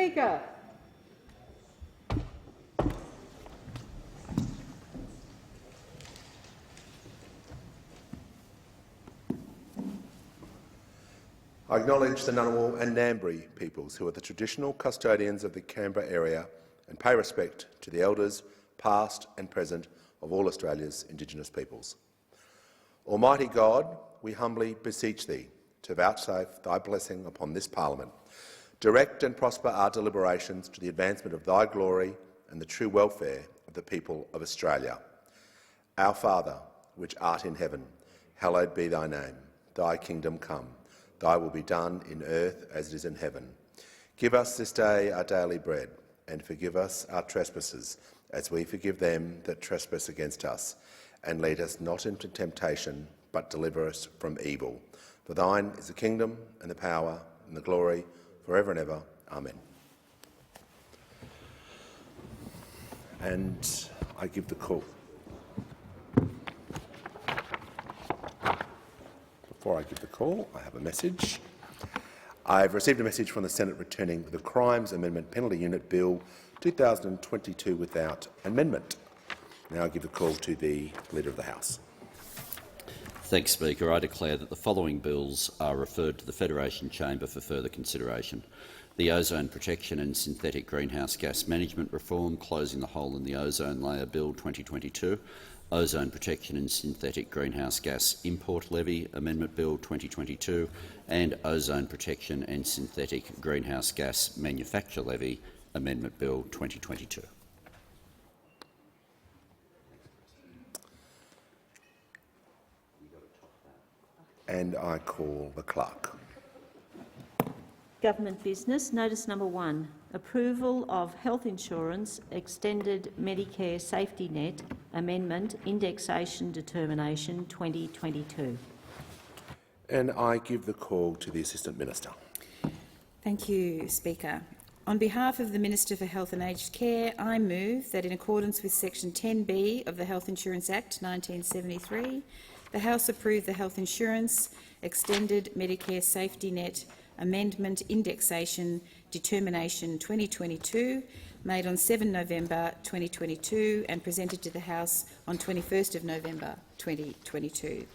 Speaker. I acknowledge the Ngunnawal and Ngambri peoples who are the traditional custodians of the Canberra area and pay respect to the elders, past and present, of all Australia's Indigenous peoples. Almighty God, we humbly beseech Thee to vouchsafe Thy blessing upon this Parliament. Direct and prosper our deliberations to the advancement of Thy glory and the true welfare of the people of Australia. Our Father, which art in heaven, hallowed be Thy name. Thy kingdom come. Thy will be done in earth as it is in heaven. Give us this day our daily bread, and forgive us our trespasses, as we forgive them that trespass against us. And lead us not into temptation, but deliver us from evil. For Thine is the kingdom, and the power, and the glory, forever and ever. Amen. And I give the call. Before I give the call, I have a message. I've received a message from the Senate returning the Crimes Amendment Penalty Unit Bill 2022 without amendment. Now I give the call to the Leader of the House. Thanks, Speaker. I declare that the following bills are referred to the Federation Chamber for further consideration. The Ozone Protection and Synthetic Greenhouse Gas Management Reform, Closing the Hole in the Ozone Layer Bill 2022, Ozone Protection and Synthetic Greenhouse Gas Import Levy Amendment Bill 2022 and Ozone Protection and Synthetic Greenhouse Gas Manufacture Levy Amendment Bill 2022. And I call the clerk. Government business. Notice number 1. Approval of Health Insurance Extended Medicare Safety Net Amendment Indexation Determination 2022. And I give the call to the Assistant Minister. Thank you, Speaker. On behalf of the Minister for Health and Aged Care, I move that in accordance with Section 10B of the Health Insurance Act 1973, the House approve the Health Insurance Extended Medicare Safety Net Amendment Indexation Determination 2022, made on 7 November 2022 and presented to the House on 21 November 2022.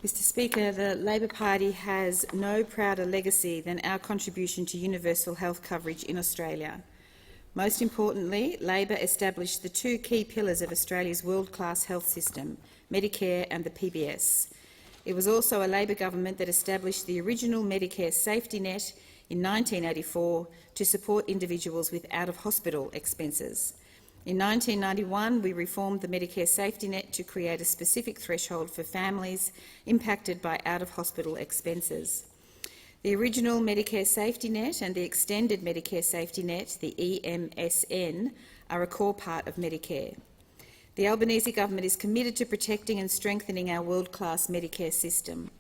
Mr Speaker, the Labor Party has no prouder legacy than our contribution to universal health coverage in Australia. Most importantly, Labor established the two key pillars of Australia's world-class health system, Medicare and the PBS. It was also a Labor government that established the original Medicare safety net in 1984 to support individuals with out-of-hospital expenses. In 1991, we reformed the Medicare safety net to create a specific threshold for families impacted by out-of-hospital expenses. The original Medicare safety net and the extended Medicare safety net, the EMSN, are a core part of Medicare. The Albanese government is committed to protecting and strengthening our world-class Medicare system.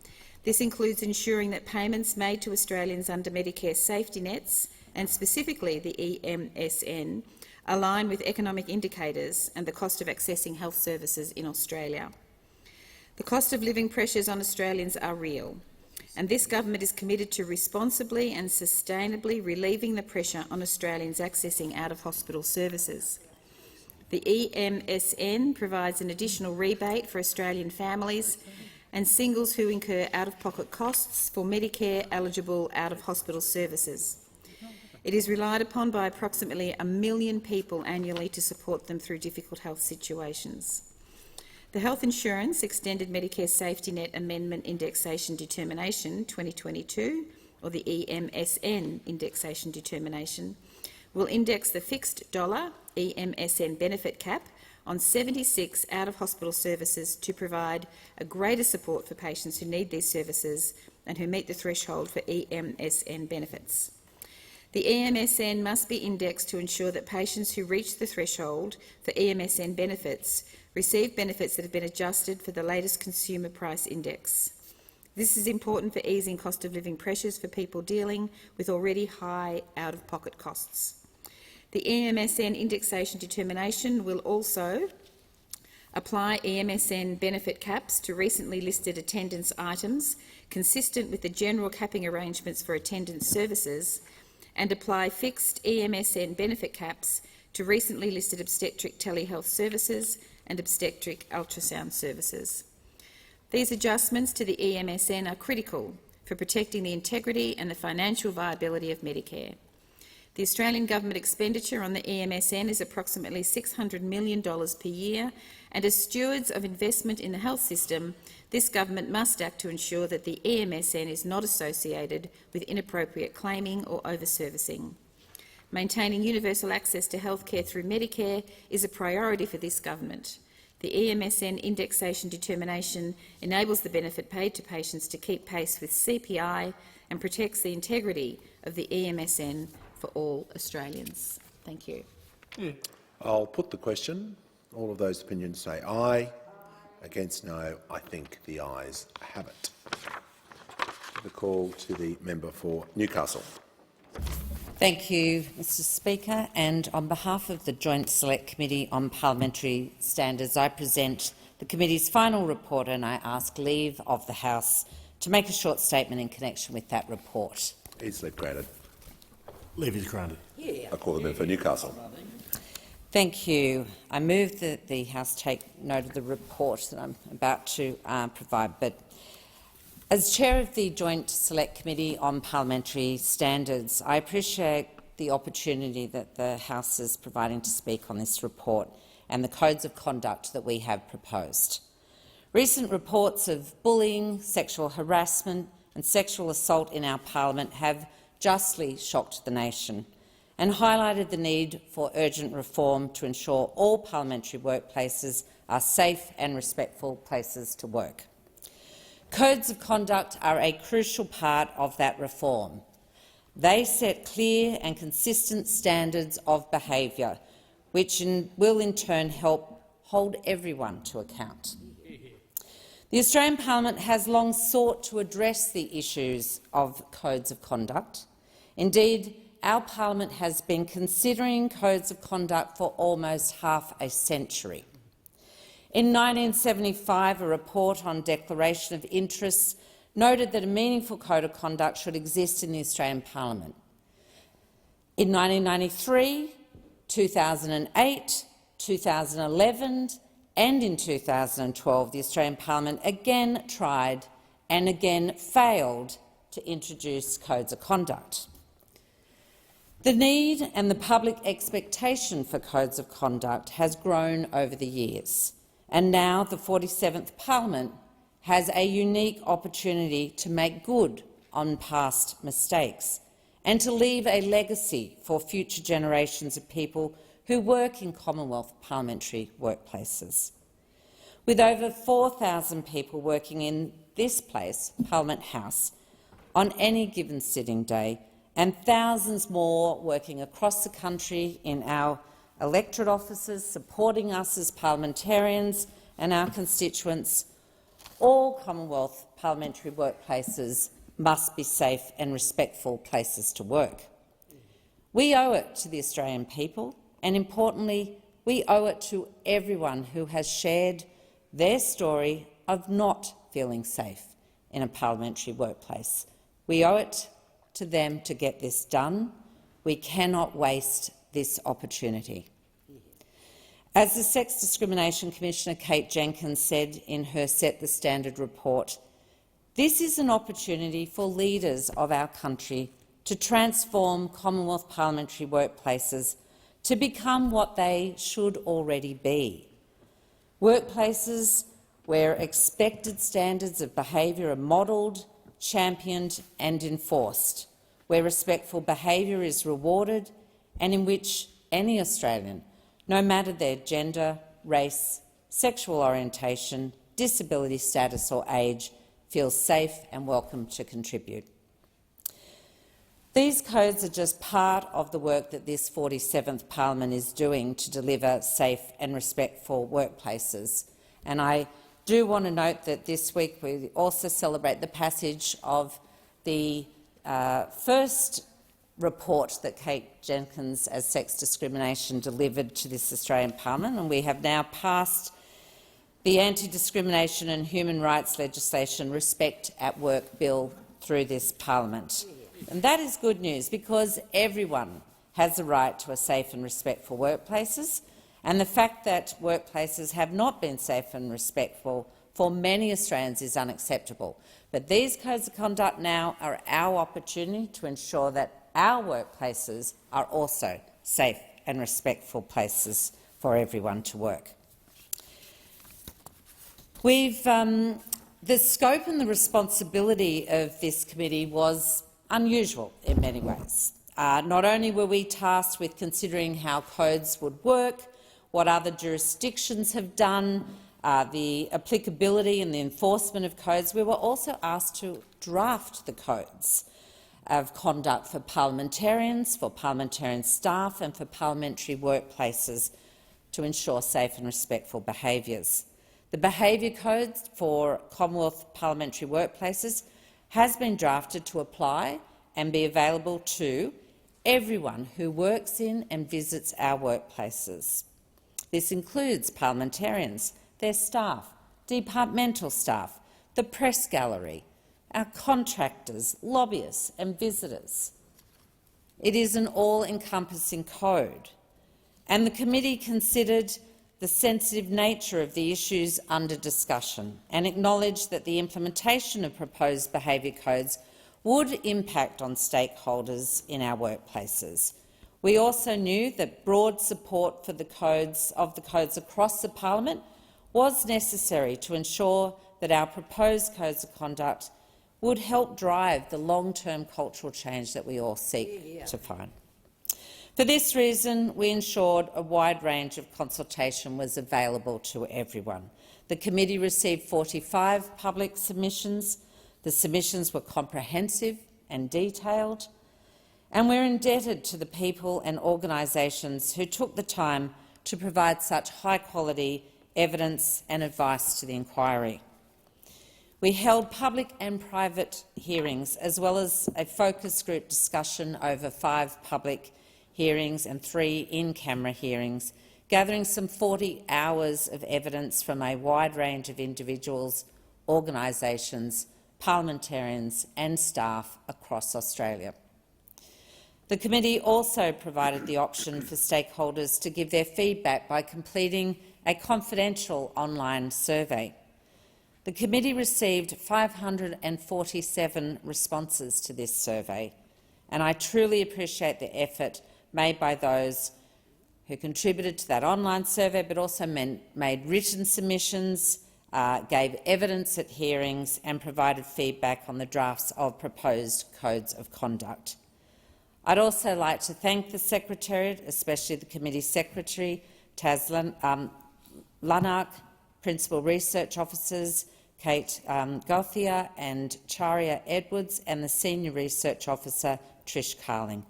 This includes ensuring that payments made to Australians under Medicare safety nets, and specifically the EMSN, align with economic indicators and the cost of accessing health services in Australia. The cost of living pressures on Australians are real, and this government is committed to responsibly and sustainably relieving the pressure on Australians accessing out-of-hospital services. The EMSN provides an additional rebate for Australian families and singles who incur out-of-pocket costs for Medicare-eligible out-of-hospital services. It is relied upon by approximately 1 million people annually to support them through difficult health situations. The Health Insurance Extended Medicare Safety Net Amendment Indexation Determination 2022, or the EMSN Indexation Determination, will index the fixed dollar EMSN benefit cap on 76 out-of-hospital services to provide a greater support for patients who need these services and who meet the threshold for EMSN benefits. The EMSN must be indexed to ensure that patients who reach the threshold for EMSN benefits receive benefits that have been adjusted for the latest consumer price index. This is important for easing cost of living pressures for people dealing with already high out-of-pocket costs. The EMSN indexation determination will also apply EMSN benefit caps to recently listed attendance items consistent with the general capping arrangements for attendance services, and apply fixed EMSN benefit caps to recently listed obstetric telehealth services and obstetric ultrasound services. These adjustments to the EMSN are critical for protecting the integrity and the financial viability of Medicare. The Australian Government expenditure on the EMSN is approximately $600 million per year, and as stewards of investment in the health system, this government must act to ensure that the EMSN is not associated with inappropriate claiming or over-servicing. Maintaining universal access to healthcare through Medicare is a priority for this government. The EMSN indexation determination enables the benefit paid to patients to keep pace with CPI and protects the integrity of the EMSN for all Australians. Thank you. I'll put the question. All of those opinions say aye. Against no. I think the ayes have it. The call to the member for Newcastle. Thank you, Mr Speaker. And on behalf of the Joint Select Committee on Parliamentary Standards, I present the committee's final report and I ask leave of the House to make a short statement in connection with that report. Easily granted. Leave is granted. I call the member for Newcastle. Thank you. I move that the House take note of the report that I'm about to provide. But as Chair of the Joint Select Committee on Parliamentary Standards, I appreciate the opportunity that the House is providing to speak on this report and the codes of conduct that we have proposed. Recent reports of bullying, sexual harassment and sexual assault in our parliament have justly shocked the nation and highlighted the need for urgent reform to ensure all parliamentary workplaces are safe and respectful places to work. Codes of conduct are a crucial part of that reform. They set clear and consistent standards of behaviour, which will in turn help hold everyone to account. The Australian Parliament has long sought to address the issues of codes of conduct. Indeed, our parliament has been considering codes of conduct for almost half a century. In 1975, a report on declaration of interests noted that a meaningful code of conduct should exist in the Australian Parliament. In 1993, 2008, 2011 and in 2012, the Australian Parliament again tried and again failed to introduce codes of conduct. The need and the public expectation for codes of conduct has grown over the years, and now the 47th Parliament has a unique opportunity to make good on past mistakes and to leave a legacy for future generations of people who work in Commonwealth parliamentary workplaces. With over 4,000 people working in this place, Parliament House, on any given sitting day, and thousands more working across the country in our electorate offices, supporting us as parliamentarians and our constituents, all Commonwealth parliamentary workplaces must be safe and respectful places to work. We owe it to the Australian people, and importantly, we owe it to everyone who has shared their story of not feeling safe in a parliamentary workplace. We owe it to them to get this done. We cannot waste this opportunity. As the Sex Discrimination Commissioner Kate Jenkins said in her Set the Standard report, this is an opportunity for leaders of our country to transform Commonwealth parliamentary workplaces to become what they should already be. Workplaces where expected standards of behaviour are modelled, championed and enforced, where respectful behaviour is rewarded and in which any Australian, no matter their gender, race, sexual orientation, disability status or age, feels safe and welcome to contribute. These codes are just part of the work that this 47th Parliament is doing to deliver safe and respectful workplaces. And I do want to note that this week we also celebrate the passage of the first report that Kate Jenkins as Sex Discrimination delivered to this Australian Parliament, and we have now passed the Anti-Discrimination and Human Rights legislation Respect at Work bill through this parliament. And that is good news, because everyone has a right to a safe and respectful workplaces, and the fact that workplaces have not been safe and respectful for many Australians is unacceptable. But these codes of conduct now are our opportunity to ensure that our workplaces are also safe and respectful places for everyone to work. The scope and the responsibility of this committee was unusual in many ways. Not only were we tasked with considering how codes would work, what other jurisdictions have done, the applicability and the enforcement of codes, we were also asked to draft the codes of conduct for parliamentarians, for parliamentarian staff and for parliamentary workplaces to ensure safe and respectful behaviours. The behaviour code for Commonwealth parliamentary workplaces has been drafted to apply and be available to everyone who works in and visits our workplaces. This includes parliamentarians, their staff, departmental staff, the press gallery, our contractors, lobbyists and visitors. It is an all-encompassing code, and the committee considered the sensitive nature of the issues under discussion and acknowledged that the implementation of proposed behaviour codes would impact on stakeholders in our workplaces. We also knew that broad support for the codes across the parliament was necessary to ensure that our proposed codes of conduct would help drive the long-term cultural change that we all seek to find. For this reason, we ensured a wide range of consultation was available to everyone. The committee received 45 public submissions. The submissions were comprehensive and detailed, and we're indebted to the people and organisations who took the time to provide such high-quality evidence and advice to the inquiry. We held public and private hearings, as well as a focus group discussion over 5 public hearings and 3 in-camera hearings, gathering some 40 hours of evidence from a wide range of individuals, organisations, parliamentarians and staff across Australia. The committee also provided the option for stakeholders to give their feedback by completing a confidential online survey. The committee received 547 responses to this survey, and I truly appreciate the effort made by those who contributed to that online survey, but also made written submissions, gave evidence at hearings and provided feedback on the drafts of proposed codes of conduct. I'd also like to thank the Secretariat, especially the Committee Secretary, Taz Lanark, Principal Research Officers Kate Gauthier and Charia Edwards, and the Senior Research Officer Trish Carling.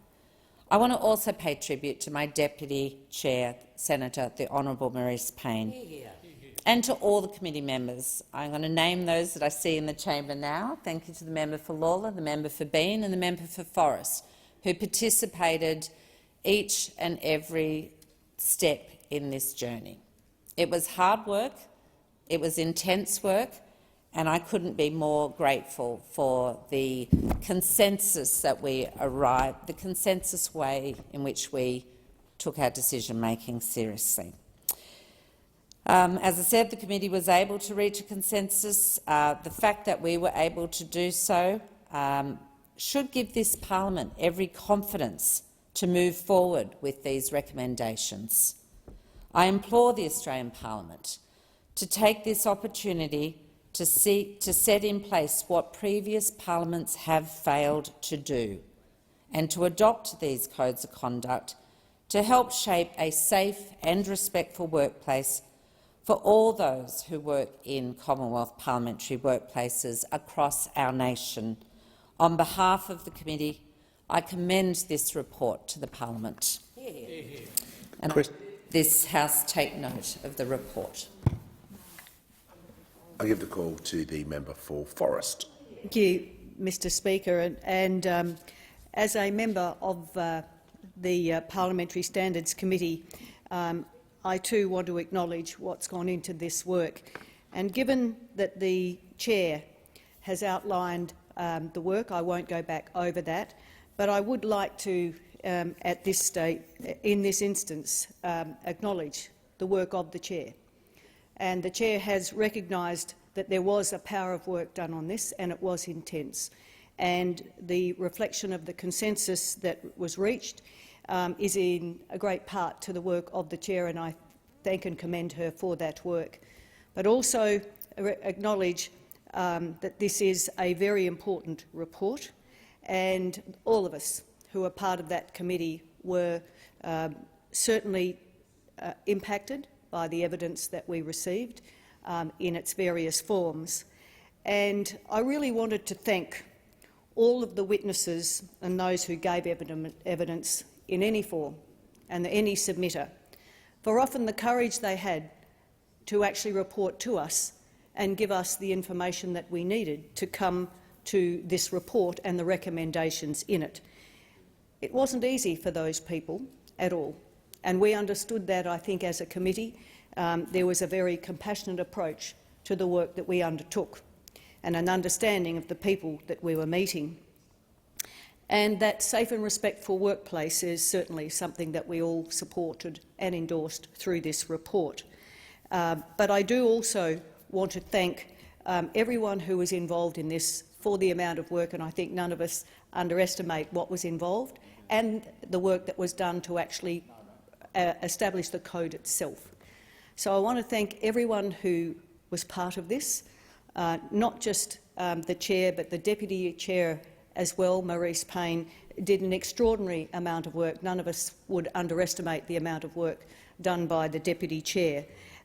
I want to also pay tribute to my Deputy Chair, Senator the Honourable Maurice Payne, and to all the committee members. I'm going to name those that I see in the chamber now. Thank you to the member for Lawler, the member for Bean and the member for Forrest, who participated each and every step in this journey. It was hard work, it was intense work, and I couldn't be more grateful for the consensus that we arrived, the consensus way in which we took our decision-making seriously. As I said, the committee was able to reach a consensus. The fact that we were able to do so should give this parliament every confidence to move forward with these recommendations. I implore the Australian Parliament to take this opportunity to set in place what previous parliaments have failed to do, and to adopt these codes of conduct to help shape a safe and respectful workplace for all those who work in Commonwealth parliamentary workplaces across our nation. On behalf of the committee, I commend this report to the parliament. And this House take note of the report. I give the call to the member for Forrest. Thank you, Mr Speaker. And as a member of the Parliamentary Standards Committee, I too want to acknowledge what's gone into this work. And given that the Chair has outlined the work, I won't go back over that, but I would like to, at this stage, in this instance, acknowledge the work of the Chair. And the Chair has recognised that there was a power of work done on this, and it was intense. And the reflection of the consensus that was reached is in a great part to the work of the Chair, and I thank and commend her for that work. But also acknowledge that this is a very important report, and all of us who are part of that committee were certainly impacted by the evidence that we received in its various forms. And I really wanted to thank all of the witnesses and those who gave evidence in any form and any submitter for often the courage they had to actually report to us and give us the information that we needed to come to this report and the recommendations in it. It wasn't easy for those people at all, and we understood that, I think, as a committee. There was a very compassionate approach to the work that we undertook and an understanding of the people that we were meeting. And that safe and respectful workplace is certainly something that we all supported and endorsed through this report. But I do also want to thank everyone who was involved in this for the amount of work, and I think none of us underestimate what was involved and the work that was done to actually establish the code itself. So I want to thank everyone who was part of this, not just the Chair but the Deputy Chair as well, Maurice Payne, did an extraordinary amount of work. None of us would underestimate the amount of work done by the Deputy Chair.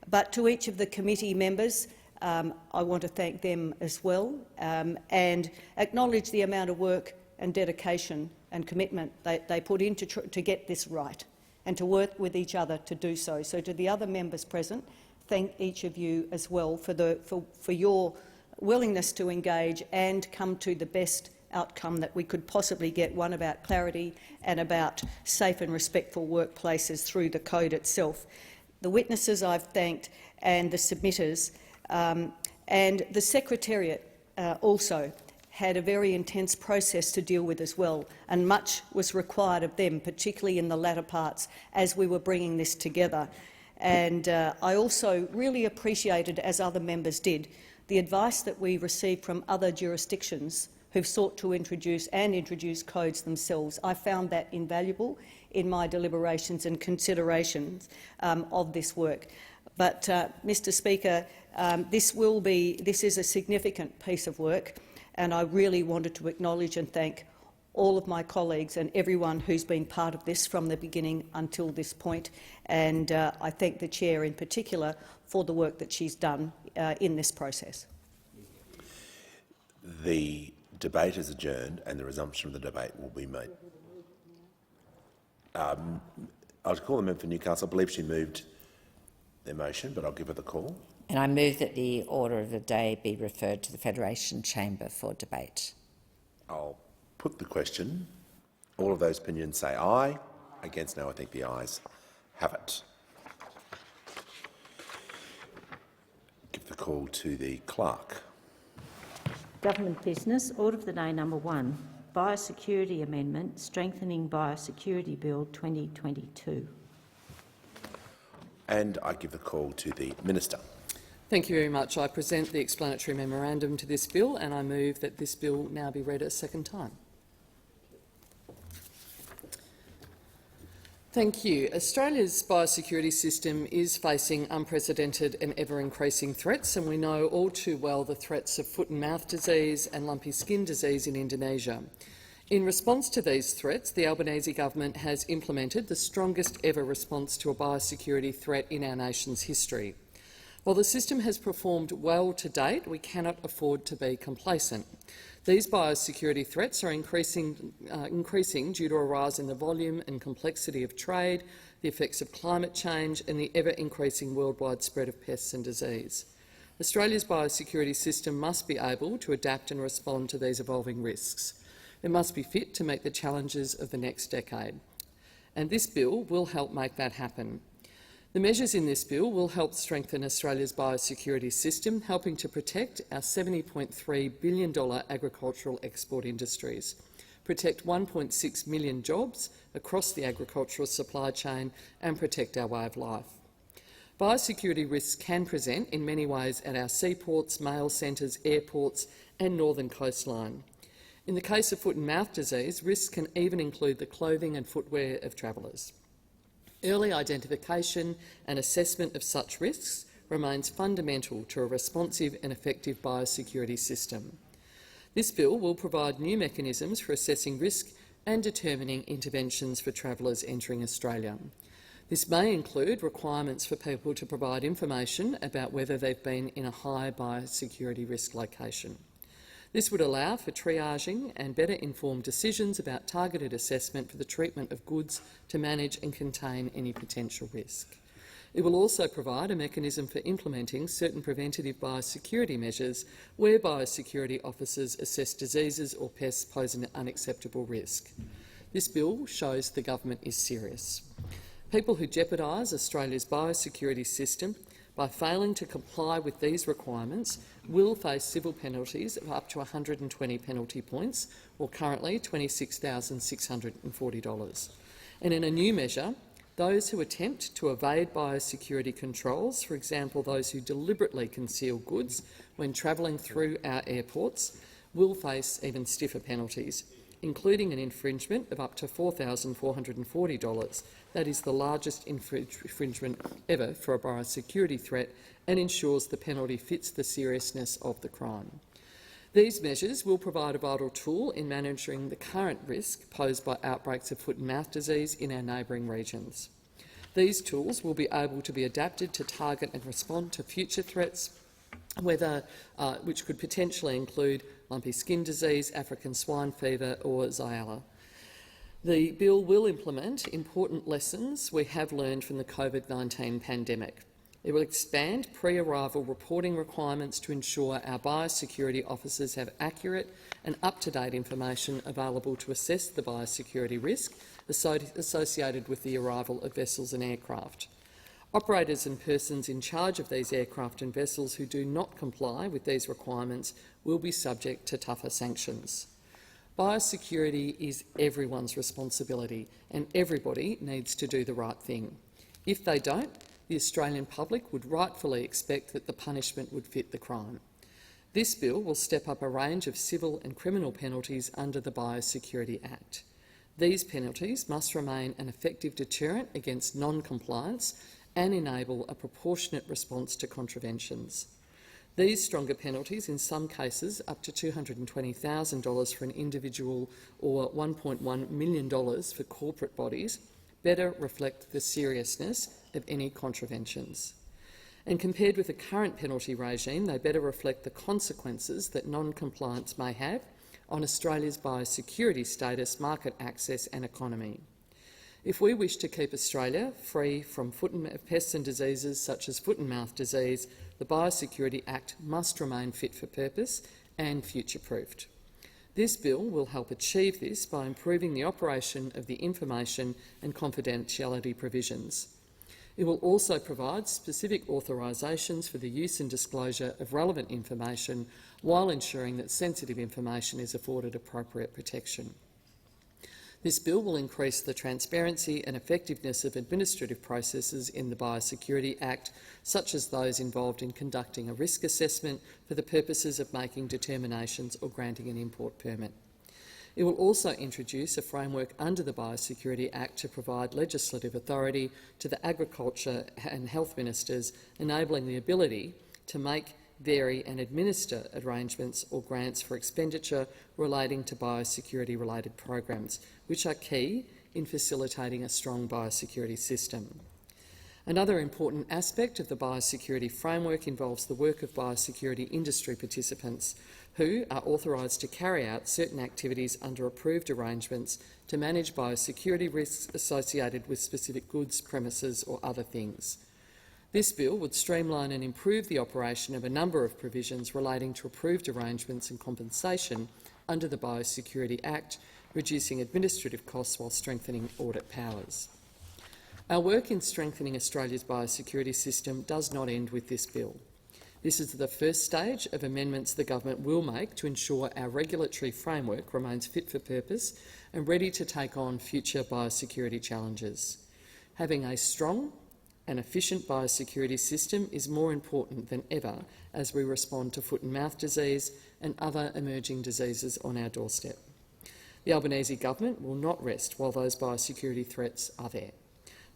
But to each of the committee members, I want to thank them as well and acknowledge the amount of work and dedication and commitment they put in to get this right and to work with each other to do so. So to the other members present, thank each of you as well for your willingness to engage and come to the best outcome that we could possibly get, one about clarity and about safe and respectful workplaces through the code itself. The witnesses I've thanked and the submitters and the Secretariat also had a very intense process to deal with as well, and much was required of them, particularly in the latter parts as we were bringing this together. And I also really appreciated, as other members did, the advice that we received from other jurisdictions who've sought to introduce codes themselves. I found that invaluable in my deliberations and considerations of this work. But, Mr Speaker, this is a significant piece of work, and I really wanted to acknowledge and thank all of my colleagues and everyone who's been part of this from the beginning until this point. And I thank the Chair in particular for the work that she's done in this process. The debate is adjourned and the resumption of the debate will be made. I'll call the member for Newcastle. I believe she moved their motion, but I'll give her the call. And I move that the order of the day be referred to the Federation Chamber for debate. I'll put the question. All of those opinions say aye. Against no. I think the ayes have it. Give the call to the clerk. Government business. Order of the day number 1. Biosecurity Amendment, Strengthening Biosecurity Bill 2022. And I give the call to the Minister. Thank you very much. I present the explanatory memorandum to this bill, and I move that this bill now be read a second time. Thank you. Australia's biosecurity system is facing unprecedented and ever-increasing threats, and we know all too well the threats of foot and mouth disease and lumpy skin disease in Indonesia. In response to these threats, the Albanese government has implemented the strongest ever response to a biosecurity threat in our nation's history. While the system has performed well to date, we cannot afford to be complacent. These biosecurity threats are increasing due to a rise in the volume and complexity of trade, the effects of climate change and the ever-increasing worldwide spread of pests and disease. Australia's biosecurity system must be able to adapt and respond to these evolving risks. It must be fit to meet the challenges of the next decade. And this bill will help make that happen. The measures in this bill will help strengthen Australia's biosecurity system, helping to protect our $70.3 billion agricultural export industries, protect 1.6 million jobs across the agricultural supply chain and protect our way of life. Biosecurity risks can present in many ways at our seaports, mail centres, airports and northern coastline. In the case of foot and mouth disease, risks can even include the clothing and footwear of travellers. Early identification and assessment of such risks remains fundamental to a responsive and effective biosecurity system. This bill will provide new mechanisms for assessing risk and determining interventions for travellers entering Australia. This may include requirements for people to provide information about whether they've been in a high biosecurity risk location. This would allow for triaging and better informed decisions about targeted assessment for the treatment of goods to manage and contain any potential risk. It will also provide a mechanism for implementing certain preventative biosecurity measures where biosecurity officers assess diseases or pests pose an unacceptable risk. This bill shows the government is serious. People who jeopardise Australia's biosecurity system by failing to comply with these requirements will face civil penalties of up to 120 penalty points, or currently $26,640. And in a new measure, those who attempt to evade biosecurity controls, for example those who deliberately conceal goods when travelling through our airports, will face even stiffer penalties, including an infringement of up to $4,440. That is the largest infringement ever for a biosecurity threat and ensures the penalty fits the seriousness of the crime. These measures will provide a vital tool in managing the current risk posed by outbreaks of foot and mouth disease in our neighbouring regions. These tools will be able to be adapted to target and respond to future threats, which could potentially include lumpy skin disease, African swine fever or Xiala. The bill will implement important lessons we have learned from the COVID-19 pandemic. It will expand pre-arrival reporting requirements to ensure our biosecurity officers have accurate and up-to-date information available to assess the biosecurity risk associated with the arrival of vessels and aircraft. Operators and persons in charge of these aircraft and vessels who do not comply with these requirements will be subject to tougher sanctions. Biosecurity is everyone's responsibility and everybody needs to do the right thing. If they don't, the Australian public would rightfully expect that the punishment would fit the crime. This bill will step up a range of civil and criminal penalties under the Biosecurity Act. These penalties must remain an effective deterrent against non-compliance and enable a proportionate response to contraventions. These stronger penalties, in some cases up to $220,000 for an individual or $1.1 million for corporate bodies, better reflect the seriousness of any contraventions. And compared with the current penalty regime, they better reflect the consequences that non-compliance may have on Australia's biosecurity status, market access and economy. If we wish to keep Australia free from pests and diseases such as foot and mouth disease, the Biosecurity Act must remain fit for purpose and future-proofed. This bill will help achieve this by improving the operation of the information and confidentiality provisions. It will also provide specific authorisations for the use and disclosure of relevant information while ensuring that sensitive information is afforded appropriate protection. This bill will increase the transparency and effectiveness of administrative processes in the Biosecurity Act, such as those involved in conducting a risk assessment for the purposes of making determinations or granting an import permit. It will also introduce a framework under the Biosecurity Act to provide legislative authority to the Agriculture and Health Ministers, enabling the ability to make, vary and administer arrangements or grants for expenditure relating to biosecurity-related programs, which are key in facilitating a strong biosecurity system. Another important aspect of the biosecurity framework involves the work of biosecurity industry participants, who are authorised to carry out certain activities under approved arrangements to manage biosecurity risks associated with specific goods, premises or other things. This bill would streamline and improve the operation of a number of provisions relating to approved arrangements and compensation under the Biosecurity Act, reducing administrative costs while strengthening audit powers. Our work in strengthening Australia's biosecurity system does not end with this bill. This is the first stage of amendments the government will make to ensure our regulatory framework remains fit for purpose and ready to take on future biosecurity challenges. Having a strong and efficient biosecurity system is more important than ever as we respond to foot and mouth disease and other emerging diseases on our doorstep. The Albanese government will not rest while those biosecurity threats are there.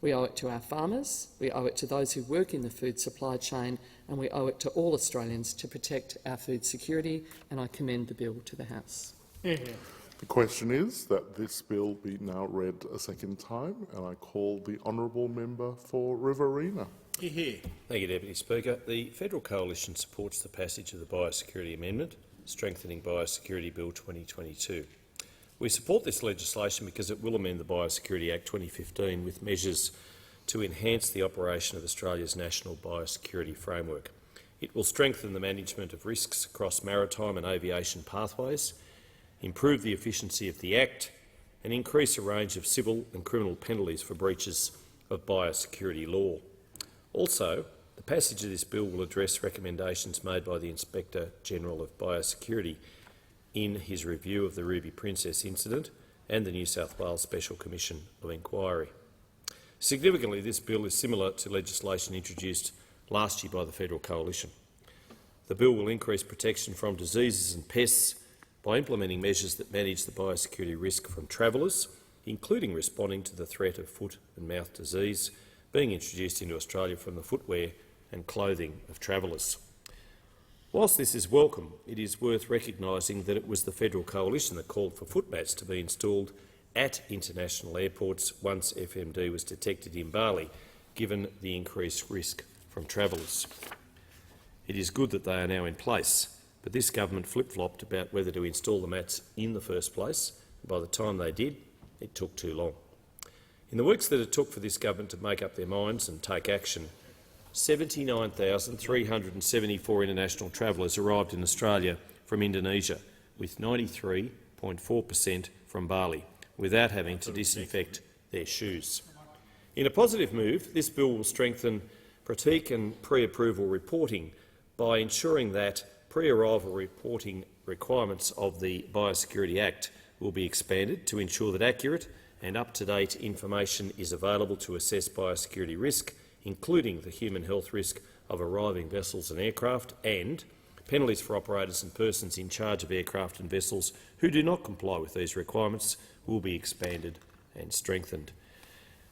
We owe it to our farmers, we owe it to those who work in the food supply chain, and we owe it to all Australians to protect our food security, and I commend the bill to the House. The question is that this bill be now read a second time, and I call the honourable member for Riverina. Thank you, Deputy Speaker. The Federal Coalition supports the passage of the Biosecurity Amendment, Strengthening Biosecurity Bill 2022. We support this legislation because it will amend the Biosecurity Act 2015 with measures to enhance the operation of Australia's national biosecurity framework. It will strengthen the management of risks across maritime and aviation pathways, improve the efficiency of the Act and increase a range of civil and criminal penalties for breaches of biosecurity law. Also, the passage of this bill will address recommendations made by the Inspector-General of Biosecurity in his review of the Ruby Princess incident and the New South Wales Special Commission of Inquiry. Significantly, this bill is similar to legislation introduced last year by the Federal Coalition. The bill will increase protection from diseases and pests by implementing measures that manage the biosecurity risk from travellers, including responding to the threat of foot and mouth disease being introduced into Australia from the footwear and clothing of travellers. Whilst this is welcome, it is worth recognising that it was the Federal Coalition that called for foot mats to be installed at international airports once FMD was detected in Bali, given the increased risk from travellers. It is good that they are now in place, but this government flip-flopped about whether to install the mats in the first place, and by the time they did, it took too long. In the weeks that it took for this government to make up their minds and take action, 79,374 international travellers arrived in Australia from Indonesia, with 93.4% from Bali, without having to disinfect their shoes. In a positive move, this bill will strengthen pratique and pre-approval reporting by ensuring that pre-arrival reporting requirements of the Biosecurity Act will be expanded to ensure that accurate and up-to-date information is available to assess biosecurity risk, including the human health risk of arriving vessels and aircraft, and penalties for operators and persons in charge of aircraft and vessels who do not comply with these requirements will be expanded and strengthened.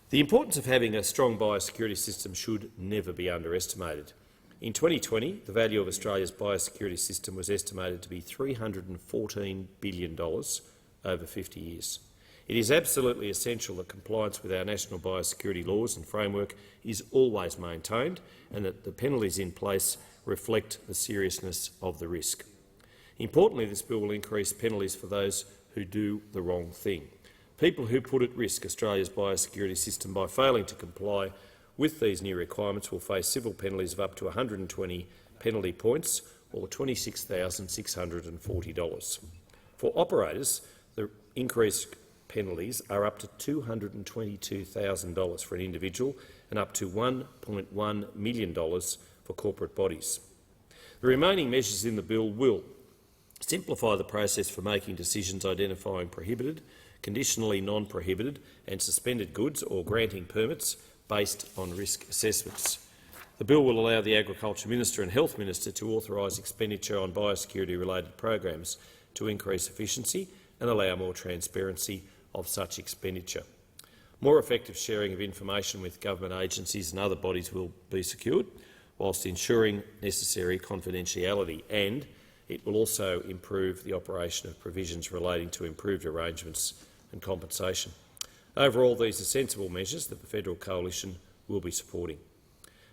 The importance of having a strong biosecurity system should never be underestimated. In 2020, the value of Australia's biosecurity system was estimated to be $314 billion over 50 years. It is absolutely essential that compliance with our national biosecurity laws and framework is always maintained and that the penalties in place reflect the seriousness of the risk. Importantly, this bill will increase penalties for those who do the wrong thing. People who put at risk Australia's biosecurity system by failing to comply with these new requirements will face civil penalties of up to 120 penalty points or $26,640. For operators, the increased penalties are up to $222,000 for an individual and up to $1.1 million for corporate bodies. The remaining measures in the bill will simplify the process for making decisions identifying prohibited, conditionally non-prohibited and suspended goods or granting permits based on risk assessments. The bill will allow the Agriculture Minister and Health Minister to authorise expenditure on biosecurity-related programs to increase efficiency and allow more transparency of such expenditure. More effective sharing of information with government agencies and other bodies will be secured, whilst ensuring necessary confidentiality, and it will also improve the operation of provisions relating to improved arrangements and compensation. Overall, these are sensible measures that the Federal Coalition will be supporting.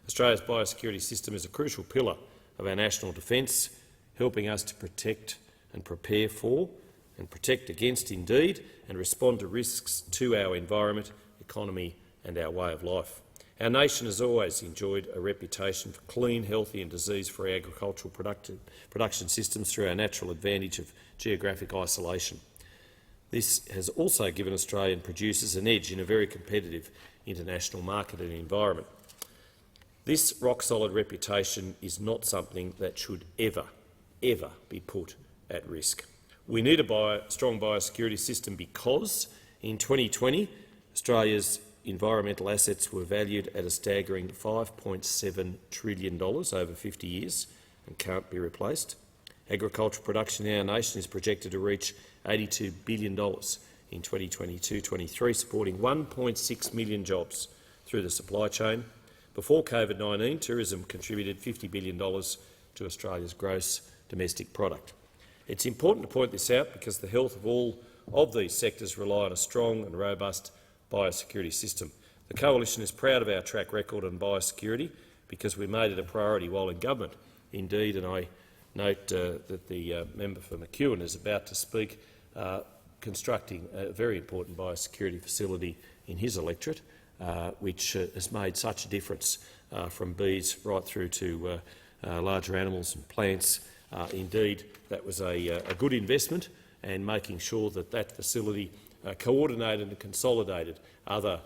Australia's biosecurity system is a crucial pillar of our national defence, helping us to protect and prepare for and protect against, indeed, and respond to risks to our environment, economy and our way of life. Our nation has always enjoyed a reputation for clean, healthy and disease-free agricultural production systems through our natural advantage of geographic isolation. This has also given Australian producers an edge in a very competitive international market and environment. This rock-solid reputation is not something that should ever be put at risk. We need a strong biosecurity system because in 2020 Australia's environmental assets were valued at a staggering $5.7 trillion over 50 years and can't be replaced. Agricultural production in our nation is projected to reach $82 billion in 2022-23, supporting 1.6 million jobs through the supply chain. Before COVID-19, tourism contributed $50 billion to Australia's gross domestic product. It's important to point this out because the health of all of these sectors rely on a strong and robust biosecurity system. The Coalition is proud of our track record on biosecurity because we made it a priority while in government. Indeed, and I note that the member for McEwen is about to speak, constructing a very important biosecurity facility in his electorate, which has made such a difference from bees right through to larger animals and plants. Indeed, that was a good investment, and making sure that that facility coordinated and consolidated other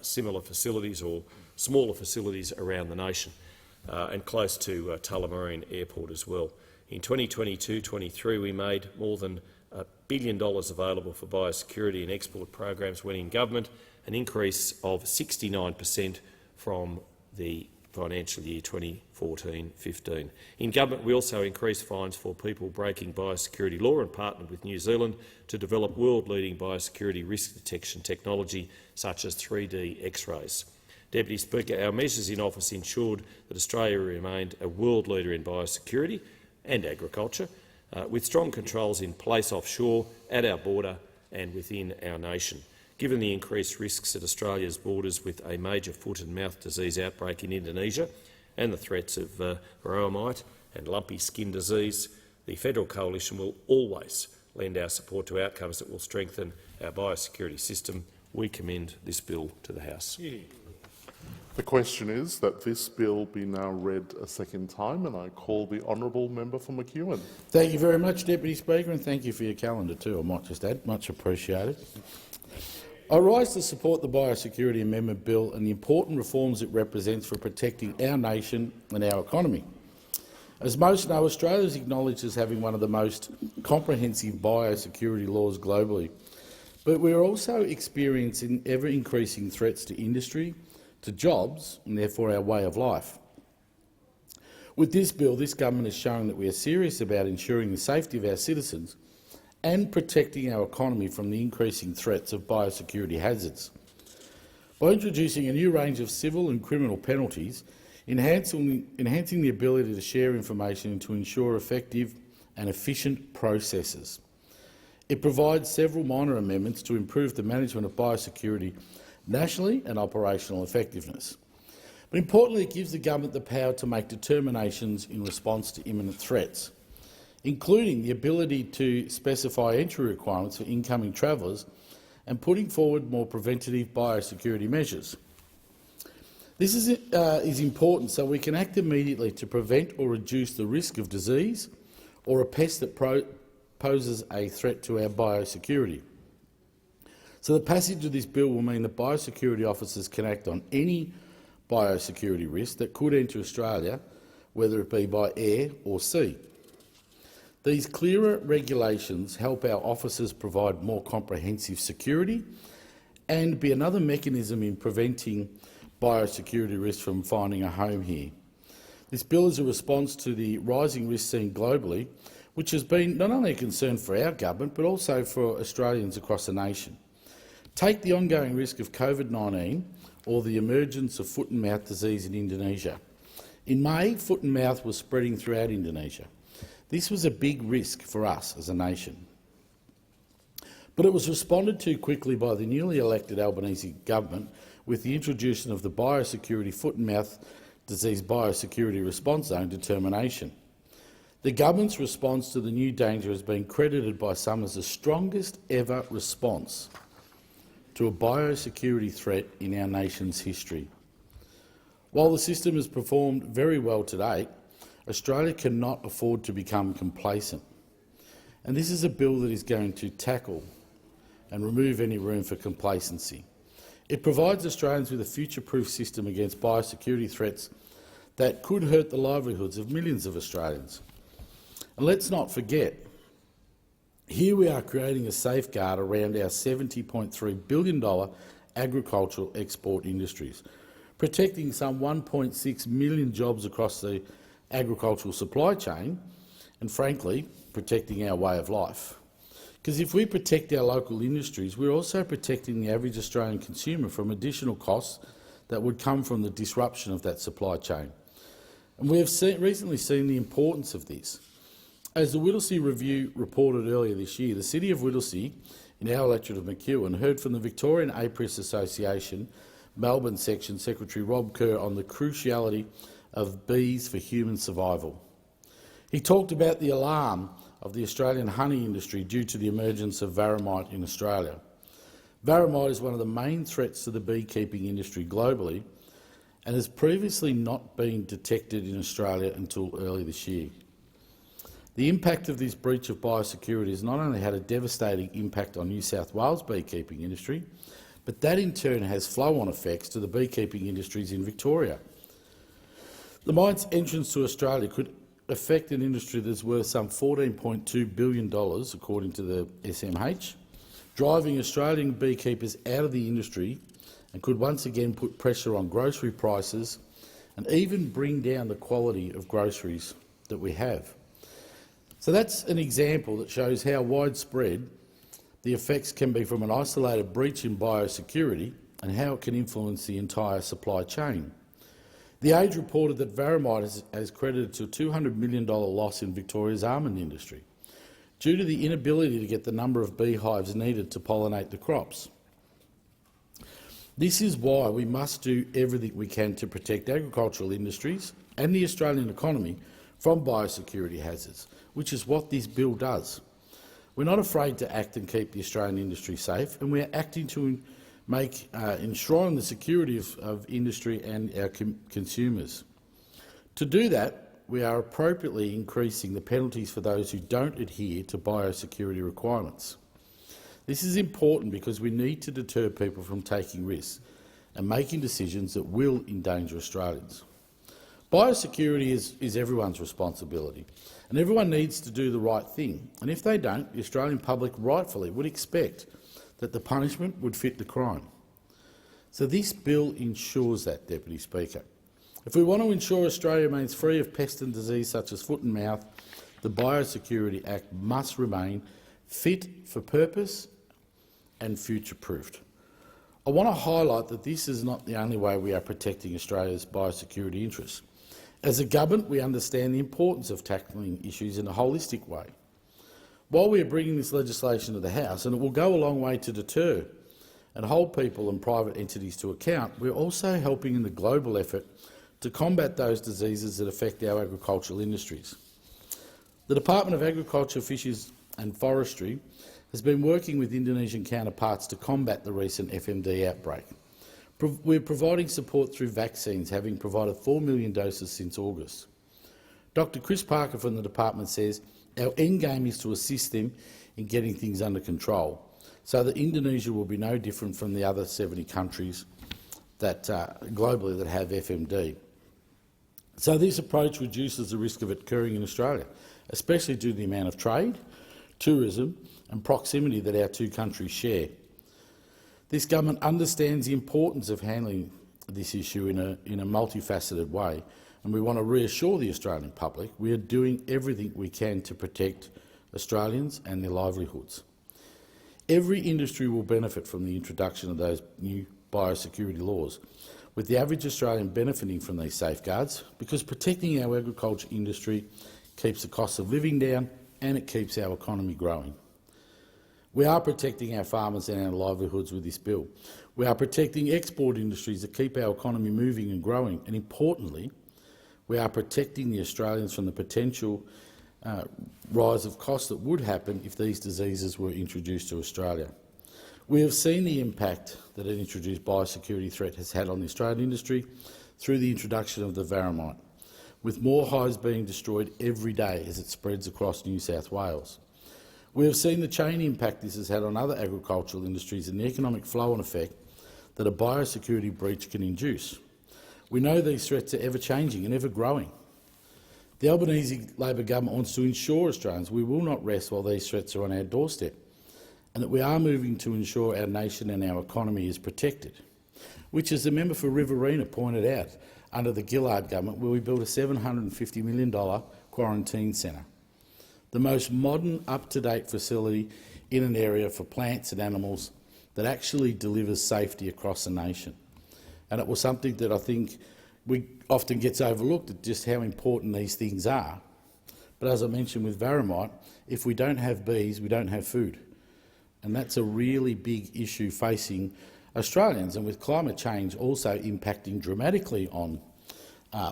similar facilities or smaller facilities around the nation, and close to Tullamarine Airport as well. In 2022-23, we made more than $1 billion available for biosecurity and export programs when in government, an increase of 69% from the financial year 2014-15. In government, we also increased fines for people breaking biosecurity law and partnered with New Zealand to develop world-leading biosecurity risk detection technology such as 3D X-rays. Deputy Speaker, our measures in office ensured that Australia remained a world leader in biosecurity and agriculture, with strong controls in place offshore, at our border and within our nation. Given the increased risks at Australia's borders with a major foot and mouth disease outbreak in Indonesia and the threats of varroa mite and lumpy skin disease, the Federal Coalition will always lend our support to outcomes that will strengthen our biosecurity system. We commend this bill to the House. The question is that this bill be now read a second time, and I call the honourable member for McEwen. Thank you very much, Deputy Speaker, and thank you for your calendar too, I might just add. Much appreciated. I rise to support the Biosecurity Amendment Bill and the important reforms it represents for protecting our nation and our economy. As most know, Australia is acknowledged as having one of the most comprehensive biosecurity laws globally, but we are also experiencing ever-increasing threats to industry, to jobs and therefore our way of life. With this bill, this government is showing that we are serious about ensuring the safety of our citizens and protecting our economy from the increasing threats of biosecurity hazards. By introducing a new range of civil and criminal penalties, enhancing the ability to share information and to ensure effective and efficient processes. It provides several minor amendments to improve the management of biosecurity nationally and operational effectiveness. But importantly, it gives the government the power to make determinations in response to imminent threats, including the ability to specify entry requirements for incoming travellers and putting forward more preventative biosecurity measures. This is important so we can act immediately to prevent or reduce the risk of disease or a pest that poses a threat to our biosecurity. So the passage of this bill will mean that biosecurity officers can act on any biosecurity risk that could enter Australia, whether it be by air or sea. These clearer regulations help our officers provide more comprehensive security and be another mechanism in preventing biosecurity risks from finding a home here. This bill is a response to the rising risk seen globally, which has been not only a concern for our government but also for Australians across the nation. Take the ongoing risk of COVID-19 or the emergence of foot and mouth disease in Indonesia. In May, foot and mouth was spreading throughout Indonesia. This was a big risk for us as a nation. But it was responded to quickly by the newly elected Albanese government with the introduction of the Biosecurity Foot and Mouth Disease Biosecurity Response Zone determination. The government's response to the new danger has been credited by some as the strongest ever response to a biosecurity threat in our nation's history. While the system has performed very well to date, Australia cannot afford to become complacent. And this is a bill that is going to tackle and remove any room for complacency. It provides Australians with a future-proof system against biosecurity threats that could hurt the livelihoods of millions of Australians. And let's not forget, here we are creating a safeguard around our $70.3 billion agricultural export industries, protecting some 1.6 million jobs across the agricultural supply chain and, frankly, protecting our way of life. Because if we protect our local industries, we're also protecting the average Australian consumer from additional costs that would come from the disruption of that supply chain. And we have recently seen the importance of this. As the Whittlesea Review reported earlier this year, the City of Whittlesea, in our electorate of McEwen, heard from the Victorian APRES Association, Melbourne Section Secretary Rob Kerr, on the cruciality of bees for human survival. He talked about the alarm of the Australian honey industry due to the emergence of varroamite in Australia. Varroamite is one of the main threats to the beekeeping industry globally and has previously not been detected in Australia until early this year. The impact of this breach of biosecurity has not only had a devastating impact on New South Wales beekeeping industry, but that in turn has flow-on effects to the beekeeping industries in Victoria. The mine's entrance to Australia could affect an industry that's worth some $14.2 billion, according to the SMH, driving Australian beekeepers out of the industry, and could once again put pressure on grocery prices and even bring down the quality of groceries that we have. So that's an example that shows how widespread the effects can be from an isolated breach in biosecurity and how it can influence the entire supply chain. The Age reported that varroamite has credited to a $200 million loss in Victoria's almond industry due to the inability to get the number of beehives needed to pollinate the crops. This is why we must do everything we can to protect agricultural industries and the Australian economy from biosecurity hazards, which is what this bill does. We're not afraid to act and keep the Australian industry safe, and we're acting to enshrine the security of industry and our consumers. To do that, we are appropriately increasing the penalties for those who don't adhere to biosecurity requirements. This is important because we need to deter people from taking risks and making decisions that will endanger Australians. Biosecurity is everyone's responsibility, and everyone needs to do the right thing. And if they don't, the Australian public rightfully would expect that the punishment would fit the crime. So this bill ensures that, Deputy Speaker. If we want to ensure Australia remains free of pest and disease such as foot and mouth, the Biosecurity Act must remain fit for purpose and future-proofed. I want to highlight that this is not the only way we are protecting Australia's biosecurity interests. As a government, we understand the importance of tackling issues in a holistic way. While we are bringing this legislation to the House, and it will go a long way to deter and hold people and private entities to account, we're also helping in the global effort to combat those diseases that affect our agricultural industries. The Department of Agriculture, Fisheries and Forestry has been working with Indonesian counterparts to combat the recent FMD outbreak. We're providing support through vaccines, having provided 4 million doses since August. Dr Chris Parker from the department says our end game is to assist them in getting things under control, so that Indonesia will be no different from the other 70 countries that globally that have FMD. So this approach reduces the risk of it occurring in Australia, especially due to the amount of trade, tourism and proximity that our two countries share. This government understands the importance of handling this issue in a multifaceted way, and we want to reassure the Australian public we are doing everything we can to protect Australians and their livelihoods. Every industry will benefit from the introduction of those new biosecurity laws, with the average Australian benefiting from these safeguards, because protecting our agriculture industry keeps the cost of living down and it keeps our economy growing. We are protecting our farmers and our livelihoods with this bill. We are protecting export industries that keep our economy moving and growing, and importantly, we are protecting the Australians from the potential rise of costs that would happen if these diseases were introduced to Australia. We have seen the impact that an introduced biosecurity threat has had on the Australian industry through the introduction of the varroamite, with more hives being destroyed every day as it spreads across New South Wales. We have seen the chain impact this has had on other agricultural industries and the economic flow and effect that a biosecurity breach can induce. We know these threats are ever-changing and ever-growing. The Albanese Labor government wants to ensure Australians we will not rest while these threats are on our doorstep, and that we are moving to ensure our nation and our economy is protected, which, as the member for Riverina pointed out, under the Gillard government, where we built a $750 million quarantine centre, the most modern, up-to-date facility in an area for plants and animals that actually delivers safety across the nation. And it was something that I think often gets overlooked, at just how important these things are. But as I mentioned with Varamite, if we don't have bees, we don't have food. And that's a really big issue facing Australians, and with climate change also impacting dramatically on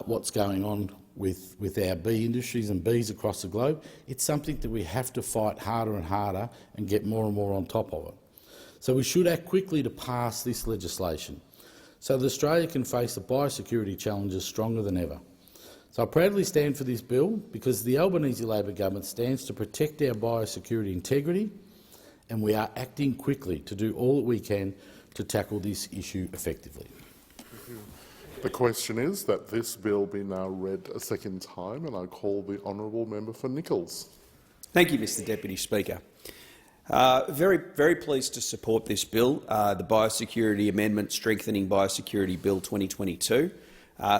what's going on with our bee industries and bees across the globe, it's something that we have to fight harder and harder and get more and more on top of it. So we should act quickly to pass this legislation so that Australia can face the biosecurity challenges stronger than ever. So I proudly stand for this bill because the Albanese Labor government stands to protect our biosecurity integrity, and we are acting quickly to do all that we can to tackle this issue effectively. The question is that this bill be now read a second time, and I call the honourable member for Nichols. Thank you, Mr Deputy Speaker. Very pleased to support this bill, the Biosecurity Amendment Strengthening Biosecurity Bill 2022.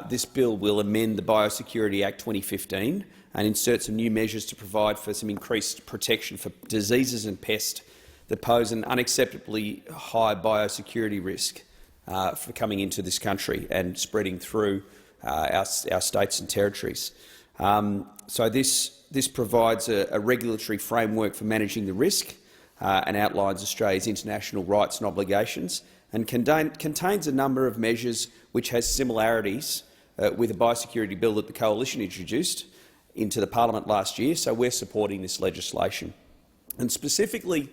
This bill will amend the Biosecurity Act 2015 and insert some new measures to provide for some increased protection for diseases and pests that pose an unacceptably high biosecurity risk for coming into this country and spreading through our states and territories. So this provides a regulatory framework for managing the risk and outlines Australia's international rights and obligations, and contains a number of measures which has similarities with a biosecurity bill that the Coalition introduced into the Parliament last year, so we're supporting this legislation. And specifically,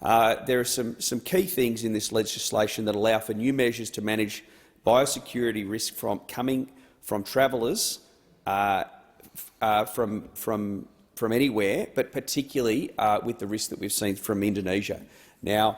there are some key things in this legislation that allow for new measures to manage biosecurity risk coming from travellers from anywhere, but particularly with the risk that we've seen from Indonesia. Now,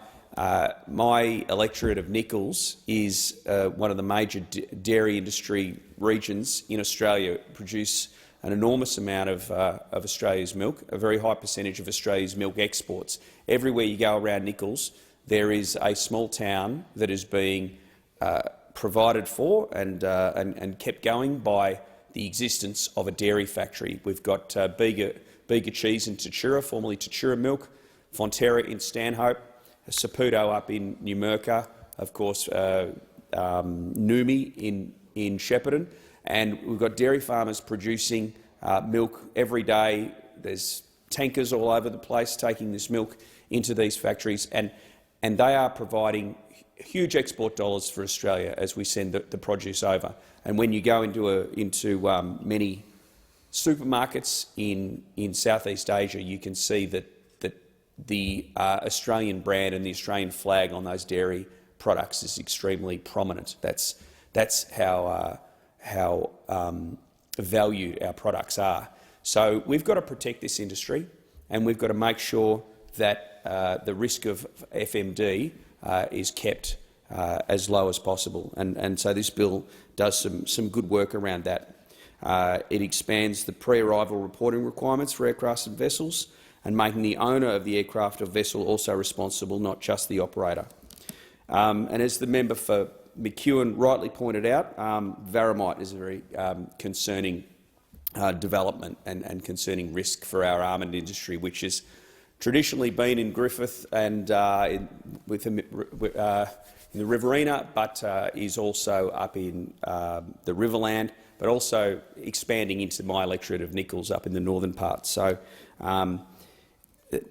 my electorate of Nichols is one of the major dairy industry regions in Australia, produce an enormous amount of Australia's milk, a very high percentage of Australia's milk exports. Everywhere you go around Nichols, there is a small town that is being provided for and kept going by the existence of a dairy factory. We've got Bega Cheese in Tatura, formerly Tatura Milk, Fonterra in Stanhope, Saputo up in Numurkah, of course Numi in Shepparton, and we've got dairy farmers producing milk every day. There's tankers all over the place taking this milk into these factories, and they are providing huge export dollars for Australia as we send the produce over. And when you go into many supermarkets in Southeast Asia, you can see that the Australian brand and the Australian flag on those dairy products is extremely prominent. That's how valued our products are. So we've got to protect this industry, and we've got to make sure that the risk of FMD is kept as low as possible. And so this bill does some good work around that. It expands the pre-arrival reporting requirements for aircraft and vessels, and making the owner of the aircraft or vessel also responsible, not just the operator. And as the member for McEwen rightly pointed out, Varamite is a very concerning development and concerning risk for our almond industry, which has traditionally been in Griffith and in the Riverina, but is also up in the Riverland, but also expanding into my electorate of Nichols up in the northern part. So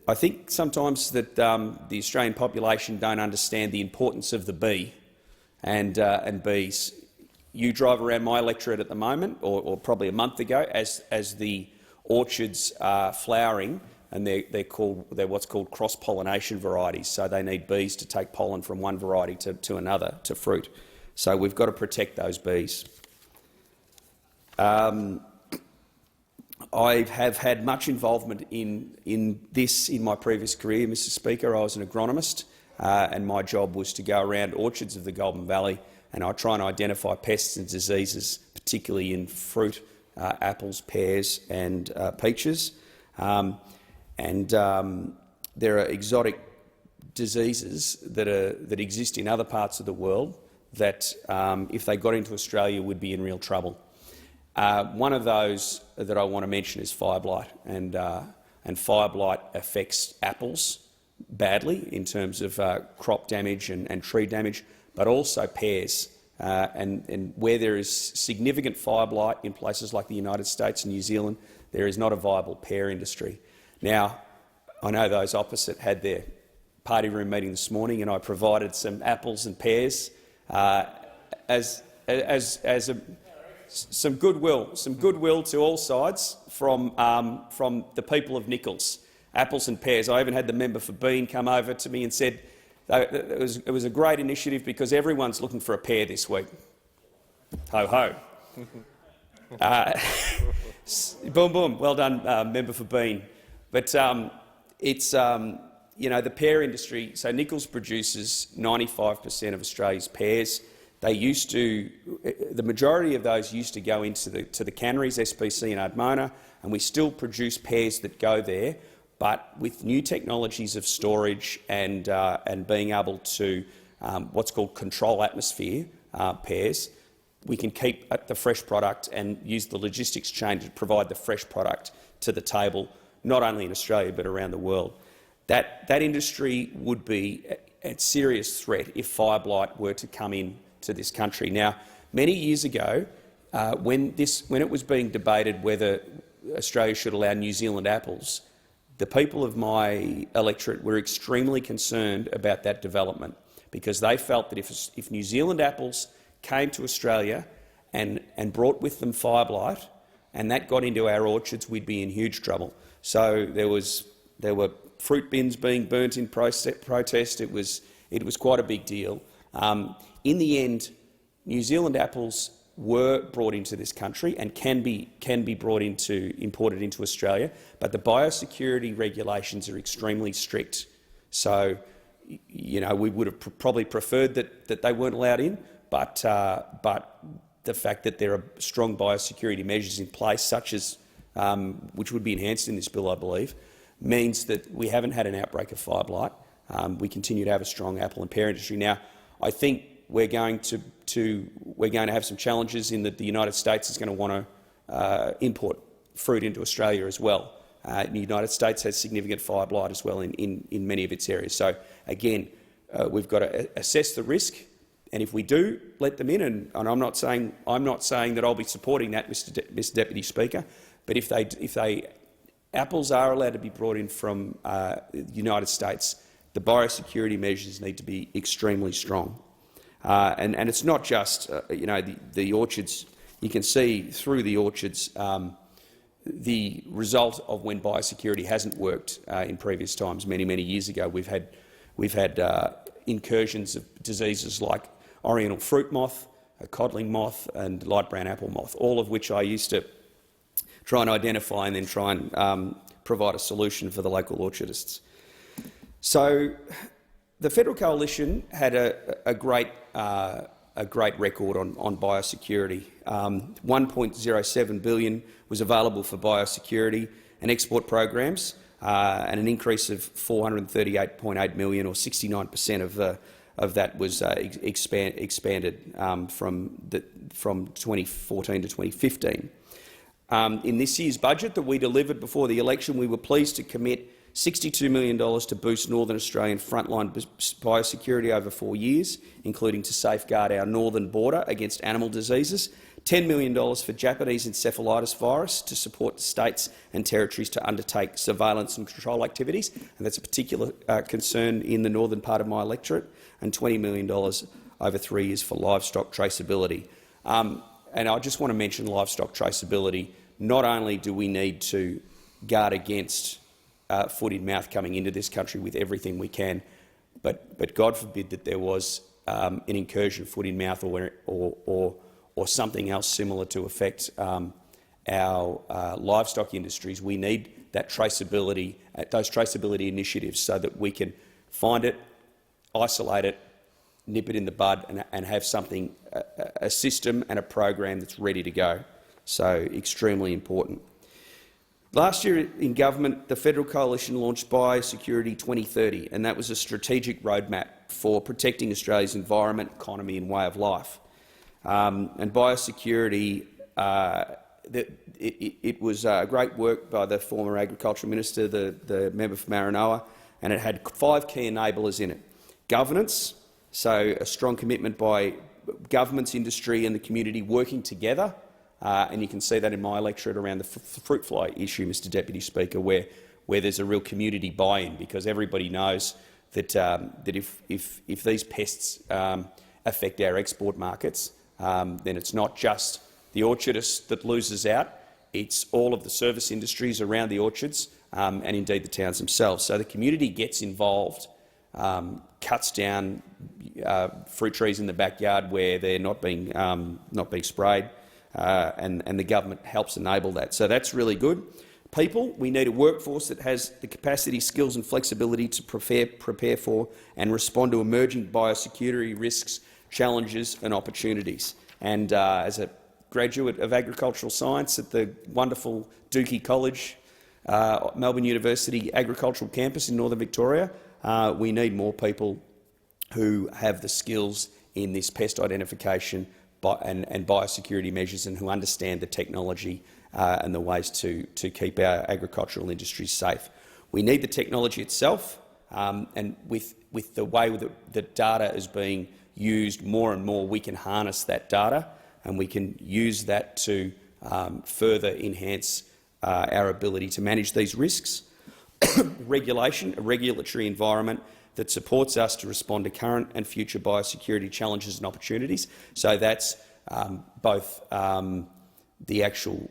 I think sometimes that the Australian population don't understand the importance of the bee and bees. You drive around my electorate at the moment, or probably a month ago, as the orchards are flowering, and they're what's called cross-pollination varieties. So they need bees to take pollen from one variety to another, to fruit. So we've got to protect those bees. I have had much involvement in this in my previous career, Mr Speaker. I was an agronomist, and my job was to go around orchards of the Golden Valley, and I try and identify pests and diseases, particularly in fruit, apples, pears and peaches. There are exotic diseases that exist in other parts of the world that, if they got into Australia, would be in real trouble. One of those that I want to mention is fire blight, and fire blight affects apples badly in terms of crop damage and tree damage, but also pears. And where there is significant fire blight in places like the United States and New Zealand, there is not a viable pear industry. Now, I know those opposite had their party room meeting this morning, and I provided some apples and pears some goodwill to all sides from the people of Nichols. Apples and pears. I even had the member for Bean come over to me and said it was a great initiative because everyone's looking for a pear this week. Ho ho. Boom boom. Well done, member for Bean. But it's the pear industry. So Nichols produces 95% of Australia's pears. They used to, the majority of those used to go into the canneries, SPC and Ardmona, and we still produce pears that go there. But with new technologies of storage and being able to what's called control atmosphere pears, we can keep the fresh product and use the logistics chain to provide the fresh product to the table, not only in Australia but around the world. That industry would be at serious threat if fire blight were to come in to this country. Now, many years ago, when it was being debated whether Australia should allow New Zealand apples, the people of my electorate were extremely concerned about that development because they felt that if New Zealand apples came to Australia and brought with them fire blight, and that got into our orchards, we'd be in huge trouble. So there were fruit bins being burnt in protest. It was quite a big deal. In the end, New Zealand apples were brought into this country and can be imported into Australia, but the biosecurity regulations are extremely strict. So, we would have probably preferred that they weren't allowed in, but the fact that there are strong biosecurity measures in place, such as which would be enhanced in this bill, I believe, means that we haven't had an outbreak of fire blight. We continue to have a strong apple and pear industry. Now, I think we're going to have some challenges in that the United States is going to want to import fruit into Australia as well. The United States has significant fire blight as well in many of its areas. So again, we've got to assess the risk, and if we do let them in, and I'm not saying that I'll be supporting that, Mr. Deputy Speaker, but if apples are allowed to be brought in from the United States, the biosecurity measures need to be extremely strong. And it's not just the orchards. You can see through the orchards the result of when biosecurity hasn't worked in previous times. Many years ago, we've had incursions of diseases like Oriental fruit moth, codling moth, and light brown apple moth, all of which I used to try and identify and then try and provide a solution for the local orchardists. So the Federal Coalition had a great record on biosecurity. $1.07 billion was available for biosecurity and export programs, and an increase of $438.8 million, or 69% of that, was expanded from 2014 to 2015. In this year's budget that we delivered before the election, we were pleased to commit $62 million to boost Northern Australian frontline biosecurity over 4 years, including to safeguard our northern border against animal diseases, $10 million for Japanese encephalitis virus to support states and territories to undertake surveillance and control activities, and that's a particular concern in the northern part of my electorate, and $20 million over 3 years for livestock traceability. And I just want to mention livestock traceability. Not only do we need to guard against foot-in-mouth coming into this country with everything we can, but God forbid that there was an incursion of foot-in-mouth or something else similar to affect our livestock industries, we need that traceability, those traceability initiatives, so that we can find it, isolate it, nip it in the bud, and have something, a system and a program that's ready to go. So extremely important. Last year in government, the federal coalition launched Biosecurity 2030, and that was a strategic roadmap for protecting Australia's environment, economy and way of life. And biosecurity, it was great work by the former Agricultural Minister, the member for Maranoa, and it had 5 key enablers in it. Governance, so a strong commitment by governments, industry and the community working together. And you can see that in my electorate around the fruit fly issue, Mr Deputy Speaker, where there's a real community buy-in, because everybody knows that if these pests affect our export markets, then it's not just the orchardist that loses out, it's all of the service industries around the orchards and indeed the towns themselves. So the community gets involved, cuts down fruit trees in the backyard where they're not being sprayed. And the government helps enable that. So that's really good. People, we need a workforce that has the capacity, skills and flexibility to prepare for and respond to emerging biosecurity risks, challenges and opportunities. And as a graduate of agricultural science at the wonderful Dookie College, Melbourne University Agricultural Campus in Northern Victoria, we need more people who have the skills in this pest identification and biosecurity measures, and who understand the technology and the ways to keep our agricultural industries safe. We need the technology itself, and with the way that data is being used more and more, we can harness that data and we can use that to further enhance our ability to manage these risks. Regulation, a regulatory environment that supports us to respond to current and future biosecurity challenges and opportunities. So that's both the actual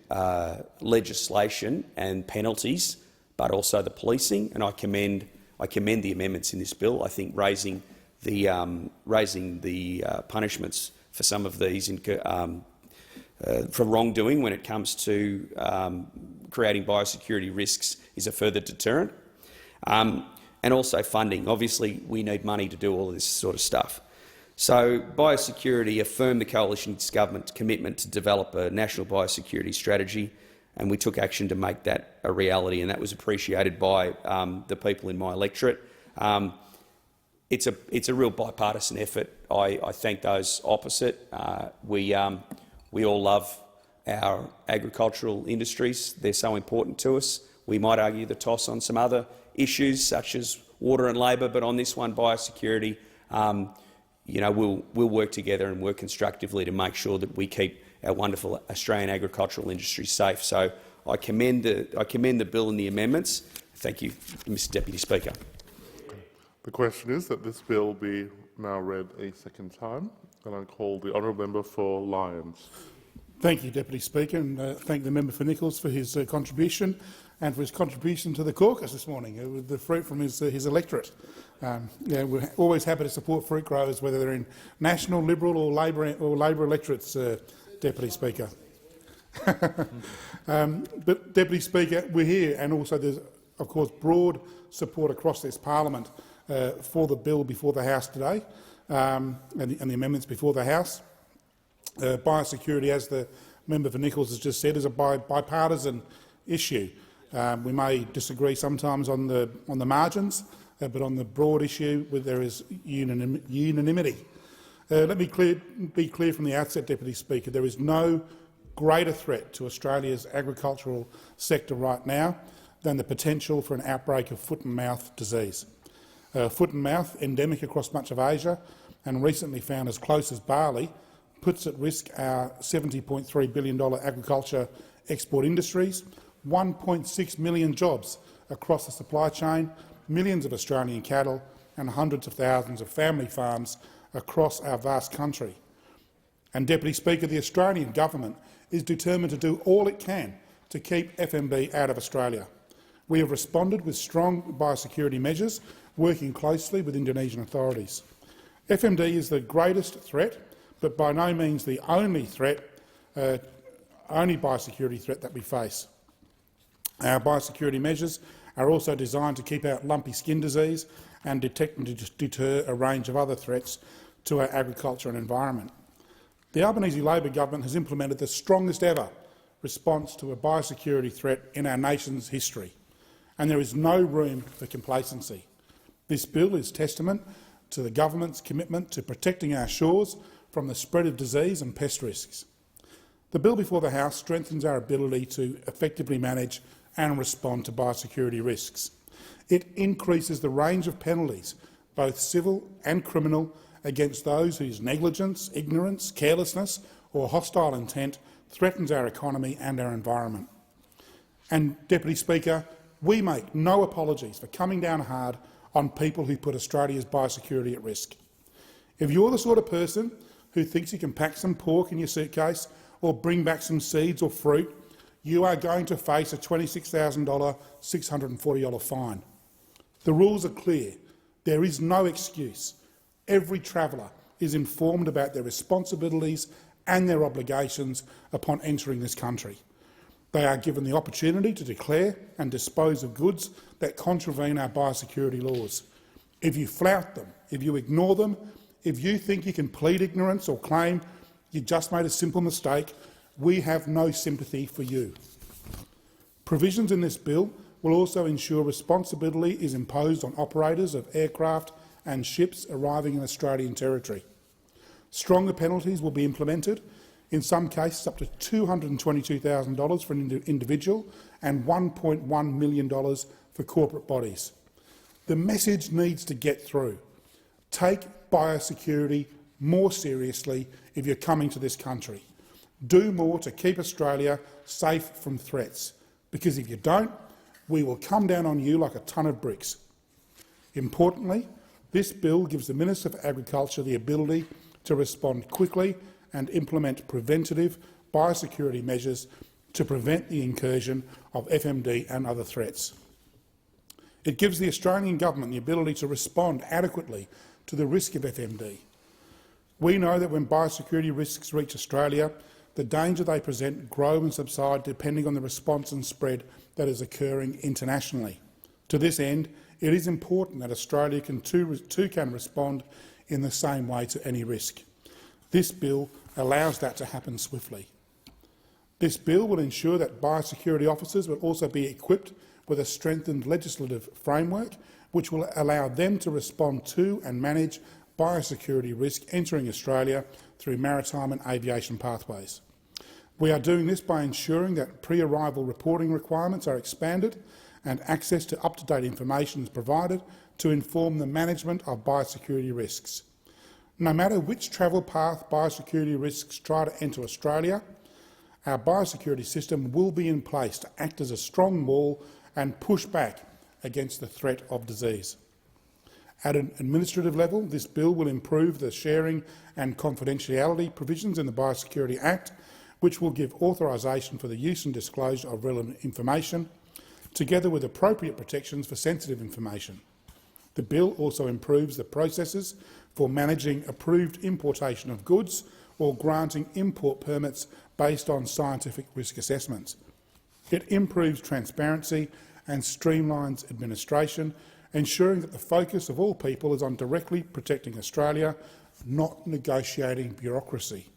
legislation and penalties, but also the policing. And I commend the amendments in this bill. I think raising the punishments for some of these for wrongdoing when it comes to creating biosecurity risks is a further deterrent. And also funding. Obviously, we need money to do all of this sort of stuff. So biosecurity affirmed the coalition's government's commitment to develop a national biosecurity strategy, and we took action to make that a reality, and that was appreciated by the people in my electorate. It's a real bipartisan effort. I thank those opposite. We all love our agricultural industries. They're so important to us. We might argue the toss on some other issues such as water and labour, but on this one, biosecurity, we'll work together and work constructively to make sure that we keep our wonderful Australian agricultural industry safe. So I commend the bill and the amendments. Thank you, Mr Deputy Speaker. The question is that this bill be now read a second time, and I call the honourable member for Lyons. Thank you, Deputy Speaker, and thank the member for Nichols for his contribution and for his contribution to the caucus this morning with the fruit from his electorate. We're always happy to support fruit growers, whether they're in National, Liberal or Labor electorates, Deputy Speaker. But, Deputy Speaker, we're here, and also there's, of course, broad support across this parliament for the bill before the House today and the amendments before the House. Biosecurity, as the member for Nichols has just said, is a bipartisan issue. We may disagree sometimes on the margins, but on the broad issue, there is unanimity. Let me be clear from the outset, Deputy Speaker. There is no greater threat to Australia's agricultural sector right now than the potential for an outbreak of foot and mouth disease. Foot and mouth, endemic across much of Asia and recently found as close as Bali, puts at risk our $70.3 billion agriculture export industries, 1.6 million jobs across the supply chain, millions of Australian cattle and hundreds of thousands of family farms across our vast country. And, Deputy Speaker, the Australian government is determined to do all it can to keep FMB out of Australia. We have responded with strong biosecurity measures, working closely with Indonesian authorities. FMD is the greatest threat, but by no means the only threat only biosecurity threat that we face. Our biosecurity measures are also designed to keep out lumpy skin disease and detect and deter a range of other threats to our agriculture and environment. The Albanese Labor government has implemented the strongest ever response to a biosecurity threat in our nation's history, and there is no room for complacency. This bill is testament to the government's commitment to protecting our shores from the spread of disease and pest risks. The bill before the House strengthens our ability to effectively manage and respond to biosecurity risks. It increases the range of penalties, both civil and criminal, against those whose negligence, ignorance, carelessness or hostile intent threatens our economy and our environment. And, Deputy Speaker, we make no apologies for coming down hard on people who put Australia's biosecurity at risk. If you're the sort of person who thinks you can pack some pork in your suitcase or bring back some seeds or fruit, you are going to face a $26,000, $640 fine. The rules are clear. There is no excuse. Every traveller is informed about their responsibilities and their obligations upon entering this country. They are given the opportunity to declare and dispose of goods that contravene our biosecurity laws. If you flout them, if you ignore them, if you think you can plead ignorance or claim you just made a simple mistake, we have no sympathy for you. Provisions in this bill will also ensure responsibility is imposed on operators of aircraft and ships arriving in Australian territory. Stronger penalties will be implemented, in some cases up to $222,000 for an individual and $1.1 million for corporate bodies. The message needs to get through. Take biosecurity more seriously if you're coming to this country. Do more to keep Australia safe from threats, because if you don't, we will come down on you like a ton of bricks. Importantly, this bill gives the Minister for Agriculture the ability to respond quickly and implement preventative biosecurity measures to prevent the incursion of FMD and other threats. It gives the Australian government the ability to respond adequately to the risk of FMD. We know that when biosecurity risks reach Australia, the danger they present grow and subside depending on the response and spread that is occurring internationally. To this end, it is important that Australia can respond in the same way to any risk. This bill allows that to happen swiftly. This bill will ensure that biosecurity officers will also be equipped with a strengthened legislative framework which will allow them to respond to and manage biosecurity risk entering Australia through maritime and aviation pathways. We are doing this by ensuring that pre-arrival reporting requirements are expanded and access to up-to-date information is provided to inform the management of biosecurity risks. No matter which travel path biosecurity risks try to enter Australia, our biosecurity system will be in place to act as a strong wall and push back against the threat of disease. At an administrative level, this bill will improve the sharing and confidentiality provisions in the Biosecurity Act, which will give authorisation for the use and disclosure of relevant information, together with appropriate protections for sensitive information. The bill also improves the processes for managing approved importation of goods or granting import permits based on scientific risk assessments. It improves transparency and streamlines administration, ensuring that the focus of all people is on directly protecting Australia, not negotiating bureaucracy.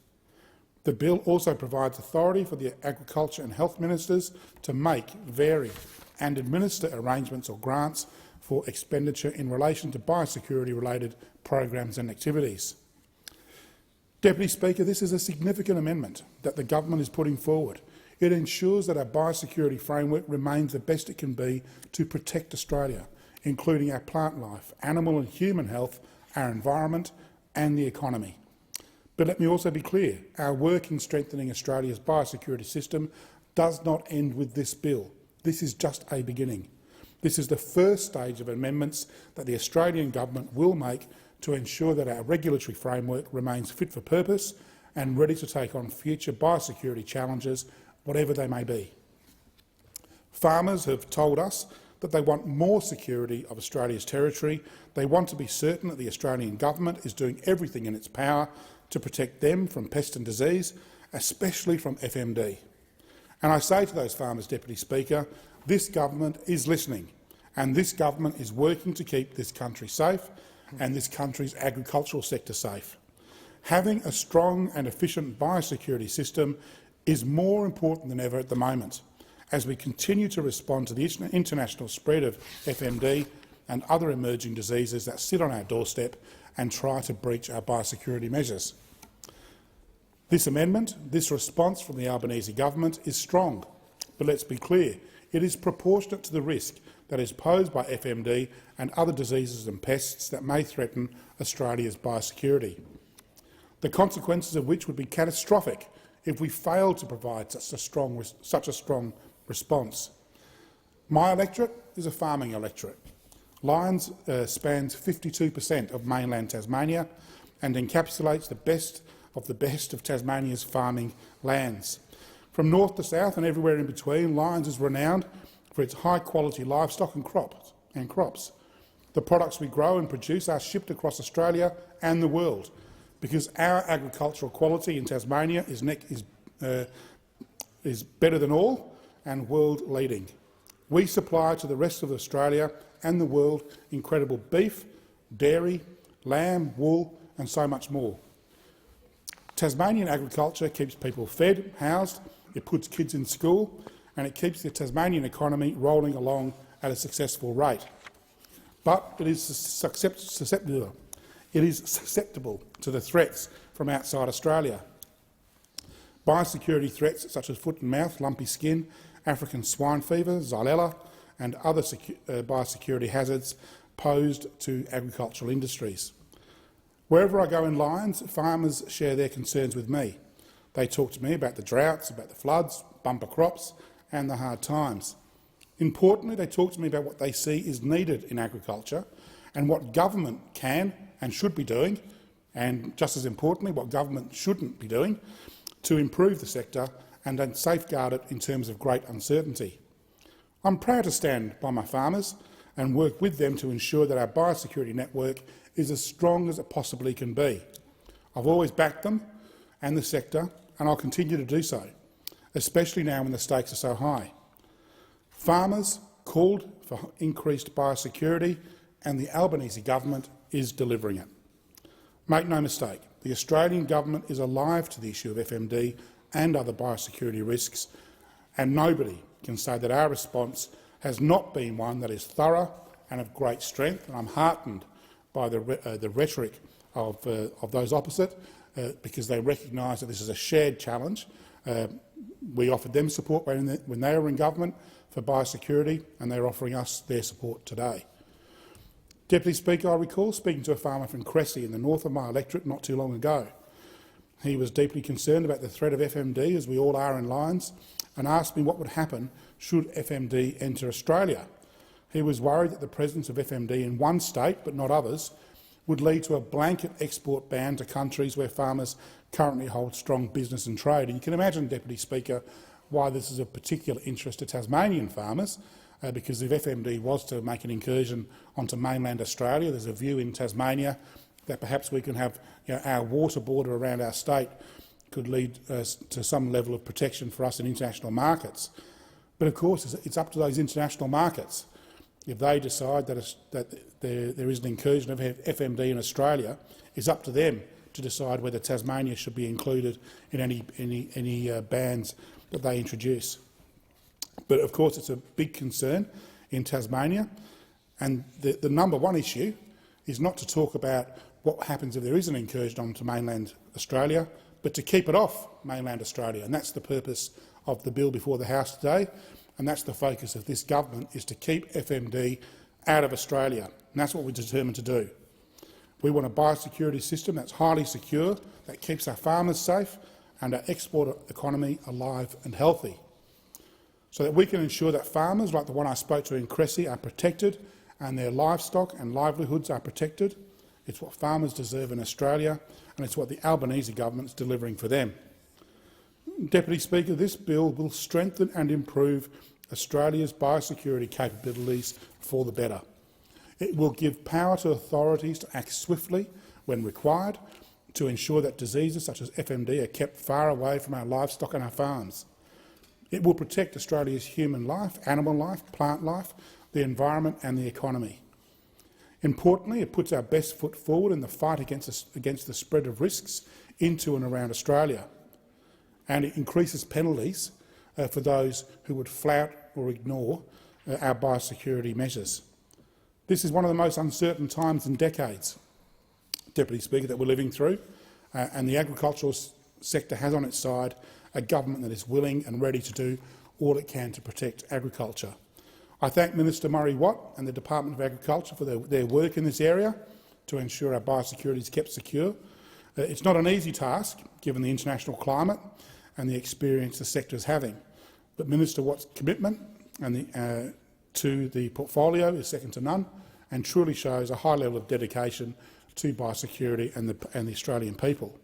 The bill also provides authority for the Agriculture and Health Ministers to make, vary and administer arrangements or grants for expenditure in relation to biosecurity-related programs and activities. Deputy Speaker, this is a significant amendment that the government is putting forward. It ensures that our biosecurity framework remains the best it can be to protect Australia, including our plant life, animal and human health, our environment and the economy. But let me also be clear, our work in strengthening Australia's biosecurity system does not end with this bill. This is just a beginning. This is the first stage of amendments that the Australian government will make to ensure that our regulatory framework remains fit for purpose and ready to take on future biosecurity challenges, whatever they may be. Farmers have told us that they want more security of Australia's territory. They want to be certain that the Australian government is doing everything in its power to protect them from pest and disease, especially from FMD. And I say to those farmers, Deputy Speaker, this government is listening, and this government is working to keep this country safe and this country's agricultural sector safe. Having a strong and efficient biosecurity system is more important than ever at the moment, as we continue to respond to the international spread of FMD and other emerging diseases that sit on our doorstep and try to breach our biosecurity measures. This amendment, this response from the Albanese government is strong, but let's be clear, it is proportionate to the risk that is posed by FMD and other diseases and pests that may threaten Australia's biosecurity, the consequences of which would be catastrophic if we failed to provide such a strong response. My electorate is a farming electorate. Lyons spans 52% of mainland Tasmania and encapsulates the best of Tasmania's farming lands. From north to south and everywhere in between, Lyons is renowned for its high-quality livestock and crops. The products we grow and produce are shipped across Australia and the world, because our agricultural quality in Tasmania is better than all and world-leading. We supply to the rest of Australia and the world incredible beef, dairy, lamb, wool and so much more. Tasmanian agriculture keeps people fed, housed, it puts kids in school and it keeps the Tasmanian economy rolling along at a successful rate. But it is susceptible to the threats from outside Australia. Biosecurity threats such as foot and mouth, lumpy skin, African swine fever, Xylella and other biosecurity hazards posed to agricultural industries. Wherever I go in Lyons, farmers share their concerns with me. They talk to me about the droughts, about the floods, bumper crops and the hard times. Importantly, they talk to me about what they see is needed in agriculture and what government can and should be doing, and just as importantly, what government shouldn't be doing to improve the sector and then safeguard it in terms of great uncertainty. I'm proud to stand by my farmers and work with them to ensure that our biosecurity network is as strong as it possibly can be. I've always backed them and the sector, and I'll continue to do so, especially now when the stakes are so high. Farmers called for increased biosecurity, and the Albanese government is delivering it. Make no mistake, the Australian government is alive to the issue of FMD and other biosecurity risks, and nobody can say that our response has not been one that is thorough and of great strength. And I'm heartened by the rhetoric of those opposite, because they recognise that this is a shared challenge. We offered them support when they were in government for biosecurity, and they're offering us their support today. Deputy Speaker, I recall speaking to a farmer from Cressy in the north of my electorate not too long ago. He was deeply concerned about the threat of FMD, as we all are in Lyons, and asked me what would happen should FMD enter Australia. He was worried that the presence of FMD in one state, but not others, would lead to a blanket export ban to countries where farmers currently hold strong business and trade. And you can imagine, Deputy Speaker, why this is of particular interest to Tasmanian farmers, because if FMD was to make an incursion onto mainland Australia, there's a view in Tasmania that perhaps we can have our water border around our state could lead to some level of protection for us in international markets. But of course, it's up to those international markets. If they decide that there is an incursion of FMD in Australia, it's up to them to decide whether Tasmania should be included in any bans that they introduce. But of course, it's a big concern in Tasmania, and the number one issue is not to talk about what happens if there is an incursion onto mainland Australia, but to keep it off mainland Australia. And that's the purpose of the bill before the House today, and that's the focus of this government, is to keep FMD out of Australia. And that's what we're determined to do. We want a biosecurity system that's highly secure, that keeps our farmers safe and our export economy alive and healthy, so that we can ensure that farmers like the one I spoke to in Cressy are protected and their livestock and livelihoods are protected. It's what farmers deserve in Australia, and it's what the Albanese government is delivering for them. Deputy Speaker, this bill will strengthen and improve Australia's biosecurity capabilities for the better. It will give power to authorities to act swiftly when required to ensure that diseases such as FMD are kept far away from our livestock and our farms. It will protect Australia's human life, animal life, plant life, the environment and the economy. Importantly, it puts our best foot forward in the fight against the spread of risks into and around Australia, and it increases penalties for those who would flout or ignore our biosecurity measures. This is one of the most uncertain times in decades, Deputy Speaker, that we're living through, and the agricultural sector has on its side a government that is willing and ready to do all it can to protect agriculture. I thank Minister Murray Watt and the Department of Agriculture for their work in this area to ensure our biosecurity is kept secure. It's not an easy task, given the international climate and the experience the sector is having, but Minister Watt's commitment to the portfolio is second to none and truly shows a high level of dedication to biosecurity and the Australian people.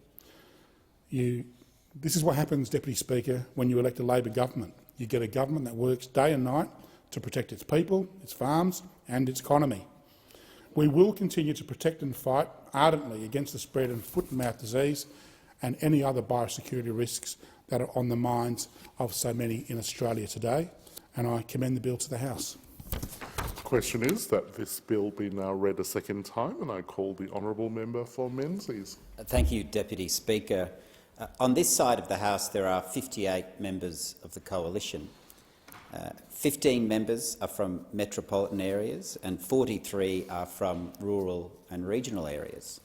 This is what happens, Deputy Speaker, when you elect a Labor government. You get a government that works day and night to protect its people, its farms and its economy. We will continue to protect and fight ardently against the spread of foot and mouth disease and any other biosecurity risks that are on the minds of so many in Australia today, and I commend the bill to the House. The question is that this bill be now read a second time, and I call the honourable member for Menzies. Thank you, Deputy Speaker. On this side of the House there are 58 members of the Coalition. 15 members are from metropolitan areas and 43 are from rural and regional areas.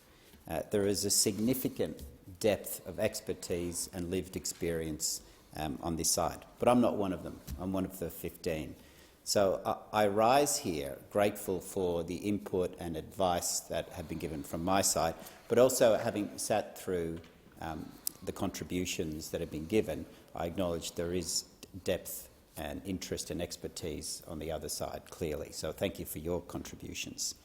There is a significant depth of expertise and lived experience on this side, but I'm not one of them. I'm one of the 15. So I rise here grateful for the input and advice that have been given from my side, but also having sat through the contributions that have been given, I acknowledge there is depth and interest and expertise on the other side, clearly. So thank you for your contributions.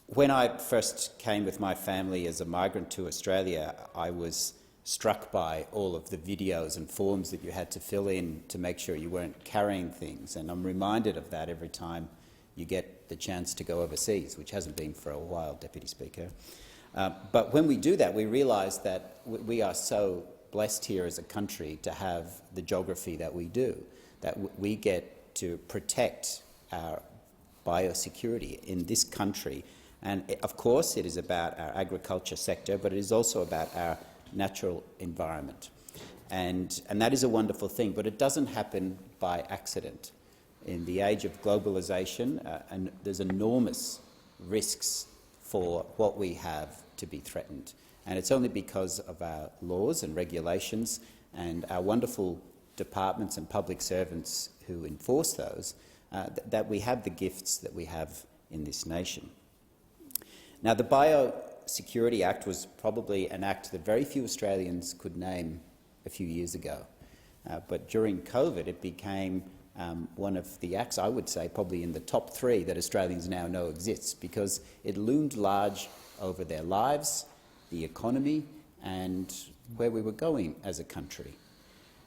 When I first came with my family as a migrant to Australia, I was struck by all of the videos and forms that you had to fill in to make sure you weren't carrying things, and I'm reminded of that every time you get the chance to go overseas, which hasn't been for a while, Deputy Speaker. But when we do that, we realise that we are so blessed here as a country to have the geography that we do, that we get to protect our biosecurity in this country. And of course it is about our agriculture sector, but it is also about our natural environment. And that is a wonderful thing, but it doesn't happen by accident. In the age of globalisation, and there's enormous risks for what we have to be threatened. And it's only because of our laws and regulations and our wonderful departments and public servants who enforce those that we have the gifts that we have in this nation. Now, the Biosecurity Act was probably an act that very few Australians could name a few years ago. But during COVID, it became one of the acts, I would say, probably in the top 3 that Australians now know exists, because it loomed large over their lives, the economy and where we were going as a country.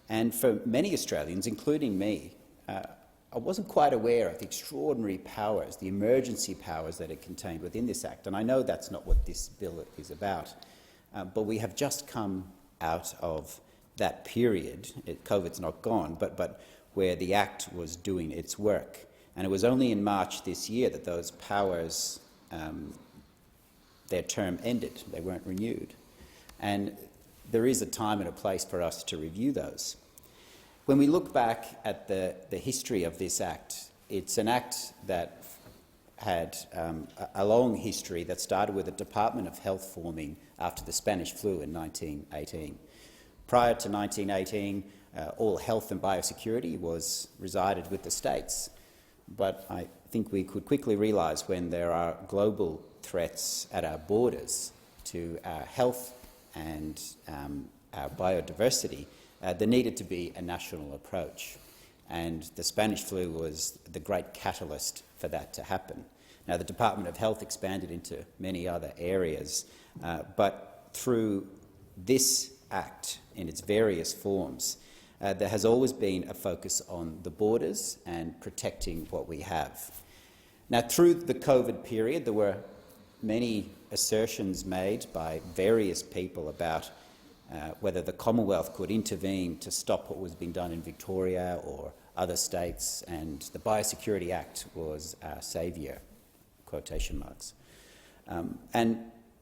And for many Australians, including me, I wasn't quite aware of the extraordinary powers, the emergency powers that it contained within this Act. And I know that's not what this bill is about, but we have just come out of that period. COVID's not gone, but where the Act was doing its work. And it was only in March this year that those powers, their term ended. They weren't renewed. And there is a time and a place for us to review those. When we look back at the history of this Act, it's an Act that had a long history that started with the Department of Health forming after the Spanish flu in 1918. Prior to 1918, all health and biosecurity resided with the states. But I think we could quickly realise when there are global threats at our borders to our health and our biodiversity, there needed to be a national approach. And the Spanish flu was the great catalyst for that to happen. Now, the Department of Health expanded into many other areas, but through this Act in its various forms, there has always been a focus on the borders and protecting what we have. Now, through the COVID period, there were many assertions made by various people about whether the Commonwealth could intervene to stop what was being done in Victoria or other states, and the Biosecurity Act was our saviour, quotation marks. And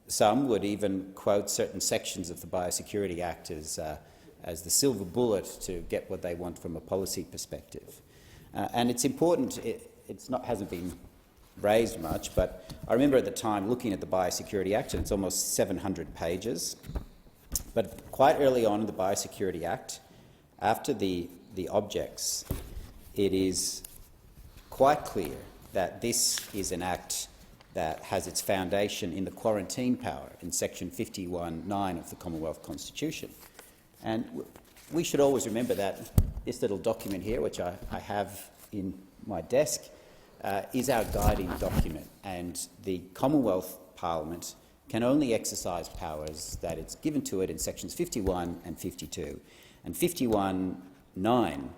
some would even quote certain sections of the Biosecurity Act as the silver bullet to get what they want from a policy perspective. And it's important, hasn't been raised much, but I remember at the time looking at the Biosecurity Act, and it's almost 700 pages. But quite early on in the Biosecurity Act, after the objects, it is quite clear that this is an act that has its foundation in the quarantine power in section 51(9) of the Commonwealth Constitution. And we should always remember that this little document here, which I have in my desk, is our guiding document, and the Commonwealth Parliament can only exercise powers that it's given to it in sections 51 and 52. And 51(9)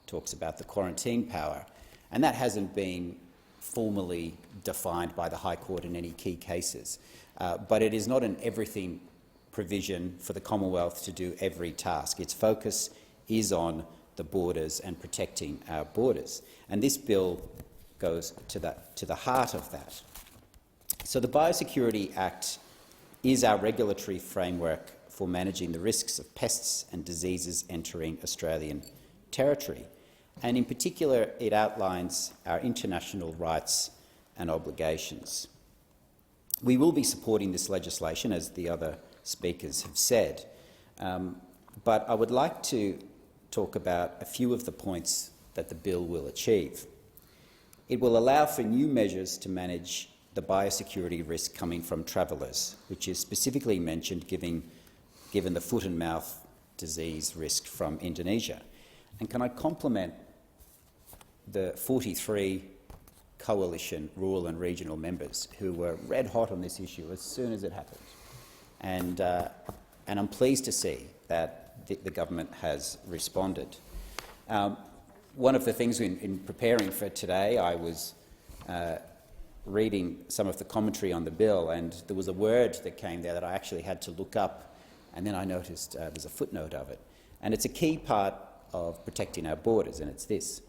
talks about the quarantine power, and that hasn't been formally defined by the High Court in any key cases. But it is not an everything provision for the Commonwealth to do every task. Its focus is on the borders and protecting our borders. And this bill goes to the heart of that. So the Biosecurity Act is our regulatory framework for managing the risks of pests and diseases entering Australian territory. And in particular, it outlines our international rights and obligations. We will be supporting this legislation, as the other speakers have said, but I would like to talk about a few of the points that the bill will achieve. It will allow for new measures to manage the biosecurity risk coming from travellers, which is specifically mentioned given the foot and mouth disease risk from Indonesia. And can I compliment the 43 coalition rural and regional members who were red hot on this issue as soon as it happened. And I'm pleased to see that the government has responded. One of the things in preparing for today, I was reading some of the commentary on the bill, and there was a word that came there that I actually had to look up, and then I noticed there's a footnote of it. And it's a key part of protecting our borders, and it's this.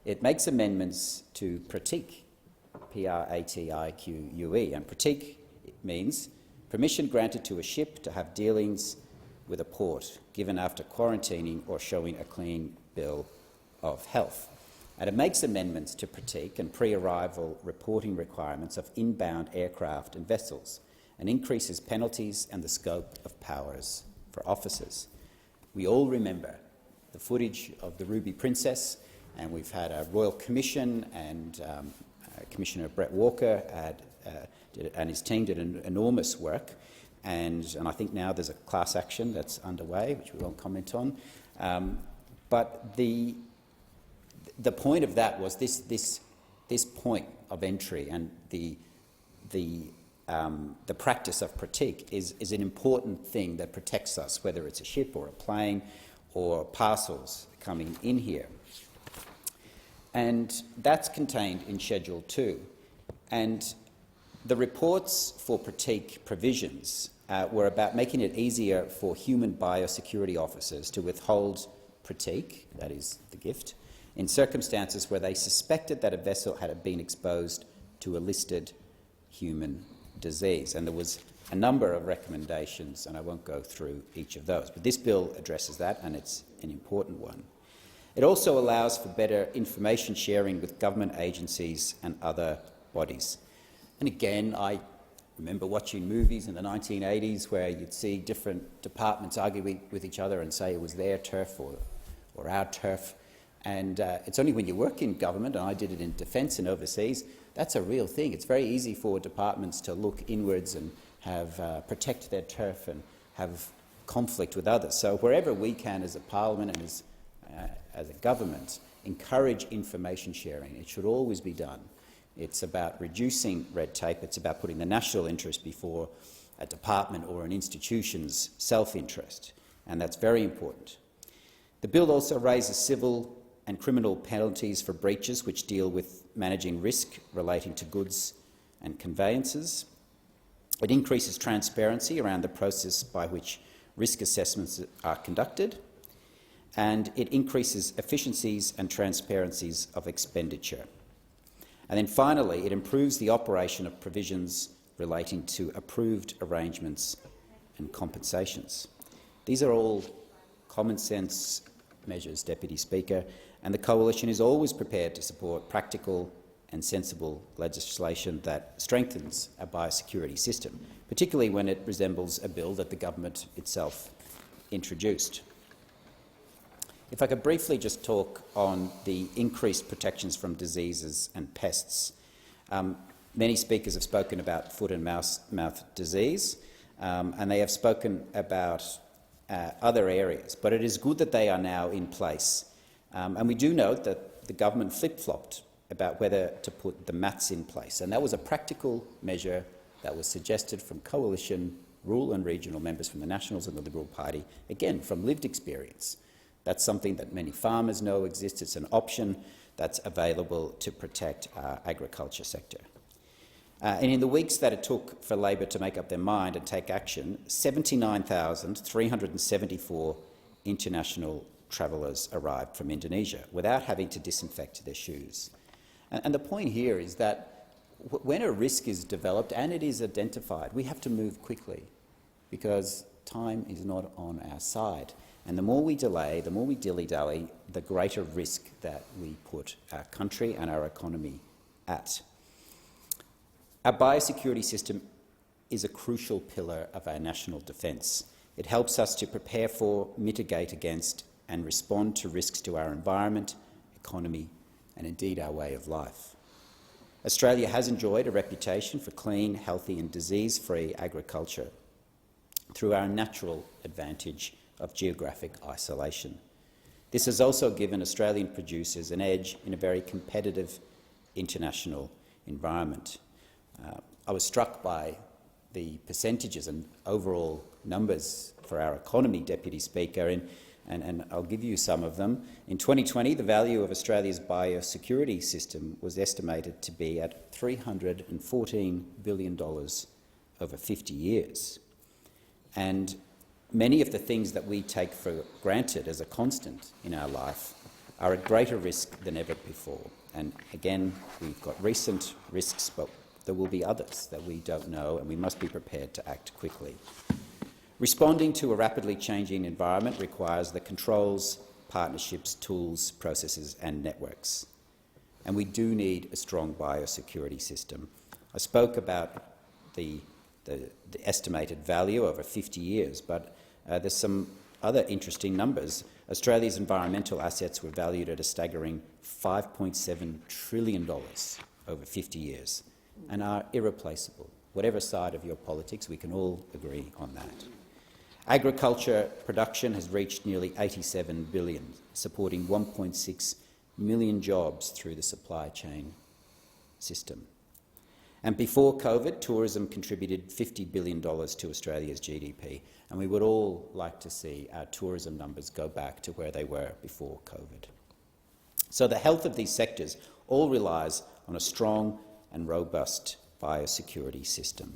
It makes amendments to pratique, P-R-A-T-I-Q-U-E, and pratique means permission granted to a ship to have dealings with a port, given after quarantining or showing a clean bill of health. And it makes amendments to pratique and pre-arrival reporting requirements of inbound aircraft and vessels, and increases penalties and the scope of powers for officers. We all remember the footage of the Ruby Princess, and we've had a Royal Commission, and Commissioner Brett Walker and his team did enormous work, and I think now there's a class action that's underway, which we won't comment on. But the point of that was this point of entry, and the practice of pratique is an important thing that protects us, whether it's a ship or a plane or parcels coming in here. And that's contained in Schedule 2. And the reports for pratique provisions were about making it easier for human biosecurity officers to withhold pratique, that is the gift, in circumstances where they suspected that a vessel had been exposed to a listed human disease. And there was a number of recommendations, and I won't go through each of those. But this bill addresses that, and it's an important one. It also allows for better information sharing with government agencies and other bodies. And again, I remember watching movies in the 1980s where you'd see different departments argue with each other and say it was their turf or our turf. And it's only when you work in government, and I did it in defence and overseas, that's a real thing. It's very easy for departments to look inwards and have protect their turf and have conflict with others. So wherever we can as a parliament and as a government encourage information sharing, it should always be done. It's about reducing red tape. It's about putting the national interest before a department or an institution's self-interest, and that's very important. The bill also raises civil and criminal penalties for breaches which deal with managing risk relating to goods and conveyances. It increases transparency around the process by which risk assessments are conducted, and it increases efficiencies and transparencies of expenditure. And then finally, it improves the operation of provisions relating to approved arrangements and compensations. These are all common sense measures, Deputy Speaker, and the Coalition is always prepared to support practical and sensible legislation that strengthens our biosecurity system, particularly when it resembles a bill that the government itself introduced. If I could briefly just talk on the increased protections from diseases and pests. Many speakers have spoken about foot and mouth disease, and they have spoken about other areas, but it is good that they are now in place. And we do note that the government flip-flopped about whether to put the MATs in place, and that was a practical measure that was suggested from Coalition, rural and regional members from the Nationals and the Liberal Party, again from lived experience. That's something that many farmers know exists. It's an option that's available to protect our agriculture sector. And in the weeks that it took for Labor to make up their mind and take action, 79,374 international travellers arrived from Indonesia without having to disinfect their shoes. And the point here is that when a risk is developed and it is identified, we have to move quickly because time is not on our side. And the more we delay, the more we dilly-dally, the greater risk that we put our country and our economy at. Our biosecurity system is a crucial pillar of our national defence. It helps us to prepare for, mitigate against and respond to risks to our environment, economy and indeed our way of life. Australia has enjoyed a reputation for clean, healthy and disease-free agriculture through our natural advantage of geographic isolation. This has also given Australian producers an edge in a very competitive international environment. I was struck by the percentages and overall numbers for our economy, Deputy Speaker, and I'll give you some of them. In 2020, the value of Australia's biosecurity system was estimated to be at $314 billion over 50 years. And many of the things that we take for granted as a constant in our life are at greater risk than ever before. And again, we've got recent risks, but there will be others that we don't know, and we must be prepared to act quickly. Responding to a rapidly changing environment requires the controls, partnerships, tools, processes and networks. And we do need a strong biosecurity system. I spoke about the estimated value over 50 years, but there's some other interesting numbers. Australia's environmental assets were valued at a staggering $5.7 trillion over 50 years and are irreplaceable. Whatever side of your politics, we can all agree on that. Agriculture production has reached nearly 87 billion, supporting 1.6 million jobs through the supply chain system. And before COVID, tourism contributed $50 billion to Australia's GDP, and we would all like to see our tourism numbers go back to where they were before COVID. So the health of these sectors all relies on a strong and robust biosecurity system.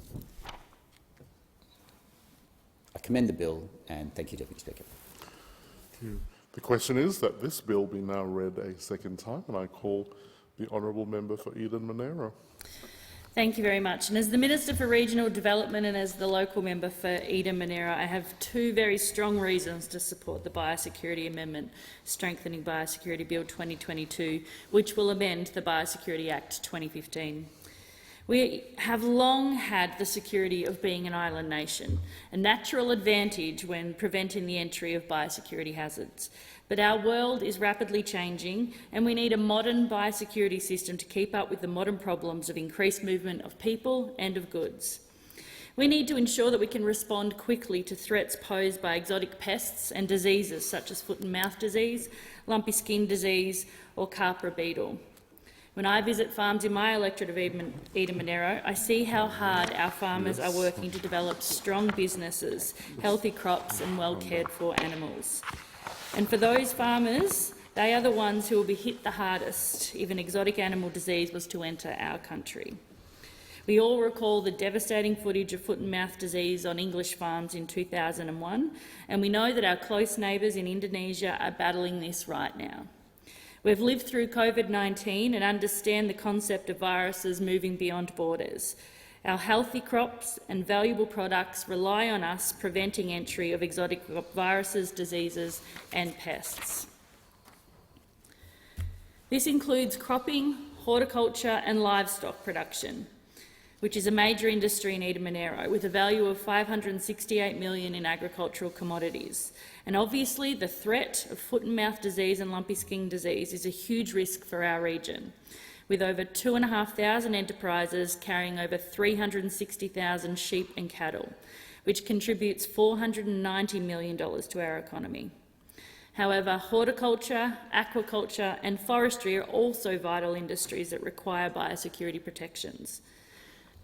I commend the bill and thank you, Deputy Speaker. Thank you. The question is that this bill be now read a second time, and I call the honourable member for Eden-Monaro. Thank you very much. And as the Minister for Regional Development and as the local member for Eden-Monaro, I have two very strong reasons to support the Biosecurity Amendment Strengthening Biosecurity Bill 2022, which will amend the Biosecurity Act 2015. We have long had the security of being an island nation, a natural advantage when preventing the entry of biosecurity hazards. But our world is rapidly changing and we need a modern biosecurity system to keep up with the modern problems of increased movement of people and of goods. We need to ensure that we can respond quickly to threats posed by exotic pests and diseases such as foot and mouth disease, lumpy skin disease or Capra beetle. When I visit farms in my electorate of Eden-Monaro, I see how hard our farmers are working to develop strong businesses, healthy crops and well-cared-for animals. And for those farmers, they are the ones who will be hit the hardest if an exotic animal disease was to enter our country. We all recall the devastating footage of foot and mouth disease on English farms in 2001, and we know that our close neighbours in Indonesia are battling this right now. We've lived through COVID-19 and understand the concept of viruses moving beyond borders. Our healthy crops and valuable products rely on us preventing entry of exotic viruses, diseases and pests. This includes cropping, horticulture and livestock production, which is a major industry in Eden Monaro, with a value of $568 million in agricultural commodities. And obviously the threat of foot and mouth disease and lumpy skin disease is a huge risk for our region, with over 2,500 enterprises carrying over 360,000 sheep and cattle, which contributes $490 million to our economy. However, horticulture, aquaculture and forestry are also vital industries that require biosecurity protections.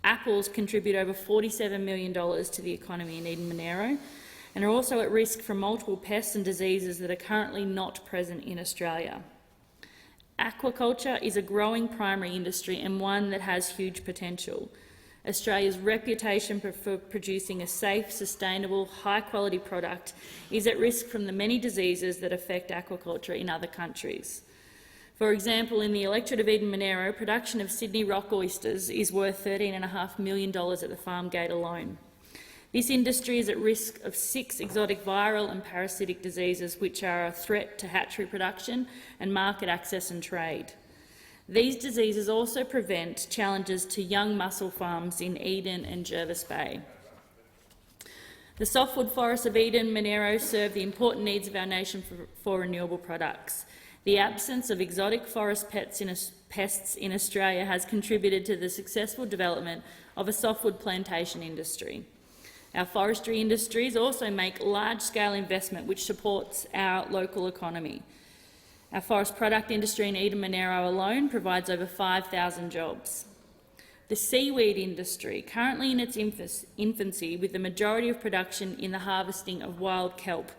Apples contribute over $47 million to the economy in Eden Monaro and are also at risk from multiple pests and diseases that are currently not present in Australia. Aquaculture is a growing primary industry and one that has huge potential. Australia's reputation for producing a safe, sustainable, high-quality product is at risk from the many diseases that affect aquaculture in other countries. For example, in the electorate of Eden Monaro, production of Sydney rock oysters is worth $13.5 million at the farm gate alone. This industry is at risk of 6 exotic viral and parasitic diseases which are a threat to hatchery production and market access and trade. These diseases also present challenges to young mussel farms in Eden and Jervis Bay. The softwood forests of Eden Monaro serve the important needs of our nation for renewable products. The absence of exotic forest pests in Australia has contributed to the successful development of a softwood plantation industry. Our forestry industries also make large-scale investment which supports our local economy. Our forest product industry in Eden Monaro alone provides over 5,000 jobs. The seaweed industry, currently in its infancy, with the majority of production in the harvesting of wild kelp,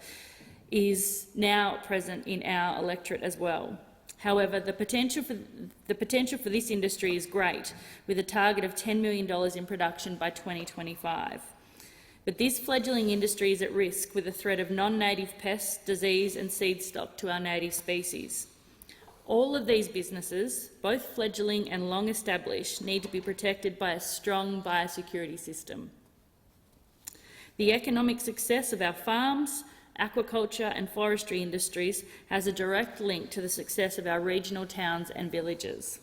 is now present in our electorate as well. However, the potential for this industry is great, with a target of $10 million in production by 2025. But this fledgling industry is at risk with the threat of non-native pests, disease and seed stock to our native species. All of these businesses, both fledgling and long established, need to be protected by a strong biosecurity system. The economic success of our farms, aquaculture and forestry industries has a direct link to the success of our regional towns and villages.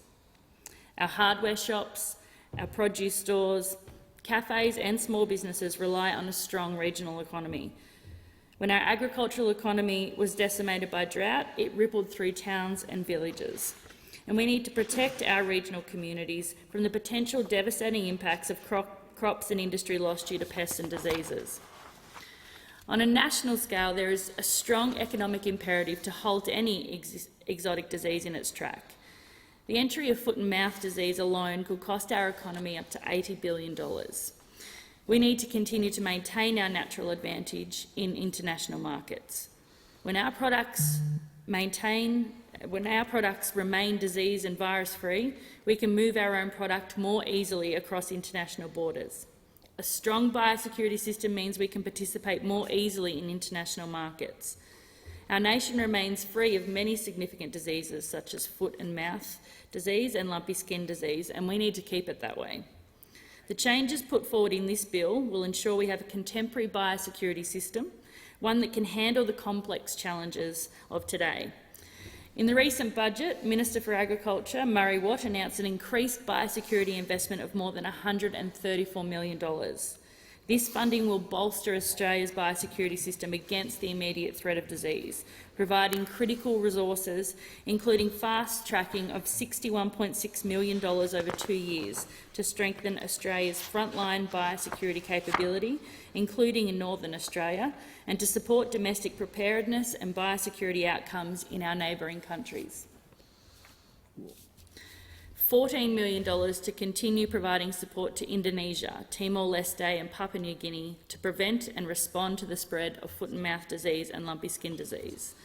Our hardware shops, our produce stores, cafes and small businesses rely on a strong regional economy. When our agricultural economy was decimated by drought, it rippled through towns and villages. And we need to protect our regional communities from the potential devastating impacts of crops and industry loss due to pests and diseases. On a national scale, there is a strong economic imperative to halt any exotic disease in its track. The entry of foot and mouth disease alone could cost our economy up to $80 billion. We need to continue to maintain our natural advantage in international markets. When our products remain disease and virus-free, we can move our own product more easily across international borders. A strong biosecurity system means we can participate more easily in international markets. Our nation remains free of many significant diseases such as foot and mouth disease and lumpy skin disease, and we need to keep it that way. The changes put forward in this bill will ensure we have a contemporary biosecurity system, one that can handle the complex challenges of today. In the recent budget, Minister for Agriculture, Murray Watt, announced an increased biosecurity investment of more than $134 million. This funding will bolster Australia's biosecurity system against the immediate threat of disease, providing critical resources, including fast-tracking of $61.6 million over 2 years to strengthen Australia's frontline biosecurity capability, including in Northern Australia, and to support domestic preparedness and biosecurity outcomes in our neighbouring countries. $14 million to continue providing support to Indonesia, Timor-Leste and Papua New Guinea to prevent and respond to the spread of foot and mouth disease and lumpy skin disease.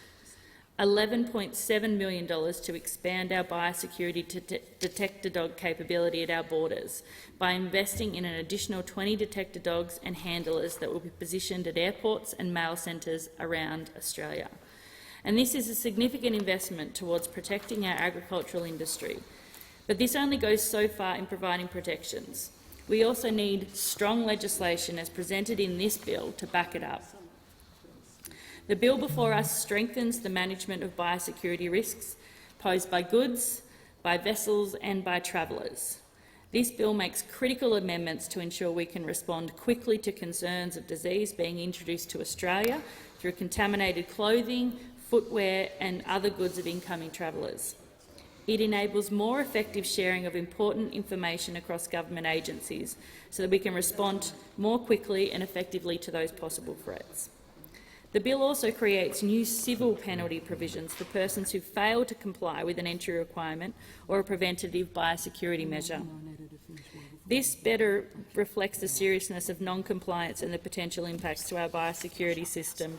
$11.7 million to expand our biosecurity detector dog capability at our borders by investing in an additional 20 detector dogs and handlers that will be positioned at airports and mail centres around Australia. And this is a significant investment towards protecting our agricultural industry. But this only goes so far in providing protections. We also need strong legislation as presented in this bill to back it up. The bill before us strengthens the management of biosecurity risks posed by goods, by vessels and by travellers. This bill makes critical amendments to ensure we can respond quickly to concerns of disease being introduced to Australia through contaminated clothing, footwear and other goods of incoming travellers. It enables more effective sharing of important information across government agencies so that we can respond more quickly and effectively to those possible threats. The bill also creates new civil penalty provisions for persons who fail to comply with an entry requirement or a preventative biosecurity measure. This better reflects the seriousness of non-compliance and the potential impacts to our biosecurity system.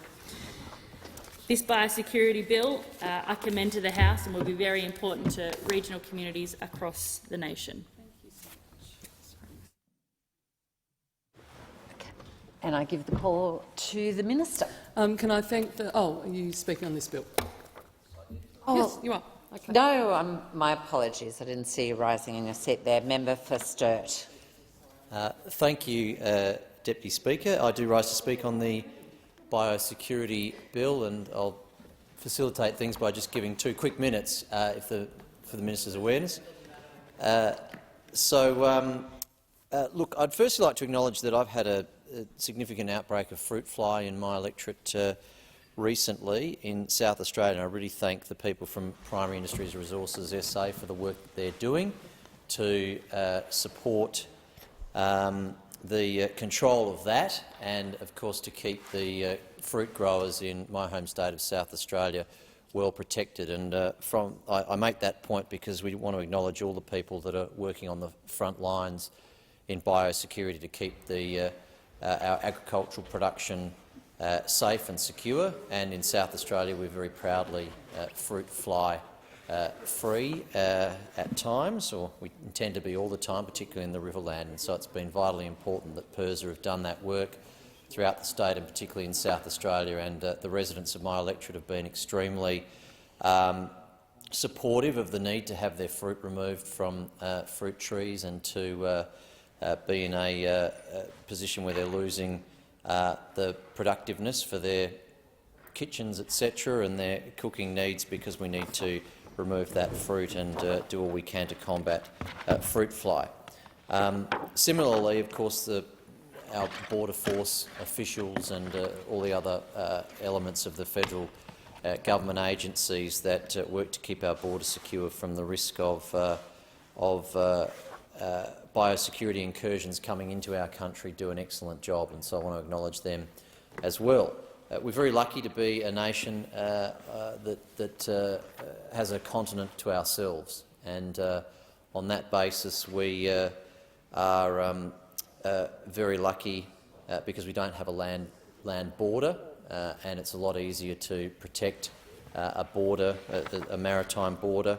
This biosecurity bill I commend to the House and will be very important to regional communities across the nation. And I give the call to the Minister. Can I thank the— oh, are you speaking on this bill? Oh, yes, you are. Okay. No, my apologies. I didn't see you rising in your seat there. Member for Sturt. Thank you, Deputy Speaker. I do rise to speak on the biosecurity bill, and I'll facilitate things by just giving 2 quick minutes for the Minister's awareness. Look, I'd firstly like to acknowledge that I've had a significant outbreak of fruit fly in my electorate recently in South Australia, and I really thank the people from Primary Industries Resources SA for the work that they're doing to support the control of that and, of course, to keep the fruit growers in my home state of South Australia well protected. And I make that point because we want to acknowledge all the people that are working on the front lines in biosecurity to keep our agricultural production safe and secure. And in South Australia, we're very proudly fruit fly free at times, or we intend to be all the time, particularly in the Riverland. And so it's been vitally important that PIRSA have done that work throughout the state, and particularly in South Australia. And the residents of my electorate have been extremely supportive of the need to have their fruit removed from fruit trees and to be in a position where they're losing the productiveness for their kitchens, etc., and their cooking needs, because we need to remove that fruit and do all we can to combat fruit fly. Similarly, of course, our Border Force officials and all the other elements of the federal government agencies that work to keep our border secure from the risk of biosecurity incursions coming into our country do an excellent job, and so I want to acknowledge them as well. We're very lucky to be a nation that has a continent to ourselves, and on that basis we are very lucky because we don't have a land border, and it's a lot easier to protect a maritime border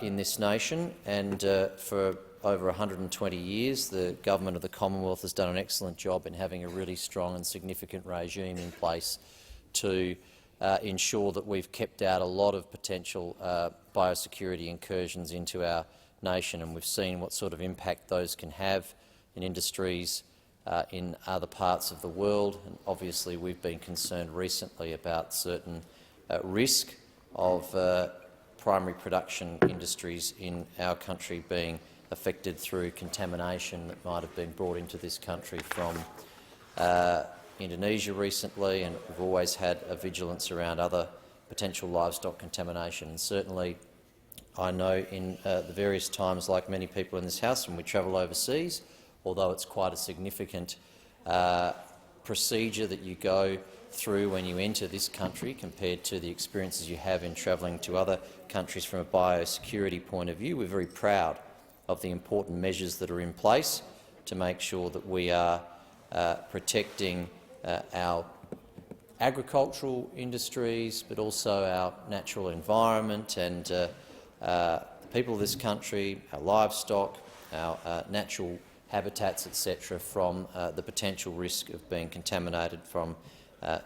in this nation. And for over 120 years, the Government of the Commonwealth has done an excellent job in having a really strong and significant regime in place to ensure that we've kept out a lot of potential biosecurity incursions into our nation, and we've seen what sort of impact those can have in industries in other parts of the world. And obviously we've been concerned recently about certain risk of primary production industries in our country being affected through contamination that might have been brought into this country from Indonesia recently, and we've always had a vigilance around other potential livestock contamination. And certainly I know in the various times, like many people in this House, when we travel overseas, although it's quite a significant procedure that you go through when you enter this country compared to the experiences you have in travelling to other countries from a biosecurity point of view, we're very proud of the important measures that are in place to make sure that we are protecting our agricultural industries, but also our natural environment and the people of this country, our livestock, our natural habitats, etc., from the potential risk of being contaminated from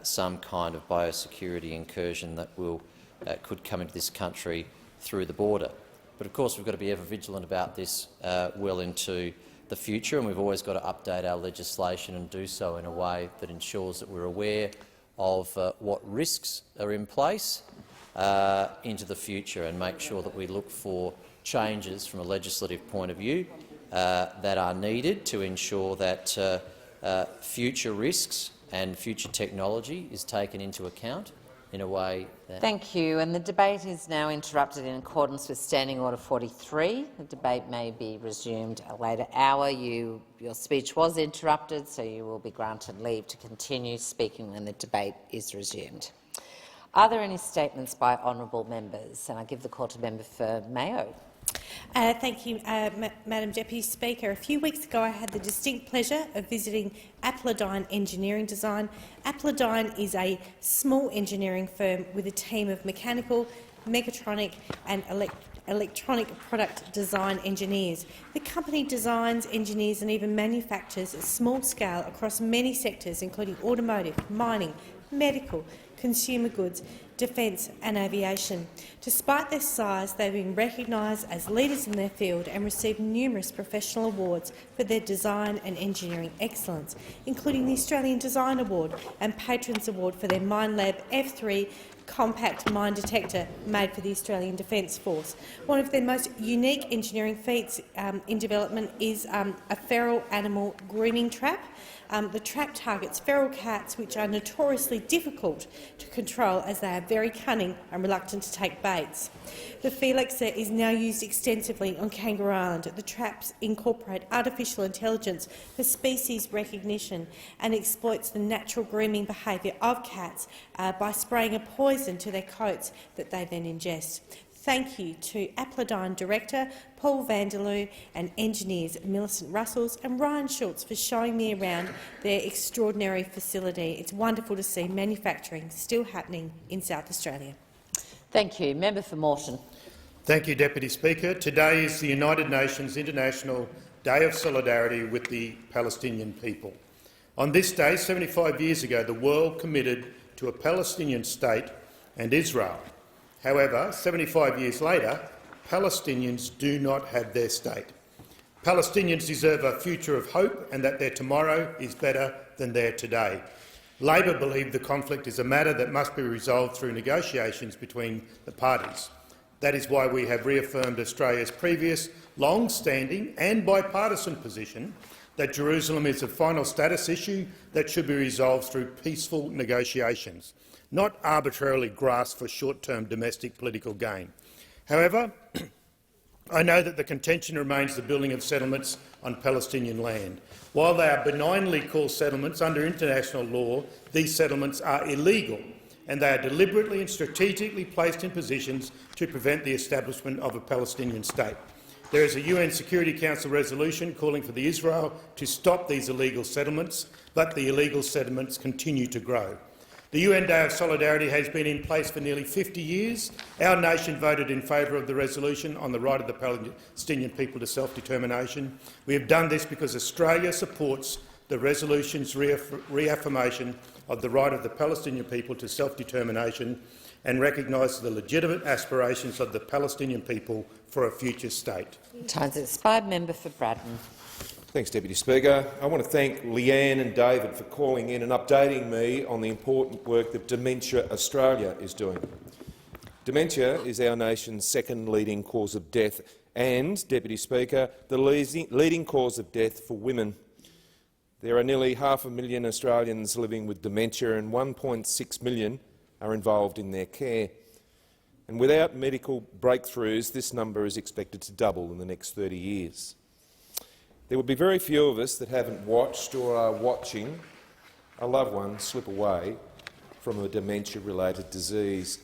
some kind of biosecurity incursion that could come into this country through the border. But of course we've got to be ever vigilant about this well into the future, and we've always got to update our legislation and do so in a way that ensures that we're aware of what risks are in place into the future, and make sure that we look for changes from a legislative point of view that are needed to ensure that future risks and future technology is taken into account in a way that— Thank you. And the debate is now interrupted in accordance with Standing Order 43. The debate may be resumed at a later hour. Your speech was interrupted, so you will be granted leave to continue speaking when the debate is resumed. Are there any statements by honourable members? And I give the call to member for Mayo. Thank you, Madam Deputy Speaker. A few weeks ago I had the distinct pleasure of visiting Aplodyne Engineering Design. Aplodyne is a small engineering firm with a team of mechanical, mechatronic and electronic product design engineers. The company designs, engineers and even manufactures at small scale across many sectors, including automotive, mining, medical, consumer goods, defence and aviation. Despite their size, they've been recognised as leaders in their field and received numerous professional awards for their design and engineering excellence, including the Australian Design Award and Patrons Award for their MineLab F3 compact mine detector made for the Australian Defence Force. One of their most unique engineering feats in development is a feral animal grooming trap. The trap targets feral cats, which are notoriously difficult to control as they are very cunning and reluctant to take baits. The Felixer is now used extensively on Kangaroo Island. The traps incorporate artificial intelligence for species recognition and exploits the natural grooming behaviour of cats by spraying a poison to their coats that they then ingest. Thank you to Aplodyne Director Paul Vanderloo and engineers Millicent Russells and Ryan Schultz for showing me around their extraordinary facility. It's wonderful to see manufacturing still happening in South Australia. Thank you. Member for Moreton. Thank you, Deputy Speaker. Today is the United Nations International Day of Solidarity with the Palestinian people. On this day, 75 years ago, the world committed to a Palestinian state and Israel. However, 75 years later, Palestinians do not have their state. Palestinians deserve a future of hope and that their tomorrow is better than their today. Labor believe the conflict is a matter that must be resolved through negotiations between the parties. That is why we have reaffirmed Australia's previous long-standing and bipartisan position that Jerusalem is a final status issue that should be resolved through peaceful negotiations, not arbitrarily grasped for short-term domestic political gain. However, I know that the contention remains the building of settlements on Palestinian land. While they are benignly called settlements, under international law, these settlements are illegal, and they are deliberately and strategically placed in positions to prevent the establishment of a Palestinian state. There is a UN Security Council resolution calling for Israel to stop these illegal settlements, but the illegal settlements continue to grow. The UN Day of Solidarity has been in place for nearly 50 years. Our nation voted in favour of the resolution on the right of the Palestinian people to self-determination. We have done this because Australia supports the resolution's reaffirmation of the right of the Palestinian people to self-determination and recognises the legitimate aspirations of the Palestinian people for a future state. Time's expired. Member for Braddon. Thanks, Deputy Speaker. I want to thank Leanne and David for calling in and updating me on the important work that Dementia Australia is doing. Dementia is our nation's second leading cause of death and, Deputy Speaker, the leading cause of death for women. There are nearly 500,000 Australians living with dementia and 1.6 million are involved in their care. And without medical breakthroughs, this number is expected to double in the next 30 years. There will be very few of us that haven't watched or are watching a loved one slip away from a dementia-related disease.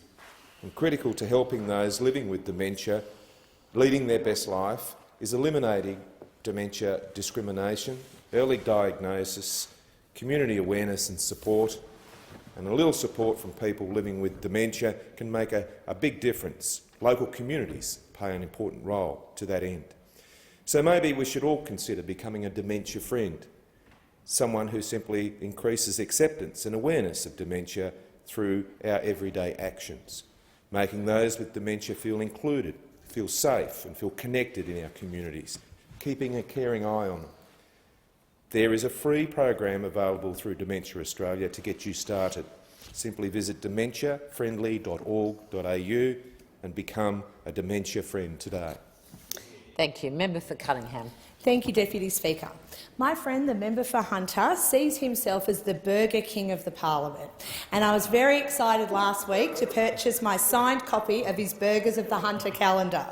And critical to helping those living with dementia leading their best life is eliminating dementia discrimination, early diagnosis, community awareness and support, and a little support from people living with dementia can make a big difference. Local communities play an important role to that end. So maybe we should all consider becoming a dementia friend, someone who simply increases acceptance and awareness of dementia through our everyday actions, making those with dementia feel included, feel safe and feel connected in our communities, keeping a caring eye on them. There is a free program available through Dementia Australia to get you started. Simply visit dementiafriendly.org.au and become a dementia friend today. Thank you. Member for Cunningham. Thank you, Deputy Speaker. My friend, the member for Hunter, sees himself as the Burger King of the Parliament, and I was very excited last week to purchase my signed copy of his Burgers of the Hunter calendar.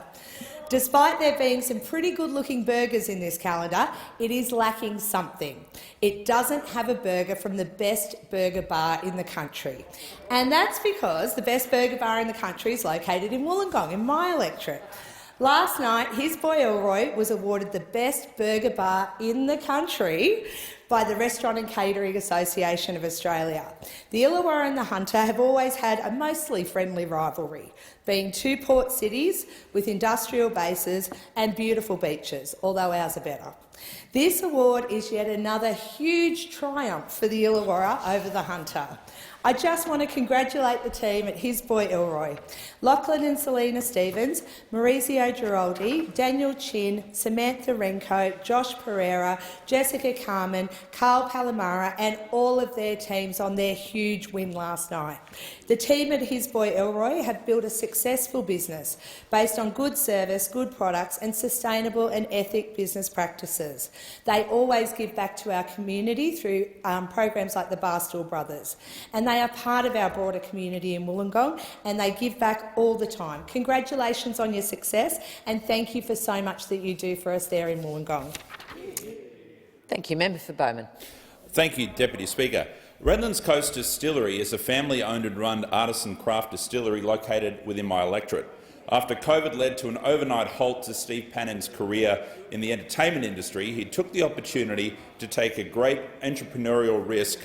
Despite there being some pretty good-looking burgers in this calendar, it is lacking something. It doesn't have a burger from the best burger bar in the country. And that's because the best burger bar in the country is located in Wollongong, in my electorate. Last night, his boy Elroy was awarded the best burger bar in the country by the Restaurant and Catering Association of Australia. The Illawarra and the Hunter have always had a mostly friendly rivalry, being two port cities with industrial bases and beautiful beaches, although ours are better. This award is yet another huge triumph for the Illawarra over the Hunter. I just want to congratulate the team at His Boy Elroy, Lachlan and Selena Stevens, Maurizio Giroldi, Daniel Chin, Samantha Renko, Josh Pereira, Jessica Carmen, Carl Palomara and all of their teams on their huge win last night. The team at His Boy Elroy have built a successful business based on good service, good products and sustainable and ethic business practices. They always give back to our community through programs like the Barstool Brothers, and they are part of our broader community in Wollongong and they give back all the time. Congratulations on your success and thank you for so much that you do for us there in Wollongong. Thank you. Member for Bowman. Thank you, Deputy Speaker. Redlands Coast Distillery is a family-owned and run artisan craft distillery located within my electorate. After COVID led to an overnight halt to Steve Pannon's career in the entertainment industry, he took the opportunity to take a great entrepreneurial risk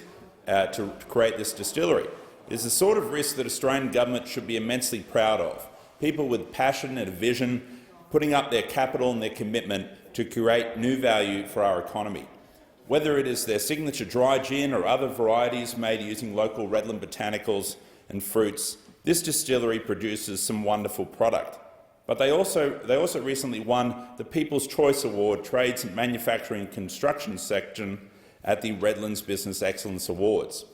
to create this distillery. It is the sort of risk that Australian government should be immensely proud of. People with passion and a vision putting up their capital and their commitment to create new value for our economy. Whether it is their signature dry gin or other varieties made using local Redland botanicals and fruits, this distillery produces some wonderful product. But they also recently won the People's Choice Award Trades, Manufacturing and Construction section at the Redlands Business Excellence Awards.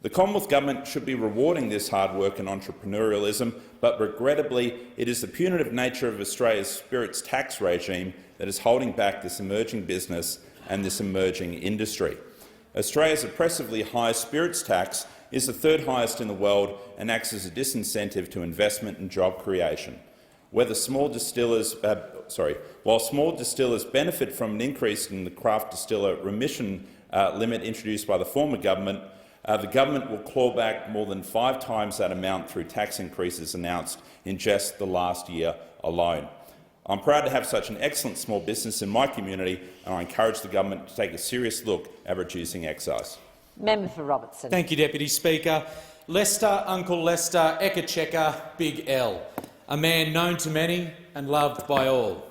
The Commonwealth Government should be rewarding this hard work and entrepreneurialism, but regrettably it is the punitive nature of Australia's spirits tax regime that is holding back this emerging business and this emerging industry. Australia's oppressively high spirits tax is the third highest in the world and acts as a disincentive to investment and job creation. While small distillers benefit from an increase in the craft distiller remission limit introduced by the former government, the government will claw back more than 5 times that amount through tax increases announced in just the last year alone. I'm proud to have such an excellent small business in my community, and I encourage the government to take a serious look at reducing excise. Member for Robertson. Thank you, Deputy Speaker. Lester, Uncle Lester, Eka Checker, Big L, a man known to many and loved by all.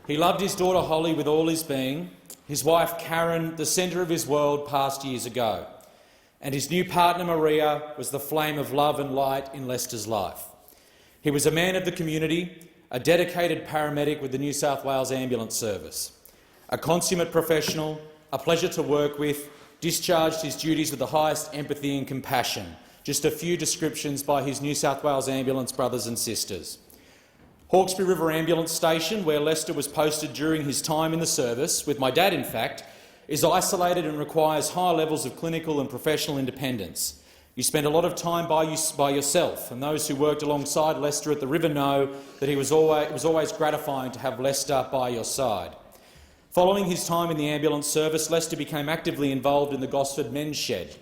He loved his daughter Holly with all his being, his wife Karen, the centre of his world, passed years ago, and his new partner Maria was the flame of love and light in Lester's life. He was a man of the community, a dedicated paramedic with the New South Wales Ambulance Service, a consummate professional, a pleasure to work with, discharged his duties with the highest empathy and compassion. Just a few descriptions by his New South Wales Ambulance brothers and sisters. Hawkesbury River Ambulance Station, where Lester was posted during his time in the service, with my dad in fact, is isolated and requires high levels of clinical and professional independence. You spend a lot of time by yourself, and those who worked alongside Lester at the river know that it was always gratifying to have Lester by your side. Following his time in the ambulance service, Lester became actively involved in the Gosford Men's Shed.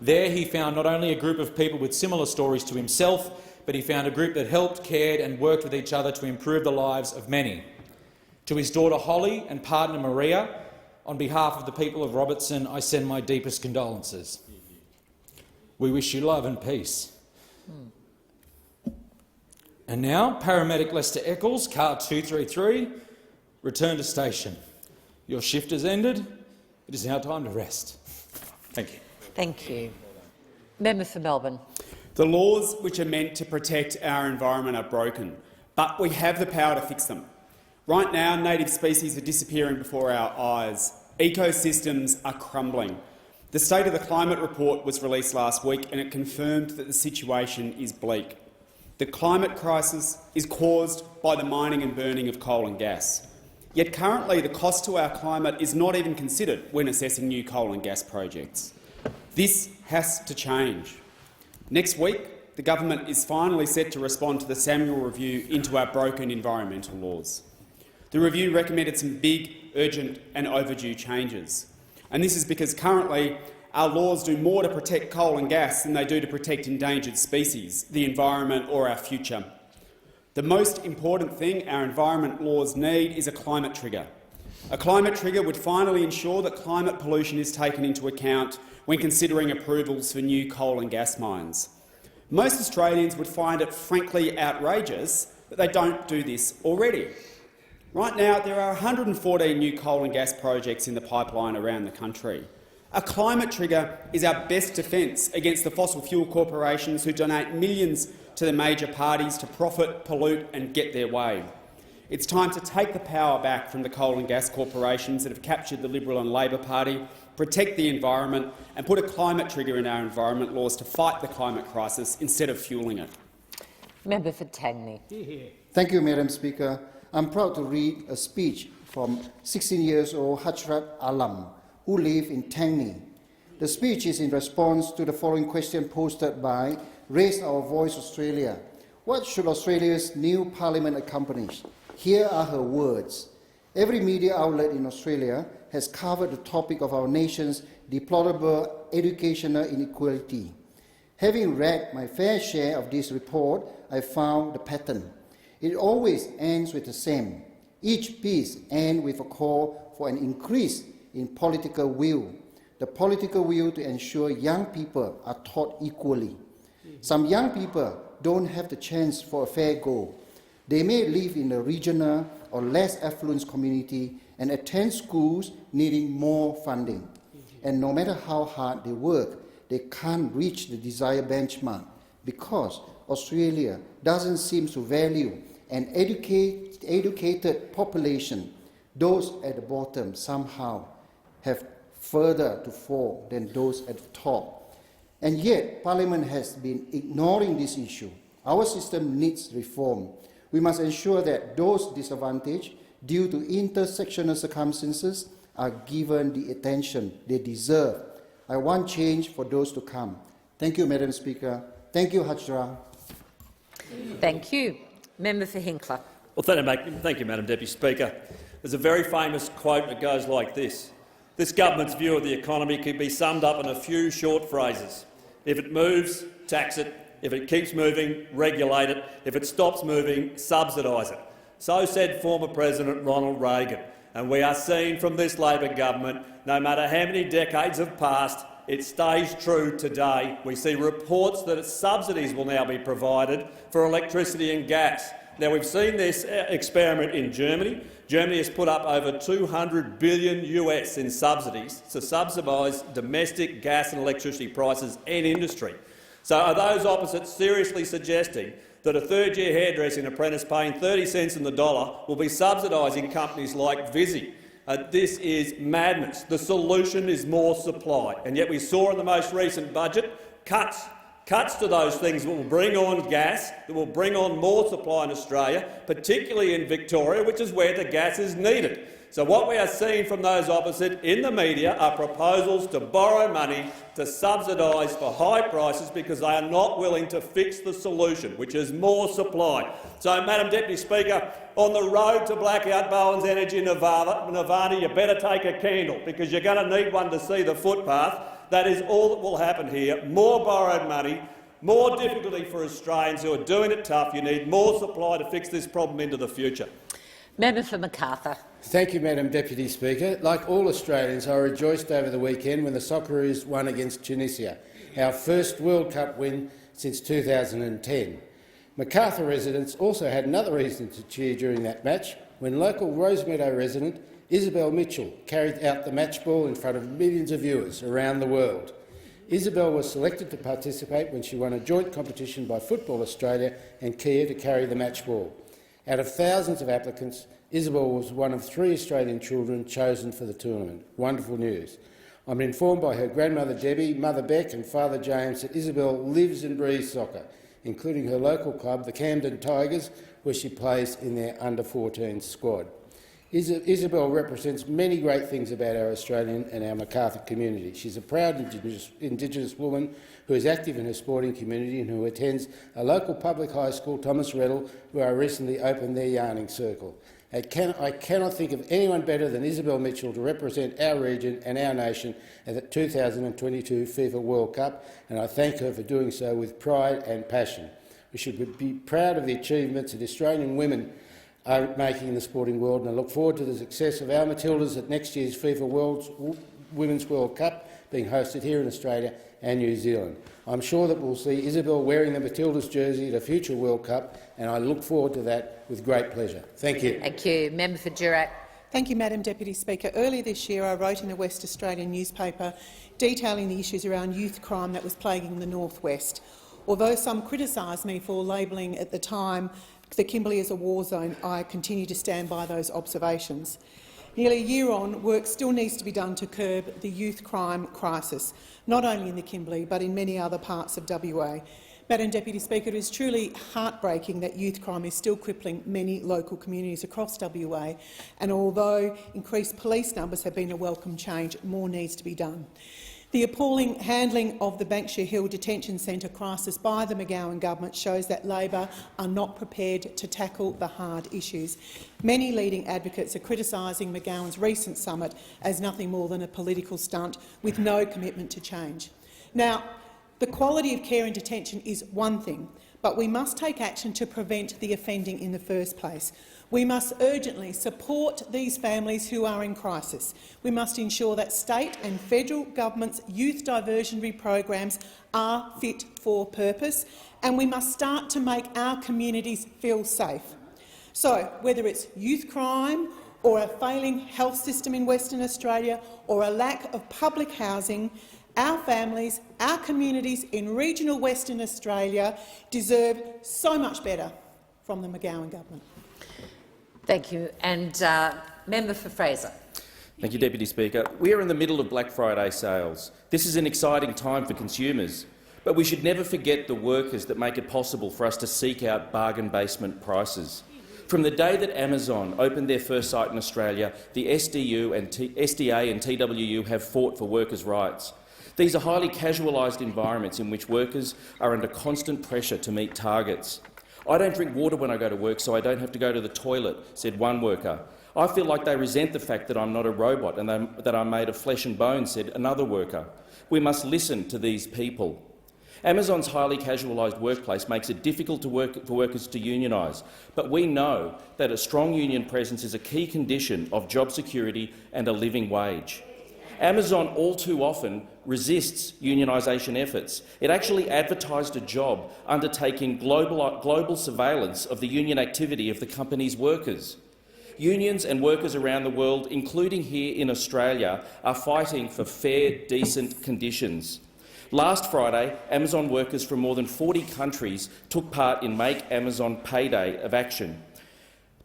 There he found not only a group of people with similar stories to himself, but he found a group that helped, cared and worked with each other to improve the lives of many. To his daughter Holly and partner Maria, on behalf of the people of Robertson, I send my deepest condolences. We wish you love and peace. And now, Paramedic Lester Eccles, car 233, return to station. Your shift has ended. It is now time to rest. Thank you. Thank you. Member for Melbourne. The laws which are meant to protect our environment are broken, but we have the power to fix them. Right now, native species are disappearing before our eyes. Ecosystems are crumbling. The State of the Climate report was released last week and it confirmed that the situation is bleak. The climate crisis is caused by the mining and burning of coal and gas. Yet currently the cost to our climate is not even considered when assessing new coal and gas projects. This has to change. Next week, the government is finally set to respond to the Samuel review into our broken environmental laws. The review recommended some big, urgent and overdue changes. And this is because currently our laws do more to protect coal and gas than they do to protect endangered species, the environment or our future. The most important thing our environment laws need is a climate trigger. A climate trigger would finally ensure that climate pollution is taken into account when considering approvals for new coal and gas mines. Most Australians would find it frankly outrageous that they don't do this already. Right now, there are 114 new coal and gas projects in the pipeline around the country. A climate trigger is our best defence against the fossil fuel corporations who donate millions to the major parties to profit, pollute and get their way. It's time to take the power back from the coal and gas corporations that have captured the Liberal and Labor Party, protect the environment and put a climate trigger in our environment laws to fight the climate crisis instead of fuelling it. Member for Tangney. Thank you, Madam Speaker. I'm proud to read a speech from 16-year-old Hajrat Alam, who live in Tangney. The speech is in response to the following question posted by Raise Our Voice Australia. What should Australia's new parliament accomplish? Here are her words. Every media outlet in Australia has covered the topic of our nation's deplorable educational inequality. Having read my fair share of this report, I found the pattern. It always ends with the same. Each piece ends with a call for an increase in political will, the political will to ensure young people are taught equally. Some young people don't have the chance for a fair go. They may live in a regional or less affluent community and attend schools needing more funding. And no matter how hard they work, they can't reach the desired benchmark because Australia doesn't seem to value an educated population. Those at the bottom somehow have further to fall than those at the top. And yet, Parliament has been ignoring this issue. Our system needs reform. We must ensure that those disadvantaged due to intersectional circumstances are given the attention they deserve. I want change for those to come. Thank you, Madam Speaker. Thank you, Hajra. Thank you. Member for Hinkler. Well, thank you, Madam Deputy Speaker. There's a very famous quote that goes like this. This government's view of the economy can be summed up in a few short phrases. If it moves, tax it. If it keeps moving, regulate it. If it stops moving, subsidise it. So said former President Ronald Reagan. And we are seeing from this Labor government, no matter how many decades have passed, it stays true today. We see reports that subsidies will now be provided for electricity and gas. Now, we've seen this experiment in Germany. Germany has put up over $200 billion in subsidies to subsidise domestic gas and electricity prices and industry. So are those opposite seriously suggesting that a third-year hairdressing apprentice paying 30 cents in the dollar will be subsidising companies like Visy? This is madness. The solution is more supply. And yet we saw in the most recent budget cuts to those things that will bring on gas, that will bring on more supply in Australia, particularly in Victoria, which is where the gas is needed. So what we are seeing from those opposite in the media are proposals to borrow money to subsidise for high prices because they are not willing to fix the solution, which is more supply. So, Madam Deputy Speaker, on the road to blackout Bowen's Energy Nirvana, you better take a candle because you're going to need one to see the footpath. That is all that will happen here. More borrowed money, more difficulty for Australians who are doing it tough. You need more supply to fix this problem into the future. Member for Macarthur. Thank you, Madam Deputy Speaker. Like all Australians, I rejoiced over the weekend when the Socceroos won against Tunisia. our first World Cup win since 2010. Macarthur residents also had another reason to cheer during that match when local Rosemeadow resident Isabel Mitchell carried out the match ball in front of millions of viewers around the world. Isabel was selected to participate when she won a joint competition by Football Australia and Kia to carry the match ball. Out of thousands of applicants, Isabel was one of 3 Australian children chosen for the tournament. Wonderful news. I'm informed by her grandmother Debbie, mother Beck and father James that Isabel lives and breathes soccer, including her local club, the Camden Tigers, where she plays in their under-14 squad. Isabel represents many great things about our Australian and our Macarthur community. She's a proud Indigenous woman who is active in her sporting community and who attends a local public high school, Thomas Reddell, where I recently opened their yarning circle. I cannot think of anyone better than Isabel Mitchell to represent our region and our nation at the 2022 FIFA World Cup, and I thank her for doing so with pride and passion. We should be proud of the achievements that Australian women are making in the sporting world, and I look forward to the success of our Matildas at next year's FIFA Women's World Cup being hosted here in Australia and New Zealand. I'm sure that we'll see Isabel wearing the Matildas jersey at a future World Cup, and I look forward to that with great pleasure. Thank you. Thank you. Member for Durack. Thank you, Madam Deputy Speaker. Earlier this year I wrote in a West Australian newspaper detailing the issues around youth crime that was plaguing the North West. Although some criticised me for labelling at the time the Kimberley as a war zone, I continue to stand by those observations. Nearly a year on, work still needs to be done to curb the youth crime crisis, not only in the Kimberley but in many other parts of WA. Madam Deputy Speaker, it is truly heartbreaking that youth crime is still crippling many local communities across WA, and although increased police numbers have been a welcome change, more needs to be done. The appalling handling of the Banksia Hill Detention Centre crisis by the McGowan government shows that Labor are not prepared to tackle the hard issues. Many leading advocates are criticising McGowan's recent summit as nothing more than a political stunt with no commitment to change. Now, the quality of care in detention is one thing, but we must take action to prevent the offending in the first place. We must urgently support these families who are in crisis. We must ensure that state and federal governments' youth diversionary programs are fit for purpose, and we must start to make our communities feel safe. So, whether it's youth crime or a failing health system in Western Australia or a lack of public housing, our families, our communities in regional Western Australia deserve so much better from the McGowan government. Thank you. And Member for Fraser. Thank you, Deputy Speaker. We are in the middle of Black Friday sales. This is an exciting time for consumers, but we should never forget the workers that make it possible for us to seek out bargain basement prices. From the day that Amazon opened their first site in Australia, the SDA and TWU have fought for workers' rights. These are highly casualised environments in which workers are under constant pressure to meet targets. "I don't drink water when I go to work, so I don't have to go to the toilet," said one worker. "I feel like they resent the fact that I'm not a robot and that I'm made of flesh and bone," said another worker. We must listen to these people. Amazon's highly casualised workplace makes it difficult for workers to unionise, but we know that a strong union presence is a key condition of job security and a living wage. Amazon all too often resists unionisation efforts. It actually advertised a job undertaking global surveillance of the union activity of the company's workers. Unions and workers around the world, including here in Australia, are fighting for fair, decent conditions. Last Friday, Amazon workers from more than 40 countries took part in Make Amazon Pay Day of action,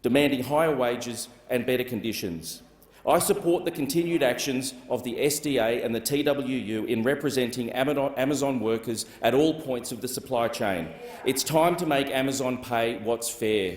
demanding higher wages and better conditions. I support the continued actions of the SDA and the TWU in representing Amazon workers at all points of the supply chain. It's time to make Amazon pay what's fair.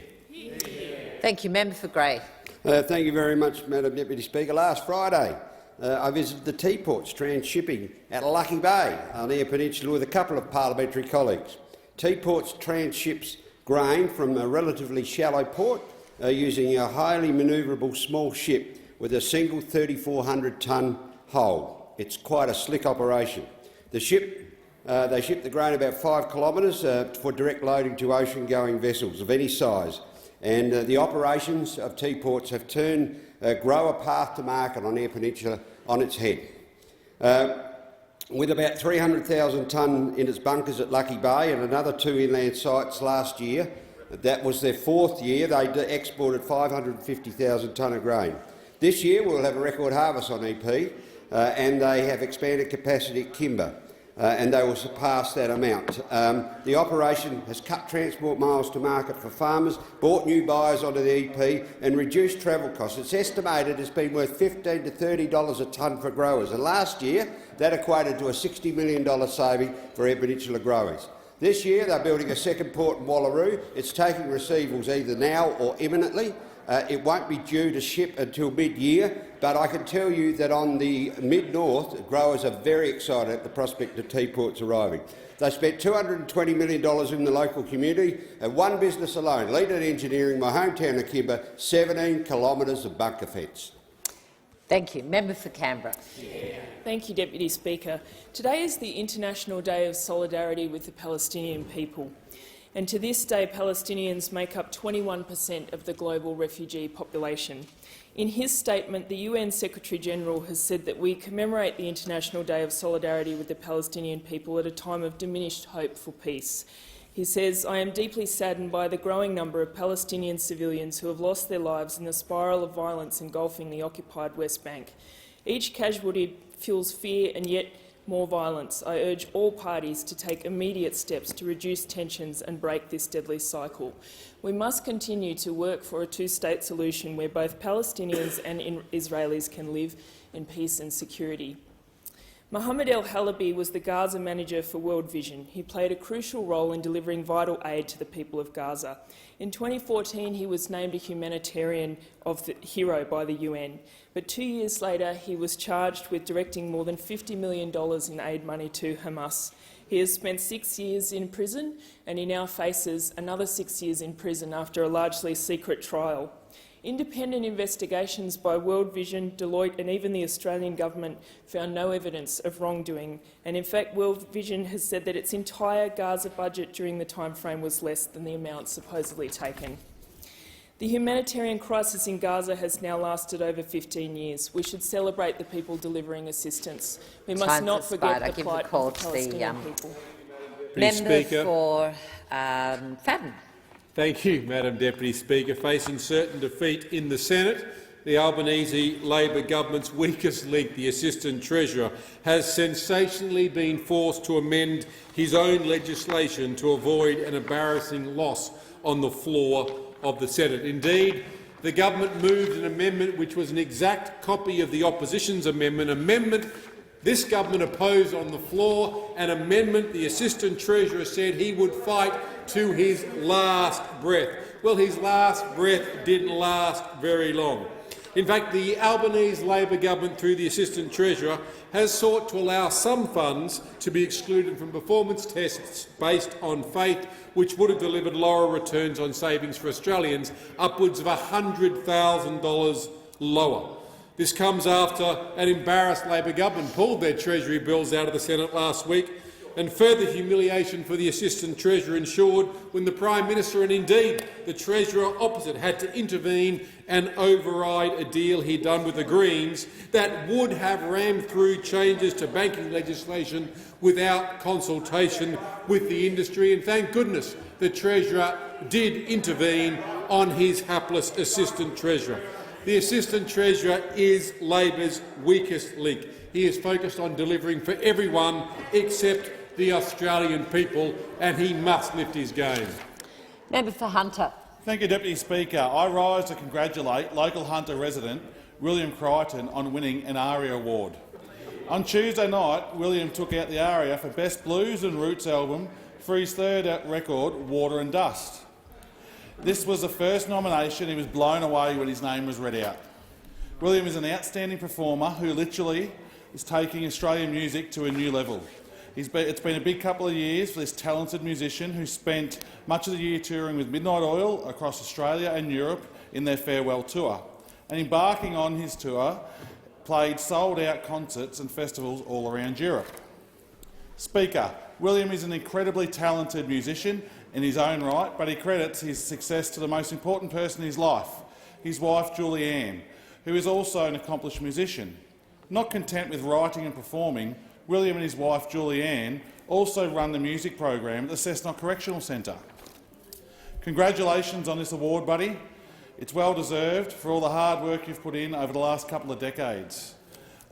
Thank you. Member for Grey. Thank you very much, Madam Deputy Speaker. Last Friday, I visited the Teaports transshipping at Lucky Bay on Eyre Peninsula with a couple of parliamentary colleagues. Teaports transships grain from a relatively shallow port using a highly manoeuvrable small ship with a single 3,400-tonne hull. It's quite a slick operation. They ship the grain about 5 kilometres for direct loading to ocean-going vessels of any size, and the operations of Teaports have turned Grower Path to Market on Eyre Peninsula on its head. With about 300,000 tonne in its bunkers at Lucky Bay and another 2 inland sites last year, that was their 4th year, they exported 550,000 tonne of grain. This year we'll have a record harvest on EP, and they have expanded capacity at Kimber, and they will surpass that amount. The operation has cut transport miles to market for farmers, brought new buyers onto the EP and reduced travel costs. It's estimated it's been worth $15 to $30 a tonne for growers, and last year that equated to a $60 million saving for Eyre Peninsula growers. This year they're building a second port in Wallaroo. It's taking receivables either now or imminently. It won't be due to ship until mid-year, but I can tell you that on the mid-north, growers are very excited at the prospect of teaports arriving. They spent $220 million in the local community, and one business alone, Leaded Engineering, my hometown of Kimber, 17 kilometres of bunker fence. Thank you. Member for Canberra. Thank you, Deputy Speaker. Today is the International Day of Solidarity with the Palestinian people. And to this day, Palestinians make up 21% of the global refugee population. In his statement, the UN Secretary-General has said that we commemorate the International Day of Solidarity with the Palestinian people at a time of diminished hope for peace. He says, "I am deeply saddened by the growing number of Palestinian civilians who have lost their lives in the spiral of violence engulfing the occupied West Bank. Each casualty fuels fear and yet more violence. I urge all parties to take immediate steps to reduce tensions and break this deadly cycle. We must continue to work for a two-state solution where both Palestinians and Israelis can live in peace and security." Mohammed El Halabi was the Gaza manager for World Vision. He played a crucial role in delivering vital aid to the people of Gaza. In 2014, he was named a humanitarian hero by the UN, but 2 years later he was charged with directing more than $50 million in aid money to Hamas. He has spent 6 years in prison, and he now faces another 6 years in prison after a largely secret trial. Independent investigations by World Vision, Deloitte and even the Australian government found no evidence of wrongdoing, and in fact World Vision has said that its entire Gaza budget during the timeframe was less than the amount supposedly taken. The humanitarian crisis in Gaza has now lasted over 15 years. We should celebrate the people delivering assistance. We must not forget the plight of the Palestinian people. Member for Fadden. Thank you, Madam Deputy Speaker. Facing certain defeat in the Senate, the Albanese Labor government's weakest link, the Assistant Treasurer, has sensationally been forced to amend his own legislation to avoid an embarrassing loss on the floor of the Senate. Indeed, the government moved an amendment which was an exact copy of the opposition's amendment this government opposed on the floor, an amendment the Assistant Treasurer said he would fight to his last breath. Well, his last breath didn't last very long. In fact, the Albanese Labor government, through the Assistant Treasurer, has sought to allow some funds to be excluded from performance tests based on faith, which would have delivered lower returns on savings for Australians, upwards of $100,000 lower. This comes after an embarrassed Labor government pulled their Treasury bills out of the Senate last week, and further humiliation for the Assistant Treasurer ensured when the Prime Minister and indeed the Treasurer opposite had to intervene and override a deal he'd done with the Greens that would have rammed through changes to banking legislation without consultation with the industry. And thank goodness the Treasurer did intervene on his hapless Assistant Treasurer. The Assistant Treasurer is Labor's weakest link. He is focused on delivering for everyone except the Australian people, and he must lift his game. Member for Hunter. Thank you, Deputy Speaker. I rise to congratulate local Hunter resident William Crichton on winning an ARIA award. On Tuesday night, William took out the ARIA for Best Blues and Roots album for his third record, Water and Dust. This was the first nomination. He was blown away when his name was read out. William is an outstanding performer who literally is taking Australian music to a new level. It's been a big couple of years for this talented musician who spent much of the year touring with Midnight Oil across Australia and Europe in their farewell tour. And embarking on his tour, played sold-out concerts and festivals all around Europe. Speaker, William is an incredibly talented musician in his own right, but he credits his success to the most important person in his life, his wife Julianne, who is also an accomplished musician. Not content with writing and performing, William and his wife Julianne also run the music program at the Cessnock Correctional Centre. Congratulations on this award, buddy. It's well deserved for all the hard work you've put in over the last couple of decades.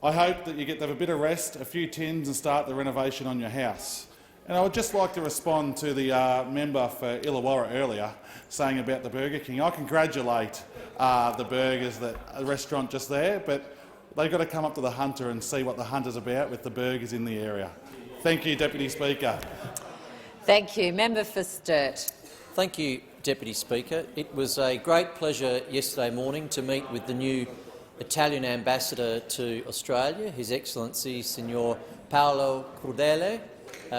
I hope that you get to have a bit of rest, a few tins and start the renovation on your house. And I would just like to respond to the member for Illawarra earlier saying about the Burger King. I congratulate the burgers, the restaurant just there, but they've got to come up to the Hunter and see what the Hunter's about with the burgers in the area. Thank you, Deputy Speaker. Thank you. Member for Sturt. Thank you, Deputy Speaker. It was a great pleasure yesterday morning to meet with the new Italian ambassador to Australia, His Excellency Signor Paolo Crudele,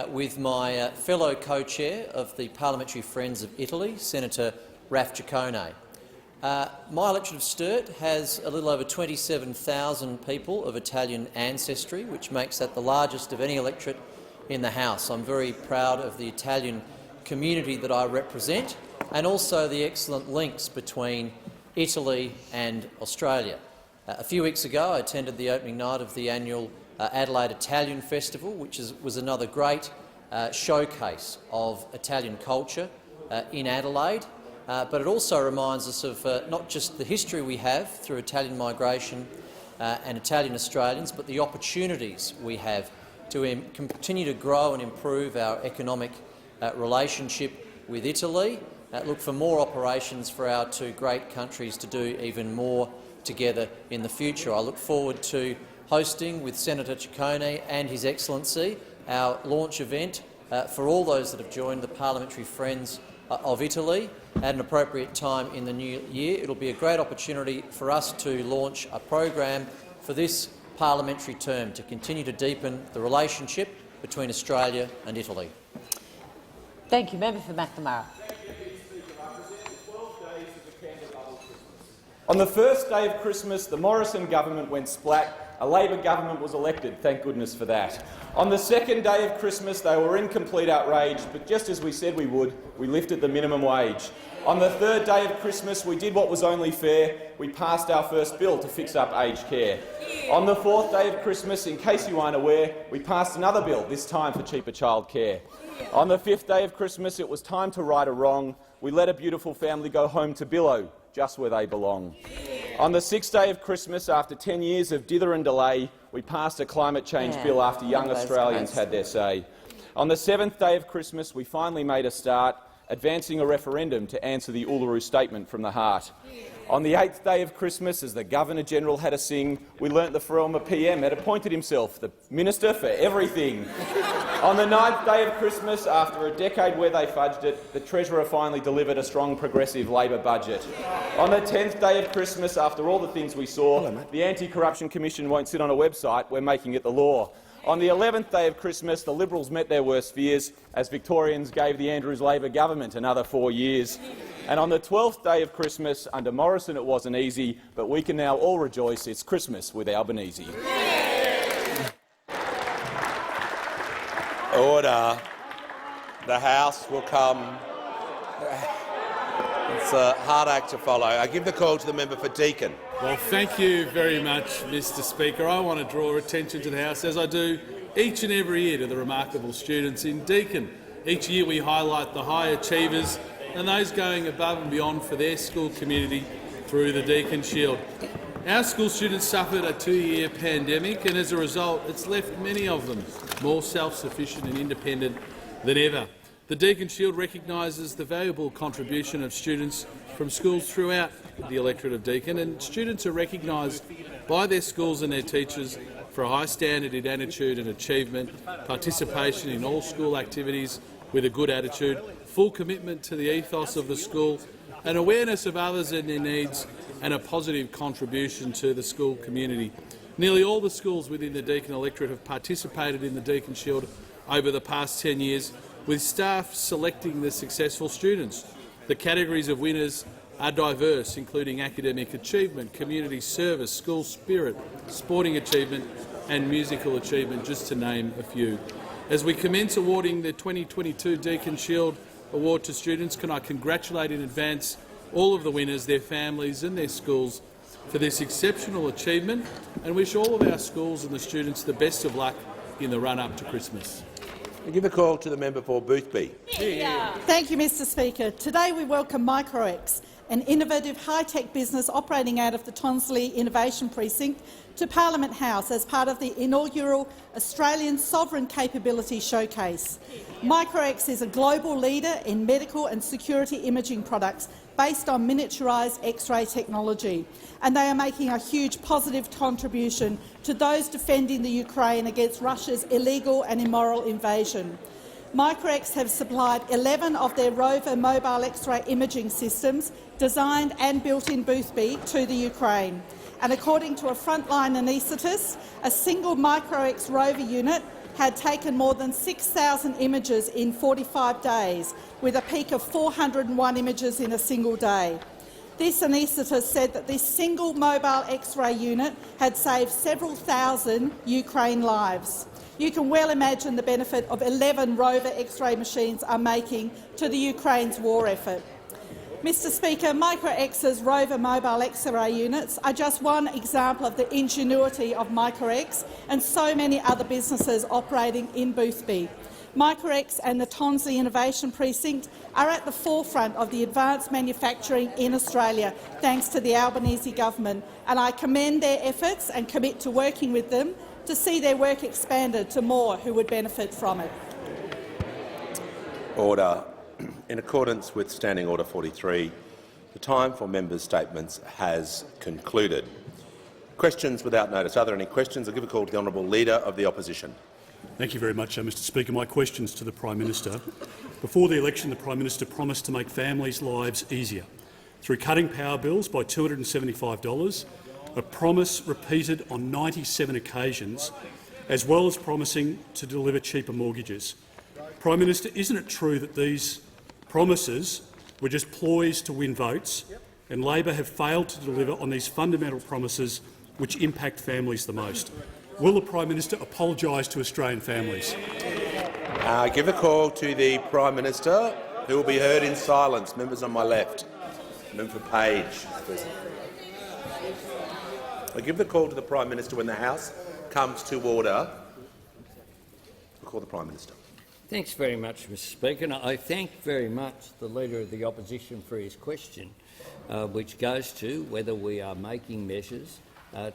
with my fellow co-chair of the Parliamentary Friends of Italy, Senator Raf Giacone. My electorate of Sturt has a little over 27,000 people of Italian ancestry, which makes that the largest of any electorate in the House. I'm very proud of the Italian community that I represent and also the excellent links between Italy and Australia. A few weeks ago I attended the opening night of the annual Adelaide Italian Festival, which was another great showcase of Italian culture in Adelaide, but it also reminds us of not just the history we have through Italian migration and Italian Australians, but the opportunities we have to continue to grow and improve our economic relationship with Italy, look for more operations for our two great countries to do even more together in the future. I look forward to hosting with Senator Giacone and His Excellency our launch event for all those that have joined the Parliamentary Friends of Italy at an appropriate time in the new year. It will be a great opportunity for us to launch a program for this parliamentary term to continue to deepen the relationship between Australia and Italy. Thank you. Member for McNamara. On the first day of Christmas, the Morrison government went splat. A Labor government was elected, thank goodness for that. On the second day of Christmas, they were in complete outrage, but just as we said we would, we lifted the minimum wage. On the third day of Christmas, we did what was only fair. We passed our first bill to fix up aged care. On the fourth day of Christmas, in case you aren't aware, we passed another bill, this time for cheaper childcare. On the fifth day of Christmas, it was time to right a wrong. We let a beautiful family go home to Billow, just where they belong. On the sixth day of Christmas, after 10 years of dither and delay, we passed a climate change bill after young Australians had their say. On the seventh day of Christmas, we finally made a start, advancing a referendum to answer the Uluru Statement from the heart. On the eighth day of Christmas, as the Governor-General had a sing, we learnt the former PM had appointed himself the Minister for Everything. On the ninth day of Christmas, after a decade where they fudged it, the Treasurer finally delivered a strong progressive Labor budget. On the 10th day of Christmas, after all the things we saw, the Anti-Corruption Commission won't sit on a website, we're making it the law. On the 11th day of Christmas, the Liberals met their worst fears as Victorians gave the Andrews Labor government another 4 years. And on the 12th day of Christmas, under Morrison it wasn't easy, but we can now all rejoice it's Christmas with Albanese. Order. The House will come. It's a hard act to follow. I give the call to the member for Deakin. Well, thank you very much, Mr Speaker. I want to draw attention to the House, as I do each and every year, to the remarkable students in Deakin. Each year we highlight the high achievers and those going above and beyond for their school community through the Deakin Shield. Our school students suffered a 2-year pandemic, and as a result it's left many of them more self-sufficient and independent than ever. The Deakin Shield recognises the valuable contribution of students from schools throughout the electorate of Deakin, and students are recognised by their schools and their teachers for a high standard in attitude and achievement, participation in all school activities with a good attitude, full commitment to the ethos of the school, an awareness of others and their needs, and a positive contribution to the school community. Nearly all the schools within the Deakin electorate have participated in the Deakin Shield over the past 10 years, with staff selecting the successful students. The categories of winners are diverse, including academic achievement, community service, school spirit, sporting achievement and musical achievement, just to name a few. As we commence awarding the 2022 Deakin Shield Award to students, can I congratulate in advance all of the winners, their families and their schools for this exceptional achievement, and wish all of our schools and the students the best of luck in the run-up to Christmas. I give the call to the member for Boothby. Thank you, Mr Speaker. Today we welcome Microx, an innovative high-tech business operating out of the Tonsley Innovation Precinct, to Parliament House as part of the inaugural Australian Sovereign Capability Showcase. Microx is a global leader in medical and security imaging products based on miniaturised X-ray technology, and they are making a huge positive contribution to those defending the Ukraine against Russia's illegal and immoral invasion. Microx have supplied 11 of their rover mobile X-ray imaging systems designed and built in Boothby to the Ukraine. And according to a frontline anaesthetist, a single Microx rover unit had taken more than 6,000 images in 45 days, with a peak of 401 images in a single day. This anaesthetist said that this single mobile X-ray unit had saved several thousand Ukraine lives. You can well imagine the benefit of 11 rover X-ray machines are making to the Ukraine's war effort. Mr Speaker, Microx's rover mobile X-ray units are just one example of the ingenuity of Microx and so many other businesses operating in Boothby. Microx and the Tonsley Innovation Precinct are at the forefront of the advanced manufacturing in Australia, thanks to the Albanese government, and I commend their efforts and commit to working with them to see their work expanded to more who would benefit from it. Order. In accordance with Standing Order 43, the time for members' statements has concluded. Questions without notice. Are there any questions? I'll give a call to the Honourable Leader of the Opposition. Thank you very much, Mr Speaker. My questions to the Prime Minister. Before the election, the Prime Minister promised to make families' lives easier through cutting power bills by $275, a promise repeated on 97 occasions, as well as promising to deliver cheaper mortgages. Prime Minister, isn't it true that these promises were just ploys to win votes, and Labor have failed to deliver on these fundamental promises which impact families the most? Will the Prime Minister apologise to Australian families? I give a call to the Prime Minister, who will be heard in silence. Members on my left. Member for Page. I give the call to the Prime Minister when the House comes to order. I call the Prime Minister. Thanks very much, Mr Speaker. And I thank very much the Leader of the Opposition for his question, which goes to whether we are making measures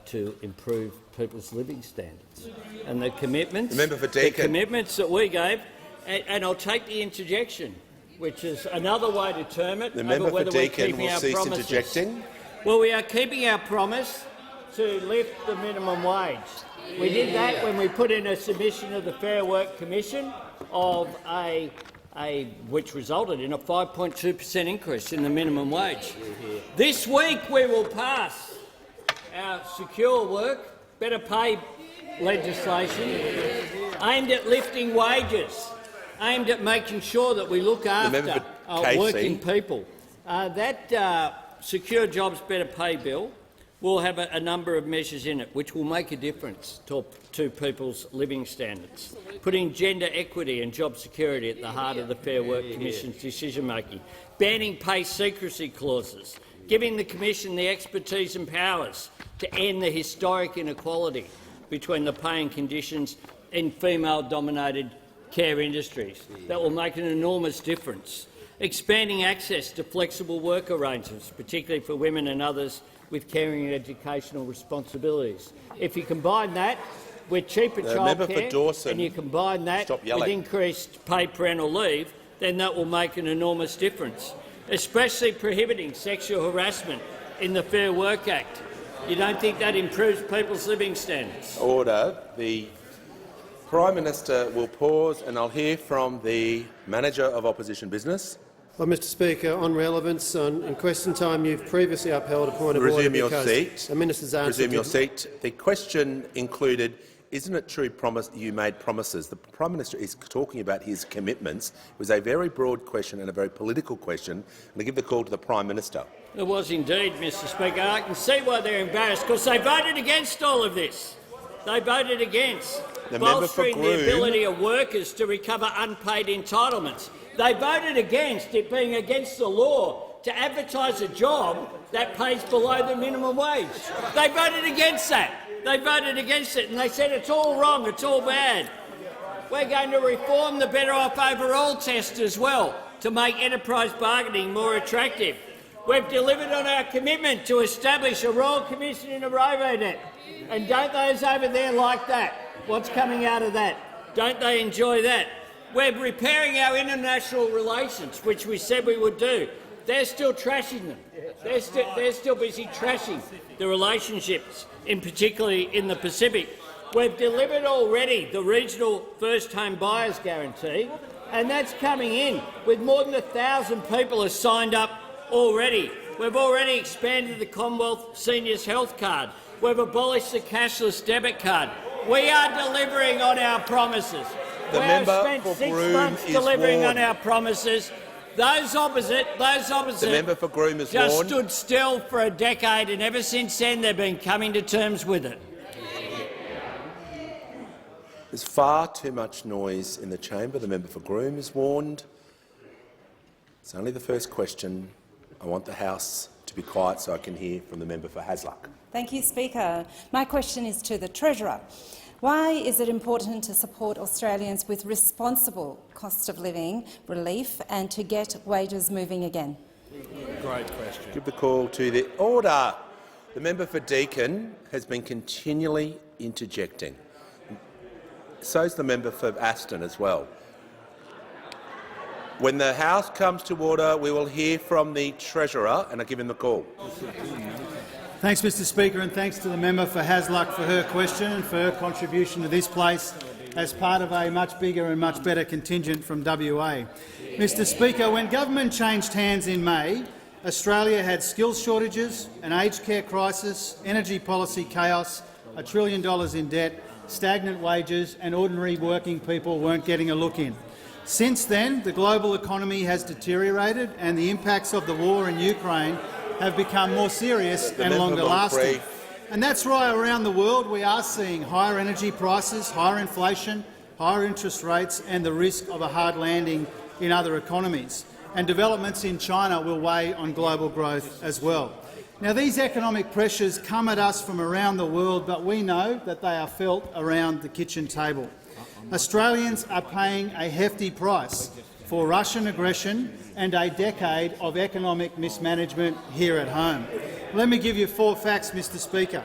to improve people's living standards. And the commitments, that we gave, and I'll take the interjection, which is another way to term it. The member for Deakin will cease interjecting. Well, we are keeping our promise to lift the minimum wage. We did that when we put in a submission of the Fair Work Commission of which resulted in a 5.2% increase in the minimum wage. This week we will pass our secure work, better pay legislation aimed at lifting wages, aimed at making sure that we look after working people. That Secure Jobs Better Pay bill will have a number of measures in it which will make a difference to people's living standards, putting gender equity and job security at the heart of the Fair Work Commission's decision-making, banning pay secrecy clauses, giving the Commission the expertise and powers to end the historic inequality between the pay and conditions in female-dominated care industries. That will make an enormous difference. Expanding access to flexible work arrangements, particularly for women and others with caring and educational responsibilities. If you combine that with cheaper childcare and you combine that with increased paid parental leave, then that will make an enormous difference, especially prohibiting sexual harassment in the Fair Work Act. You don't think that improves people's living standards? Order. The Prime Minister will pause and I'll hear from the Manager of Opposition Business. Well, Mr Speaker, on relevance, on question time, you've previously upheld a point of order because the minister's answer. Resume your seat. The question included, isn't it true you made promises? The Prime Minister is talking about his commitments. It was a very broad question and a very political question. And I give the call to the Prime Minister. It was indeed, Mr Speaker. I can see why they're embarrassed, because they voted against all of this. They voted against bolstering the ability of workers to recover unpaid entitlements. They voted against it being against the law to advertise a job that pays below the minimum wage. They voted against that. They voted against it and they said it's all wrong, it's all bad. We're going to reform the Better Off Overall test as well to make enterprise bargaining more attractive. We've delivered on our commitment to establish a Royal Commission into RoboNet. And don't those over there like that? What's coming out of that? Don't they enjoy that? We're repairing our international relations, which we said we would do. They're still trashing them. They're still busy trashing the relationships, particularly in the Pacific. We've delivered already the regional first home buyers guarantee, and that's coming in with more than 1,000 people have signed up already. We've already expanded the Commonwealth Seniors Health Card. We've abolished the cashless debit card. We are delivering on our promises. We have spent 6 months delivering on our promises. Those opposite the member for Groom is just warned. stood still for a decade, and ever since then they've been coming to terms with it. There's far too much noise in the chamber. The member for Groom is warned. It's only the first question. I want the House to be quiet so I can hear from the member for Hasluck. Thank you, Speaker. My question is to the Treasurer. Why is it important to support Australians with responsible cost of living relief and to get wages moving again? Great question. Give the call to the order. The member for Deakin has been continually interjecting. So is the member for Aston as well. When the House comes to order, we will hear from the Treasurer, and I give him the call. Thanks, Mr Speaker, and thanks to the member for Hasluck for her question and for her contribution to this place as part of a much bigger and much better contingent from WA. Mr Speaker, when government changed hands in May, Australia had skills shortages, an aged care crisis, energy policy chaos, $1 trillion in debt, stagnant wages, and ordinary working people weren't getting a look in. Since then, the global economy has deteriorated and the impacts of the war in Ukraine have become more serious and longer-lasting. And that's why around the world we are seeing higher energy prices, higher inflation, higher interest rates and the risk of a hard landing in other economies. And developments in China will weigh on global growth as well. Now, these economic pressures come at us from around the world, but we know that they are felt around the kitchen table. Australians are paying a hefty price for Russian aggression and a decade of economic mismanagement here at home. Let me give you 4 facts, Mr Speaker.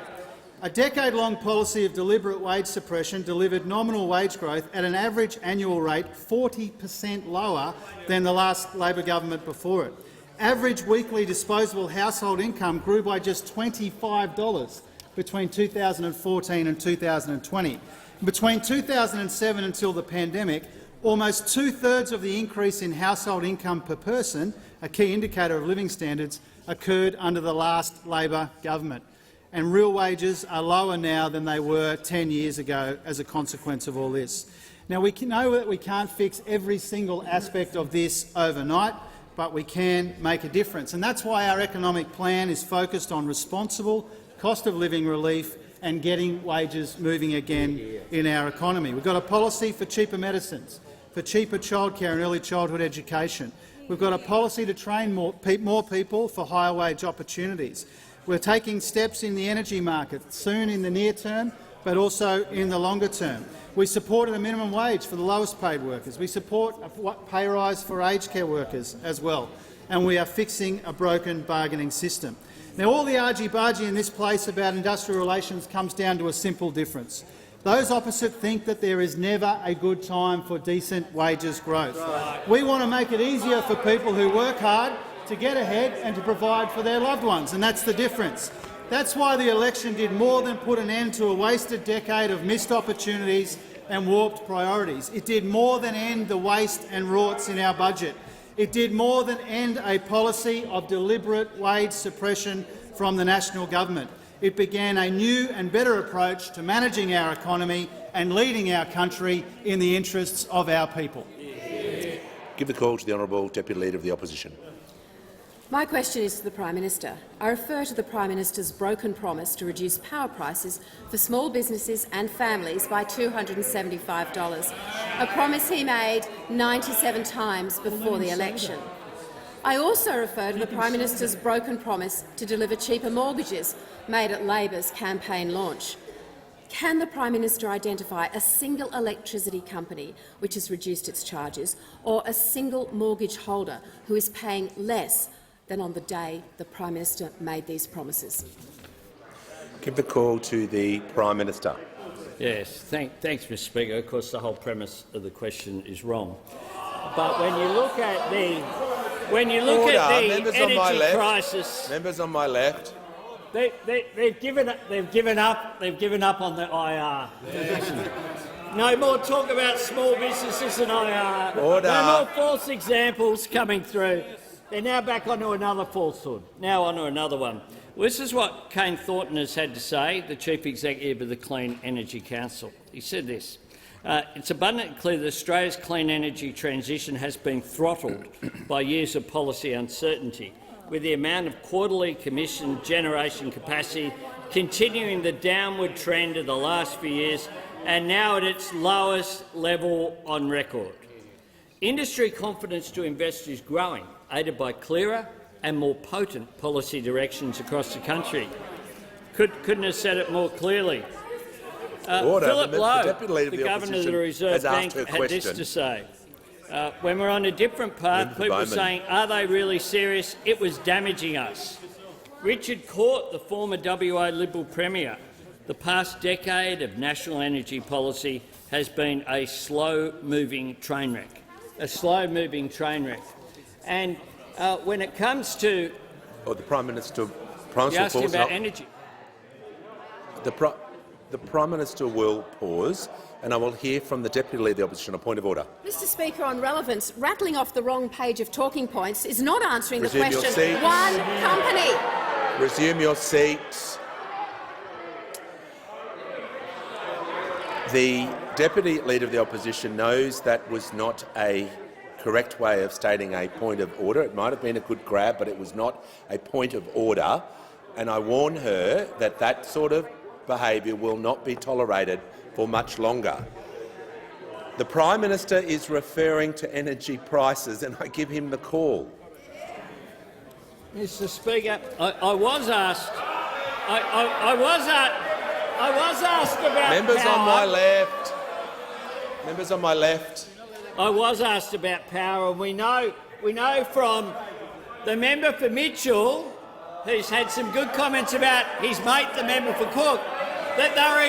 A decade-long policy of deliberate wage suppression delivered nominal wage growth at an average annual rate 40% lower than the last Labor government before it. Average weekly disposable household income grew by just $25 between 2014 and 2020. Between 2007 until the pandemic, almost 2/3 of the increase in household income per person, a key indicator of living standards, occurred under the last Labor government. And real wages are lower now than they were 10 years ago as a consequence of all this. Now, we know that we can't fix every single aspect of this overnight, but we can make a difference. And that's why our economic plan is focused on responsible cost of living relief and getting wages moving again in our economy. We've got a policy for cheaper medicines, for cheaper childcare and early childhood education. We've got a policy to train more people for higher wage opportunities. We're taking steps in the energy market, soon in the near term, but also in the longer term. We supported a minimum wage for the lowest paid workers. We support a pay rise for aged care workers as well. And we are fixing a broken bargaining system. Now, all the argy-bargy in this place about industrial relations comes down to a simple difference. Those opposite think that there is never a good time for decent wages growth. We want to make it easier for people who work hard to get ahead and to provide for their loved ones, and that's the difference. That's why the election did more than put an end to a wasted decade of missed opportunities and warped priorities. It did more than end the waste and rorts in our budget. It did more than end a policy of deliberate wage suppression from the national government. It began a new and better approach to managing our economy and leading our country in the interests of our people. Give the call to the Honourable Deputy Leader of the Opposition. My question is to the Prime Minister. I refer to the Prime Minister's broken promise to reduce power prices for small businesses and families by $275, a promise he made 97 times before the election. I also refer to the Prime Minister's broken promise to deliver cheaper mortgages made at Labor's campaign launch. Can the Prime Minister identify a single electricity company which has reduced its charges, or a single mortgage holder who is paying less than on the day the Prime Minister made these promises? Give the call to the Prime Minister. Yes, thanks, Mr. Speaker. Of course, the whole premise of the question is wrong. But when you look at the energy crisis, members on my left, they've given up on the IR. No more talk about small businesses and IR. Order. No more false examples coming through. They're now back onto another falsehood. Now onto another one. Well, this is what Kane Thornton has had to say, the Chief Executive of the Clean Energy Council. He said this: it's abundantly clear that Australia's clean energy transition has been throttled by years of policy uncertainty, with the amount of quarterly commissioned generation capacity continuing the downward trend of the last few years and now at its lowest level on record. Industry confidence to invest is growing, aided by clearer and more potent policy directions across the country. Couldn't have said it more clearly. Philip Lowe, the Governor of the Reserve Bank, had this to say. When we're on a different path, people are saying, are they really serious? It was damaging us. Richard Court, the former WA Liberal Premier, the past decade of national energy policy has been a slow-moving train wreck. A slow-moving train wreck. And when it comes to... the Prime Minister... You asked him about energy. The Prime Minister will pause, and I will hear from the Deputy Leader of the Opposition. A point of order. Mr. Speaker, on relevance, rattling off the wrong page of talking points is not answering the question. Seats. One company. Resume your seats. The Deputy Leader of the Opposition knows that was not a correct way of stating a point of order. It might have been a good grab, but it was not a point of order. And I warn her that that sort of behaviour will not be tolerated for much longer. The Prime Minister is referring to energy prices, and I give him the call. Mr. Speaker, I was asked. I was asked about members power. on my left. Members on my left. I was asked about power, and we know from the member for Mitchell, who's had some good comments about his mate, the member for Cook, that they were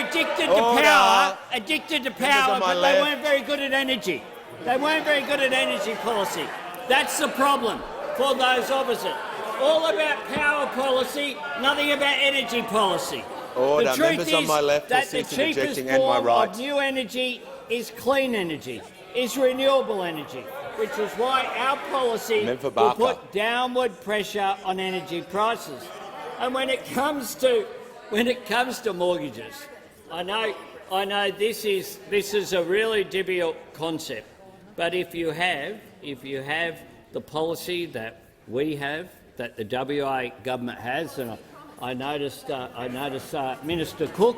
addicted to power, but they weren't very good at energy. They weren't very good at energy policy. That's the problem for those opposite. All about power policy, nothing about energy policy. Order. The truth members is on my left that the cheapest form of new energy is clean energy, is renewable energy, which is why our policy will put downward pressure on energy prices. And when it comes to mortgages, I know this is a really difficult concept, but if you have the policy that we have, that the WA government has, and I noticed Minister Cook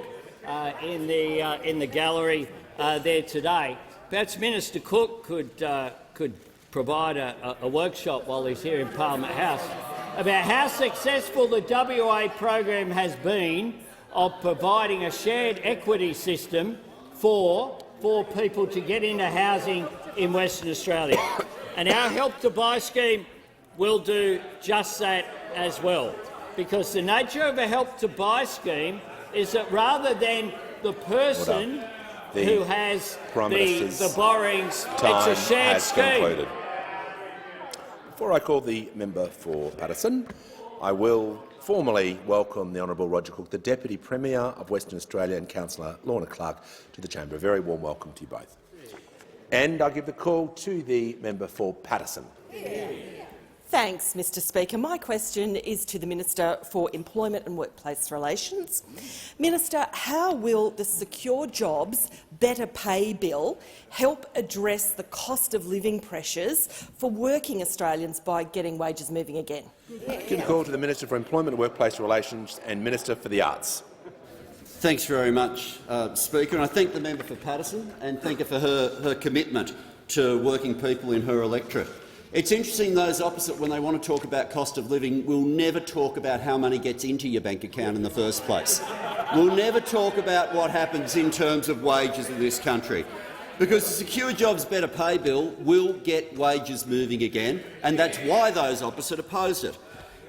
in the gallery there today. Perhaps Minister Cook could provide a workshop while he's here in Parliament House about how successful the WA program has been of providing a shared equity system for people to get into housing in Western Australia. And our Help to Buy scheme will do just that as well, because the nature of a Help to Buy scheme is that rather than the person who has the borrowings, it's a shared scheme. Concluded. Before I call the member for Patterson, I will formally welcome the Honourable Roger Cook, the Deputy Premier of Western Australia, and Councillor Lorna Clark to the chamber. A very warm welcome to you both. And I give the call to the member for Patterson. Thanks, Mr. Speaker. My question is to the Minister for Employment and Workplace Relations. Minister, how will the Secure Jobs Better Pay Bill help address the cost of living pressures for working Australians by getting wages moving again? Give a call to the Minister for Employment and Workplace Relations and Minister for the Arts. Thanks very much, Speaker. And I thank the member for Patterson and thank her for her commitment to working people in her electorate. It's interesting those opposite, when they want to talk about cost of living, will never talk about how money gets into your bank account in the first place. will never talk about what happens in terms of wages in this country, because the Secure Jobs Better Pay Bill will get wages moving again, and that's why those opposite opposed it.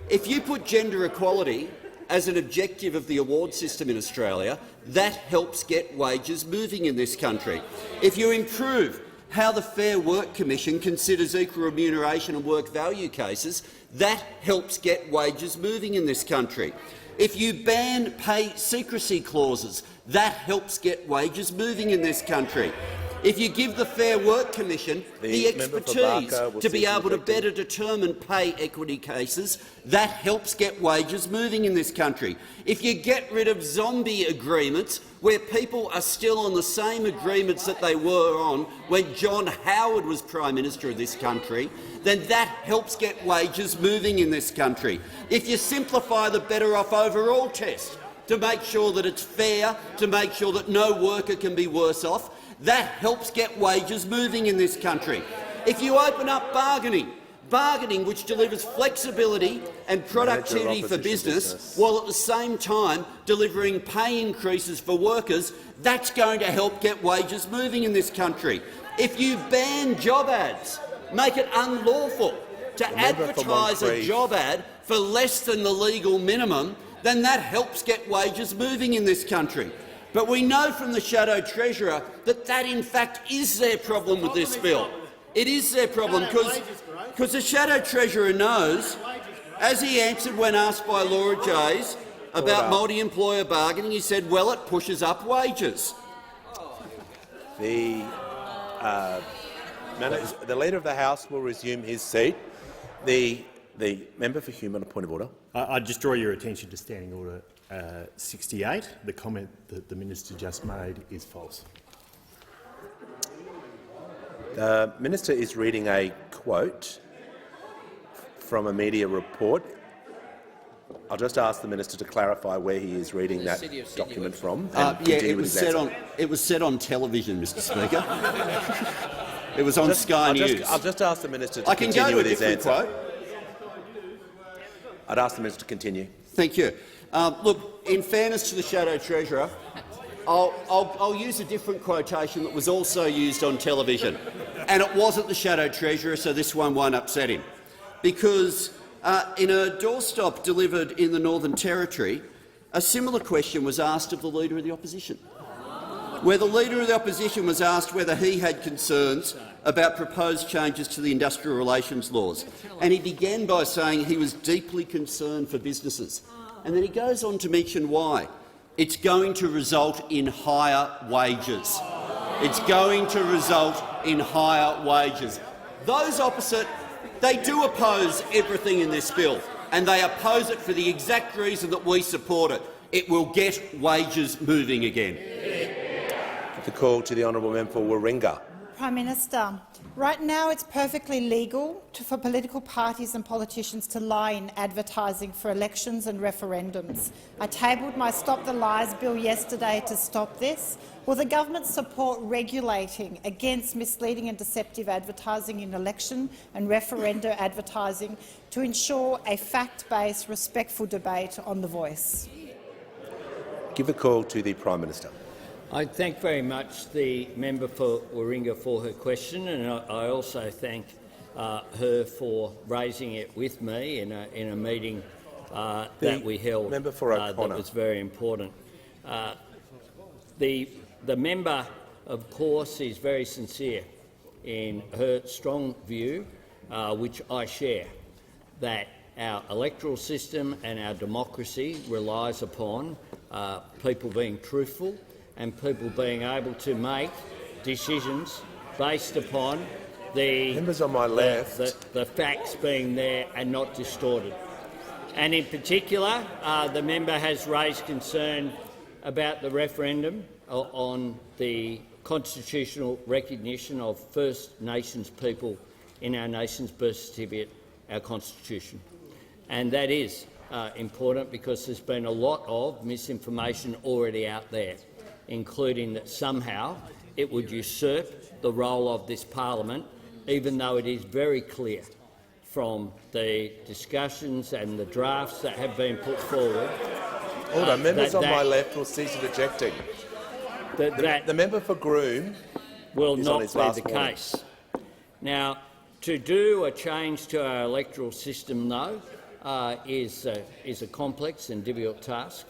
If you put gender equality as an objective of the award system in Australia, that helps get wages moving in this country. If you improve how the Fair Work Commission considers equal remuneration and work value cases, that helps get wages moving in this country. If you ban pay secrecy clauses, that helps get wages moving in this country. If you give the Fair Work Commission the expertise to be able to better determine pay equity cases, that helps get wages moving in this country. If you get rid of zombie agreements where people are still on the same agreements that they were on when John Howard was Prime Minister of this country, then that helps get wages moving in this country. If you simplify the Better Off Overall test to make sure that it's fair, to make sure that no worker can be worse off, that helps get wages moving in this country. If you open up bargaining which delivers flexibility and productivity for business while at the same time delivering pay increases for workers, that's going to help get wages moving in this country. If you ban job ads, make it unlawful to advertise a job ad for less than the legal minimum, then that helps get wages moving in this country. But we know from the Shadow Treasurer that that in fact is their problem with this bill. It is their problem because the Shadow Treasurer knows, as he answered when asked by Laura Jays about multi-employer bargaining, he said, well, it pushes up wages. The Leader of the House will resume his seat. The member for Hume on a point of order. I just draw your attention to Standing Order 68. The comment that the minister just made is false. The minister is reading a quote from a media report. I'll just ask the minister to clarify where he is reading that document from. It was said on television, Mr. Speaker. It was on Sky News. I'll just ask the minister to continue with his answer. I'd ask the minister to continue. Thank you. Look, in fairness to the Shadow Treasurer, I'll use a different quotation that was also used on television, and it wasn't the Shadow Treasurer, so this one won't upset him. Because in a doorstop delivered in the Northern Territory, a similar question was asked of the Leader of the Opposition, where the Leader of the Opposition was asked whether he had concerns about proposed changes to the industrial relations laws. And he began by saying he was deeply concerned for businesses. And then he goes on to mention why. It's going to result in higher wages. It's going to result in higher wages. Those opposite, they do oppose everything in this bill, and they oppose it for the exact reason that we support it. It will get wages moving again. The call to the honourable member for Warringah. Prime Minister, right now it's perfectly legal for political parties and politicians to lie in advertising for elections and referendums. I tabled my Stop the Lies bill yesterday to stop this. Will the government support regulating against misleading and deceptive advertising in election and referenda advertising to ensure a fact-based, respectful debate on The Voice? Give a call to the Prime Minister. I thank very much the member for Warringah for her question, and I also thank her for raising it with me in a meeting that we held that was very important. The member, of course, is very sincere in her strong view, which I share, that our electoral system and our democracy relies upon people being truthful and people being able to make decisions based upon the members on my left, the facts being there and not distorted. And in particular, the member has raised concern about the referendum on the constitutional recognition of First Nations people in our nation's birth certificate, our constitution. And that is important because there's been a lot of misinformation already out there, including that somehow it would usurp the role of this parliament, even though it is very clear from the discussions and the drafts that have been put forward Order. Members on my left will cease interjecting. The member for Groom will is not on his be last the warning. case. Now, to do a change to our electoral system, though, is a complex and difficult task.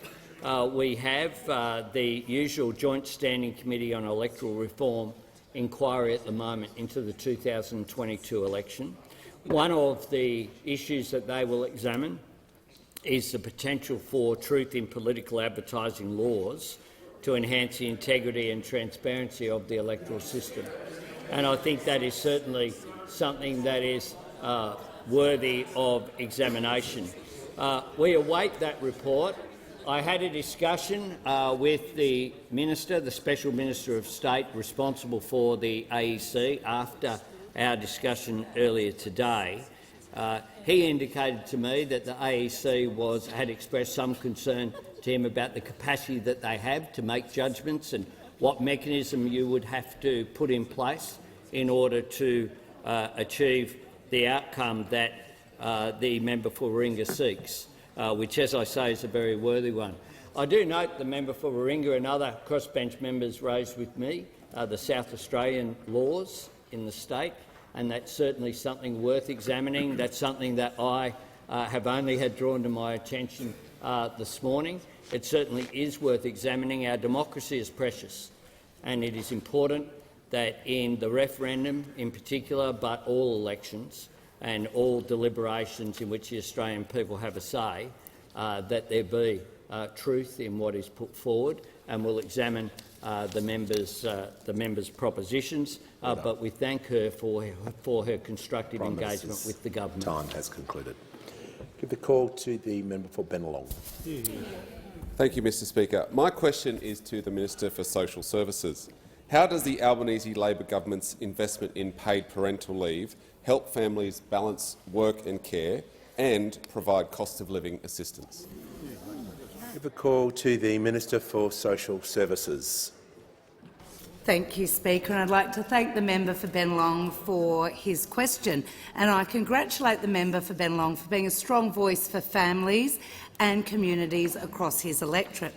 We have the usual Joint Standing Committee on Electoral Reform inquiry at the moment into the 2022 election. One of the issues that they will examine is the potential for truth in political advertising laws to enhance the integrity and transparency of the electoral system. And I think that is certainly something that is worthy of examination. We await that report. I had a discussion with the Minister, the Special Minister of State responsible for the AEC after our discussion earlier today. He indicated to me that the AEC had expressed some concern to him about the capacity that they have to make judgments and what mechanism you would have to put in place in order to achieve the outcome that the member for Warringah seeks, which, as I say, is a very worthy one. I do note the member for Warringah and other crossbench members raised with me the South Australian laws in the state, and that's certainly something worth examining. That's something that I have only had drawn to my attention this morning. It certainly is worth examining. Our democracy is precious, and it is important that in the referendum in particular, but all elections and all deliberations in which the Australian people have a say, that there be truth in what is put forward, and we'll examine the members' propositions. But we thank her for her constructive engagement with the government. Time has concluded. Give the call to the member for Bennelong. Thank you, Mr Speaker. My question is to the Minister for Social Services. How does the Albanese Labor government's investment in paid parental leave help families balance work and care and provide cost of living assistance? Give a call to the Minister for Social Services. Thank you, Speaker. And I'd like to thank the member for Bennelong for his question. And I congratulate the member for Bennelong for being a strong voice for families and communities across his electorate.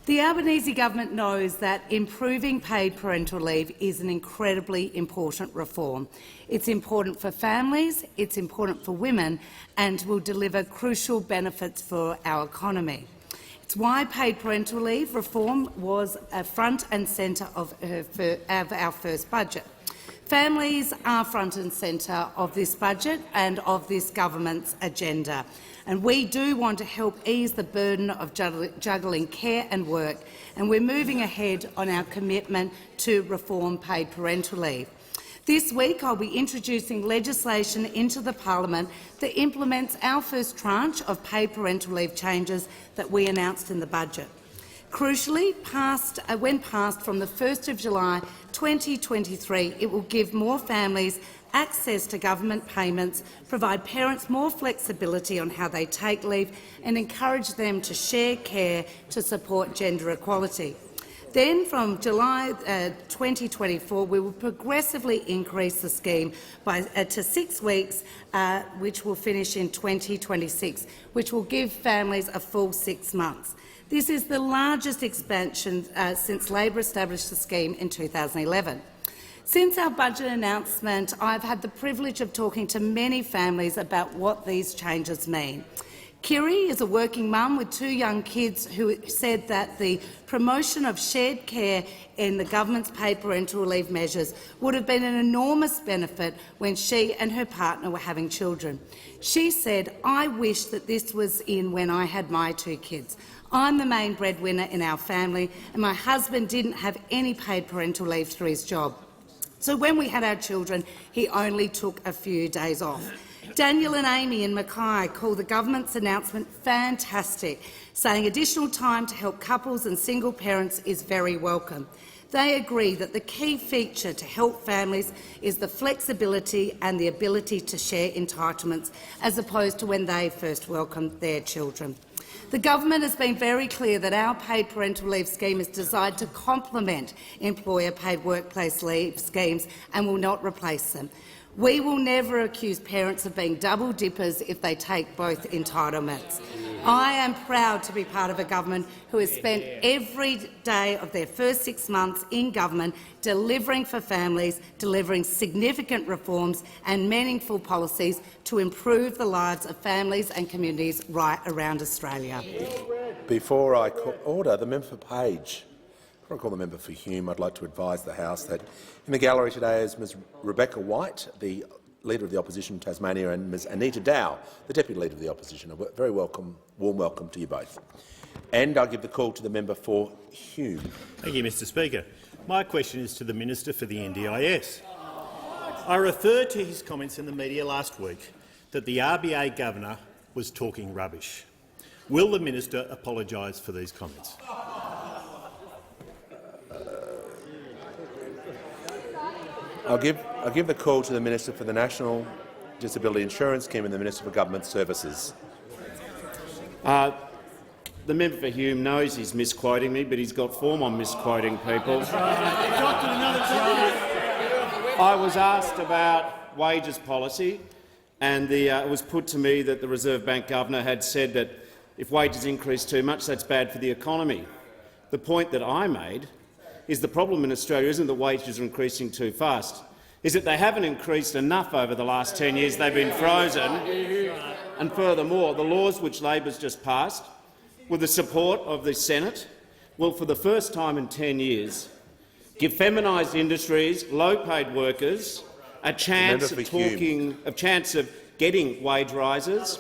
The Albanese government knows that improving paid parental leave is an incredibly important reform. It's important for families, it's important for women, and will deliver crucial benefits for our economy. It's why paid parental leave reform was front and centre of our first budget. Families are front and centre of this budget and of this government's agenda, and we do want to help ease the burden of juggling care and work, and we're moving ahead on our commitment to reform paid parental leave. This week I'll be introducing legislation into the parliament that implements our first tranche of paid parental leave changes that we announced in the budget. Crucially, when passed from the 1st of July 2023, it will give more families access to government payments, provide parents more flexibility on how they take leave and encourage them to share care to support gender equality. Then, from July 2024, we will progressively increase the scheme to 6 weeks, which will finish in 2026, which will give families a full 6 months. This is the largest expansion since Labor established the scheme in 2011. Since our budget announcement, I've had the privilege of talking to many families about what these changes mean. Kiri is a working mum with 2 young kids who said that the promotion of shared care in the government's paid parental leave measures would have been an enormous benefit when she and her partner were having children. She said, "I wish that this was in when I had my 2 kids. I'm the main breadwinner in our family, and my husband didn't have any paid parental leave through his job. So when we had our children, he only took a few days off." Daniel and Amy in Mackay call the government's announcement fantastic, saying additional time to help couples and single parents is very welcome. They agree that the key feature to help families is the flexibility and the ability to share entitlements, as opposed to when they first welcomed their children. The government has been very clear that our paid parental leave scheme is designed to complement employer-paid workplace leave schemes and will not replace them. We will never accuse parents of being double dippers if they take both entitlements. I am proud to be part of a government who has spent every day of their first 6 months in government delivering for families, delivering significant reforms and meaningful policies to improve the lives of families and communities right around Australia. Before I order the member for Page, before I call the member for Hume, I'd like to advise the House that in the gallery today is Ms Rebecca White, the Leader of the Opposition Tasmania, and Ms Anita Dow, the Deputy Leader of the Opposition. A very warm welcome to you both. And I'll give the call to the member for Hume. Thank you, Mr Speaker. My question is to the Minister for the NDIS. I referred to his comments in the media last week that the RBA Governor was talking rubbish. Will the Minister apologise for these comments? I'll give the call to the Minister for the National Disability Insurance Scheme and the Minister for Government Services. The member for Hume knows he's misquoting me, but he's got form on misquoting people. I was asked about wages policy, and it was put to me that the Reserve Bank Governor had said that if wages increase too much, that's bad for the economy. The point that I made is the problem in Australia isn't that wages are increasing too fast, is that they haven't increased enough over the last 10 years. They've been frozen. And furthermore, the laws which Labor's just passed, with the support of the Senate, will for the first time in 10 years give feminised industries, low-paid workers, a chance of getting wage rises.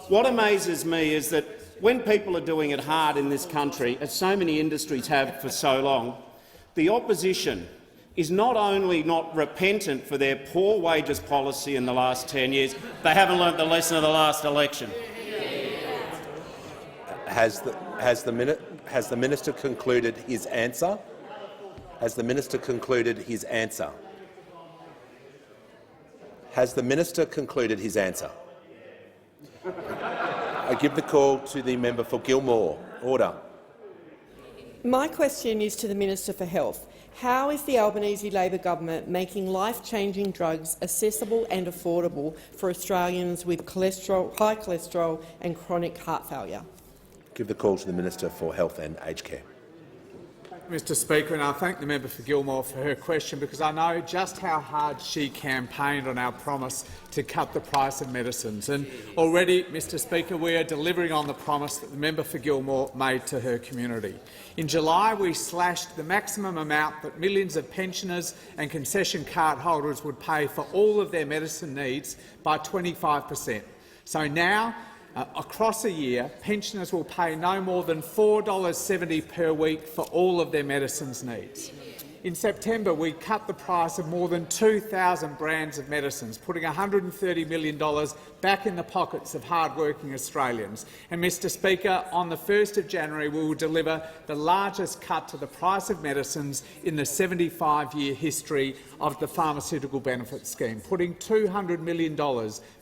What amazes me is that when people are doing it hard in this country, as so many industries have for so long, the opposition is not only not repentant for their poor wages policy in the last 10 years, they haven't learnt the lesson of the last election. Has the minister concluded his answer? Has the minister concluded his answer? Has the minister concluded his answer? I give the call to the member for Gilmore. Order. My question is to the Minister for Health. How is the Albanese Labor government making life-changing drugs accessible and affordable for Australians with high cholesterol and chronic heart failure? Give the call to the Minister for Health and Aged Care. Mr Speaker, and I thank the member for Gilmore for her question, because I know just how hard she campaigned on our promise to cut the price of medicines. And already, Mr Speaker, we are delivering on the promise that the member for Gilmore made to her community. In July, we slashed the maximum amount that millions of pensioners and concession card holders would pay for all of their medicine needs by 25%. So now, across a year, pensioners will pay no more than $4.70 per week for all of their medicines needs. In September, we cut the price of more than 2,000 brands of medicines, putting $130 million back in the pockets of hard-working Australians. And, Mr Speaker, on the 1st of January, we will deliver the largest cut to the price of medicines in the 75-year history of the Pharmaceutical Benefits Scheme, putting $200 million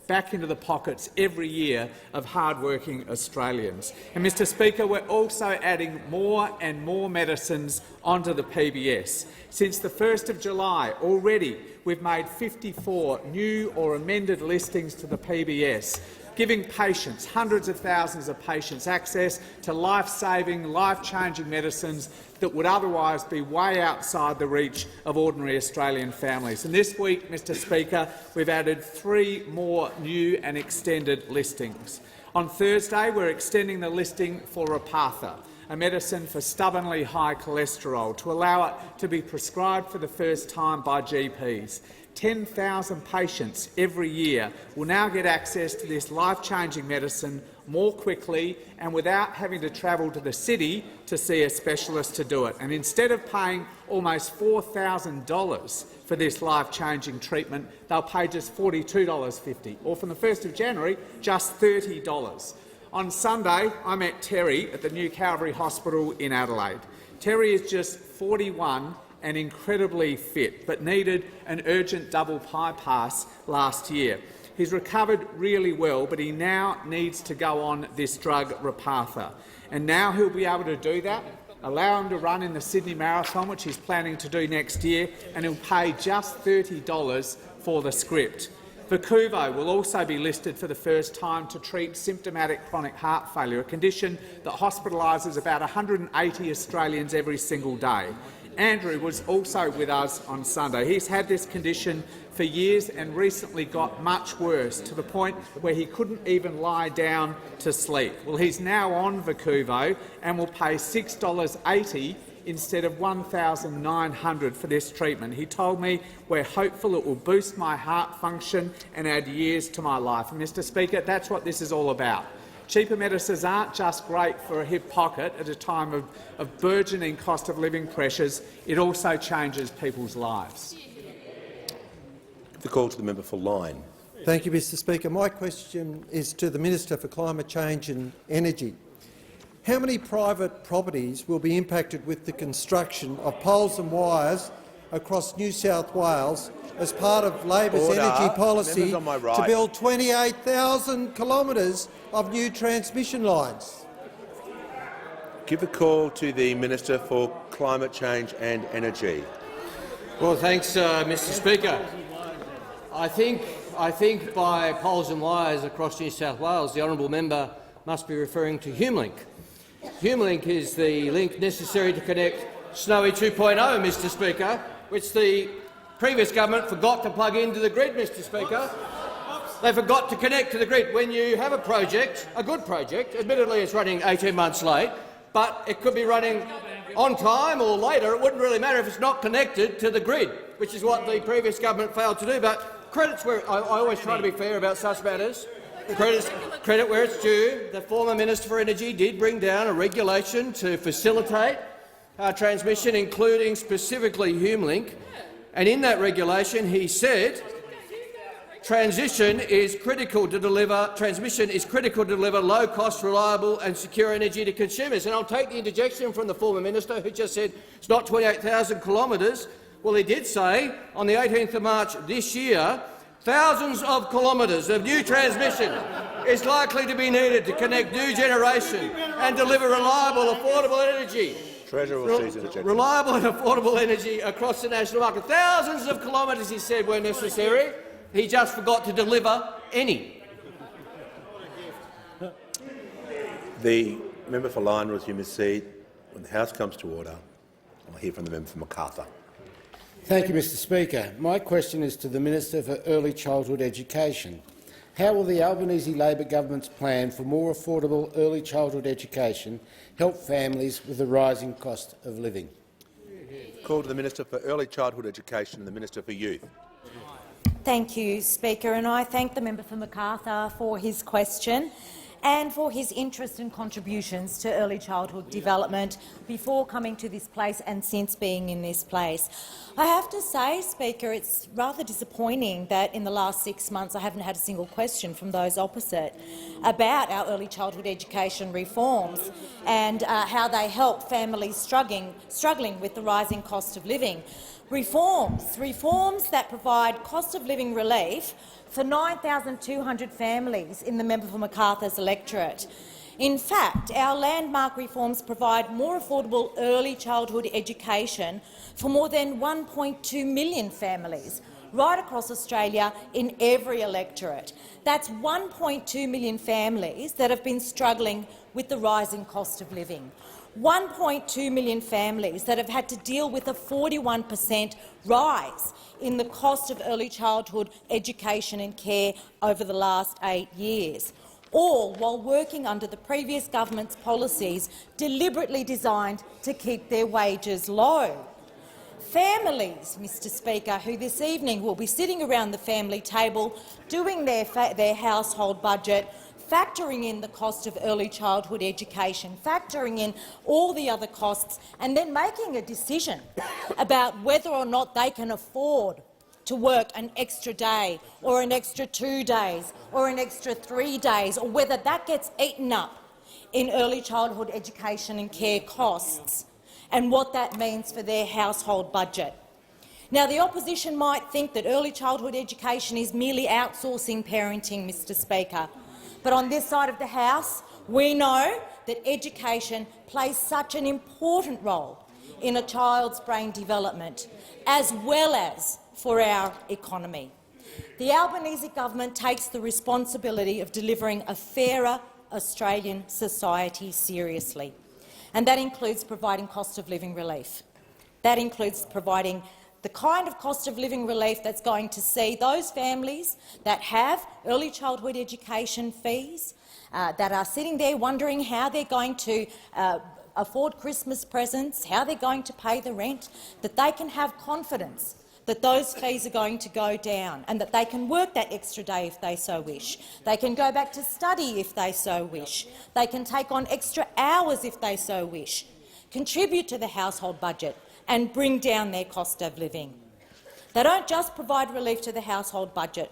back into the pockets every year of hard-working Australians. And, Mr Speaker, we're also adding more and more medicines onto the PBS. Since the 1st of July, already we've made 54 new or amended listings to the PBS, giving patients, hundreds of thousands of patients, access to life-saving, life-changing medicines that would otherwise be way outside the reach of ordinary Australian families. And this week, Mr Speaker, we've added 3 more new and extended listings. On Thursday, we're extending the listing for Repatha, a medicine for stubbornly high cholesterol, to allow it to be prescribed for the first time by GPs. 10,000 patients every year will now get access to this life-changing medicine more quickly and without having to travel to the city to see a specialist to do it. And instead of paying almost $4,000 for this life-changing treatment, they'll pay just $42.50, or from the 1st of January, just $30. On Sunday, I met Terry at the New Calvary Hospital in Adelaide. Terry is just 41 and incredibly fit, but needed an urgent double bypass last year. He's recovered really well, but he now needs to go on this drug, Repatha. And now he'll be able to do that, allow him to run in the Sydney Marathon, which he's planning to do next year, and he'll pay just $30 for the script. Vukuvo will also be listed for the first time to treat symptomatic chronic heart failure, a condition that hospitalises about 180 Australians every single day. Andrew was also with us on Sunday. He's had this condition for years and recently got much worse, to the point where he couldn't even lie down to sleep. Well, he's now on Vukuvo and will pay $6.80 instead of $1,900 for this treatment. He told me, "We're hopeful it will boost my heart function and add years to my life." And, Mr Speaker, that's what this is all about. Cheaper medicines aren't just great for a hip pocket at a time of burgeoning cost of living pressures, it also changes people's lives. The call to the member for Lyne. Thank you, Mr Speaker. My question is to the Minister for Climate Change and Energy. How many private properties will be impacted with the construction of poles and wires across New South Wales as part of Labor's energy policy to build 28,000 kilometres of new transmission lines? Give a call to the Minister for Climate Change and Energy. Well, thanks, Mr Speaker. I think by poles and wires across New South Wales, the honourable member must be referring to HumeLink. HumeLink is the link necessary to connect Snowy 2.0, Mr Speaker, which the previous government forgot to plug into the grid, Mr Speaker. They forgot to connect to the grid. When you have a project, a good project, admittedly it's running 18 months late, but it could be running on time or later. It wouldn't really matter if it's not connected to the grid, which is what the previous government failed to do. But credit's where I always try to be fair about such matters. Credit where it's due. The former Minister for Energy did bring down a regulation to facilitate transmission, including specifically HumeLink, and in that regulation he said transmission is critical to deliver low-cost, reliable and secure energy to consumers. And I'll take the interjection from the former minister, who just said it's not 28,000 kilometres. Well, he did say on the 18th of March this year thousands of kilometres of new transmission is likely to be needed to connect new generation and deliver reliable, affordable energy. Reliable and affordable energy across the national market. Thousands of kilometres, he said, were necessary. He just forgot to deliver any. The member for Lyne will resume his seat. When the House comes to order, I'll hear from the member for Macarthur. Thank you, Mr Speaker. My question is to the Minister for Early Childhood Education. How will the Albanese Labor government's plan for more affordable early childhood education help families with the rising cost of living? Call to the Minister for Early Childhood Education and the Minister for Youth. Thank you, Speaker, and I thank the member for Macarthur for his question and for his interest and contributions to early childhood development before coming to this place and since being in this place. I have to say, Speaker, it's rather disappointing that in the last 6 months I haven't had a single question from those opposite about our early childhood education reforms and how they help families struggling with the rising cost of living. Reforms that provide cost of living relief for 9,200 families in the member for Macarthur's electorate. In fact, our landmark reforms provide more affordable early childhood education for more than 1.2 million families right across Australia in every electorate. That's 1.2 million families that have been struggling with the rising cost of living. 1.2 million families that have had to deal with a 41% rise in the cost of early childhood education and care over the last 8 years, all while working under the previous government's policies deliberately designed to keep their wages low. Families, Mr Speaker, who this evening will be sitting around the family table doing their household budget, factoring in the cost of early childhood education, factoring in all the other costs, and then making a decision about whether or not they can afford to work an extra day or an extra 2 days or an extra 3 days, or whether that gets eaten up in early childhood education and care costs, and what that means for their household budget. Now, the opposition might think that early childhood education is merely outsourcing parenting, Mr Speaker. But on this side of the House, we know that education plays such an important role in a child's brain development, as well as for our economy. The Albanese government takes the responsibility of delivering a fairer Australian society seriously, and that includes providing cost of living relief. That includes providing the kind of cost of living relief that's going to see those families that have early childhood education fees, that are sitting there wondering how they're going to afford Christmas presents, how they're going to pay the rent, that they can have confidence that those fees are going to go down and that they can work that extra day if they so wish. They can go back to study if they so wish. They can take on extra hours if they so wish, contribute to the household budget and bring down their cost of living. They don't just provide relief to the household budget.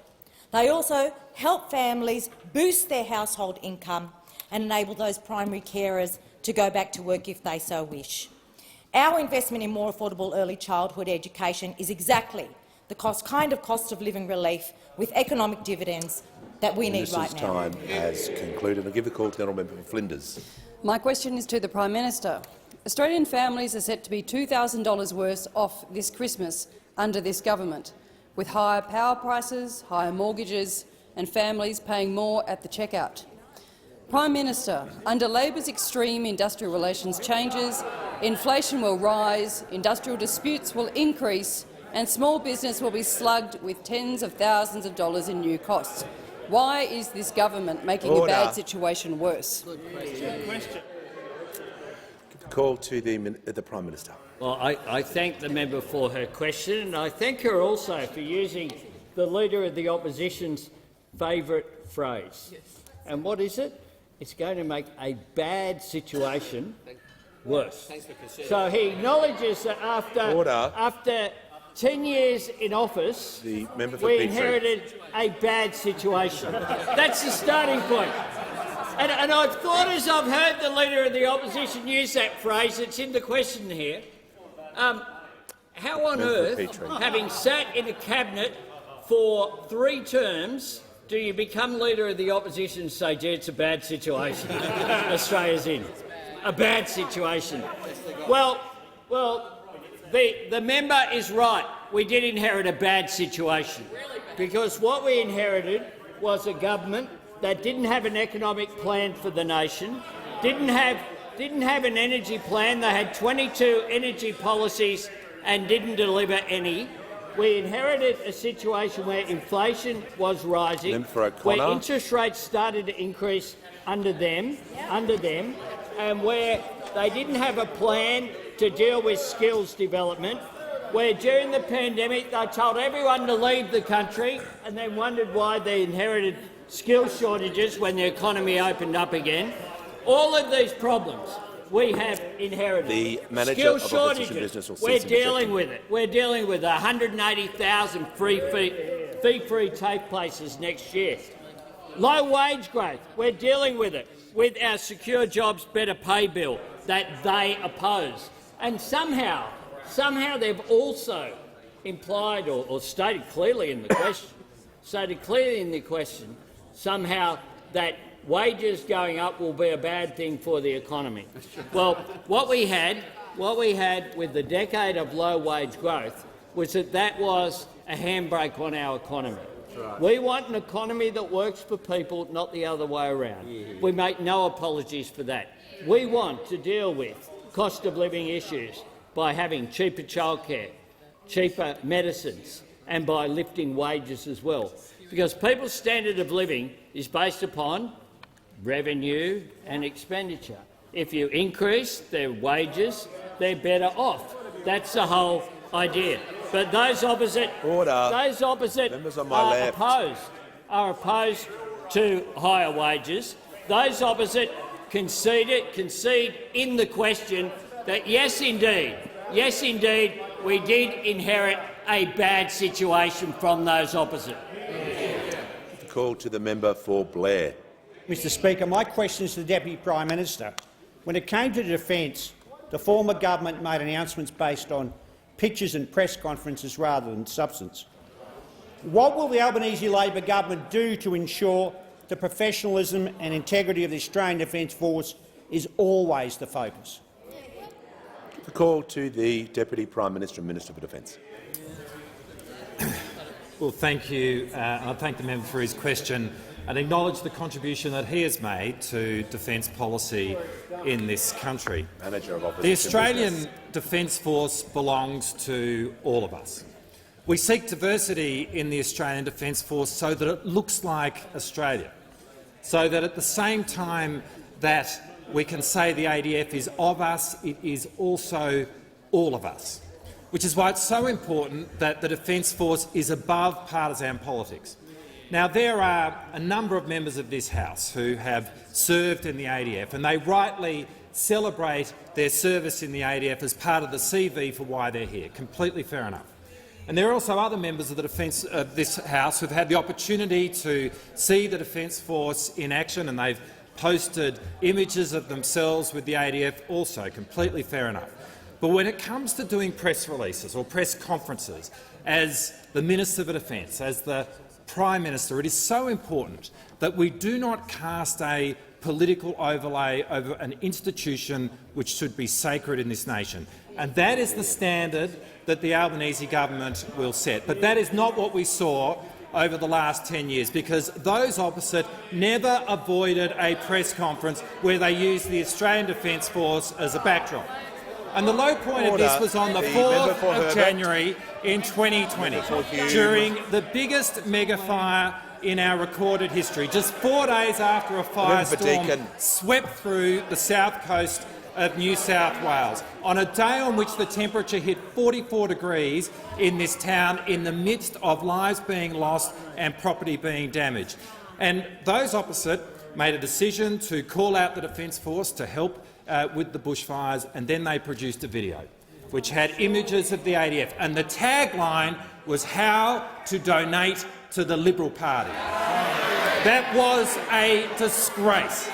They also help families boost their household income and enable those primary carers to go back to work if they so wish. Our investment in more affordable early childhood education is exactly the kind of cost of living relief with economic dividends that we need right now. Time has concluded. I'll give the call to the honourable member for Flinders. My question is to the Prime Minister. Australian families are set to be $2,000 worse off this Christmas under this government, with higher power prices, higher mortgages and families paying more at the checkout. Prime Minister, under Labor's extreme industrial relations changes, inflation will rise, industrial disputes will increase and small business will be slugged with tens of thousands of dollars in new costs. Why is this government making a bad situation worse? Good question. Call to the Prime Minister. Well, I thank the member for her question, and I thank her also for using the Leader of the Opposition's favourite phrase. And what is it? It's going to make a bad situation worse. So he acknowledges that after 10 years in office, we inherited a bad situation. That's the starting point. And I've thought, as I've heard the Leader of the Opposition use that phrase, it's in the question here, how on earth, having sat in a cabinet for 3 terms, do you become Leader of the Opposition and say, gee, it's a bad situation Australia's in? A bad situation. Well, the member is right. We did inherit a bad situation because what we inherited was a government that didn't have an economic plan for the nation, didn't have an energy plan. They had 22 energy policies and didn't deliver any. We inherited a situation where inflation was rising, where interest rates started to increase under them, and where they didn't have a plan to deal with skills development, where during the pandemic they told everyone to leave the country and then wondered why they inherited skills shortages when the economy opened up again. All of these problems we have inherited. The manager skills of shortages, opposition business will we're dealing with it. We're dealing with 180,000 fee-free TAFE places next year. Low wage growth, we're dealing with it, with our Secure Jobs Better Pay bill that they oppose. And somehow they've also implied or stated clearly in the question, somehow that wages going up will be a bad thing for the economy. Well, what we had with the decade of low wage growth was that was a handbrake on our economy. Right. We want an economy that works for people, not the other way around. We make no apologies for that. We want to deal with cost of living issues by having cheaper childcare, cheaper medicines and by lifting wages as well. Because people's standard of living is based upon revenue and expenditure. If you increase their wages, they're better off. That's the whole idea. But those opposite are opposed to higher wages. Those opposite concede in the question that yes, indeed, we did inherit a bad situation from those opposite. Call to the member for Blair. Mr Speaker, my question is to the Deputy Prime Minister. When it came to defence, the former government made announcements based on pictures and press conferences rather than substance. What will the Albanese Labor government do to ensure the professionalism and integrity of the Australian Defence Force is always the focus? The call to the Deputy Prime Minister and Minister for Defence. Well, thank you. I thank the member for his question and acknowledge the contribution that he has made to defence policy in this country. The Australian Defence Force belongs to all of us. We seek diversity in the Australian Defence Force so that it looks like Australia, so that at the same time that we can say the ADF is of us, it is also all of us, which is why it's so important that the Defence Force is above partisan politics. Now, there are a number of members of this House who have served in the ADF, and they rightly celebrate their service in the ADF as part of the CV for why they're here. Completely fair enough. And there are also other members of the Defence of this House who've had the opportunity to see the Defence Force in action, and they've posted images of themselves with the ADF. Also, completely fair enough. But when it comes to doing press releases or press conferences, as the Minister for Defence, as the Prime Minister, it is so important that we do not cast a political overlay over an institution which should be sacred in this nation. And that is the standard that the Albanese government will set. But that is not what we saw over the last 10 years, because those opposite never avoided a press conference where they used the Australian Defence Force as a backdrop. And the low point of this was on the 4th of January in 2020, during the biggest mega-fire in our recorded history, just 4 days after a firestorm swept through the south coast of New South Wales, on a day on which the temperature hit 44 degrees in this town, in the midst of lives being lost and property being damaged. And those opposite made a decision to call out the Defence Force to help with the bushfires, and then they produced a video which had images of the ADF, and the tagline was "How to donate to the Liberal Party." That was a disgrace.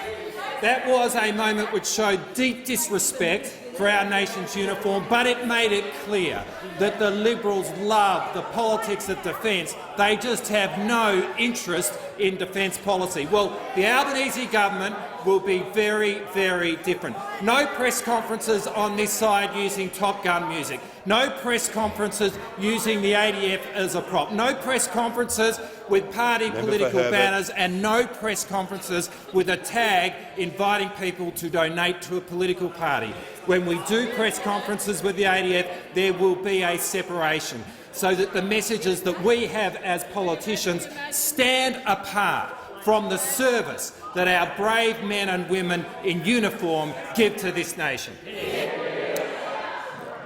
That was a moment which showed deep disrespect for our nation's uniform, but it made it clear that the Liberals love the politics of defence. They just have no interest in defence policy. Well, the Albanese government will be very, very different. No press conferences on this side using Top Gun music. No press conferences using the ADF as a prop. No press conferences with party political banners, and no press conferences with a tag inviting people to donate to a political party. When we do press conferences with the ADF, there will be a separation, so that the messages that we have as politicians stand apart from the service that our brave men and women in uniform give to this nation.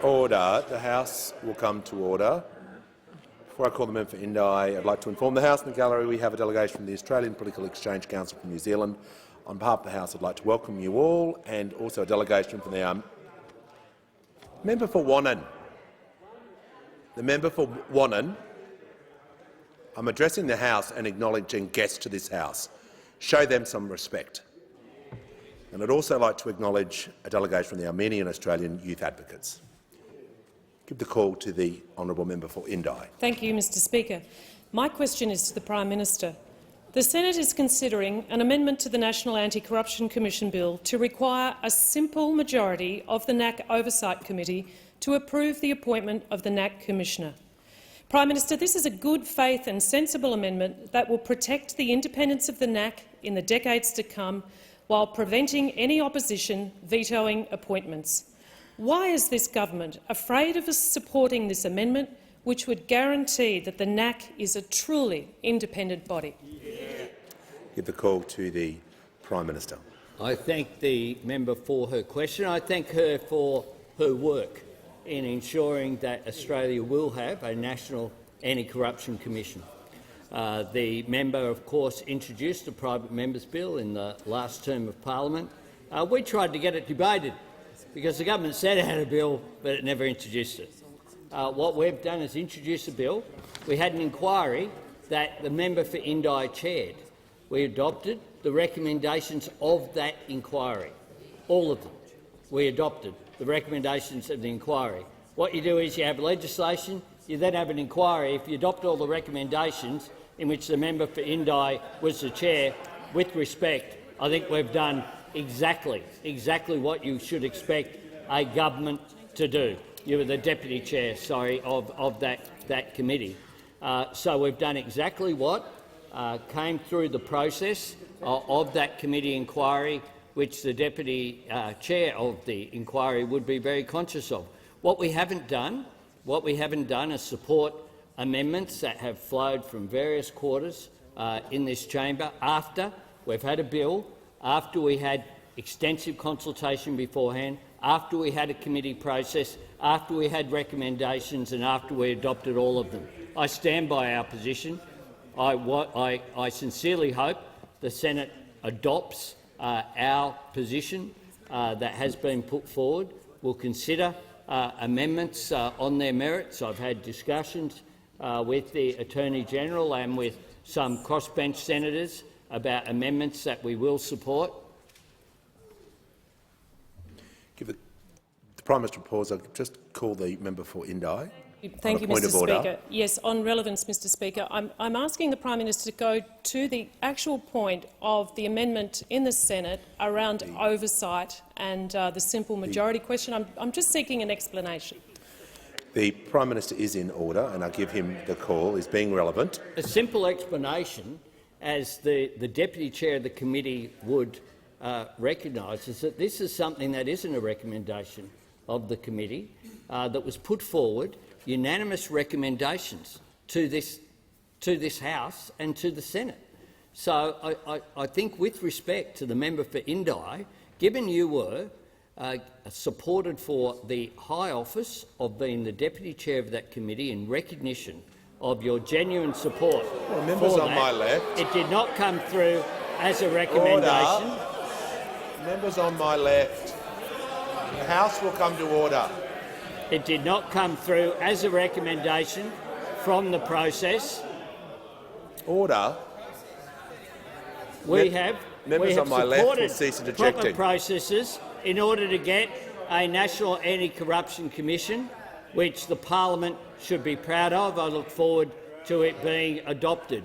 Order. The House will come to order. Before I call the member for Indi, I'd like to inform the House and the gallery we have a delegation from the Australian Political Exchange Council from New Zealand. On behalf of the House, I'd like to welcome you all, and also a delegation from the member for Wannon. The member for Wannon. I'm addressing the House and acknowledging guests to this House. Show them some respect. And I'd also like to acknowledge a delegation from the Armenian Australian Youth Advocates. Give the call to the honourable member for Indi. Thank you, Mr Speaker. My question is to the Prime Minister. The Senate is considering an amendment to the National Anti-Corruption Commission Bill to require a simple majority of the NAC Oversight Committee to approve the appointment of the NAC Commissioner. Prime Minister, this is a good faith and sensible amendment that will protect the independence of the NAC in the decades to come, while preventing any opposition vetoing appointments. Why is this government afraid of us supporting this amendment, which would guarantee that the NAC is a truly independent body? Give the call to the Prime Minister. I thank the member for her question. I thank her for her work in ensuring that Australia will have a National Anti-Corruption Commission. The member, of course, introduced a private member's bill in the last term of parliament. We tried to get it debated because the government said it had a bill, but it never introduced it. What we've done is introduce a bill. We had an inquiry that the member for Indi chaired. We adopted the recommendations of that inquiry, all of them. We adopted the recommendations of the inquiry. What you do is you have legislation, you then have an inquiry. If you adopt all the recommendations in which the member for Indi was the chair, with respect, I think we've done exactly what you should expect a government to do. You were the deputy chair, of that committee. So we've done exactly what came through the process of that committee inquiry, which the Deputy Chair of the inquiry would be very conscious of. What we haven't done is support amendments that have flowed from various quarters in this chamber after we've had a bill, after we had extensive consultation beforehand, after we had a committee process, after we had recommendations and after we adopted all of them. I stand by our position. I sincerely hope the Senate adopts our position that has been put forward. We'll consider amendments on their merits. I've had discussions with the Attorney-General and with some crossbench senators about amendments that we will support. Give the Prime Minister a pause. I'll just call the member for Indi. Thank you, Mr. Speaker. Yes, on relevance, Mr. Speaker, I'm asking the Prime Minister to go to the actual point of the amendment in the Senate around oversight and the simple majority question. I'm just seeking an explanation. The Prime Minister is in order, and I'll give him the call. He's being relevant. A simple explanation, as the Deputy Chair of the committee would recognise, is that this is something that isn't a recommendation of the committee that was put forward, unanimous recommendations to this House and to the Senate. So I think, with respect to the member for Indi, given you were supported for the high office of being the Deputy Chair of that committee in recognition of your genuine support members for on that, my left. it did not come through as a recommendation. Order. Members on my left. The House will come to order. It did not come through as a recommendation from the process. Order. We have on my left will cease supported interjecting. proper processes in order to get a National Anti-Corruption Commission, which the Parliament should be proud of. I look forward to it being adopted.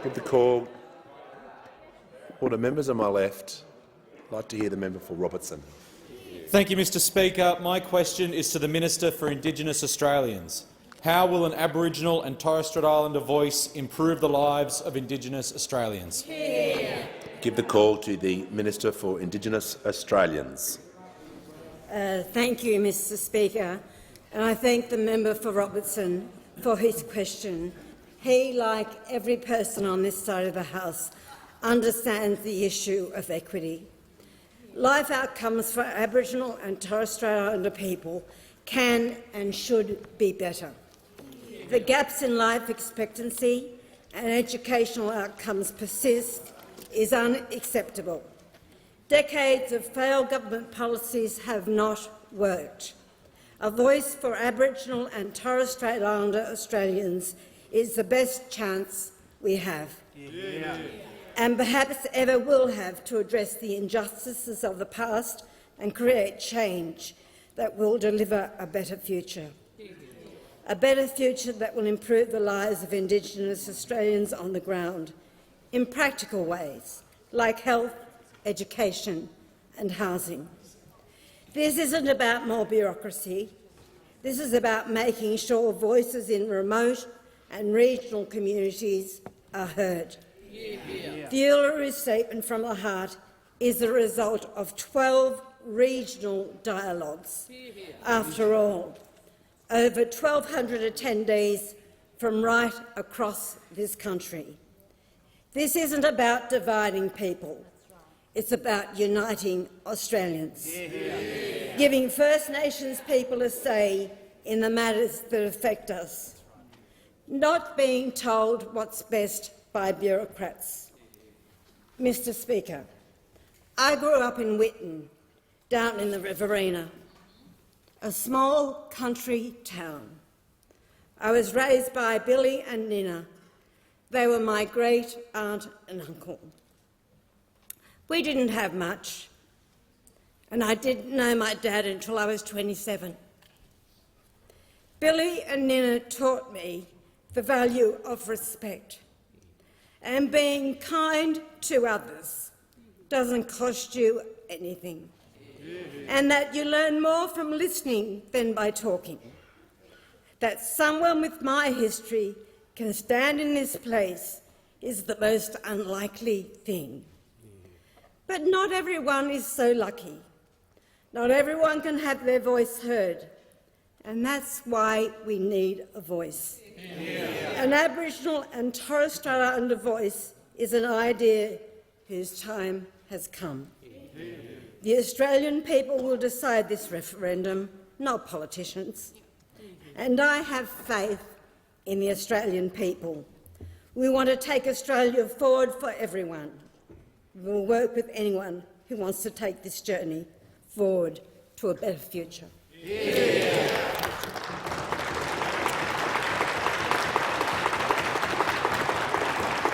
Give the call. Order. Members on my left. I'd like to hear the member for Robertson. Thank you, Mr. Speaker. My question is to the Minister for Indigenous Australians. How will an Aboriginal and Torres Strait Islander voice improve the lives of Indigenous Australians? Give the call to the Minister for Indigenous Australians. Thank you, Mr. Speaker, and I thank the member for Robertson for his question. He, like every person on this side of the House, understands the issue of equity. Life outcomes for Aboriginal and Torres Strait Islander people can and should be better. The gaps in life expectancy and educational outcomes persist is unacceptable. Decades of failed government policies have not worked. A voice for Aboriginal and Torres Strait Islander Australians is the best chance we have. And perhaps ever will have, to address the injustices of the past and create change that will deliver a better future. A better future that will improve the lives of Indigenous Australians on the ground in practical ways, like health, education and housing. This isn't about more bureaucracy. This is about making sure voices in remote and regional communities are heard. The Uluru Statement from the Heart is the result of 12 regional dialogues. After all, over 1,200 attendees from right across this country. This isn't about dividing people. It's about uniting Australians, giving First Nations people a say in the matters that affect us, not being told what's best by bureaucrats. Mr. Speaker, I grew up in Whitton, down in the Riverina, a small country town. I was raised by Billy and Nina. They were my great aunt and uncle. We didn't have much, and I didn't know my dad until I was 27. Billy and Nina taught me the value of respect, and being kind to others doesn't cost you anything, and that you learn more from listening than by talking. that someone with my history can stand in this place is the most unlikely thing. But not everyone is so lucky. Not everyone can have their voice heard, and that's why we need a voice. An Aboriginal and Torres Strait Islander voice is an idea whose time has come. The Australian people will decide this referendum, not politicians. And I have faith in the Australian people. We want to take Australia forward for everyone. We will work with anyone who wants to take this journey forward to a better future.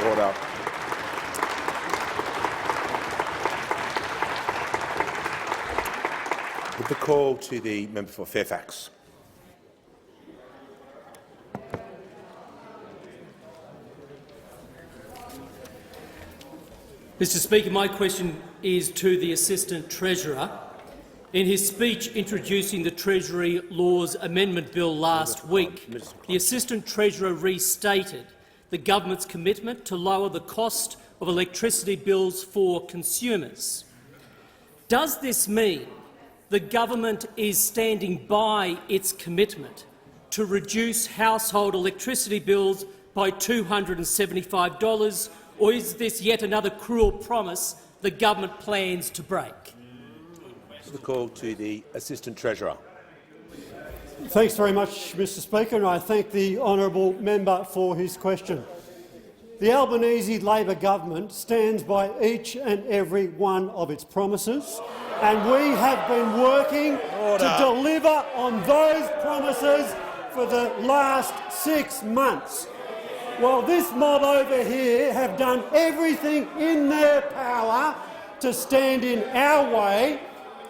Order. With the call to the member for Fairfax. Mr Speaker, my question is to the Assistant Treasurer. In his speech introducing the Treasury Laws Amendment Bill last week, the Assistant Treasurer restated the government's commitment to lower the cost of electricity bills for consumers. Does this mean the government is standing by its commitment to reduce household electricity bills by $275, or is this yet another cruel promise the government plans to break? The call to the Assistant Treasurer. Thanks very much, Mr Speaker, and I thank the honourable member for his question. The Albanese Labor government stands by each and every one of its promises, and we have been working to deliver on those promises for the last 6 months. While this mob over here have done everything in their power to stand in our way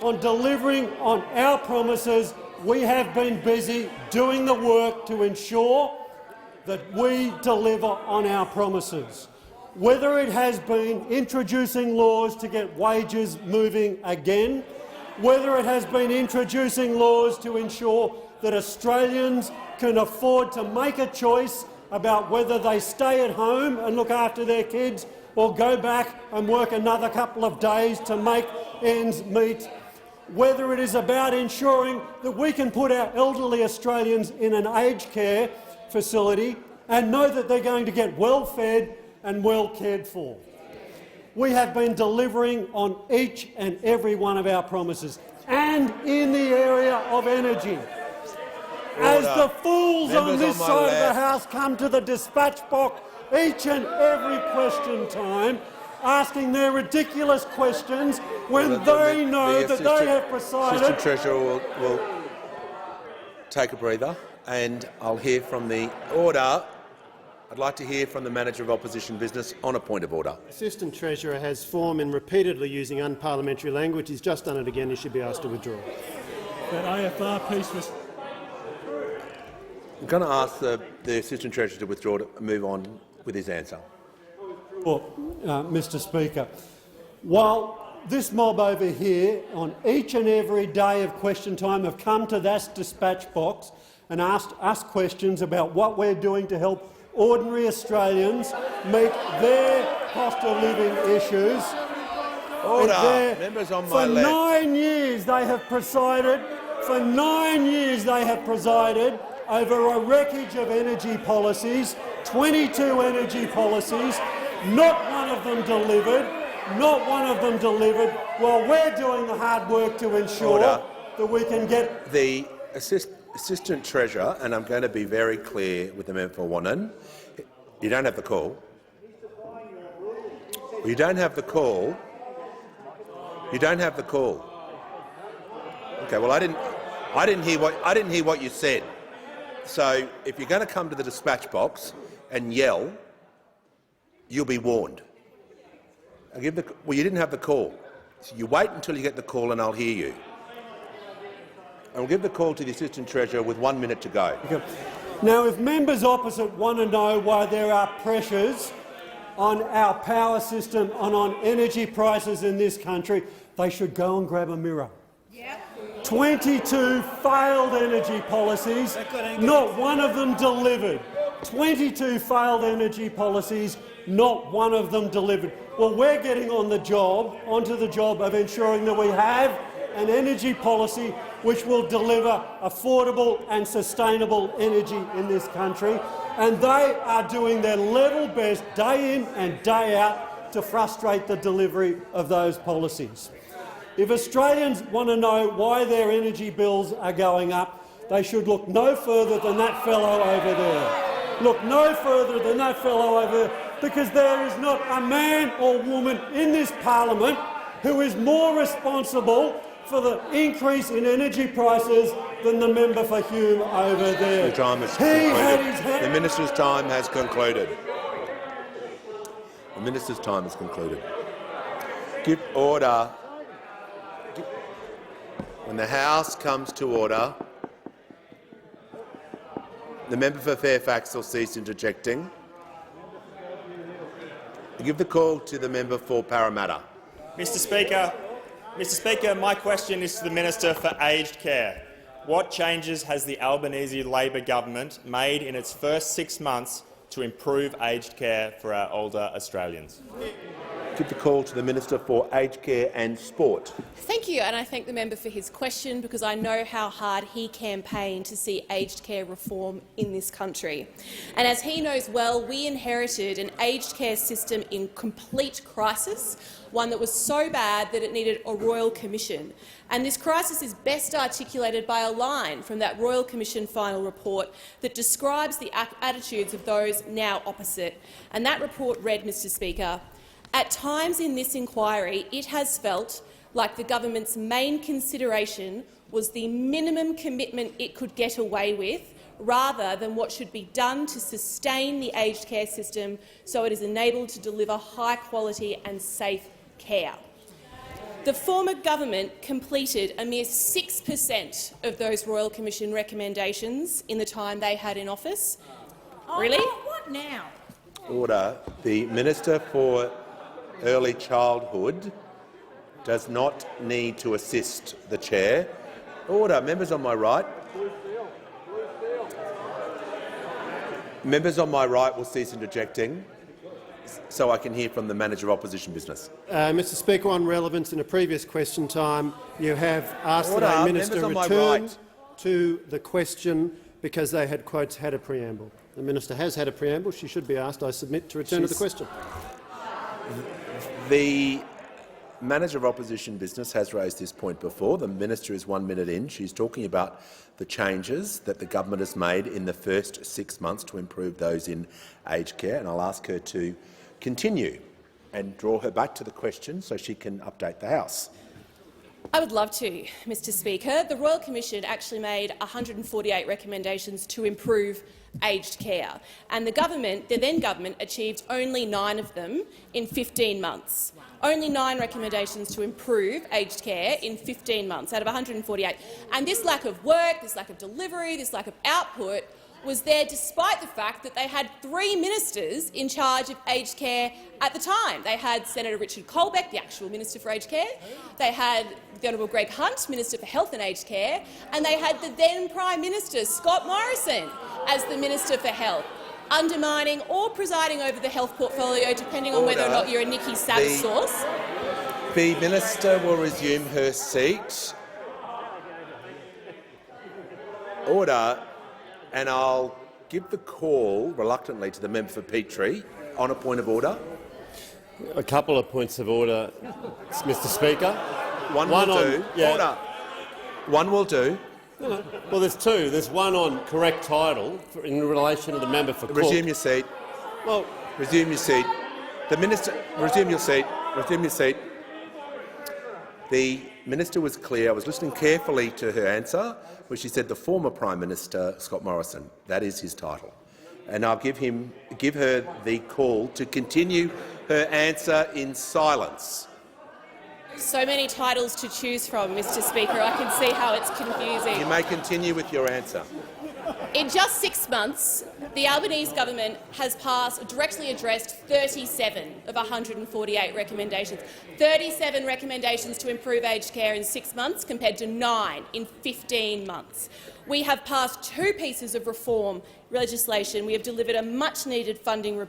on delivering on our promises, we have been busy doing the work to ensure that we deliver on our promises. Whether it has been introducing laws to get wages moving again, whether it has been introducing laws to ensure that Australians can afford to make a choice about whether they stay at home and look after their kids or go back and work another couple of days to make ends meet, whether it is about ensuring that we can put our elderly Australians in an aged care facility and know that they're going to get well fed and well cared for. We have been delivering on each and every one of our promises, and in the area of energy. As the fools on this side of the House come to the dispatch box each and every question time, asking their ridiculous questions when they know that they have presided— Assistant Treasurer will take a breather, and I'll hear from the order. I'd like to hear from the Manager of Opposition Business on a point of order. Assistant Treasurer has form in repeatedly using unparliamentary language. He's just done it again. He should be asked to withdraw. That AFR piece was— I'm going to ask the Assistant Treasurer to withdraw to move on with his answer. Mr Speaker, while this mob over here on each and every day of question time have come to that dispatch box and asked us questions about what we're doing to help ordinary Australians meet their cost of living issues. Order. Members on my left. 9 years they have presided. For 9 years they have presided over a wreckage of energy policies, 22 energy policies. Not one of them delivered. Not one of them delivered. While we're doing the hard work to ensure that we can get the Assistant Treasurer, and I'm going to be very clear with the member for Wannon. You don't have the call. You don't have the call. You don't have the call. Okay. Well, I didn't hear what you said. So if you're going to come to the dispatch box and yell, you'll be warned. Well, you didn't have the call. So you wait until you get the call and I'll hear you. I'll give the call to the Assistant Treasurer with 1 minute to go. Now, if members opposite want to know why there are pressures on our power system and on energy prices in this country, they should go and grab a mirror. 20 22 failed energy policies, not one of them delivered. 22 failed energy policies, not one of them delivered. Well, we're getting onto the job of ensuring that we have an energy policy which will deliver affordable and sustainable energy in this country, and they are doing their level best day in and day out to frustrate the delivery of those policies. If Australians want to know why their energy bills are going up, they should look no further than that fellow over there. Look no further than that fellow over there, because there is not a man or woman in this parliament who is more responsible for the increase in energy prices than the member for Hume over there. The time has concluded. The minister's time has concluded. The minister's time has concluded. Give order. When the House comes to order, the member for Fairfax will cease interjecting. I give the call to the member for Parramatta. Mr. Speaker, my question is to the Minister for Aged Care. What changes has the Albanese Labor government made in its first 6 months to improve aged care for our older Australians? Give the call to the Minister for Aged Care and Sport. Thank you, and I thank the member for his question because I know how hard he campaigned to see aged care reform in this country. And as he knows well, we inherited an aged care system in complete crisis, one that was so bad that it needed a Royal Commission. And this crisis is best articulated by a line from that Royal Commission final report that describes the attitudes of those now opposite. And that report read, Mr. Speaker, "At times in this inquiry, it has felt like the government's main consideration was the minimum commitment it could get away with, rather than what should be done to sustain the aged care system so it is enabled to deliver high-quality and safe care." The former government completed a mere 6% of those Royal Commission recommendations in the time they had in office. Really? What now? Order. The Minister for Early Childhood does not need to assist the chair. Order. Members on my right. Members on my right will cease interjecting so I can hear from the Manager of Opposition Business. Mr. Speaker, on relevance, in a previous question time, you have asked Order. that a minister return right. to the question because they had, quotes, had a preamble. The minister has had a preamble. She should be asked, I submit, to return to the question. The Manager of Opposition Business has raised this point before. The minister is 1 minute in. She's talking about the changes that the government has made in the first 6 months to improve those in aged care, and I'll ask her to continue and draw her back to the question so she can update the House. I would love to, Mr. Speaker. The Royal Commission actually made 148 recommendations to improve aged care, and the then government, achieved only 9 of them in 15 months. Only 9 recommendations to improve aged care in 15 months out of 148. And this lack of work, this lack of delivery, this lack of output was there despite the fact that they had 3 ministers in charge of aged care at the time. They had Senator Richard Colbeck, the actual Minister for Aged Care, they had the Honourable Greg Hunt, Minister for Health and Aged Care, and they had the then Prime Minister, Scott Morrison, as the Minister for Health, undermining or presiding over the health portfolio, depending on whether or not you're a Nikki Savage source. The minister will resume her seat. Order. And I'll give the call, reluctantly, to the member for Petrie on a point of order. A couple of points of order, Mr. Speaker. One will do. Yeah. Order. One will do. No. Well, there's 2. There's one on correct title in relation to the member for Cook. Resume your seat. Well, resume your seat. The minister, resume your seat. Resume your seat. The minister was clear. I was listening carefully to her answer, where she said the former Prime Minister, Scott Morrison. That is his title. And I'll give her the call to continue her answer in silence. So many titles to choose from, Mr. Speaker. I can see how it's confusing. You may continue with your answer. In just 6 months, The Albanese government has directly addressed 37 of 148 recommendations. 37 recommendations to improve aged care in 6 months compared to 9 in 15 months. We have passed 2 pieces of reform legislation. We have delivered a much-needed funding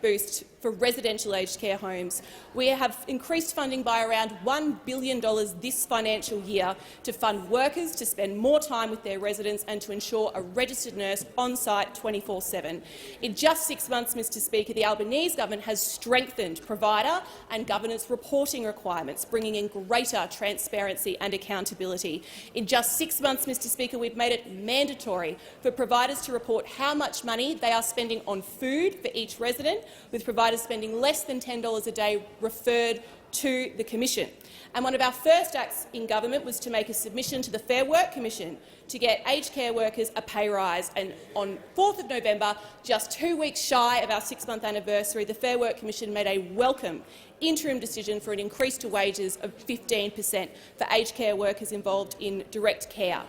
boost for residential aged care homes. We have increased funding by around $1 billion this financial year to fund workers to spend more time with their residents and to ensure a registered nurse on-site 24/7. In just 6 months, Mr Speaker, the Albanese government has strengthened provider and governance reporting requirements, bringing in greater transparency and accountability. In just 6 months, Mr Speaker, we've made it mandatory for providers to report how much money they are spending on food for each resident, with providers spending less than $10 a day referred to the Commission. And one of our first acts in government was to make a submission to the Fair Work Commission to get aged care workers a pay rise. And on 4th of November, just 2 weeks shy of our 6-month anniversary, the Fair Work Commission made a welcome interim decision for an increase to wages of 15% for aged care workers involved in direct care.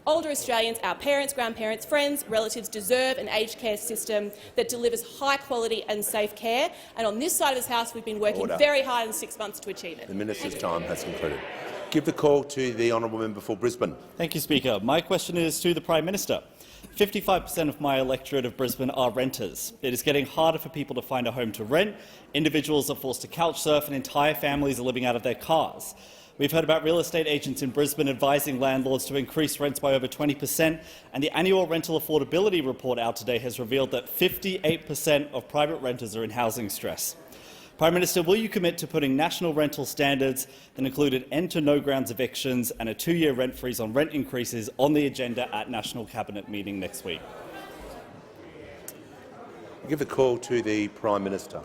Older Australians, our parents, grandparents, friends, relatives deserve an aged care system that delivers high-quality and safe care. And on this side of this House, we've been working very hard in 6 months to achieve it. The minister's time has concluded. Give the call to the honourable member for Brisbane. Thank you, Speaker. My question is to the Prime Minister. 55% of my electorate of Brisbane are renters. It is getting harder for people to find a home to rent. Individuals are forced to couch surf and entire families are living out of their cars. We've heard about real estate agents in Brisbane advising landlords to increase rents by over 20%, and the annual rental affordability report out today has revealed that 58% of private renters are in housing stress. Prime Minister, will you commit to putting national rental standards that include an end to no-grounds evictions and a 2-year rent freeze on rent increases on the agenda at National Cabinet meeting next week? Give the call to the Prime Minister.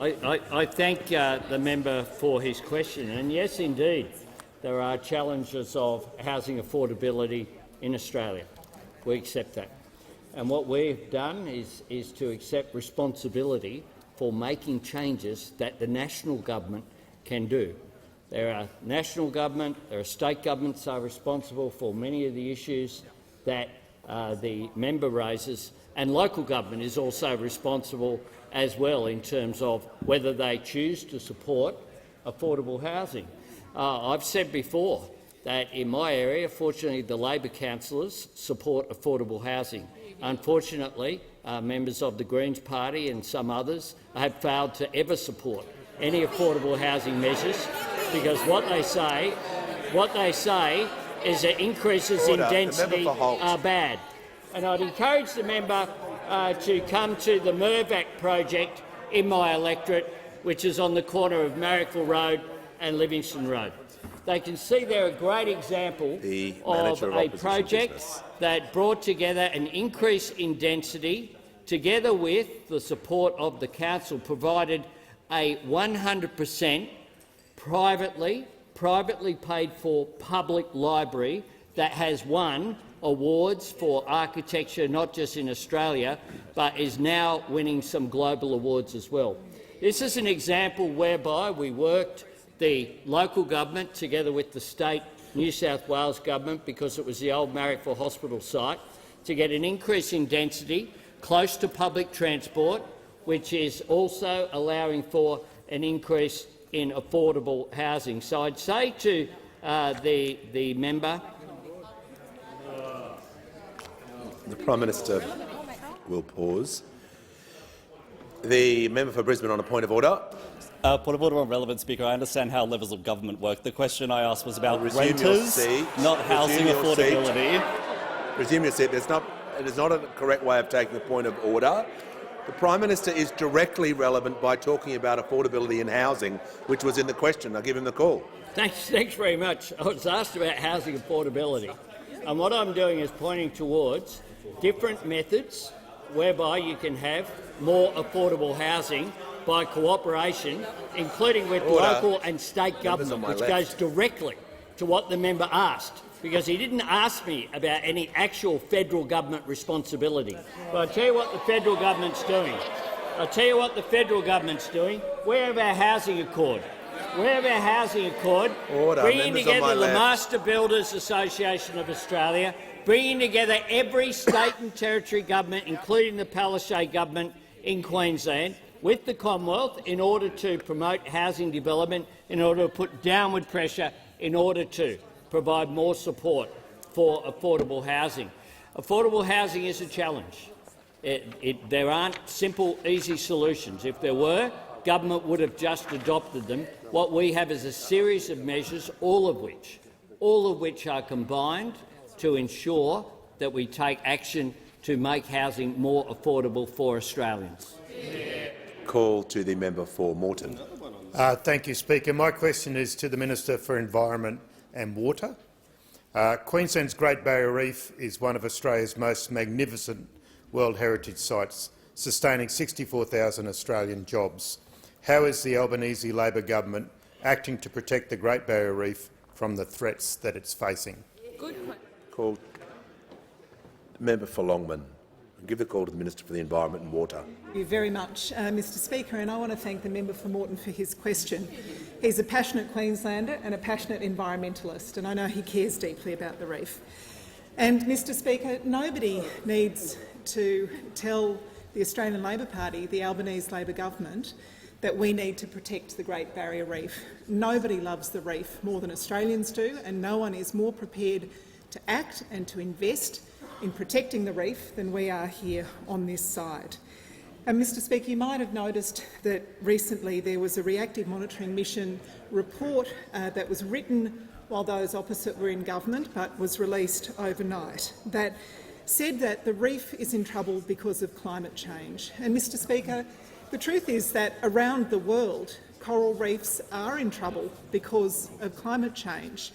I thank the member for his question. And yes, indeed, there are challenges of housing affordability in Australia. We accept that. And what we've done is to accept responsibility for making changes that the national government can do. There are national government, there are state governments are responsible for many of the issues that the member raises, and local government is also responsible as well in terms of whether they choose to support affordable housing. I've said before that in my area, fortunately, the Labor councillors support affordable housing. Unfortunately, members of the Greens Party and some others have failed to ever support any affordable housing measures because what they say is that increases in density are bad. And I'd encourage the member to come to the Mirvac project in my electorate, which is on the corner of Marrickville Road and Livingston Road. They can see there a great example of a project that brought together an increase in density, together with the support of the council, provided a 100% privately paid for public library that has won awards for architecture not just in Australia but is now winning some global awards as well. This is an example whereby we worked the local government together with the state New South Wales government, because it was the old Marrickville Hospital site, to get an increase in density close to public transport, which is also allowing for an increase in affordable housing. So I'd say to the member, the Prime Minister will pause. The member for Brisbane on a point of order. Point of order on relevant, Speaker. I understand how levels of government work. The question I asked was about renters, not housing affordability. Resume your seat. It is not a correct way of taking a point of order. The Prime Minister is directly relevant by talking about affordability in housing, which was in the question. I'll give him the call. Thanks very much. I was asked about housing affordability, and what I'm doing is pointing towards different methods whereby you can have more affordable housing by cooperation, including with local and state government, which goes directly to what the member asked, because he didn't ask me about any actual federal government responsibility. But I'll tell you what the federal government's doing. We have our housing accord. housing accord, Order. bringing Members on together my the left. Master Builders Association of Australia, bringing together every state and territory government, including the Palaszczuk government in Queensland, with the Commonwealth in order to promote housing development, in order to put downward pressure, in order to provide more support for affordable housing. Affordable housing is a challenge. There aren't simple, easy solutions. If there were, government would have just adopted them. What we have is a series of measures, all of which are combined to ensure that we take action to make housing more affordable for Australians. Call to the member for Moreton. Thank you, Speaker. My question is to the Minister for Environment and Water. Queensland's Great Barrier Reef is one of Australia's most magnificent World Heritage Sites, sustaining 64,000 Australian jobs. How is the Albanese Labor government acting to protect the Great Barrier Reef from the threats that it's facing? Call member for Longman. Give the call to the Minister for the Environment and Water. Thank you very much, Mr Speaker, and I want to thank the member for Moreton for his question. He's a passionate Queenslander and a passionate environmentalist, and I know he cares deeply about the reef. And, Mr Speaker, nobody needs to tell the Australian Labor Party, the Albanese Labor government, that we need to protect the Great Barrier Reef. Nobody loves the reef more than Australians do, and no one is more prepared to act and to invest in protecting the reef than we are here on this side. And Mr Speaker, you might have noticed that recently there was a reactive monitoring mission report that was written while those opposite were in government but was released overnight that said that the reef is in trouble because of climate change. And Mr Speaker, the truth is that around the world coral reefs are in trouble because of climate change.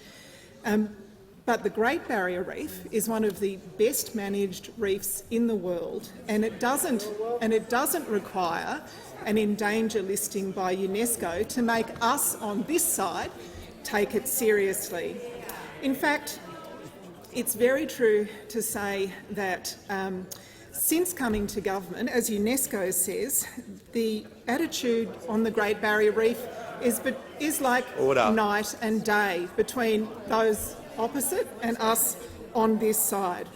But the Great Barrier Reef is one of the best managed reefs in the world, and it doesn't require an endanger listing by UNESCO to make us on this side take it seriously. In fact, it's very true to say that since coming to government, as UNESCO says, the attitude on the Great Barrier Reef is like Order. Night and day between those opposite and us on this side.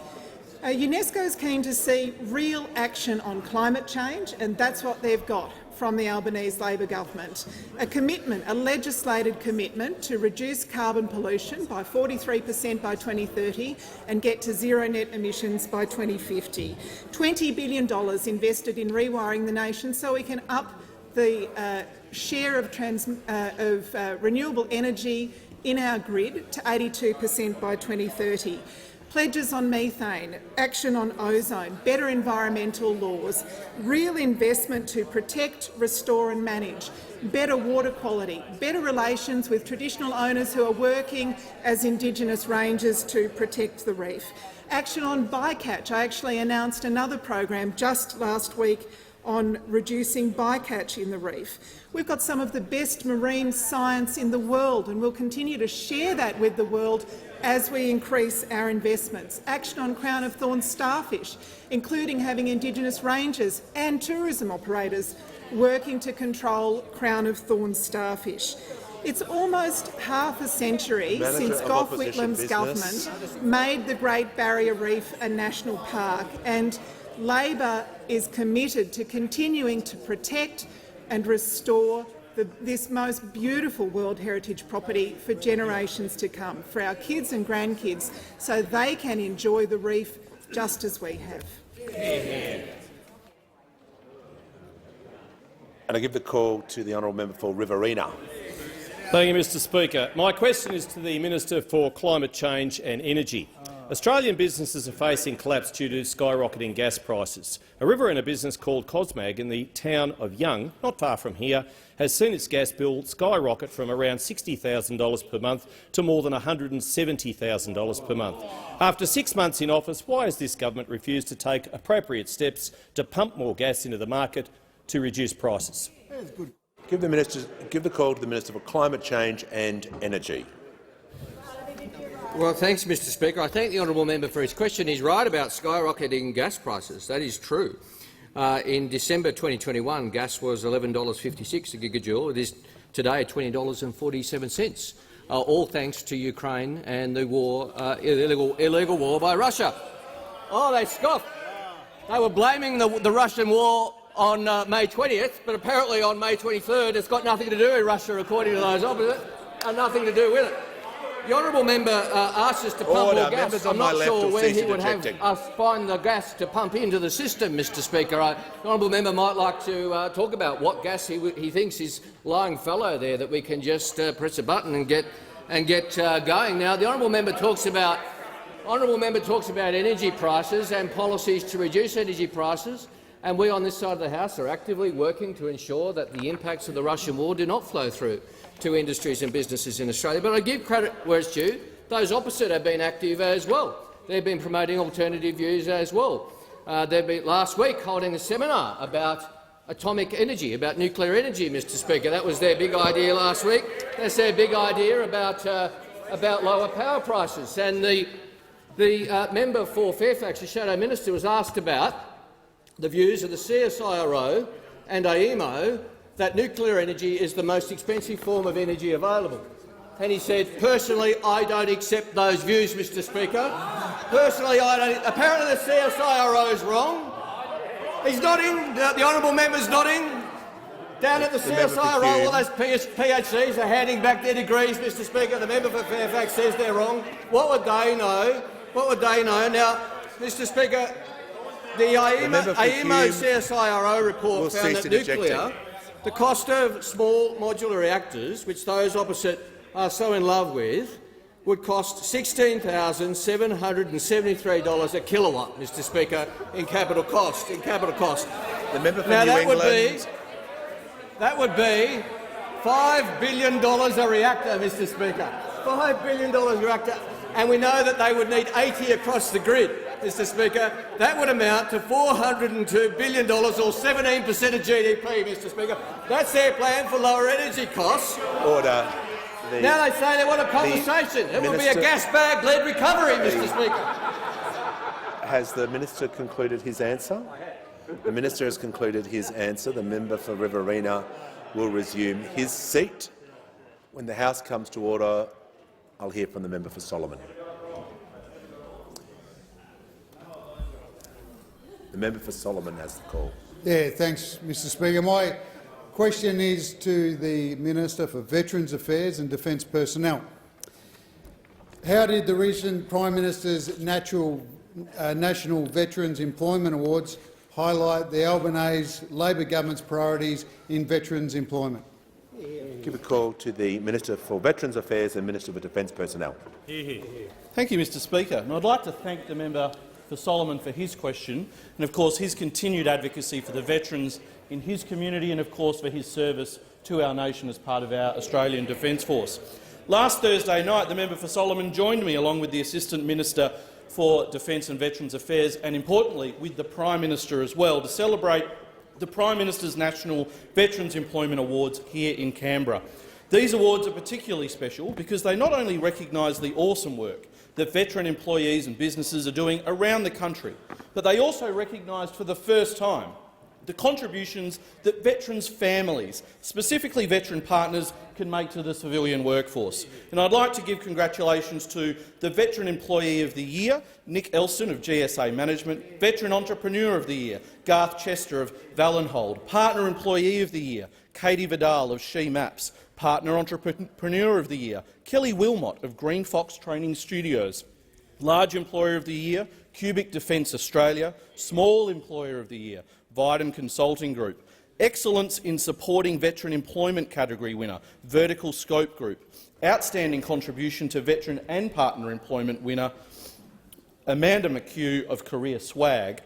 UNESCO is keen to see real action on climate change, and that's what they've got from the Albanese Labor government. A commitment, a legislated commitment to reduce carbon pollution by 43% by 2030 and get to zero net emissions by 2050. $20 billion invested in rewiring the nation so we can up the share of renewable energy in our grid to 82% by 2030. Pledges on methane, action on ozone, better environmental laws, real investment to protect, restore and manage, better water quality, better relations with traditional owners who are working as Indigenous rangers to protect the reef. Action on bycatch. I actually announced another program just last week on reducing bycatch in the reef. We've got some of the best marine science in the world, and we'll continue to share that with the world as we increase our investments. Action on crown of thorns starfish, including having Indigenous rangers and tourism operators working to control crown of thorns starfish. It's almost half a century since Gough Whitlam's government made the Great Barrier Reef a national park, and Labor is committed to continuing to protect and restore this most beautiful World Heritage property for generations to come, for our kids and grandkids, so they can enjoy the reef just as we have. And I give the call to the honourable member for Riverina. Thank you, Mr Speaker. My question is to the Minister for Climate Change and Energy. Australian businesses are facing collapse due to skyrocketing gas prices. A Riverina business called Cosmag in the town of Young, not far from here, has seen its gas bill skyrocket from around $60,000 per month to more than $170,000 per month. After 6 months in office, why has this government refused to take appropriate steps to pump more gas into the market to reduce prices? Give the call to the Minister for Climate Change and Energy. Well, thanks, Mr Speaker. I thank the honourable member for his question. He's right about skyrocketing gas prices. That is true. In December 2021, gas was $11.56 a gigajoule. It is today $20.47, all thanks to Ukraine and the war, illegal war by Russia. Oh, they scoffed. They were blaming the Russian war on May 20th, but apparently on May 23rd it's got nothing to do with Russia, according to those opposite, and nothing to do with it. The honourable member asked us to pump more gas. I'm not sure where he would have us find the gas to pump into the system, Mr Speaker. The honourable member might like to talk about what gas he thinks is lying fallow there that we can just press a button and get going. Now, the honourable member talks about energy prices and policies to reduce energy prices, and we on this side of the House are actively working to ensure that the impacts of the Russian war do not flow through to industries and businesses in Australia. But I give credit where it's due. Those opposite have been active as well. They've been promoting alternative views as well. They've been last week holding a seminar about atomic energy, about nuclear energy, Mr Speaker. That was their big idea last week. That's their big idea about lower power prices. And the member for Fairfax, the Shadow Minister, was asked about the views of the CSIRO and AEMO that nuclear energy is the most expensive form of energy available. And he said, personally, I don't accept those views, Mr Speaker. Personally, I don't. Apparently the CSIRO is wrong. He's nodding. The honourable member's nodding. Down at the CSIRO, all those PhDs are handing back their degrees, Mr Speaker. The member for Fairfax says they're wrong. What would they know? What would they know? Now, Mr Speaker, the AEMO CSIRO report found that nuclear, the cost of small modular reactors, which those opposite are so in love with, would cost $16,773 a kilowatt, Mr Speaker, in capital cost. The member for now New that England. would be $5 billion a reactor, Mr Speaker. $5 billion a reactor, and we know that they would need 80 across the grid, Mr Speaker. That would amount to $402 billion, or 17% of GDP, Mr Speaker. That's their plan for lower energy costs. Order. Now they say they want a conversation. It will be a gas bag-led recovery, Mr Speaker. Has the minister concluded his answer? The minister has concluded his answer. The member for Riverina will resume his seat. When the House comes to order, I'll hear from the member for Solomon. The member for Solomon has the call. Yeah, thanks, Mr Speaker. My question is to the Minister for Veterans Affairs and Defence Personnel. How did the recent Prime Minister's National Veterans Employment Awards highlight the Albanese Labor government's priorities in veterans employment? Give a call to the Minister for Veterans Affairs and Minister for Defence Personnel. Thank you, Mr Speaker. And I'd like to thank the member for Solomon for his question and, of course, his continued advocacy for the veterans in his community and, of course, for his service to our nation as part of our Australian Defence Force. Last Thursday night, the member for Solomon joined me, along with the Assistant Minister for Defence and Veterans Affairs and, importantly, with the Prime Minister as well, to celebrate the Prime Minister's National Veterans Employment Awards here in Canberra. These awards are particularly special because they not only recognise the awesome work that veteran employees and businesses are doing around the country, but they also recognised for the first time the contributions that veterans' families, specifically veteran partners, can make to the civilian workforce. And I'd like to give congratulations to the Veteran Employee of the Year, Nick Elston of GSA Management, Veteran Entrepreneur of the Year, Garth Chester of Valenhold, Partner Employee of the Year, Katie Vidal of She Maps, Partner Entrepreneur of the Year, Kelly Wilmot of Green Fox Training Studios, Large Employer of the Year, Cubic Defence Australia, Small Employer of the Year, Videm Consulting Group, Excellence in Supporting Veteran Employment category winner, Vertical Scope Group, Outstanding Contribution to Veteran and Partner Employment winner, Amanda McHugh of Career Swag,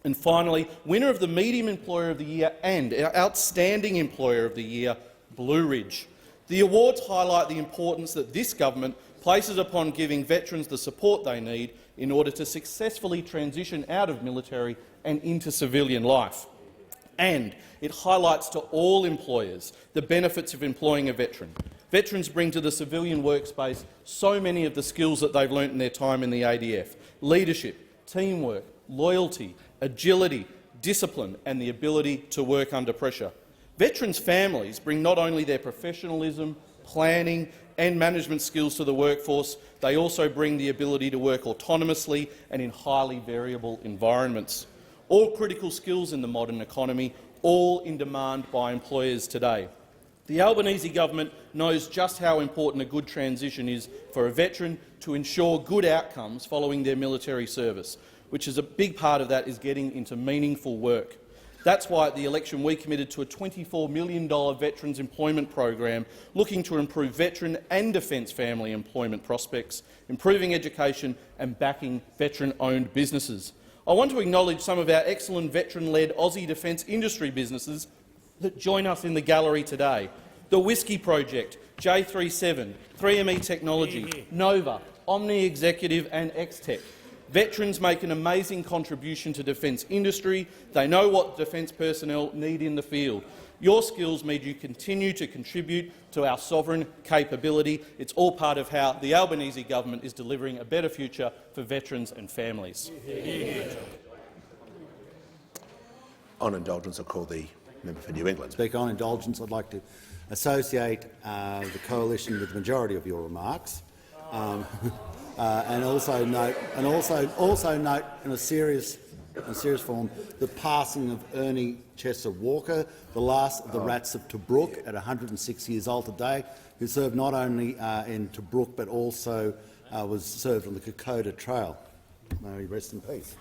and finally, winner of the Medium Employer of the Year and Outstanding Employer of the Year, Blue Ridge. The awards highlight the importance that this government places upon giving veterans the support they need in order to successfully transition out of military and into civilian life. And it highlights to all employers the benefits of employing a veteran. Veterans bring to the civilian workspace so many of the skills that they've learnt in their time in the ADF: leadership, teamwork, loyalty, agility, discipline and the ability to work under pressure. Veterans' families bring not only their professionalism, planning and management skills to the workforce, they also bring the ability to work autonomously and in highly variable environments. All critical skills in the modern economy, all in demand by employers today. The Albanese government knows just how important a good transition is for a veteran to ensure good outcomes following their military service, which is a big part of that is getting into meaningful work. That's why at the election we committed to a $24 million Veterans Employment Program looking to improve veteran and defence family employment prospects, improving education and backing veteran-owned businesses. I want to acknowledge some of our excellent veteran-led Aussie defence industry businesses that join us in the gallery today. The Whiskey Project, J37, 3ME Technology, Nova, Omni Executive and Xtech. Veterans make an amazing contribution to defence industry. They know what defence personnel need in the field. Your skills mean you continue to contribute to our sovereign capability. It's all part of how the Albanese government is delivering a better future for veterans and families. On indulgence, I'll call the member for New England. Speaker, on indulgence, I'd like to associate the coalition with the majority of your remarks. And also note in a serious form the passing of Ernie Walker, the last of the Rats of Tobruk, at 106 years old today, who served not only in Tobruk but also was served on the Kokoda Trail. May he rest in peace.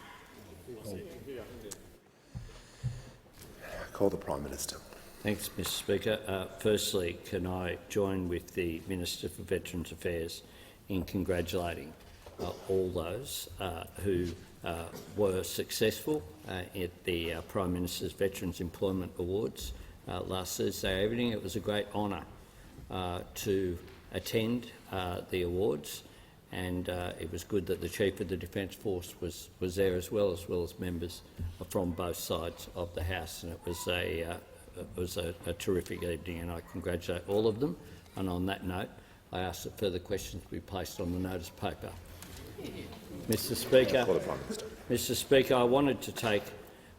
Call the Prime Minister. Thanks, Mr Speaker. Firstly, can I join with the Minister for Veterans Affairs in congratulating all those who were successful at the Prime Minister's Veterans Employment Awards last Thursday evening. It was a great honour to attend the awards, and it was good that the Chief of the Defence Force was there as well as members from both sides of the House, and it was a terrific evening, and I congratulate all of them. And on that note, I ask that further questions be placed on the notice paper. Mr Speaker, I wanted to take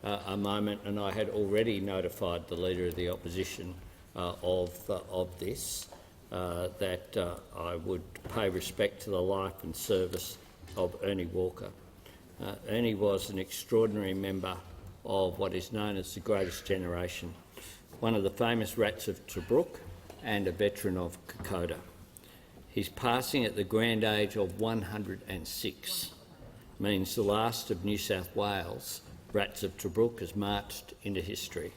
a moment, and I had already notified the Leader of the Opposition of this, that I would pay respect to the life and service of Ernie Walker. Ernie was an extraordinary member of what is known as the Greatest Generation, one of the famous Rats of Tobruk and a veteran of Kokoda. His passing at the grand age of 106 means the last of New South Wales Rats of Tobruk has marched into history.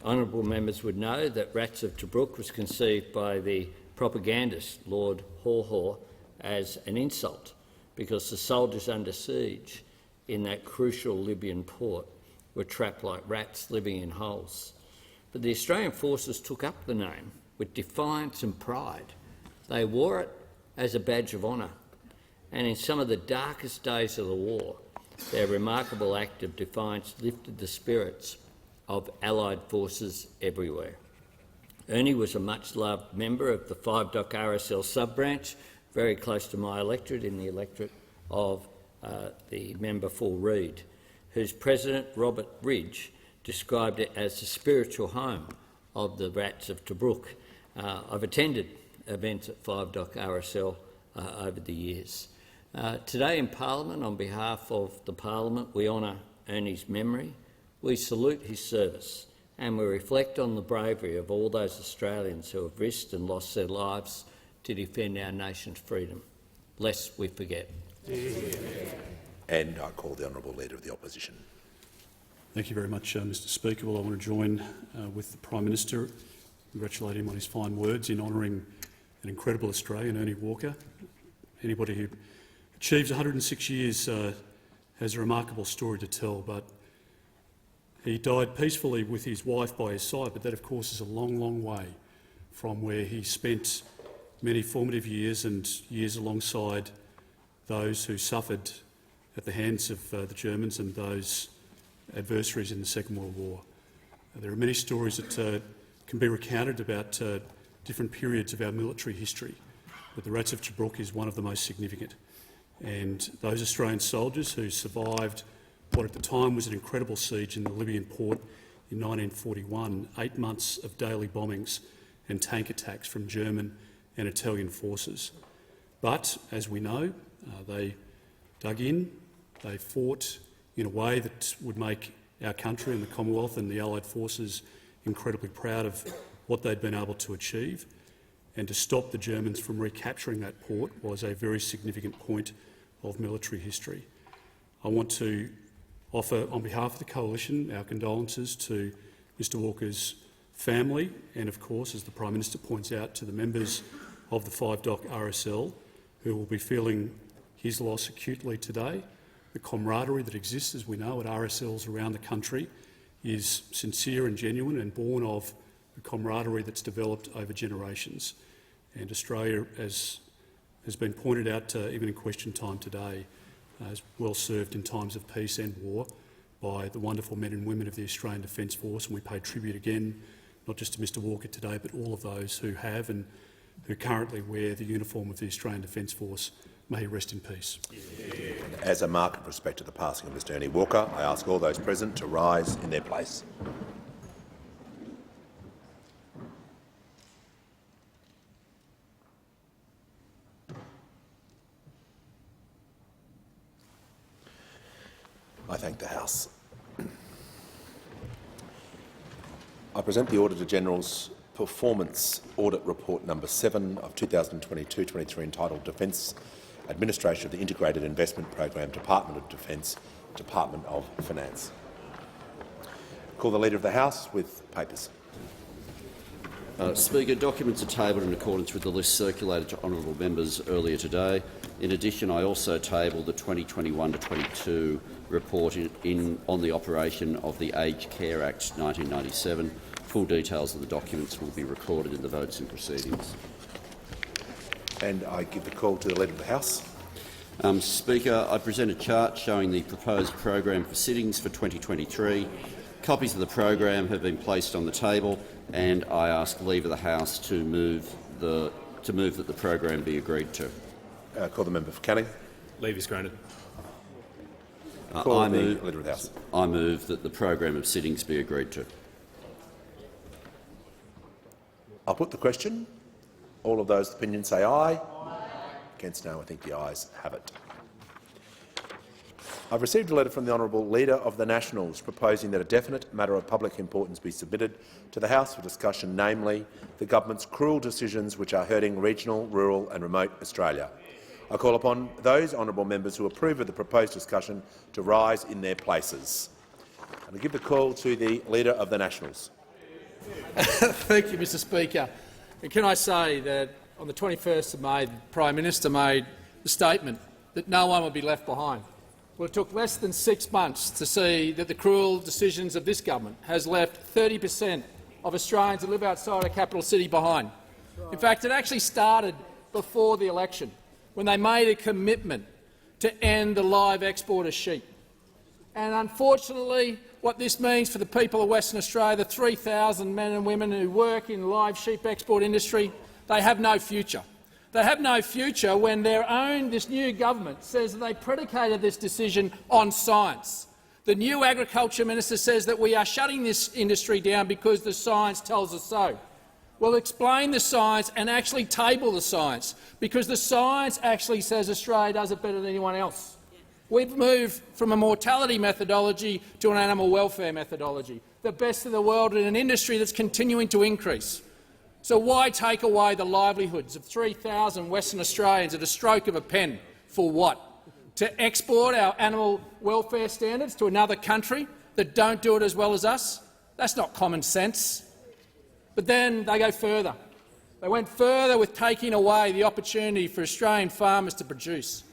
Honourable members would know that Rats of Tobruk was conceived by the propagandist Lord Haw as an insult, because the soldiers under siege in that crucial Libyan port were trapped like rats living in holes. But the Australian forces took up the name with defiance and pride. They wore it as a badge of honour, and in some of the darkest days of the war, their remarkable act of defiance lifted the spirits of Allied forces everywhere. Ernie was a much-loved member of the 5 Dock RSL sub-branch, very close to my electorate, in the electorate of the member for Reid, whose president, Robert Ridge, described it as the spiritual home of the Rats of Tobruk. I've attended events at 5 Dock RSL over the years. Today in Parliament, on behalf of the Parliament, we honour Ernie's memory, we salute his service, and we reflect on the bravery of all those Australians who have risked and lost their lives to defend our nation's freedom, lest we forget. And I call the Honourable Leader of the Opposition. Thank you very much, Mr Speaker. Well, I want to join with the Prime Minister, congratulate him on his fine words in honouring an incredible Australian, Ernie Walker. Anybody who achieves 106 years has a remarkable story to tell, but he died peacefully with his wife by his side, but that, of course, is a long, long way from where he spent many formative years and years alongside those who suffered at the hands of the Germans and those adversaries in the Second World War. There are many stories that can be recounted about different periods of our military history, but the Rats of Tobruk is one of the most significant. And those Australian soldiers who survived what at the time was an incredible siege in the Libyan port in 1941, 8 months of daily bombings and tank attacks from German and Italian forces. But, as we know, they dug in, they fought in a way that would make our country and the Commonwealth and the Allied forces incredibly proud of what they'd been able to achieve. And to stop the Germans from recapturing that port was a very significant point of military history. I want to offer, on behalf of the Coalition, our condolences to Mr Walker's family and, of course, as the Prime Minister points out, to the members of the 5-Dock RSL who will be feeling his loss acutely today. The camaraderie that exists, as we know, at RSLs around the country is sincere and genuine and born of the camaraderie that's developed over generations. And Australia, as has been pointed out even in question time today, is well served in times of peace and war by the wonderful men and women of the Australian Defence Force, and we pay tribute again, not just to Mr Walker today, but all of those who have and who currently wear the uniform of the Australian Defence Force. May he rest in peace. As a mark of respect to the passing of Mr Ernie Walker, I ask all those present to rise in their place. I thank the House. I present the Auditor-General's Performance Audit Report No. 7 of 2022-23 entitled Defence Administration of the Integrated Investment Program, Department of Defence, Department of Finance. Call the Leader of the House with papers. Speaker, documents are tabled in accordance with the list circulated to honourable members earlier today. In addition, I also tabled the 2021-22 report on the operation of the Aged Care Act 1997. Full details of the documents will be recorded in the votes and proceedings. And I give the call to the Leader of the House. Speaker, I present a chart showing the proposed program for sittings for 2023. Copies of the program have been placed on the table, and I ask leave of the House to move that the program be agreed to. Call the member for Canning. Leave is granted. Call the Leader of the House. I move that the program of sittings be agreed to. I'll put the question. All of those opinions say aye. Against no, I think the ayes have it. I've received a letter from the Honourable Leader of the Nationals proposing that a definite matter of public importance be submitted to the House for discussion, namely the government's cruel decisions which are hurting regional, rural and remote Australia. I call upon those honourable members who approve of the proposed discussion to rise in their places. And I give the call to the Leader of the Nationals. Thank you, Mr Speaker. And can I say that on the 21st of May, the Prime Minister made the statement that no one would be left behind. Well, it took less than 6 months to see that the cruel decisions of this government has left 30% of Australians who live outside a capital city behind. In fact, it actually started before the election, when they made a commitment to end the live export of sheep. And unfortunately, what this means for the people of Western Australia, the 3,000 men and women who work in the live sheep export industry, they have no future. They have no future when this new government says that they predicated this decision on science. The new Agriculture Minister says that we are shutting this industry down because the science tells us so. Well, explain the science and actually table the science, because the science actually says Australia does it better than anyone else. We've moved from a mortality methodology to an animal welfare methodology, the best in the world in an industry that's continuing to increase. So why take away the livelihoods of 3,000 Western Australians at a stroke of a pen? For what? To export our animal welfare standards to another country that don't do it as well as us? That's not common sense. But then they go further. They went further with taking away the opportunity for Australian farmers to produce.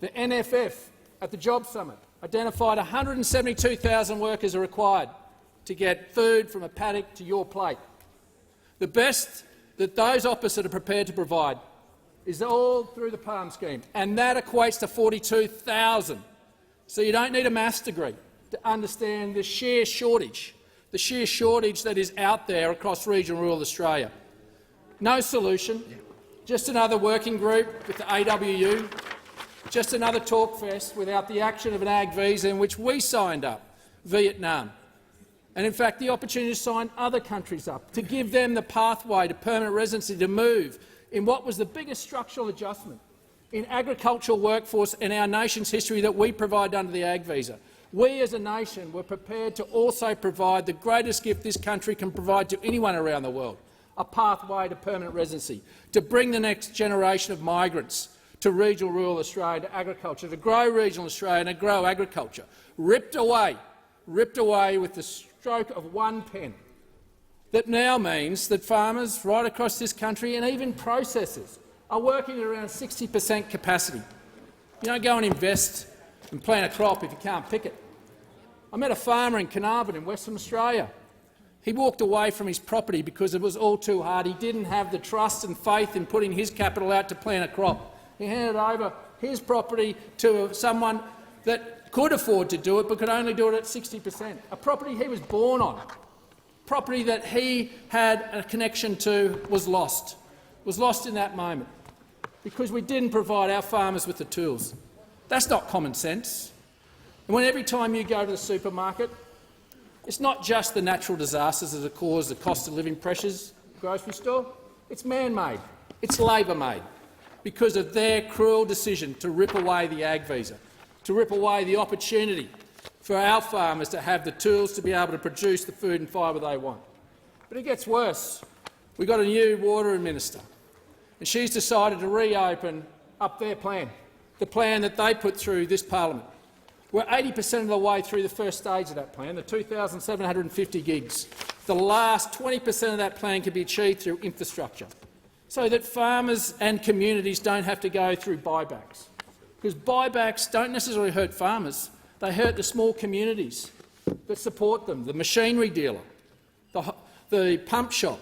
The NFF at the Job Summit identified 172,000 workers are required to get food from a paddock to your plate. The best that those opposite are prepared to provide is all through the PALM scheme, and that equates to 42,000. So you don't need a maths degree to understand the sheer shortage that is out there across regional rural Australia. No solution, just another working group with the AWU, just another talk fest without the action of an ag visa in which we signed up, Vietnam. and in fact the opportunity to sign other countries up, to give them the pathway to permanent residency to move in what was the biggest structural adjustment in agricultural workforce in our nation's history that we provide under the Ag Visa. We as a nation were prepared to also provide the greatest gift this country can provide to anyone around the world, a pathway to permanent residency, to bring the next generation of migrants to regional rural Australia, to agriculture, to grow regional Australia and to grow agriculture, ripped away with the stroke of one pen. That now means that farmers right across this country and even processors are working at around 60% capacity. You don't go and invest and plant a crop if you can't pick it. I met a farmer in Carnarvon in Western Australia. He walked away from his property because it was all too hard. He didn't have the trust and faith in putting his capital out to plant a crop. He handed over his property to someone that could afford to do it but could only do it at 60%. A property he was born on, property that he had a connection to, was lost in that moment because we didn't provide our farmers with the tools. That's not common sense. And when every time you go to the supermarket, it's not just the natural disasters that have caused the cost of living pressures at the grocery store. It's man-made. It's Labor-made because of their cruel decision to rip away the Ag Visa, to rip away the opportunity for our farmers to have the tools to be able to produce the food and fibre they want. But it gets worse. We've got a new water minister, and she's decided to reopen up their plan, the plan that they put through this parliament. We're 80% of the way through the first stage of that plan, the 2,750 gigs. The last 20% of that plan can be achieved through infrastructure, so that farmers and communities don't have to go through buybacks. Because buybacks don't necessarily hurt farmers, they hurt the small communities that support them, the machinery dealer, the pump shop,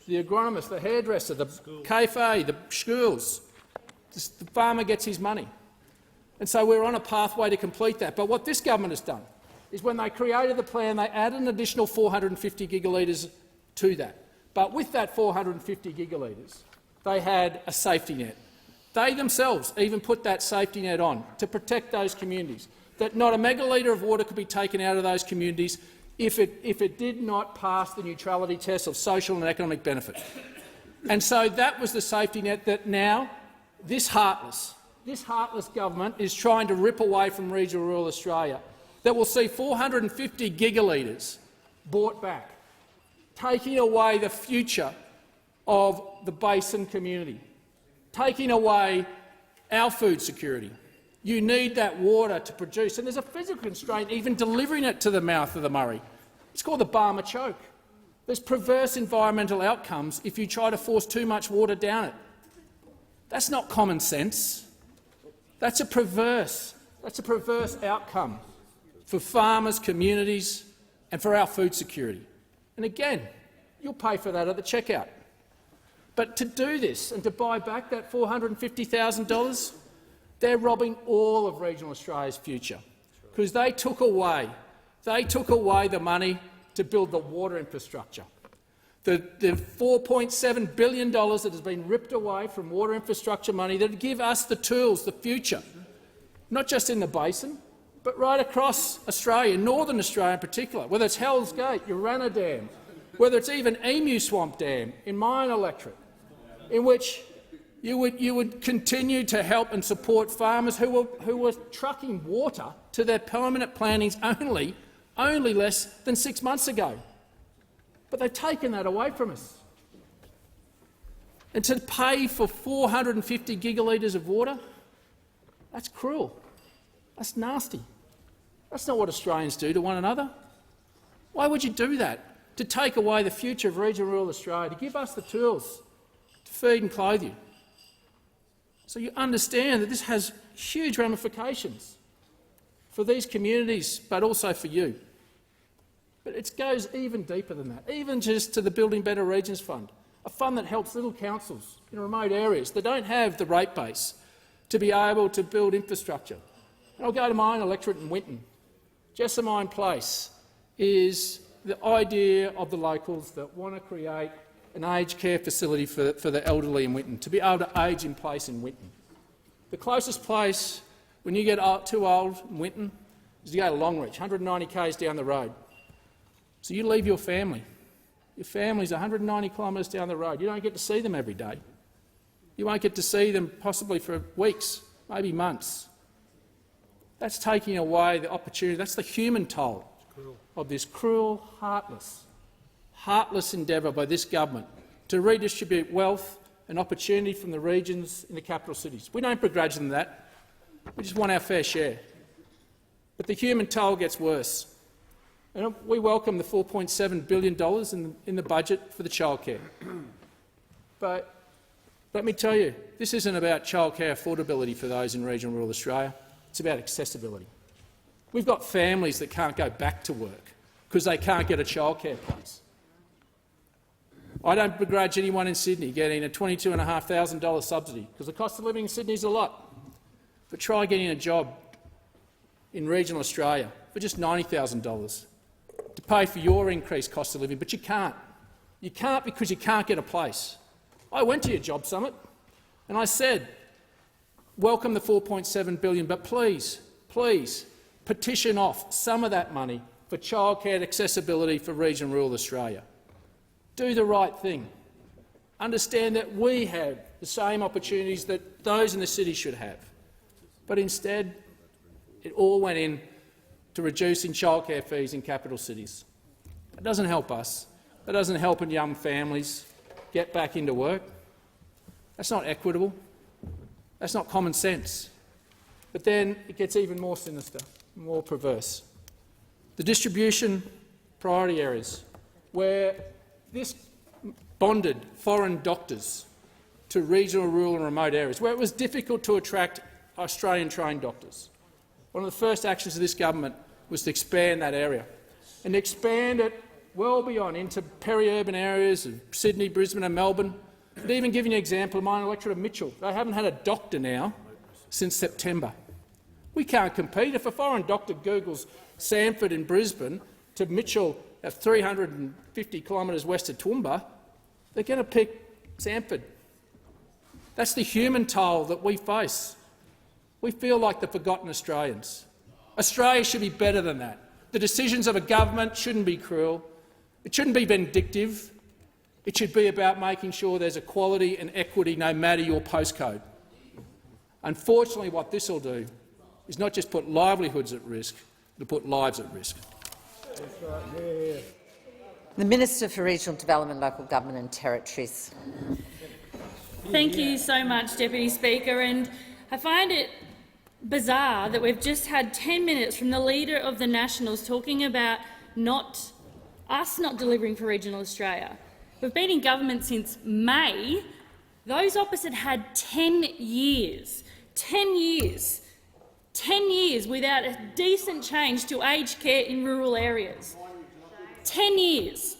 the agronomist, the hairdresser, the cafe, the schools. The farmer gets his money. And so we're on a pathway to complete that. But what this government has done is when they created the plan, they added an additional 450 gigalitres to that. But with that 450 gigalitres, they had a safety net. They themselves even put that safety net on to protect those communities, that not a megalitre of water could be taken out of those communities if it did not pass the neutrality test of social and economic benefit. And so that was the safety net that now this heartless government is trying to rip away from regional rural Australia, that will see 450 gigalitres bought back, taking away the future of the basin community, taking away our food security. You need that water to produce, and there's a physical constraint even delivering it to the mouth of the Murray. It's called the Barmer choke. There's perverse environmental outcomes if you try to force too much water down it. That's not common sense. That's a perverse outcome for farmers, communities and for our food security. And again, you'll pay for that at the checkout. But to do this and to buy back that $450,000, they're robbing all of regional Australia's future, because they took away the money to build the water infrastructure. The $4.7 billion that has been ripped away from water infrastructure money that would give us the tools, the future, not just in the basin, but right across Australia, Northern Australia in particular, whether it's Hell's Gate, Urana Dam, whether it's even Emu Swamp Dam in my own electorate, in which you would continue to help and support farmers who were trucking water to their permanent plantings only less than 6 months ago. But they've taken that away from us. And to pay for 450 gigalitres of water, that's cruel. That's nasty. That's not what Australians do to one another. Why would you do that? To take away the future of regional rural Australia, to give us the tools to feed and clothe you. So you understand that this has huge ramifications for these communities, but also for you. But it goes even deeper than that, even just to the Building Better Regions Fund, a fund that helps little councils in remote areas that don't have the rate base to be able to build infrastructure. And I'll go to my own electorate in Winton. Jessamine Place is the idea of the locals that want to create an aged care facility for the elderly in Winton, to be able to age in place in Winton. The closest place when you get too old in Winton is to go to Longreach, 190 k's down the road. So you leave your family. Your family's 190 kilometres down the road. You don't get to see them every day. You won't get to see them possibly for weeks, maybe months. That's taking away the opportunity. That's the human toll of this cruel, heartless endeavour by this government to redistribute wealth and opportunity from the regions in the capital cities. We don't begrudge them that. We just want our fair share. But the human toll gets worse. And we welcome the $4.7 billion in the budget for the childcare. But let me tell you, this isn't about childcare affordability for those in regional rural Australia. It's about accessibility. We've got families that can't go back to work because they can't get a childcare place. I don't begrudge anyone in Sydney getting a $22,500 subsidy because the cost of living in Sydney is a lot. But try getting a job in regional Australia for just $90,000 to pay for your increased cost of living, but you can't. You can't because you can't get a place. I went to your job summit and I said, welcome the $4.7 billion, but please, please petition off some of that money for childcare accessibility for regional rural Australia. Do the right thing. Understand that we have the same opportunities that those in the city should have. But instead, it all went in to reducing childcare fees in capital cities. It doesn't help us. It doesn't help young families get back into work. That's not equitable. That's not common sense. But then it gets even more sinister, more perverse. The distribution priority areas, where this bonded foreign doctors to regional, rural and remote areas, where it was difficult to attract Australian-trained doctors. One of the first actions of this government was to expand that area and expand it well beyond into peri-urban areas of Sydney, Brisbane and Melbourne. And even giving you an example of my electorate of Mitchell, they haven't had a doctor now since September. We can't compete. If a foreign doctor Googles Sanford in Brisbane to Mitchell at 350 kilometres west of Toowoomba, they're going to pick Sanford. That's the human toll that we face. We feel like the forgotten Australians. Australia should be better than that. The decisions of a government shouldn't be cruel. It shouldn't be vindictive. It should be about making sure there's equality and equity no matter your postcode. Unfortunately, what this will do is not just put livelihoods at risk, it will put lives at risk. The Minister for Regional Development, Local Government and Territories. Thank you so much, Deputy Speaker. And I find it bizarre that we've just had 10 minutes from the Leader of the Nationals talking about us not delivering for regional Australia. We've been in government since May. Those opposite had 10 years. 10 years. 10 years without a decent change to aged care in rural areas. 10 years.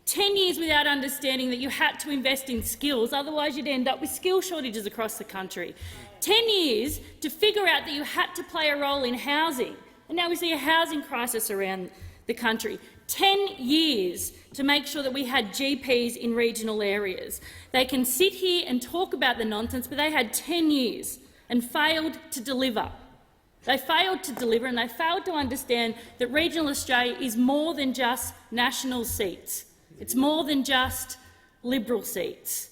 10 years without understanding that you had to invest in skills, otherwise you'd end up with skill shortages across the country. 10 years to figure out that you had to play a role in housing, and now we see a housing crisis around the country. 10 years to make sure that we had GPs in regional areas. They can sit here and talk about the nonsense, but they had 10 years and failed to deliver. They failed to deliver, and they failed to understand that regional Australia is more than just national seats. It's more than just Liberal seats.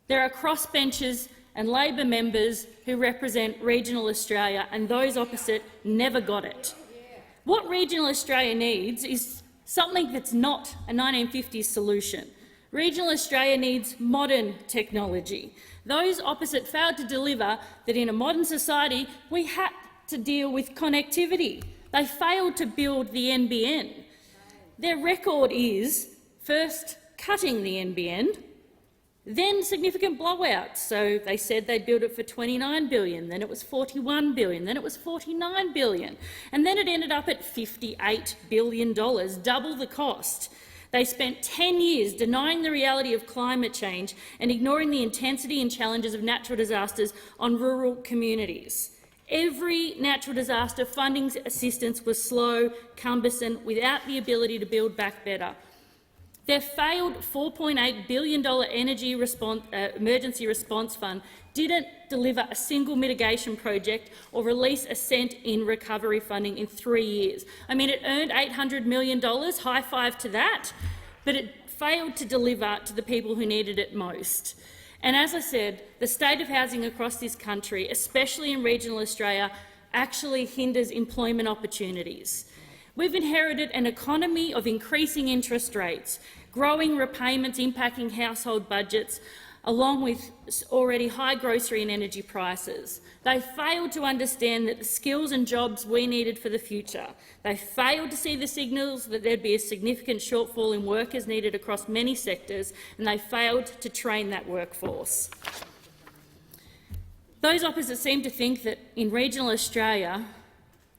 There are crossbenchers and Labor members who represent regional Australia, and those opposite never got it. What regional Australia needs is something that's not a 1950s solution. Regional Australia needs modern technology. Those opposite failed to deliver that in a modern society we had to deal with connectivity. They failed to build the NBN. Their record is first cutting the NBN, then significant blowouts. So they said they'd build it for $29 billion, then it was $41 billion, then it was $49 billion, and then it ended up at $58 billion, double the cost. They spent 10 years denying the reality of climate change and ignoring the intensity and challenges of natural disasters on rural communities. Every natural disaster funding assistance was slow, cumbersome, without the ability to build back better. Their failed $4.8 billion emergency response fund didn't deliver a single mitigation project or release a cent in recovery funding in 3 years. I mean, it earned $800 million, high five to that, but it failed to deliver to the people who needed it most. And as I said, the state of housing across this country, especially in regional Australia, actually hinders employment opportunities. We've inherited an economy of increasing interest rates, growing repayments impacting household budgets, along with already high grocery and energy prices. They failed to understand that the skills and jobs we needed for the future. They failed to see the signals that there'd be a significant shortfall in workers needed across many sectors, and they failed to train that workforce. Those opposite seem to think that in regional Australia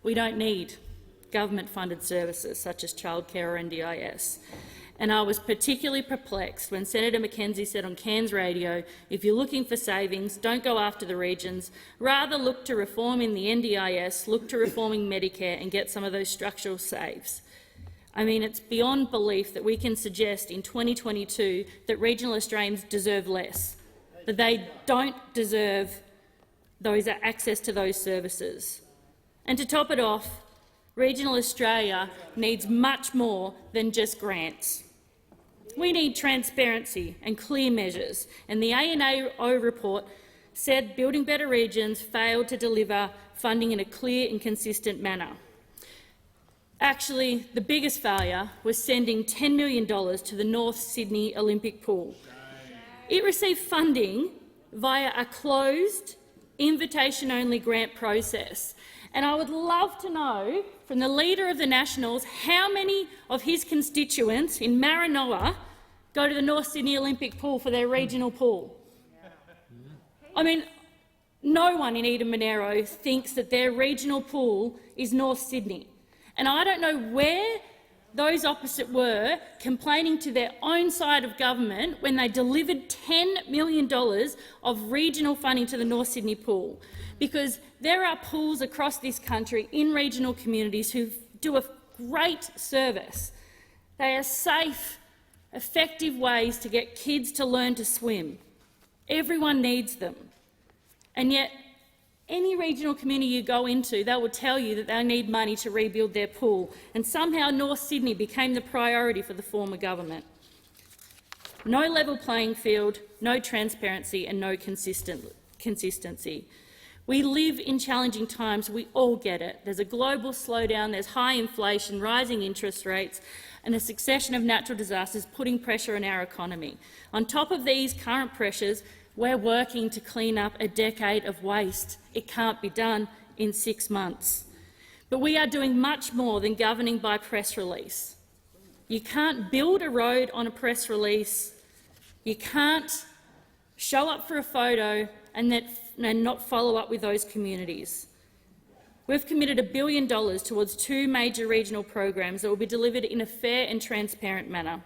we don't need government-funded services such as childcare or NDIS. And I was particularly perplexed when Senator McKenzie said on Cairns Radio, if you're looking for savings, don't go after the regions, rather look to reform in the NDIS, look to reforming Medicare and get some of those structural saves. I mean, it's beyond belief that we can suggest in 2022 that regional Australians deserve less, that they don't deserve access to those services. And to top it off, regional Australia needs much more than just grants. We need transparency and clear measures, and the ANAO report said Building Better Regions failed to deliver funding in a clear and consistent manner. Actually, the biggest failure was sending $10 million to the North Sydney Olympic Pool. It received funding via a closed, invitation-only grant process. And I would love to know from the Leader of the Nationals how many of his constituents in Maranoa go to the North Sydney Olympic Pool for their regional pool. I mean, no one in Eden Monaro thinks that their regional pool is North Sydney. And I don't know where those opposite were complaining to their own side of government when they delivered $10 million of regional funding to the North Sydney pool, because there are pools across this country in regional communities who do a great service. They are safe, effective ways to get kids to learn to swim. Everyone needs them. And yet, any regional community you go into, they will tell you that they need money to rebuild their pool, and somehow North Sydney became the priority for the former government. No level playing field, no transparency and no consistency. We live in challenging times, we all get it. There's a global slowdown, there's high inflation, rising interest rates and a succession of natural disasters putting pressure on our economy. On top of these current pressures, we're working to clean up a decade of waste. It can't be done in 6 months. But we are doing much more than governing by press release. You can't build a road on a press release. You can't show up for a photo and not follow up with those communities. We've committed $1 billion towards 2 major regional programs that will be delivered in a fair and transparent manner.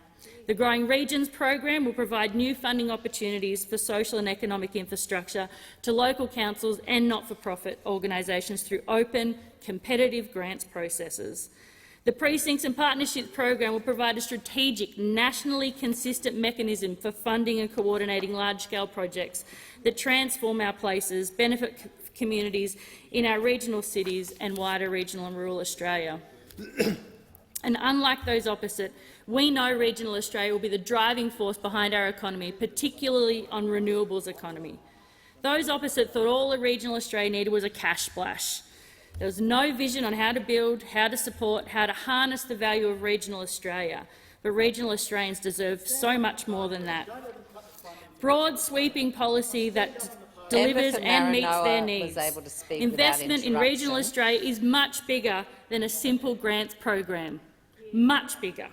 The Growing Regions program will provide new funding opportunities for social and economic infrastructure to local councils and not-for-profit organisations through open, competitive grants processes. The Precincts and Partnerships program will provide a strategic, nationally consistent mechanism for funding and coordinating large-scale projects that transform our places, benefit communities in our regional cities and wider regional and rural Australia. And unlike those opposite, we know regional Australia will be the driving force behind our economy, particularly on renewables economy. Those opposite thought all a regional Australia needed was a cash splash. There was no vision on how to build, how to support, how to harness the value of regional Australia. But regional Australians deserve so much more than that. Broad, sweeping policy that delivers and meets their needs. Investment in regional Australia is much bigger than a simple grants program. Much bigger.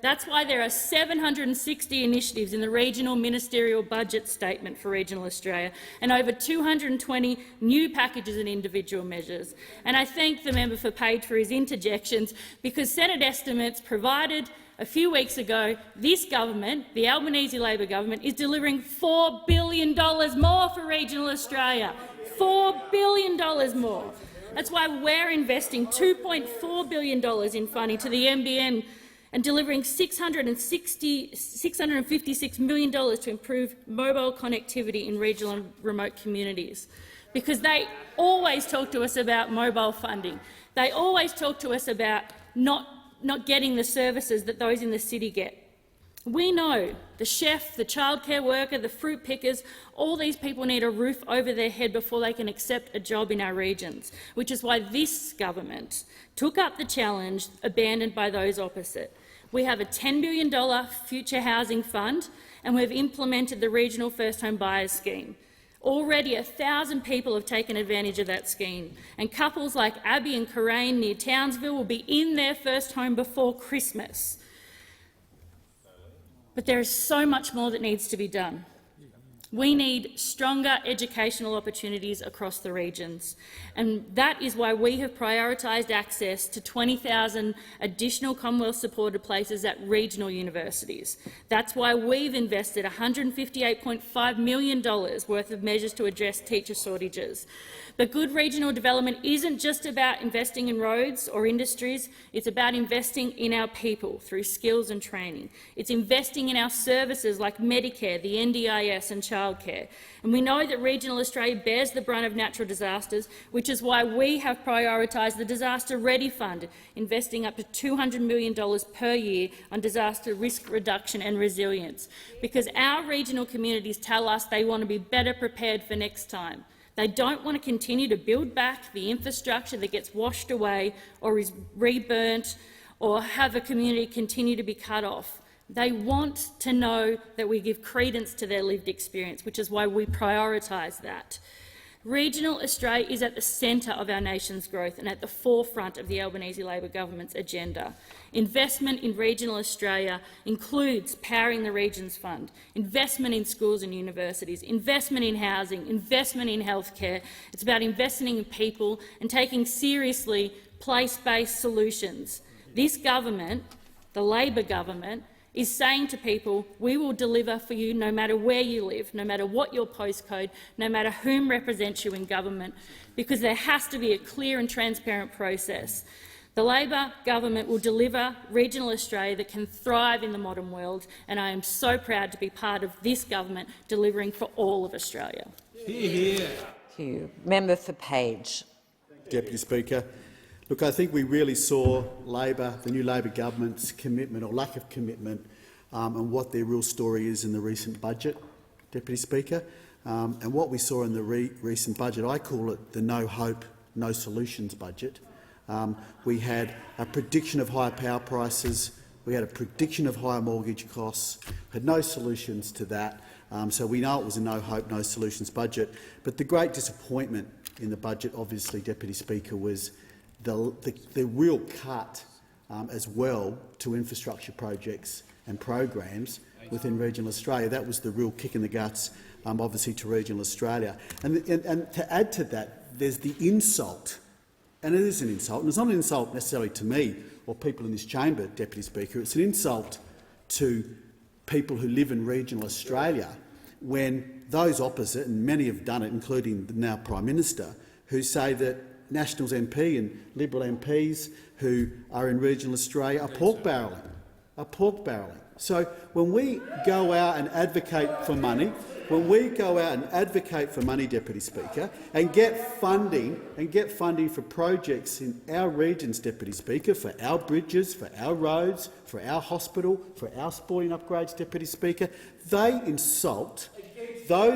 That's why there are 760 initiatives in the regional ministerial budget statement for regional Australia and over 220 new packages and individual measures. And I thank the member for Page for his interjections, because Senate estimates provided a few weeks ago, this government, the Albanese Labor government, is delivering $4 billion more for regional Australia. $4 billion more. That's why we're investing $2.4 billion in funding to the NBN and delivering $656 million to improve mobile connectivity in regional and remote communities. Because they always talk to us about mobile funding. They always talk to us about not getting the services that those in the city get. We know the chef, the childcare worker, the fruit pickers, all these people need a roof over their head before they can accept a job in our regions, which is why this government took up the challenge abandoned by those opposite. We have a $10 billion future housing fund, and we've implemented the regional first home buyers scheme. Already 1,000 people have taken advantage of that scheme, and couples like Abby and Coraine near Townsville will be in their first home before Christmas. But there is so much more that needs to be done. We need stronger educational opportunities across the regions, and that is why we have prioritised access to 20,000 additional Commonwealth-supported places at regional universities. That's why we've invested $158.5 million worth of measures to address teacher shortages. But good regional development isn't just about investing in roads or industries, it's about investing in our people through skills and training. It's investing in our services like Medicare, the NDIS and childcare. And we know that regional Australia bears the brunt of natural disasters, which is why we have prioritised the Disaster Ready Fund, investing up to $200 million per year on disaster risk reduction and resilience, because our regional communities tell us they want to be better prepared for next time. They don't want to continue to build back the infrastructure that gets washed away or is reburnt, or have a community continue to be cut off. They want to know that we give credence to their lived experience, which is why we prioritise that. Regional Australia is at the centre of our nation's growth and at the forefront of the Albanese Labor government's agenda. Investment in regional Australia includes powering the Regions Fund, investment in schools and universities, investment in housing, investment in healthcare. It's about investing in people and taking seriously place-based solutions. This government, the Labor government, is saying to people, we will deliver for you no matter where you live, no matter what your postcode, no matter whom represents you in government, because there has to be a clear and transparent process. The Labor government will deliver regional Australia that can thrive in the modern world, and I am so proud to be part of this government delivering for all of Australia. Thank you. Member for Page. Deputy Speaker. Look, I think we really saw Labor, the new Labor government's commitment or lack of commitment and what their real story is in the recent budget, Deputy Speaker. And what we saw in the recent budget, I call it the no hope, no solutions budget. We had a prediction of higher power prices, we had a prediction of higher mortgage costs, had no solutions to that. So we know it was a no hope, no solutions budget. But the great disappointment in the budget, obviously, Deputy Speaker, was the real cut as well to infrastructure projects and programs within regional Australia. That was the real kick in the guts, obviously, to regional Australia. And to add to that, there's the insult, and it is an insult, and it's not an insult necessarily to me or people in this chamber, Deputy Speaker. It's an insult to people who live in regional Australia when those opposite, and many have done it, including the now Prime Minister, who say that Nationals MP and Liberal MPs who are in regional Australia are pork barrelling. So when we go out and advocate for money, Deputy Speaker, and get funding for projects in our regions, Deputy Speaker, for our bridges, for our roads, for our hospital, for our sporting upgrades, Deputy Speaker, those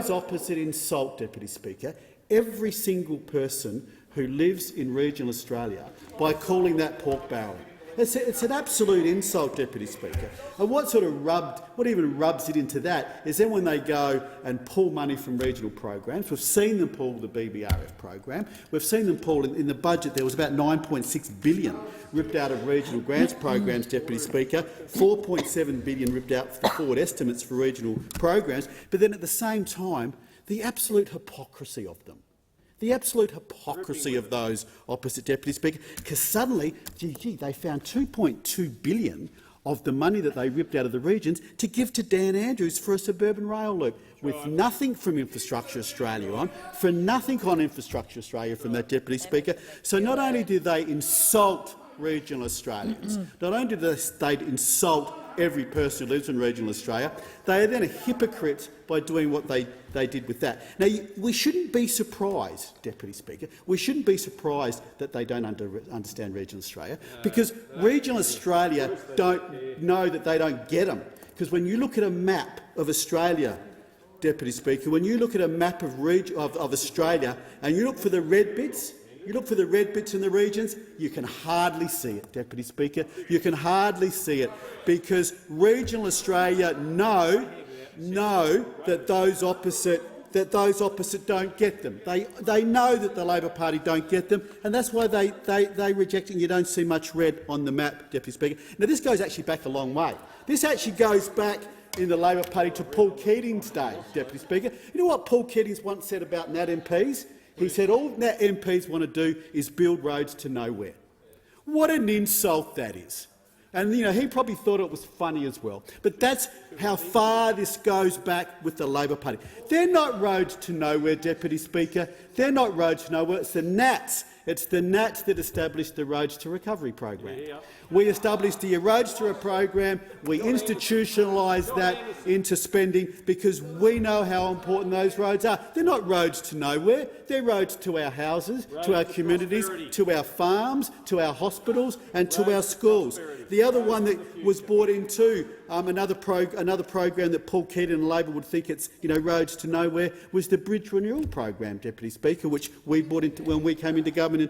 opposite insult, Deputy Speaker, every single person who lives in regional Australia by calling that pork barrelling. It's an absolute insult, Deputy Speaker. And what even rubs it into that is then when they go and pull money from regional programs. We've seen them pull the BBRF program. We've seen them pull in the budget. There was about $9.6 billion ripped out of regional grants programs, Deputy Speaker. $4.7 billion ripped out for the forward estimates for regional programs. But then at the same time, the absolute hypocrisy of them. The absolute hypocrisy of those opposite, Deputy Speaker, because suddenly, they found $2.2 billion of the money that they ripped out of the regions to give to Dan Andrews for a suburban rail loop, with nothing from Infrastructure Australia on, from that, Deputy Speaker. So not only do they insult regional Australians. Not only do they insult every person who lives in regional Australia, they are then a hypocrite by doing what they did with that. Now, we shouldn't be surprised, Deputy Speaker, we shouldn't be surprised that they don't understand regional Australia, because regional Australia don't know that they don't get them. Because when you look at a map of Australia, Deputy Speaker, when you look at a map of Australia and you look for the red bits, in the regions, you can hardly see it, Deputy Speaker. You can hardly see it because regional Australia know that those opposite don't get them. They know that the Labor Party don't get them, and that's why they reject it. And you don't see much red on the map, Deputy Speaker. Now, this goes actually back a long way. This actually goes back in the Labor Party to Paul Keating's day, Deputy Speaker. You know what Paul Keating once said about Nat MPs? He said all Nat MPs want to do is build roads to nowhere. What an insult that is. And he probably thought it was funny as well. But that's how far this goes back with the Labor Party. They're not roads to nowhere, Deputy Speaker. They're not roads to nowhere. It's the Nats. It's the Nats that established the Roads to Recovery program. We established the Roads to Recovery program. We institutionalised that into spending because we know how important those roads are. They're not roads to nowhere. They're roads to our houses, to our communities, to our farms, to our hospitals and to our schools. The other one that was brought into another program that Paul Keating and Labor would think it's roads to nowhere was the Bridge Renewal program, Deputy Speaker, which we brought into when we came into government in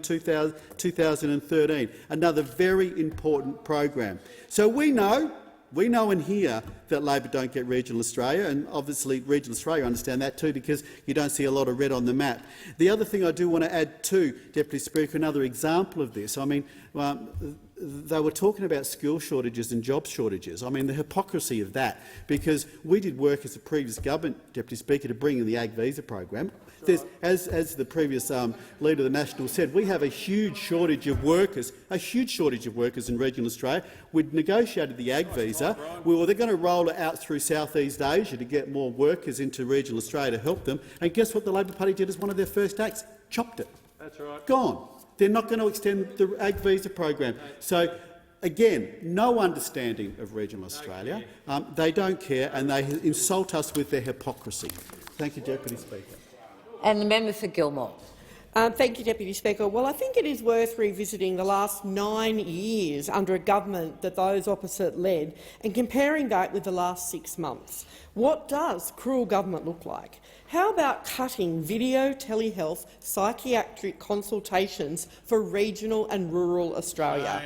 2013. Another very important program. So we know and hear that Labor don't get regional Australia, and obviously regional Australia understand that too because you don't see a lot of red on the map. The other thing I do want to add too, Deputy Speaker, another example of this. I mean, they were talking about skill shortages and job shortages. I mean, the hypocrisy of that, because we did work as a previous government, Deputy Speaker, to bring in the Ag Visa program. As the previous Leader of the Nationals said, we have a huge shortage of workers, in regional Australia. We'd negotiated the Ag Visa. They're going to roll it out through Southeast Asia to get more workers into regional Australia to help them. And guess what the Labor Party did as one of their first acts? Chopped it. That's right. Gone. They're not going to extend the Ag Visa program. So, again, no understanding of regional Australia. They don't care, and they insult us with their hypocrisy. Thank you, Deputy Speaker. And the member for Gilmore. Thank you, Deputy Speaker. Well, I think it is worth revisiting the last 9 years under a government that those opposite led and comparing that with the last 6 months. What does cruel government look like? How about cutting video, telehealth, psychiatric consultations for regional and rural Australia?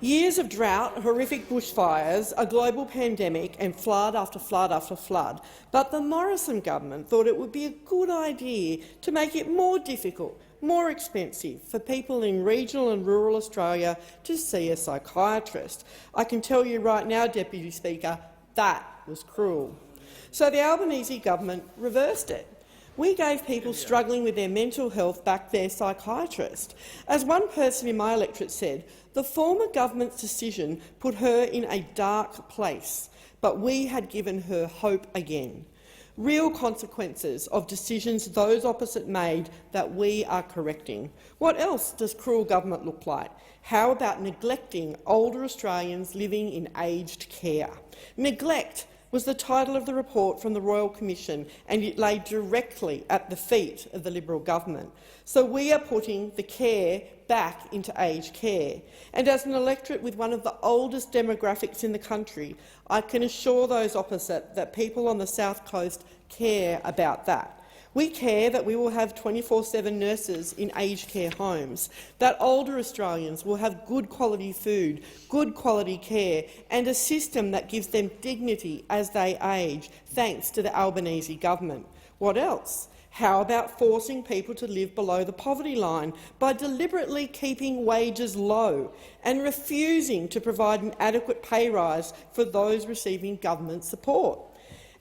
Years of drought, horrific bushfires, a global pandemic and flood after flood after flood. But the Morrison government thought it would be a good idea to make it more difficult, more expensive for people in regional and rural Australia to see a psychiatrist. I can tell you right now, Deputy Speaker, that was cruel. So the Albanese government reversed it. We gave people struggling with their mental health back their psychiatrist. As one person in my electorate said, the former government's decision put her in a dark place, but we had given her hope again. Real consequences of decisions those opposite made that we are correcting. What else does cruel government look like? How about neglecting older Australians living in aged care? Neglect was the title of the report from the Royal Commission, and it lay directly at the feet of the Liberal government. So we are putting the care back into aged care. And as an electorate with one of the oldest demographics in the country, I can assure those opposite that people on the South Coast care about that. We care that we will have 24/7 nurses in aged care homes, that older Australians will have good quality food, good quality care and a system that gives them dignity as they age, thanks to the Albanese government. What else? How about forcing people to live below the poverty line by deliberately keeping wages low and refusing to provide an adequate pay rise for those receiving government support?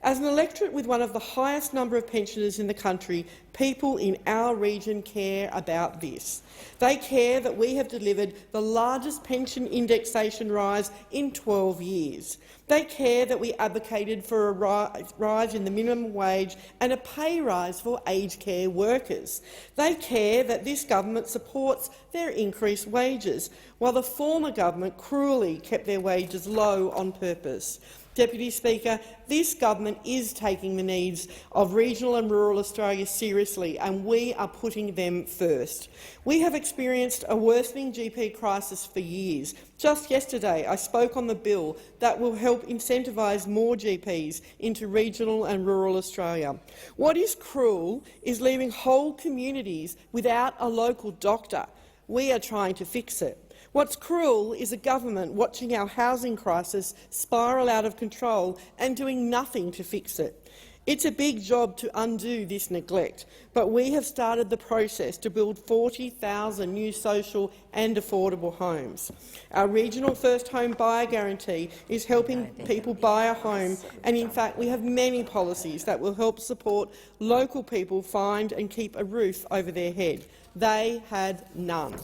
As an electorate with one of the highest number of pensioners in the country, people in our region care about this. They care that we have delivered the largest pension indexation rise in 12 years. They care that we advocated for a rise in the minimum wage and a pay rise for aged care workers. They care that this government supports their increased wages, while the former government cruelly kept their wages low on purpose. Deputy Speaker, this government is taking the needs of regional and rural Australia seriously, and we are putting them first. We have experienced a worsening GP crisis for years. Just yesterday, I spoke on the bill that will help incentivise more GPs into regional and rural Australia. What is cruel is leaving whole communities without a local doctor. We are trying to fix it. What's cruel is a government watching our housing crisis spiral out of control and doing nothing to fix it. It's a big job to undo this neglect, but we have started the process to build 40,000 new social and affordable homes. Our regional first home buyer guarantee is helping people buy a home, and in fact we have many policies that will help support local people find and keep a roof over their head. They had none.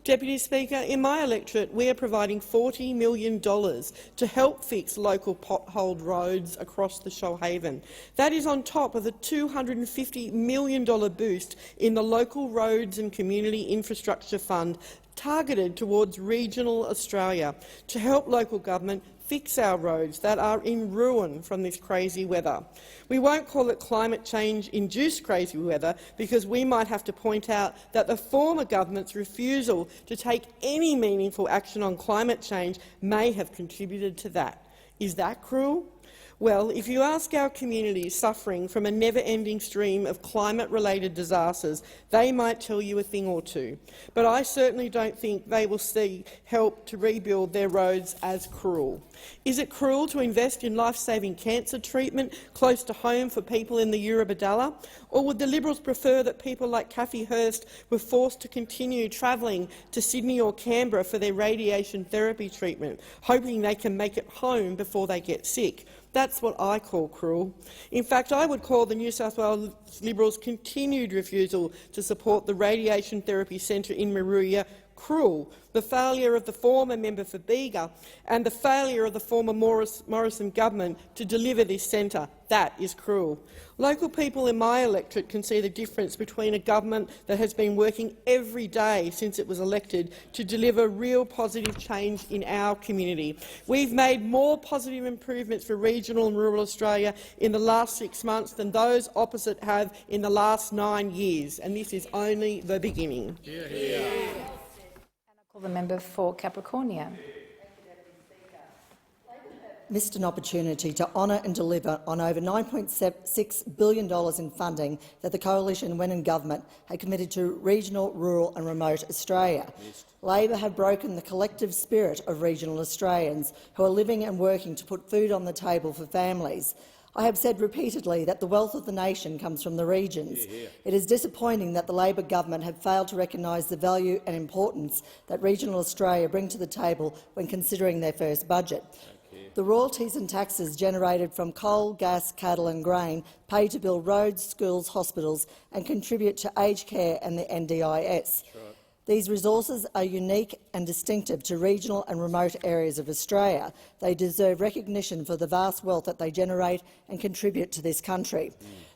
Deputy Speaker, in my electorate we are providing $40 million to help fix local potholed roads across the Shoalhaven. That is on top of the $250 million boost in the Local Roads and Community Infrastructure Fund targeted towards regional Australia to help local government fix our roads that are in ruin from this crazy weather. We won't call it climate change-induced crazy weather because we might have to point out that the former government's refusal to take any meaningful action on climate change may have contributed to that. Is that cruel? Well, if you ask our communities suffering from a never-ending stream of climate-related disasters, they might tell you a thing or two. But I certainly don't think they will see help to rebuild their roads as cruel. Is it cruel to invest in life-saving cancer treatment close to home for people in the Eurobodalla? Or would the Liberals prefer that people like Kathy Hurst were forced to continue travelling to Sydney or Canberra for their radiation therapy treatment, hoping they can make it home before they get sick? That's what I call cruel. In fact, I would call the New South Wales Liberals' continued refusal to support the Radiation Therapy Centre in Moruya cruel. The failure of the former member for Bega and the failure of the former Morrison government to deliver this centre, that is cruel. Local people in my electorate can see the difference between a government that has been working every day since it was elected to deliver real positive change in our community. We've made more positive improvements for regional and rural Australia in the last 6 months than those opposite have in the last 9 years, and this is only the beginning. Call the member for Capricornia. Missed an opportunity to honour and deliver on over $9.6 billion in funding that the Coalition, when in government, had committed to regional, rural and remote Australia. Labor have broken the collective spirit of regional Australians who are living and working to put food on the table for families. I have said repeatedly that the wealth of the nation comes from the regions. It is disappointing that the Labor government have failed to recognise the value and importance that regional Australia bring to the table when considering their first budget. The royalties and taxes generated from coal, gas, cattle and grain pay to build roads, schools, hospitals and contribute to aged care and the NDIS. These resources are unique and distinctive to regional and remote areas of Australia. They deserve recognition for the vast wealth that they generate and contribute to this country.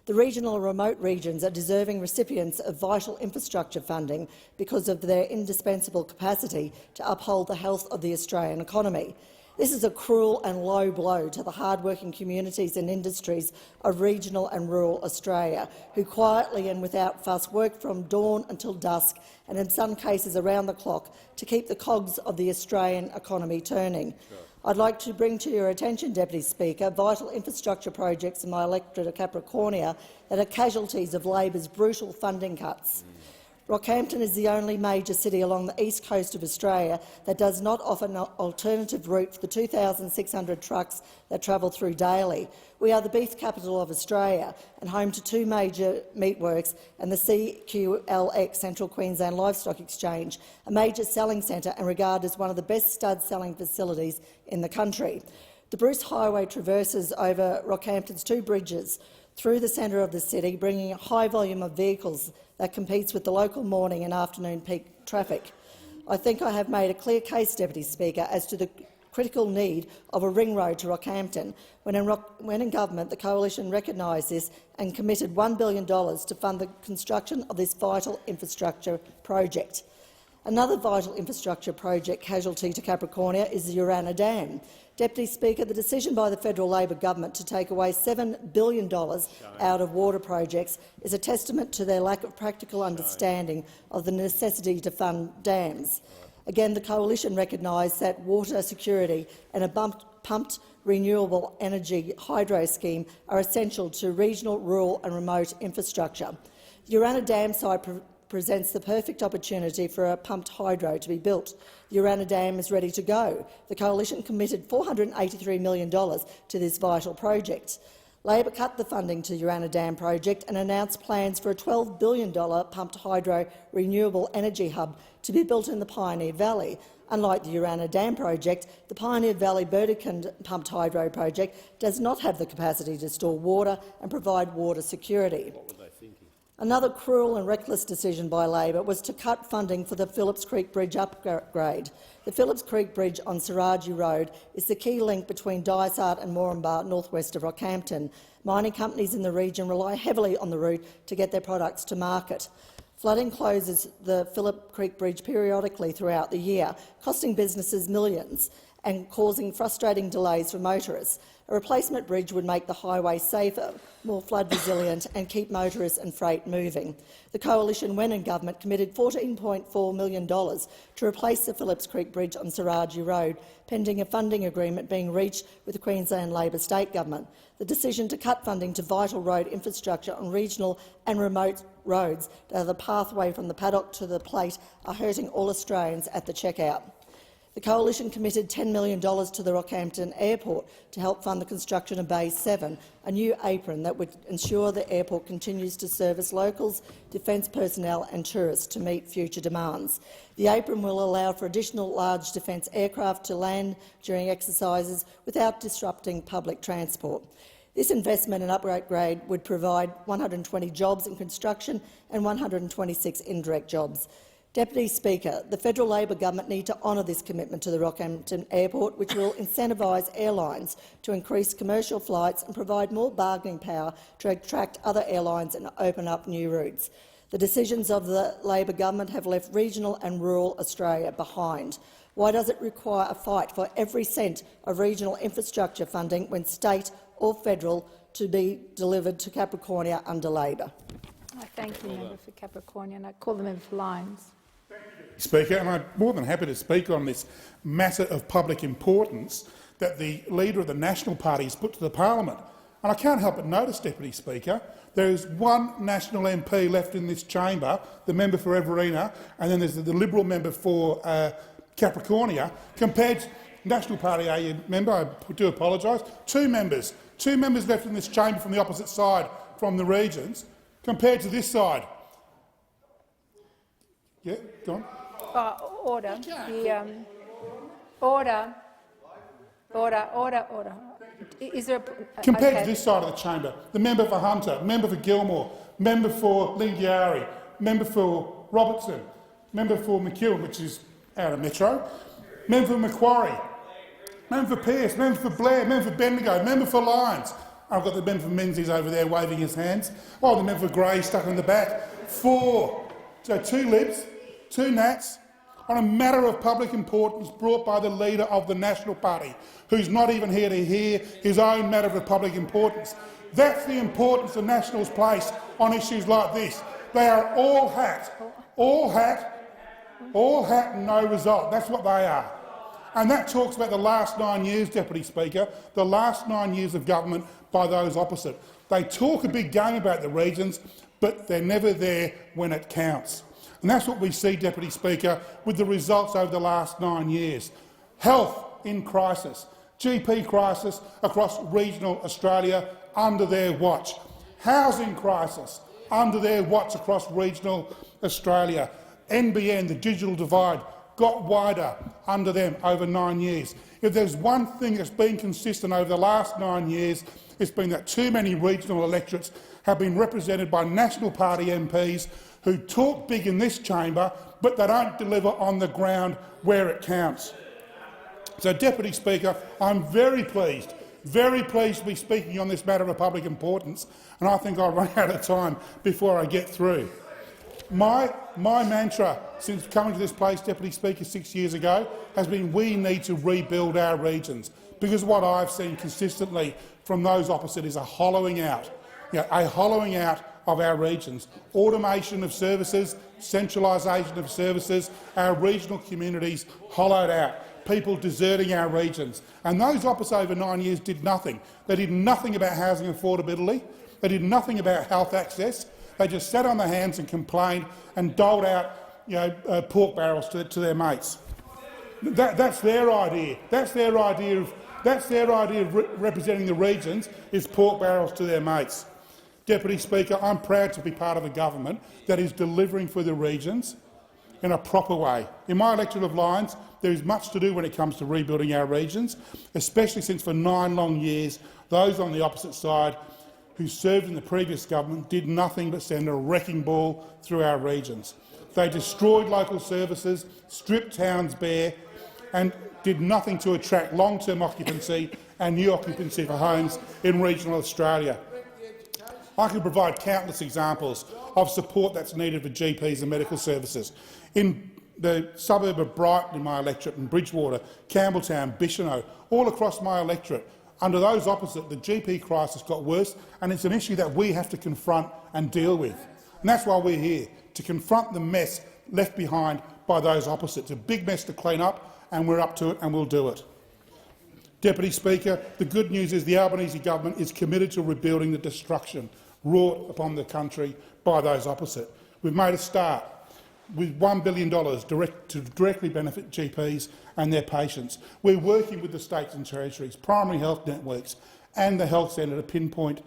The regional and remote regions are deserving recipients of vital infrastructure funding because of their indispensable capacity to uphold the health of the Australian economy. This is a cruel and low blow to the hard-working communities and industries of regional and rural Australia, who quietly and without fuss work from dawn until dusk and in some cases around the clock to keep the cogs of the Australian economy turning. I'd like to bring to your attention, Deputy Speaker, vital infrastructure projects in my electorate of Capricornia that are casualties of Labor's brutal funding cuts. Rockhampton is the only major city along the east coast of Australia that does not offer an alternative route for the 2,600 trucks that travel through daily. We are the beef capital of Australia and home to 2 major meatworks and the CQLX Central Queensland Livestock Exchange, a major selling centre and regarded as one of the best stud selling facilities in the country. The Bruce Highway traverses over Rockhampton's 2 bridges through the centre of the city, bringing a high volume of vehicles that competes with the local morning and afternoon peak traffic. I think I have made a clear case, Deputy Speaker, as to the critical need of a ring road to Rockhampton. When in government, the Coalition recognised this and committed $1 billion to fund the construction of this vital infrastructure project. Another vital infrastructure project casualty to Capricornia is the Urana Dam. Deputy Speaker, the decision by the federal Labor government to take away $7 billion out of water projects is a testament to their lack of practical understanding of the necessity to fund dams. Again, the Coalition recognised that water security and a pumped renewable energy hydro scheme are essential to regional, rural and remote infrastructure. The Urana Dam site presents the perfect opportunity for a pumped hydro to be built. The Urana Dam is ready to go. The Coalition committed $483 million to this vital project. Labor cut the funding to the Urana Dam project and announced plans for a $12 billion pumped hydro renewable energy hub to be built in the Pioneer Valley. Unlike the Urana Dam project, the Pioneer Valley Burdekin pumped hydro project does not have the capacity to store water and provide water security. Another cruel and reckless decision by Labor was to cut funding for the Phillips Creek Bridge upgrade. The Phillips Creek Bridge on Saraji Road is the key link between Dysart and Moranbah, northwest of Rockhampton. Mining companies in the region rely heavily on the route to get their products to market. Flooding closes the Phillips Creek Bridge periodically throughout the year, costing businesses millions and causing frustrating delays for motorists. A replacement bridge would make the highway safer, more flood resilient and keep motorists and freight moving. The Coalition, when in government, committed $14.4 million to replace the Phillips Creek Bridge on Saraji Road, pending a funding agreement being reached with the Queensland Labor state government. The decision to cut funding to vital road infrastructure on regional and remote roads that are the pathway from the paddock to the plate are hurting all Australians at the checkout. The Coalition committed $10 million to the Rockhampton Airport to help fund the construction of Bay 7, a new apron that would ensure the airport continues to service locals, defence personnel and tourists to meet future demands. The apron will allow for additional large defence aircraft to land during exercises without disrupting public transport. This investment and upgrade would provide 120 jobs in construction and 126 indirect jobs. Deputy Speaker, the federal Labor government need to honour this commitment to the Rockhampton Airport, which will incentivise airlines to increase commercial flights and provide more bargaining power to attract other airlines and open up new routes. The decisions of the Labor government have left regional and rural Australia behind. Why does it require a fight for every cent of regional infrastructure funding when state or federal to be delivered to Capricornia under Labor? I thank the member for Capricornia and I call the member for Lyons. Speaker, and I'm more than happy to speak on this matter of public importance that the Leader of the National Party has put to the parliament. And I can't help but notice, Deputy Speaker, there is one National MP left in this chamber, the member for Everina, and then there's the Liberal member for Capricornia. Compared to National Party member, I do apologise, two members left in this chamber from the opposite side from the regions, compared to this side. Yeah, go on. Order. Order. Is there compared to this side of the chamber, the member for Hunter, member for Gilmore, member for Lingiari, member for Robertson, member for McEwen, which is out of Metro, member for Macquarie, member for Pearce, member for Blair, member for Bendigo, member for Lyons. I've got the member for Menzies over there waving his hands. Oh, the member for Grey stuck in the back. 4. So 2 Libs, 2 Nats, on a matter of public importance brought by the Leader of the National Party, who's not even here to hear his own matter of public importance. That's the importance the Nationals place on issues like this. They are all hat, and no result. That's what they are. And that talks about the last 9 years, Deputy Speaker, the last 9 years of government by those opposite. They talk a big game about the regions, but they're never there when it counts. And that's what we see, Deputy Speaker, with the results over the last 9 years. Health in crisis, GP crisis across regional Australia under their watch. Housing crisis under their watch across regional Australia. NBN, the digital divide, got wider under them over 9 years. If there's one thing that's been consistent over the last 9 years, it's been that too many regional electorates have been represented by National Party MPs who talk big in this chamber, but they don't deliver on the ground where it counts. So, Deputy Speaker, I'm very pleased to be speaking on this matter of public importance, and I think I'll run out of time before I get through. My mantra since coming to this place, Deputy Speaker, 6 years ago, has been we need to rebuild our regions, because what I've seen consistently from those opposite is a hollowing out, of our regions. Automation of services, centralisation of services, our regional communities hollowed out, people deserting our regions. And those opposite over 9 years did nothing. They did nothing about housing affordability. They did nothing about health access. They just sat on their hands and complained and doled out pork barrels to their mates. That's their idea. That's their idea of representing the regions, is pork barrels to their mates. Deputy Speaker, I'm proud to be part of a government that is delivering for the regions in a proper way. In my electorate of Lyons, there is much to do when it comes to rebuilding our regions, especially since for 9 long years those on the opposite side who served in the previous government did nothing but send a wrecking ball through our regions. They destroyed local services, stripped towns bare, and did nothing to attract long-term occupancy and new occupancy for homes in regional Australia. I can provide countless examples of support that's needed for GPs and medical services. In the suburb of Brighton in my electorate, in Bridgewater, Campbelltown, Bicheno, all across my electorate, under those opposite, the GP crisis got worse, and it's an issue that we have to confront and deal with. And that's why we're here, to confront the mess left behind by those opposite. It's a big mess to clean up, and we're up to it, and we'll do it. Deputy Speaker, the good news is the Albanese government is committed to rebuilding the destruction wrought upon the country by those opposite. We've made a start with $1 billion to directly benefit GPs and their patients. We're working with the states and territories, primary health networks and the health centre to pinpoint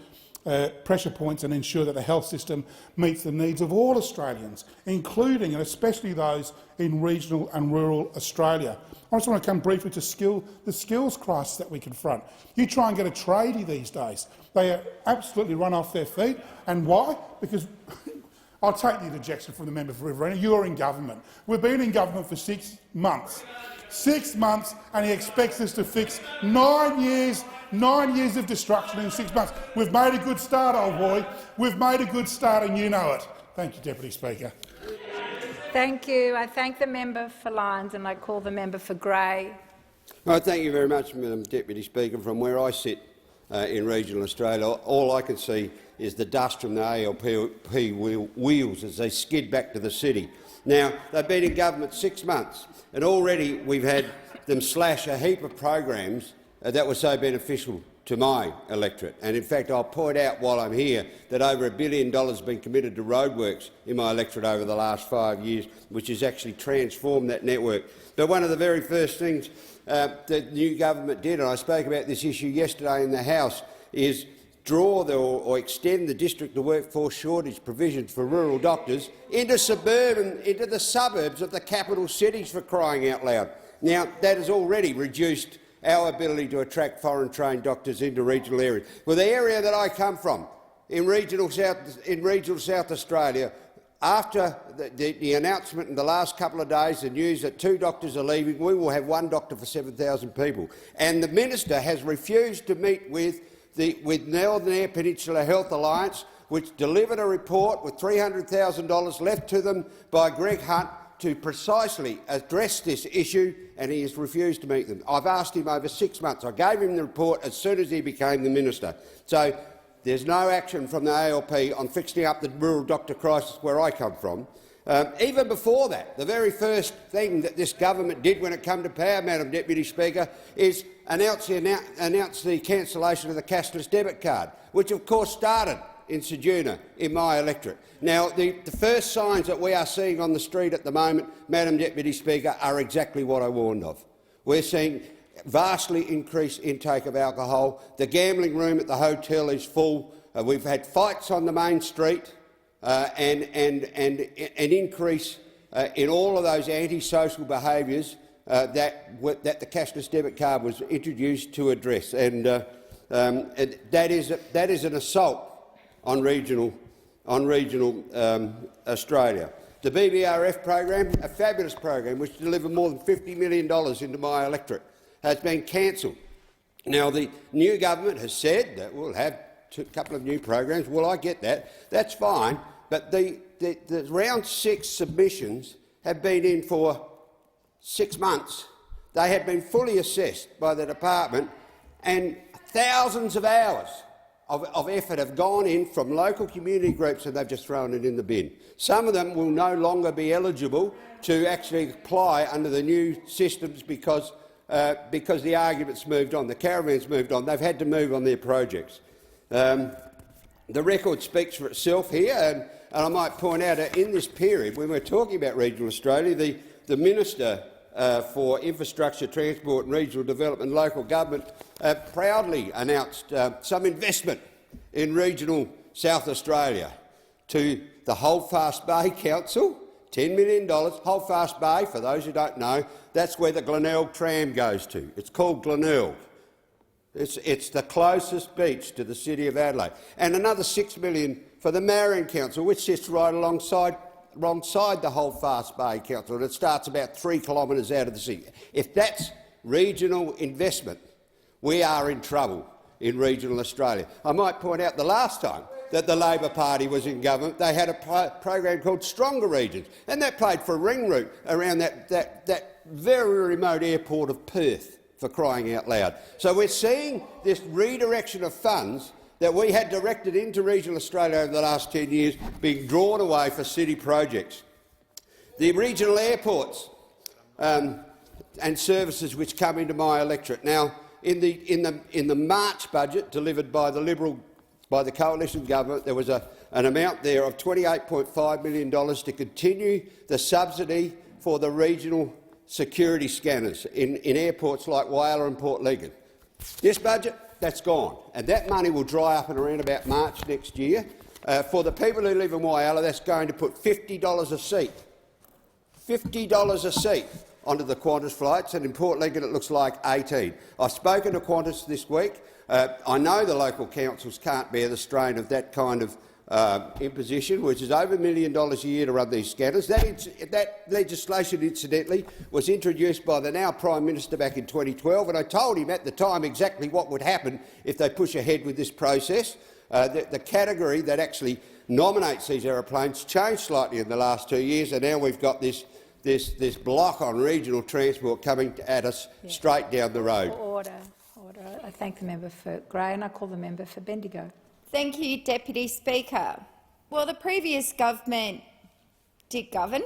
pressure points and ensure that the health system meets the needs of all Australians, including and especially those in regional and rural Australia. I just want to come briefly to the skills crisis that we confront. You try and get a tradie these days, they are absolutely run off their feet. And why? Because I'll take the interjection from the member for Riverina. You're in government. We've been in government for 6 months. 6 months, and he expects us to fix 9 years of destruction in 6 months. We've made a good start, old boy. We've made a good start, and you know it. Thank you, Deputy Speaker. Thank you. I thank the member for Lyons and I call the member for Grey. Thank you very much, Madam Deputy Speaker. From where I sit in regional Australia, all I can see is the dust from the ALP wheels as they skid back to the city. Now, they've been in government 6 months, and already we've had them slash a heap of programs that were so beneficial to my electorate. And in fact, I'll point out while I'm here that over $1 billion has been committed to roadworks in my electorate over the last 5 years, which has actually transformed that network. But one of the very first things the new government did, and I spoke about this issue yesterday in the House, is draw or extend the district to workforce shortage provisions for rural doctors into the suburbs of the capital cities, for crying out loud. Now, that has already reduced our ability to attract foreign-trained doctors into regional areas. Well, the area that I come from, in regional South Australia, after the announcement in the last couple of days, the news that 2 doctors are leaving, we will have 1 doctor for 7,000 people. And the minister has refused to meet with Northern Eyre Peninsula Health Alliance, which delivered a report with $300,000 left to them by Greg Hunt to precisely address this issue, and he has refused to meet them. I've asked him over 6 months. I gave him the report as soon as he became the minister. So there's no action from the ALP on fixing up the rural doctor crisis where I come from. Even before that, the very first thing that this government did when it came to power, Madam Deputy Speaker, is announce the cancellation of the cashless debit card, which of course started in Censure in my electorate. Now, the first signs that we are seeing on the street at the moment, Madam Deputy Speaker, are exactly what I warned of. We're seeing vastly increased intake of alcohol. The gambling room at the hotel is full. We've had fights on the main street and an increase in all of those antisocial behaviours that the cashless debit card was introduced to address, and that is an assault on regional Australia. The BBRF program, a fabulous program which delivered more than $50 million into my electorate, has been cancelled. Now, the new government has said that we'll have a couple of new programs. Well, I get that. That's fine. But the round 6 submissions have been in for 6 months. They have been fully assessed by the department, and thousands of hours of effort have gone in from local community groups, and they've just thrown it in the bin. Some of them will no longer be eligible to actually apply under the new systems because the argument's moved on, the caravan's moved on. They've had to move on their projects. The record speaks for itself here, and I might point out that in this period, when we're talking about regional Australia, the Minister for Infrastructure, Transport and Regional Development and Local Government proudly announced some investment in regional South Australia to the Holdfast Bay Council, $10 million. Holdfast Bay, for those who don't know, that's where the Glenelg tram goes to. It's called Glenelg. It's the closest beach to the city of Adelaide. And another $6 million for the Marion Council, which sits right alongside the Holdfast Bay Council, and it starts about 3 kilometres out of the city. If that's regional investment, we are in trouble in regional Australia. I might point out the last time that the Labor Party was in government, they had a program called Stronger Regions, and that paid for a ring route around that very remote airport of Perth, for crying out loud. So we're seeing this redirection of funds that we had directed into regional Australia over the last 10 years being drawn away for city projects. The regional airports and services which come into my electorate. Now, in the March budget delivered by the coalition government, there was an amount there of $28.5 million to continue the subsidy for the regional security scanners in airports like Whyalla and Port Lincoln. This budget, that's gone, and that money will dry up in around about March next year. For the people who live in Whyalla, that's going to put $50 a seat, $50 a seat onto the Qantas flights, and in Port Lincoln it looks like $18. I've spoken to Qantas this week. I know the local councils can't bear the strain of that kind of imposition, which is over $1 million a year to run these scanners. That legislation, incidentally, was introduced by the now Prime Minister back in 2012, and I told him at the time exactly what would happen if they push ahead with this process. The category that actually nominates these aeroplanes changed slightly in the last 2 years, and now we've got this block on regional transport coming at us straight down the road. Order. I thank the member for Grey, and I call the member for Bendigo. Thank you, Deputy Speaker. Well, the previous government did govern,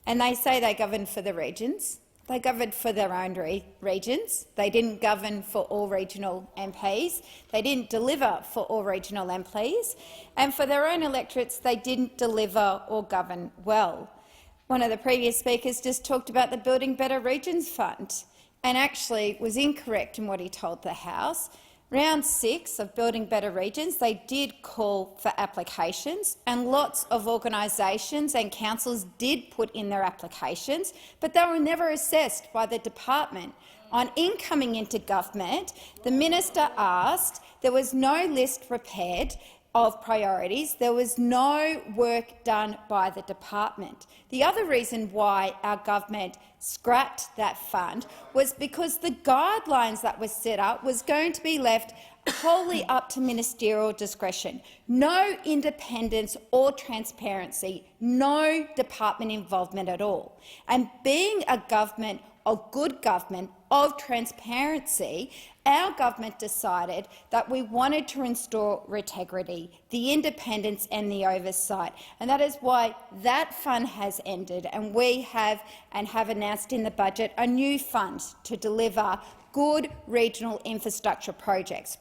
and they say they governed for the regions. They governed for their own regions. They didn't govern for all regional MPs. They didn't deliver for all regional MPs. And for their own electorates, they didn't deliver or govern well. One of the previous speakers just talked about the Building Better Regions Fund and actually was incorrect in what he told the House. Round 6 of Building Better Regions, they did call for applications, and lots of organisations and councils did put in their applications, but they were never assessed by the department. On incoming into government, the minister asked, there was no list prepared of priorities. There was no work done by the department. The other reason why our government scrapped that fund was because the guidelines that were set up was going to be left wholly up to ministerial discretion. No independence or transparency, no department involvement at all. And being a government, a good government of transparency, our government decided that we wanted to restore integrity, the independence and the oversight, and that is why that fund has ended, and we have announced in the budget a new fund to deliver good regional infrastructure projects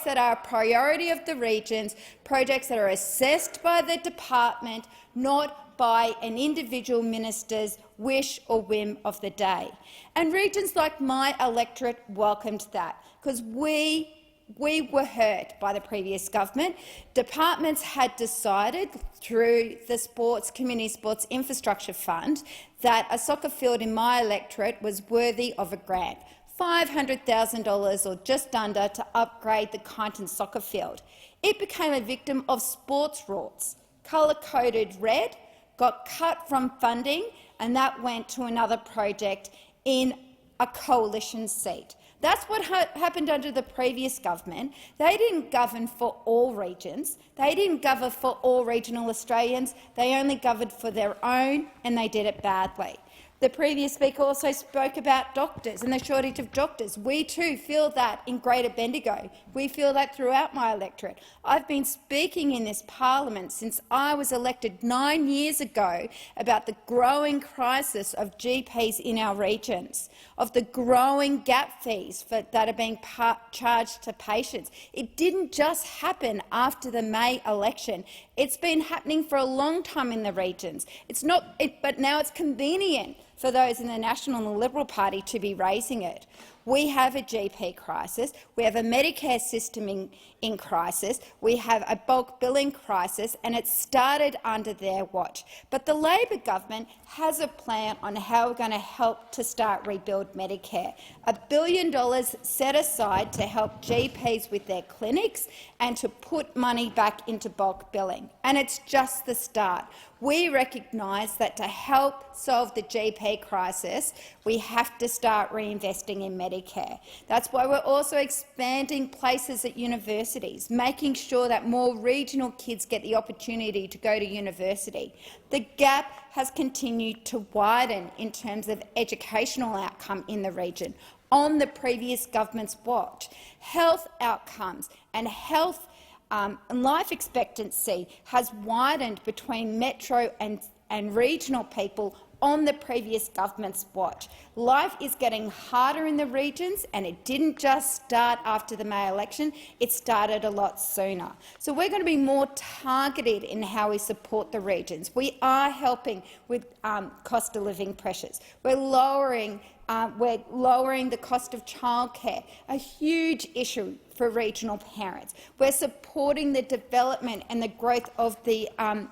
that are a priority of the regions, projects that are assessed by the department, not by an individual minister's wish or whim of the day. And regions like my electorate welcomed that, because we we were hurt by the previous government. Departments had decided through the Community Sports Infrastructure Fund that a soccer field in my electorate was worthy of a grant, $500,000 or just under, to upgrade the Kyneton soccer field. It became a victim of sports rorts. Colour-coded red got cut from funding, and that went to another project in a coalition seat. That's what happened under the previous government. They didn't govern for all regions. They didn't govern for all regional Australians. They only governed for their own, and they did it badly. The previous speaker also spoke about doctors and the shortage of doctors. We too feel that in Greater Bendigo. We feel that throughout my electorate. I've been speaking in this parliament since I was elected 9 years ago about the growing crisis of GPs in our regions, of the growing gap fees that are being charged to patients. It didn't just happen after the May election. It's been happening for a long time in the regions. But now it's convenient for those in the National and the Liberal Party to be raising it. We have a GP crisis. We have a Medicare system in crisis. We have a bulk billing crisis, and it started under their watch. But the Labor government has a plan on how we're going to help to start rebuild Medicare. $1 billion set aside to help GPs with their clinics and to put money back into bulk billing. And it's just the start. We recognise that to help solve the GP crisis, we have to start reinvesting in Medicare. That's why we're also expanding places at universities, making sure that more regional kids get the opportunity to go to university. The gap has continued to widen in terms of educational outcome in the region on the previous government's watch. Health outcomes and health life expectancy has widened between metro and regional people on the previous government's watch. Life is getting harder in the regions, and it didn't just start after the May election. It started a lot sooner. So we're going to be more targeted in how we support the regions. We are helping with cost of living pressures. We're lowering the cost of childcare, a huge issue for regional parents. We're supporting the development and the growth of the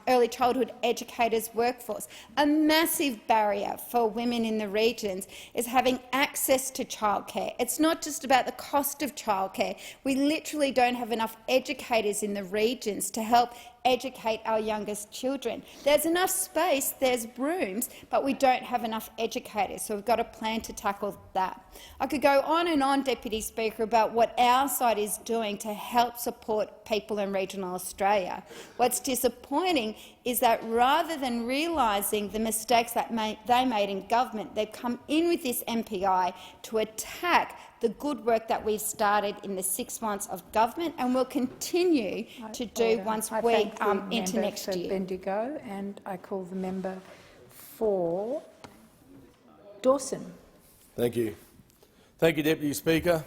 early childhood educators' workforce. A massive barrier for women in the regions is having access to childcare. It's not just about the cost of childcare. We literally don't have enough educators in the regions to help educate our youngest children. There's enough space, there's rooms, but we don't have enough educators, so we've got a plan to tackle that. I could go on and on, Deputy Speaker, about what our side is doing to help support people in regional Australia. What's disappointing is that rather than realising the mistakes that they made in government, they've come in with this MPI to attack the good work that we've started in the 6 months of government and will continue to do once we enter next year. Bendigo, and I call the member for Dawson. Thank you. Thank you, Deputy Speaker.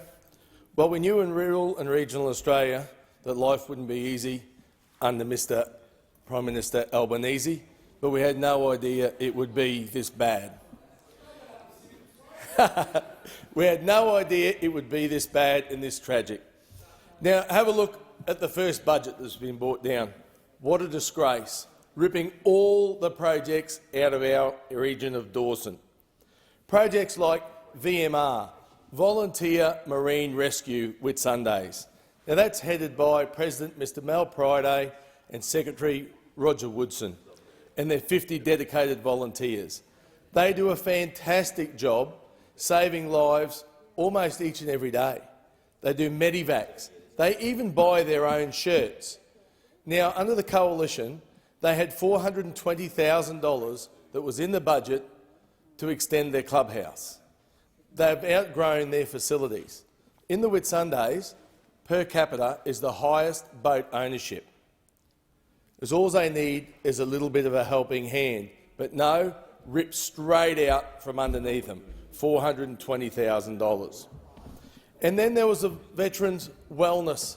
Well, we knew in rural and regional Australia that life wouldn't be easy under Mr Prime Minister Albanese, but we had no idea it would be this bad. We had no idea it would be this bad and this tragic. Now, have a look at the first budget that's been brought down. What a disgrace, ripping all the projects out of our region of Dawson. Projects like VMR, Volunteer Marine Rescue Whitsundays. Now, that's headed by President Mr Mal Priday and Secretary Roger Woodson and their 50 dedicated volunteers. They do a fantastic job saving lives almost each and every day. They do medivacs. They even buy their own shirts. Now, under the Coalition, they had $420,000 that was in the budget to extend their clubhouse. They've outgrown their facilities. In the Whitsundays, per capita is the highest boat ownership. Because all they need is a little bit of a helping hand, but no, ripped straight out from underneath them. $420,000. And then there was a Veterans Wellness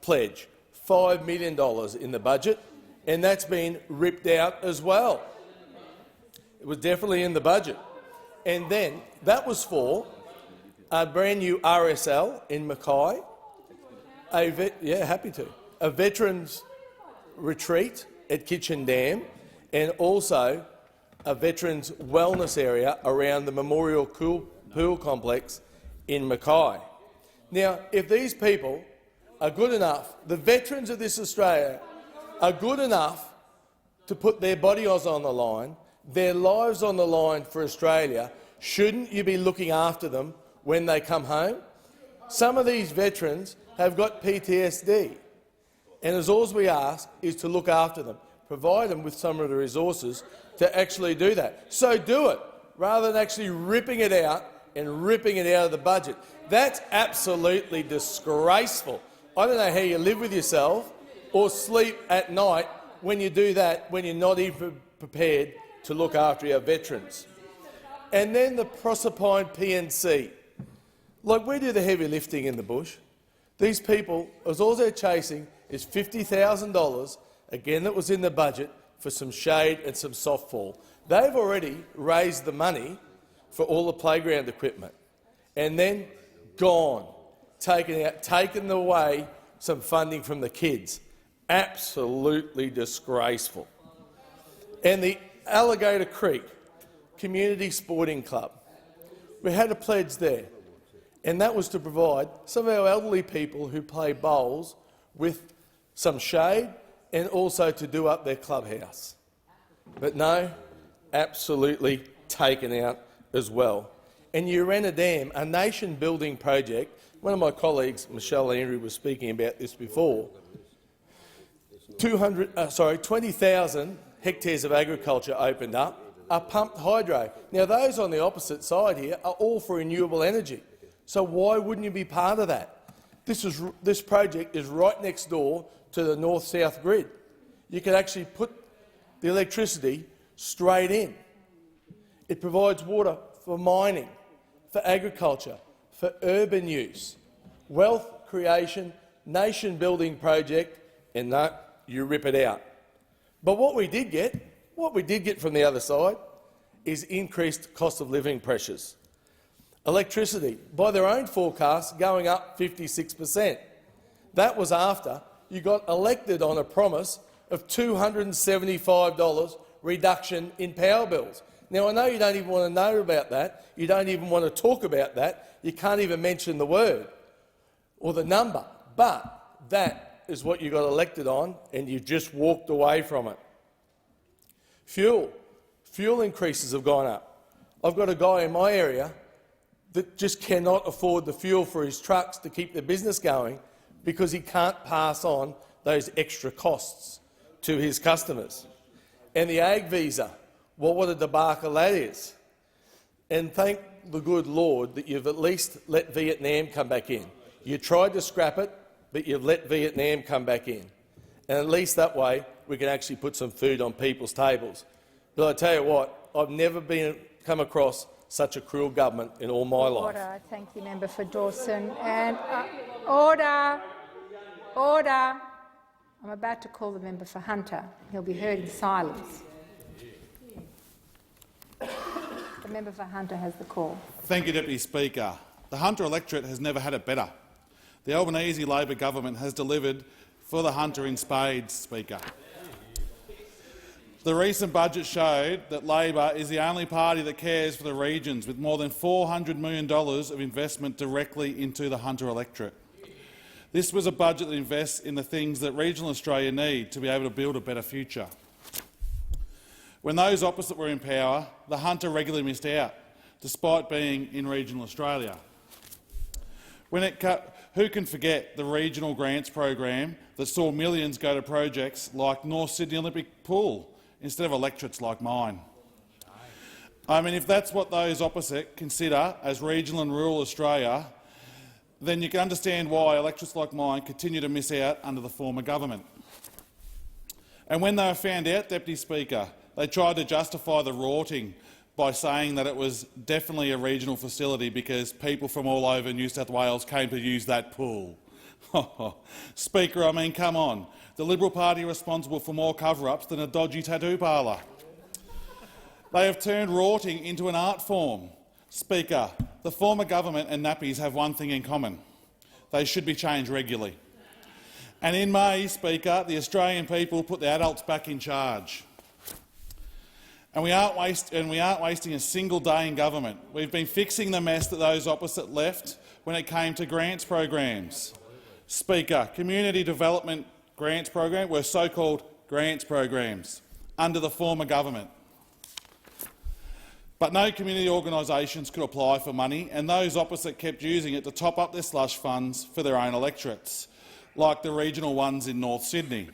Pledge, $5 million in the budget, and that's been ripped out as well. It was definitely in the budget. And then that was for a brand new RSL in Mackay happy to. A veterans retreat at Kitchen Dam, and also a veterans wellness area around the Memorial Pool Complex in Mackay. Now, if these people are good enough, the veterans of this Australia are good enough to put their bodies on the line, their lives on the line for Australia, shouldn't you be looking after them when they come home? Some of these veterans have got PTSD, and as all we ask is to look after them, provide them with some of the resources to actually do that. So do it, rather than actually ripping it out and ripping it out of the budget. That's absolutely disgraceful. I don't know how you live with yourself or sleep at night when you do that, when you're not even prepared to look after your veterans. And then the Proserpine PNC. Like, we do the heavy lifting in the bush. These people, as all they're chasing is $50,000, again that was in the budget, for some shade and some softball. They've already raised the money for all the playground equipment, and then gone, taken away some funding from the kids. Absolutely disgraceful. And the Alligator Creek Community Sporting Club. We had a pledge there, and that was to provide some of our elderly people who play bowls with some shade and also to do up their clubhouse. But no, absolutely taken out as well. And Urena Dam, a nation-building project, one of my colleagues, Michelle Andrew, was speaking about this before, 20,000 hectares of agriculture opened up, a pumped hydro. Now, those on the opposite side here are all for renewable energy. So why wouldn't you be part of that? This project is right next door to the north-south grid. You can actually put the electricity straight in. It provides water for mining, for agriculture, for urban use, wealth creation, nation-building project, and no, you rip it out. But what we did get from the other side is increased cost of living pressures. Electricity, by their own forecasts, going up 56%. That was after you got elected on a promise of $275 reduction in power bills. Now, I know you don't even want to know about that. You don't even want to talk about that. You can't even mention the word or the number. But that is what you got elected on, and you just walked away from it. Fuel increases have gone up. I've got a guy in my area that just cannot afford the fuel for his trucks to keep the business going because he can't pass on those extra costs to his customers. And the ag visa, well, what a debacle that is. And thank the good Lord that you've at least let Vietnam come back in. You tried to scrap it, but you've let Vietnam come back in. And at least that way we can actually put some food on people's tables. But I tell you what, I've never come across such a cruel government in all my life. Order. Thank you, Member for Dawson. And order. Order. I'm about to call the member for Hunter. He'll be heard in silence. The member for Hunter has the call. Thank you, Deputy Speaker. The Hunter electorate has never had it better. The Albanese Labor government has delivered for the Hunter in spades, Speaker. The recent budget showed that Labor is the only party that cares for the regions, with more than $400 million of investment directly into the Hunter electorate. This was a budget that invests in the things that regional Australia need to be able to build a better future. When those opposite were in power, the Hunter regularly missed out, despite being in regional Australia. Who can forget the regional grants program that saw millions go to projects like North Sydney Olympic Pool instead of electorates like mine? I mean, if that's what those opposite consider as regional and rural Australia, then you can understand why electorates like mine continue to miss out under the former government. And when they were found out, Deputy Speaker, they tried to justify the rorting by saying that it was definitely a regional facility because people from all over New South Wales came to use that pool. Speaker, I mean, come on. The Liberal Party are responsible for more cover-ups than a dodgy tattoo parlour. They have turned rorting into an art form. Speaker, the former government and nappies have one thing in common. They should be changed regularly. And in May, Speaker, the Australian people put the adults back in charge. And we aren't wasting a single day in government. We've been fixing the mess that those opposite left when it came to grants programs. Speaker, community development grants program were so-called grants programs under the former government. But no community organisations could apply for money, and those opposite kept using it to top up their slush funds for their own electorates, like the regional ones in North Sydney.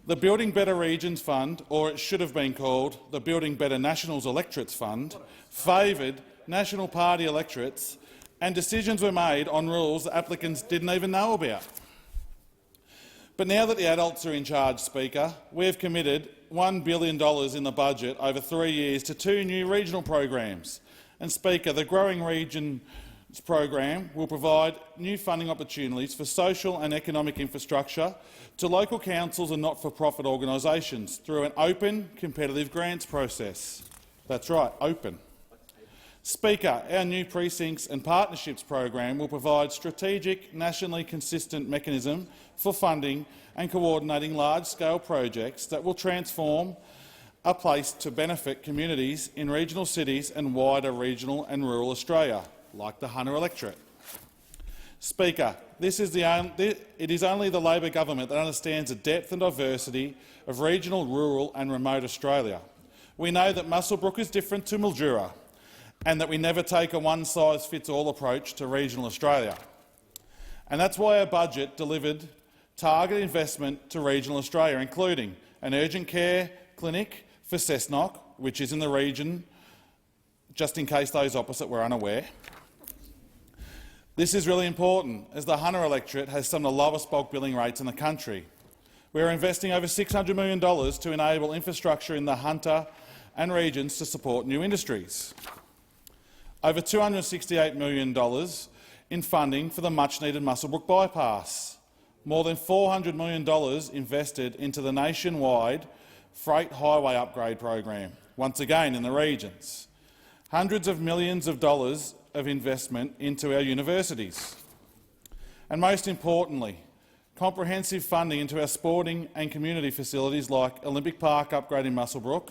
The Building Better Regions Fund, or it should have been called the Building Better Nationals Electorates Fund, favoured National Party electorates, and decisions were made on rules that applicants didn't even know about. But now that the adults are in charge, Speaker, we have committed $1 billion in the budget over 3 years to 2 new regional programs. And, Speaker, the Growing Regions program will provide new funding opportunities for social and economic infrastructure to local councils and not-for-profit organisations through an open, competitive grants process. That's right, open. Speaker, our new Precincts and Partnerships program will provide strategic, nationally consistent mechanism for funding and coordinating large-scale projects that will transform a place to benefit communities in regional cities and wider regional and rural Australia, like the Hunter electorate. Speaker, it is only the Labor government that understands the depth and diversity of regional, rural and remote Australia. We know that Muswellbrook is different to Mildura, and that we never take a one-size-fits-all approach to regional Australia. And that's why our budget delivered targeted investment to regional Australia, including an urgent care clinic for Cessnock, which is in the region, just in case those opposite were unaware. This is really important, as the Hunter electorate has some of the lowest bulk billing rates in the country. We are investing over $600 million to enable infrastructure in the Hunter and regions to support new industries. Over $268 million in funding for the much-needed Muswellbrook bypass. More than $400 million invested into the nationwide freight highway upgrade program, once again in the regions. Hundreds of millions of dollars of investment into our universities. And most importantly, comprehensive funding into our sporting and community facilities like Olympic Park upgrade in Muswellbrook,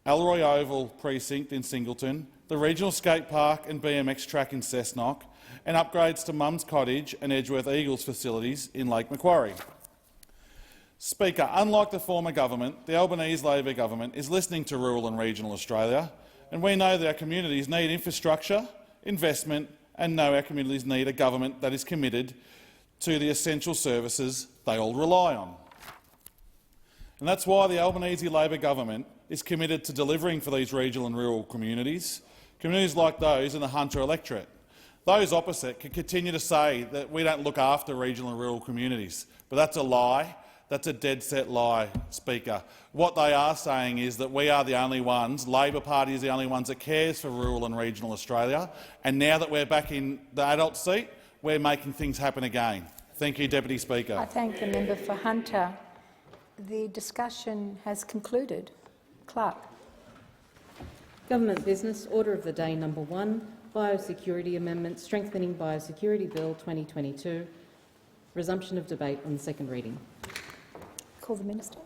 Elroy Oval Precinct in Singleton, the Regional Skate Park and BMX track in Cessnock, and upgrades to Mums Cottage and Edgeworth Eagles facilities in Lake Macquarie. Speaker, unlike the former government, the Albanese Labor government is listening to rural and regional Australia, and we know that our communities need infrastructure, investment, and know our communities need a government that is committed to the essential services they all rely on. And that's why the Albanese Labor government is committed to delivering for these regional and rural communities, communities like those in the Hunter electorate. Those opposite can continue to say that we don't look after regional and rural communities, but that's a lie. That's a dead-set lie, Speaker. What they are saying is that we are the only ones, Labor Party is the only ones that cares for rural and regional Australia, and now that we're back in the adult seat, we're making things happen again. Thank you, Deputy Speaker. I thank the member for Hunter. The discussion has concluded. Clerk. Government business, order of the day number 1, Biosecurity Amendment, Strengthening Biosecurity Bill 2022, resumption of debate on the second reading. Call the Minister.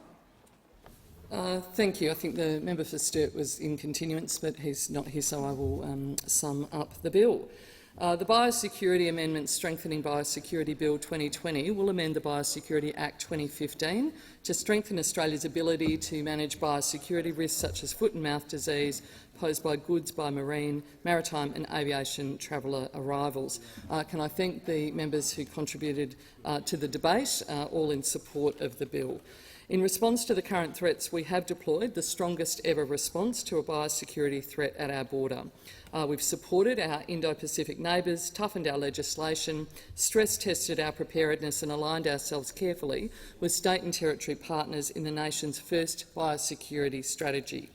Thank you. I think the member for Sturt was in continuance, but he's not here, so I will sum up the bill. The Biosecurity Amendment Strengthening Biosecurity Bill 2020 will amend the Biosecurity Act 2015 to strengthen Australia's ability to manage biosecurity risks such as foot and mouth disease posed by goods by marine, maritime and aviation traveller arrivals. Can I thank the members who contributed to the debate, all in support of the bill. In response to the current threats, we have deployed the strongest ever response to a biosecurity threat at our border. We've supported our Indo-Pacific neighbours, toughened our legislation, stress-tested our preparedness and aligned ourselves carefully with state and territory partners in the nation's first biosecurity strategy.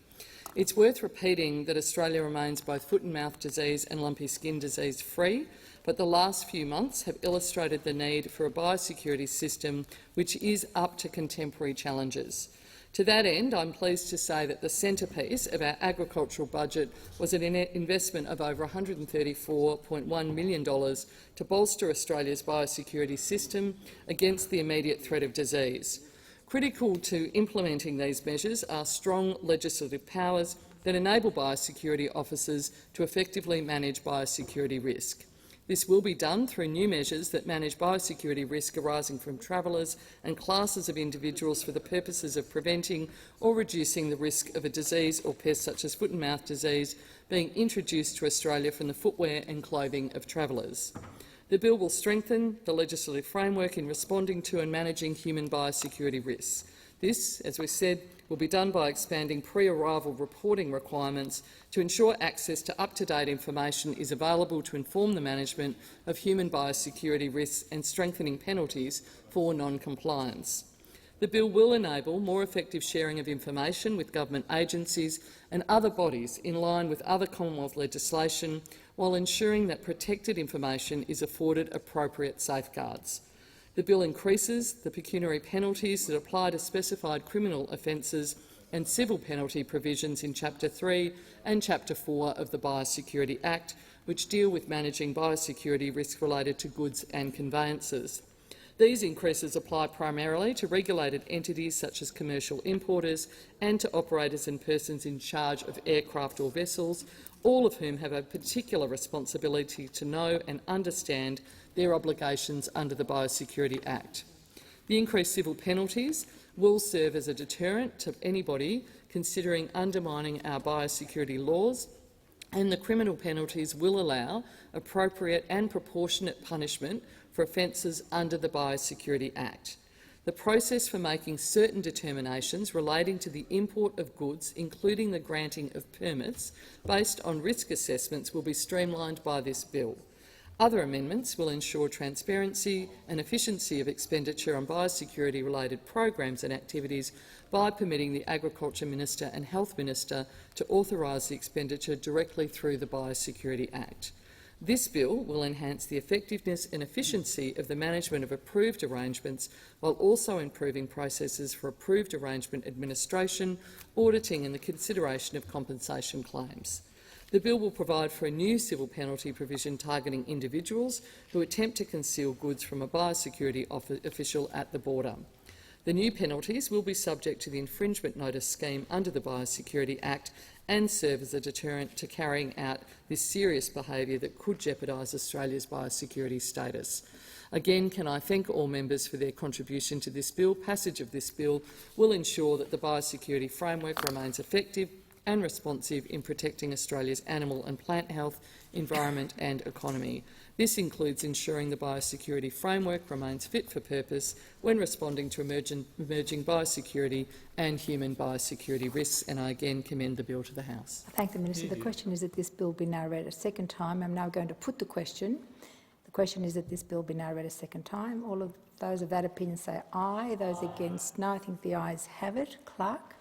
It's worth repeating that Australia remains both foot and mouth disease and lumpy skin disease free, but the last few months have illustrated the need for a biosecurity system which is up to contemporary challenges. To that end, I'm pleased to say that the centrepiece of our agricultural budget was an investment of over $134.1 million to bolster Australia's biosecurity system against the immediate threat of disease. Critical to implementing these measures are strong legislative powers that enable biosecurity officers to effectively manage biosecurity risk. This will be done through new measures that manage biosecurity risk arising from travellers and classes of individuals for the purposes of preventing or reducing the risk of a disease or pest such as foot and mouth disease being introduced to Australia from the footwear and clothing of travellers. The bill will strengthen the legislative framework in responding to and managing human biosecurity risks. This, as we said, will be done by expanding pre-arrival reporting requirements to ensure access to up-to-date information is available to inform the management of human biosecurity risks and strengthening penalties for non-compliance. The bill will enable more effective sharing of information with government agencies and other bodies in line with other Commonwealth legislation, while ensuring that protected information is afforded appropriate safeguards. The bill increases the pecuniary penalties that apply to specified criminal offences and civil penalty provisions in Chapter 3 and Chapter 4 of the Biosecurity Act, which deal with managing biosecurity risks related to goods and conveyances. These increases apply primarily to regulated entities such as commercial importers and to operators and persons in charge of aircraft or vessels, all of whom have a particular responsibility to know and understand their obligations under the Biosecurity Act. The increased civil penalties will serve as a deterrent to anybody considering undermining our biosecurity laws, and the criminal penalties will allow appropriate and proportionate punishment for offences under the Biosecurity Act. The process for making certain determinations relating to the import of goods, including the granting of permits based on risk assessments, will be streamlined by this bill. Other amendments will ensure transparency and efficiency of expenditure on biosecurity-related programs and activities by permitting the Agriculture Minister and Health Minister to authorise the expenditure directly through the Biosecurity Act. This bill will enhance the effectiveness and efficiency of the management of approved arrangements, while also improving processes for approved arrangement administration, auditing and the consideration of compensation claims. The bill will provide for a new civil penalty provision targeting individuals who attempt to conceal goods from a biosecurity official at the border. The new penalties will be subject to the infringement notice scheme under the Biosecurity Act and serve as a deterrent to carrying out this serious behaviour that could jeopardise Australia's biosecurity status. Again, can I thank all members for their contribution to this bill. Passage of this bill will ensure that the biosecurity framework remains effective and responsive in protecting Australia's animal and plant health, environment and economy. This includes ensuring the biosecurity framework remains fit for purpose when responding to emerging biosecurity and human biosecurity risks, and I again commend the bill to the House. I thank the Minister. The question is that this bill be now read a second time. I'm now going to put the question. The question is that this bill be now read a second time. All of those of that opinion say aye. Those against no. I think the ayes have it. Clerk.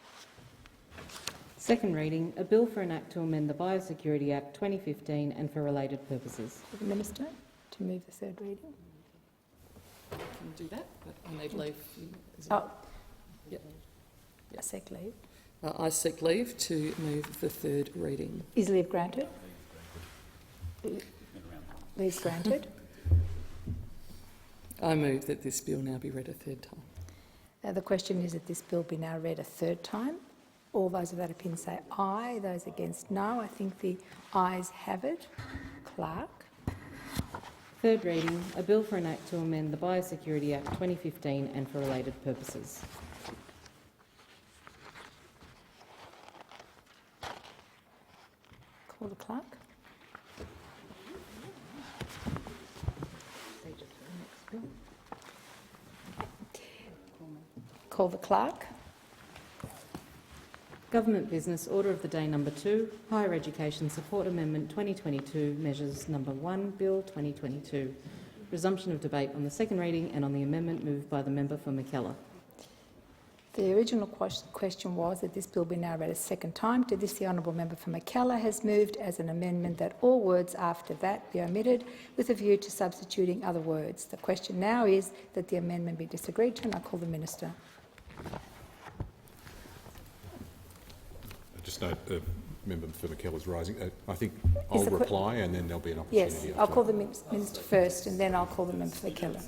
Second reading, a bill for an act to amend the Biosecurity Act 2015 and for related purposes. The Minister to move the third reading. I can do that, but I need leave. Oh, yep. I seek leave. I seek leave to move the third reading. Is leave granted? Leave granted. I move that this bill now be read a third time. The question is that this bill be now read a third time. All those of that opinion say aye. Those against no. I think the ayes have it. Clerk. Third reading, a bill for an act to amend the Biosecurity Act 2015 and for related purposes. Call the clerk. Call the clerk. Government Business Order of the Day number 2, Higher Education Support Amendment 2022, Measures number 1, Bill 2022. Resumption of debate on the second reading and on the amendment moved by the member for Mackellar. The original question was that this bill be now read a second time. To this, the honourable member for Mackellar has moved as an amendment that all words after that be omitted with a view to substituting other words. The question now is that the amendment be disagreed to, and I call the Minister. just note the member for McKellar's rising. I think I'll reply and then there'll be an opportunity. Yes, I'll call the Minister first and then I'll call the member for Keller.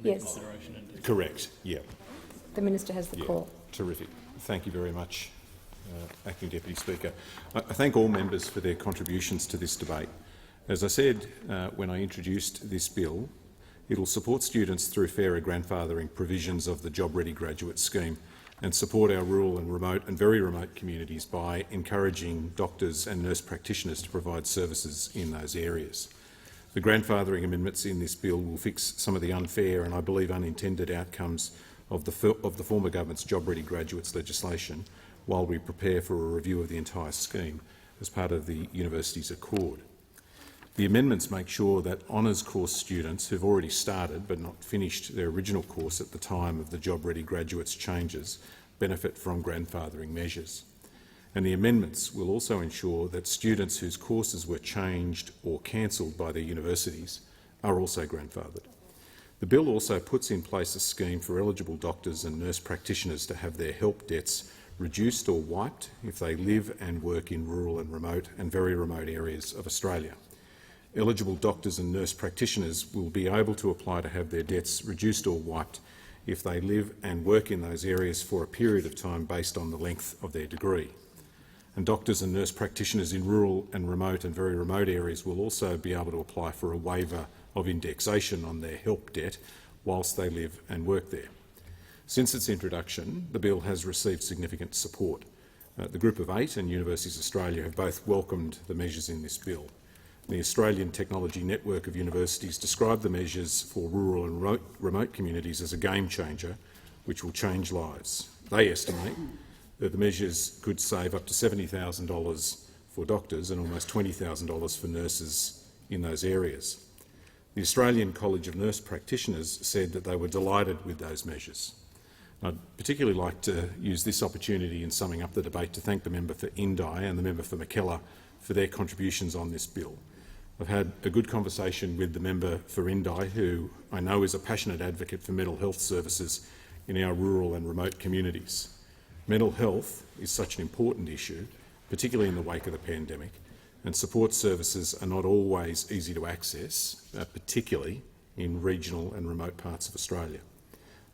Yes. Correct, yeah. The Minister has the call. Terrific. Thank you very much, Acting Deputy Speaker. I thank all members for their contributions to this debate. As I said when I introduced this bill, it will support students through fairer grandfathering provisions of the Job Ready Graduate Scheme and support our rural and remote and very remote communities by encouraging doctors and nurse practitioners to provide services in those areas. The grandfathering amendments in this bill will fix some of the unfair and I believe unintended outcomes of the former government's Job Ready Graduates legislation while we prepare for a review of the entire scheme as part of the university's accord. The amendments make sure that honours course students who've already started but not finished their original course at the time of the Job Ready Graduates changes benefit from grandfathering measures. And the amendments will also ensure that students whose courses were changed or cancelled by their universities are also grandfathered. The bill also puts in place a scheme for eligible doctors and nurse practitioners to have their help debts reduced or wiped if they live and work in rural and remote and very remote areas of Australia. Eligible doctors and nurse practitioners will be able to apply to have their debts reduced or wiped if they live and work in those areas for a period of time based on the length of their degree. And doctors and nurse practitioners in rural and remote and very remote areas will also be able to apply for a waiver of indexation on their help debt whilst they live and work there. Since its introduction, the bill has received significant support. The Group of 8 and Universities Australia have both welcomed the measures in this bill. The Australian Technology Network of Universities described the measures for rural and remote communities as a game changer, which will change lives. They estimate that the measures could save up to $70,000 for doctors and almost $20,000 for nurses in those areas. The Australian College of Nurse Practitioners said that they were delighted with those measures. I'd particularly like to use this opportunity in summing up the debate to thank the member for Indi and the member for McKellar for their contributions on this bill. I've had a good conversation with the member for Indi, who I know is a passionate advocate for mental health services in our rural and remote communities. Mental health is such an important issue, particularly in the wake of the pandemic, and support services are not always easy to access, particularly in regional and remote parts of Australia.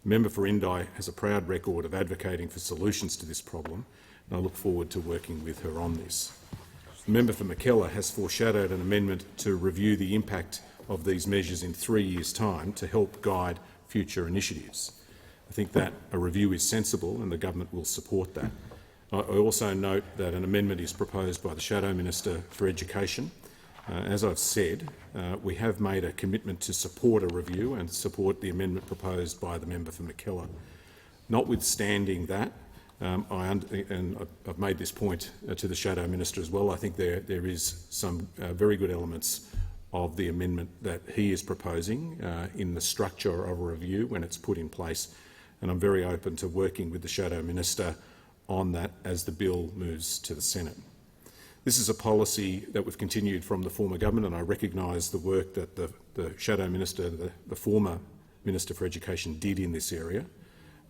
The member for Indi has a proud record of advocating for solutions to this problem, and I look forward to working with her on this. The member for McKellar has foreshadowed an amendment to review the impact of these measures in 3 years' time to help guide future initiatives. I think that a review is sensible and the government will support that. I also note that an amendment is proposed by the Shadow Minister for Education. As I've said, we have made a commitment to support a review and support the amendment proposed by the member for McKellar. Notwithstanding that, I've made this point to the Shadow Minister as well. I think there is some very good elements of the amendment that he is proposing in the structure of a review when it's put in place, and I'm very open to working with the Shadow Minister on that as the bill moves to the Senate. This is a policy that we've continued from the former government, and I recognise the work that the Shadow Minister, the former Minister for Education, did in this area.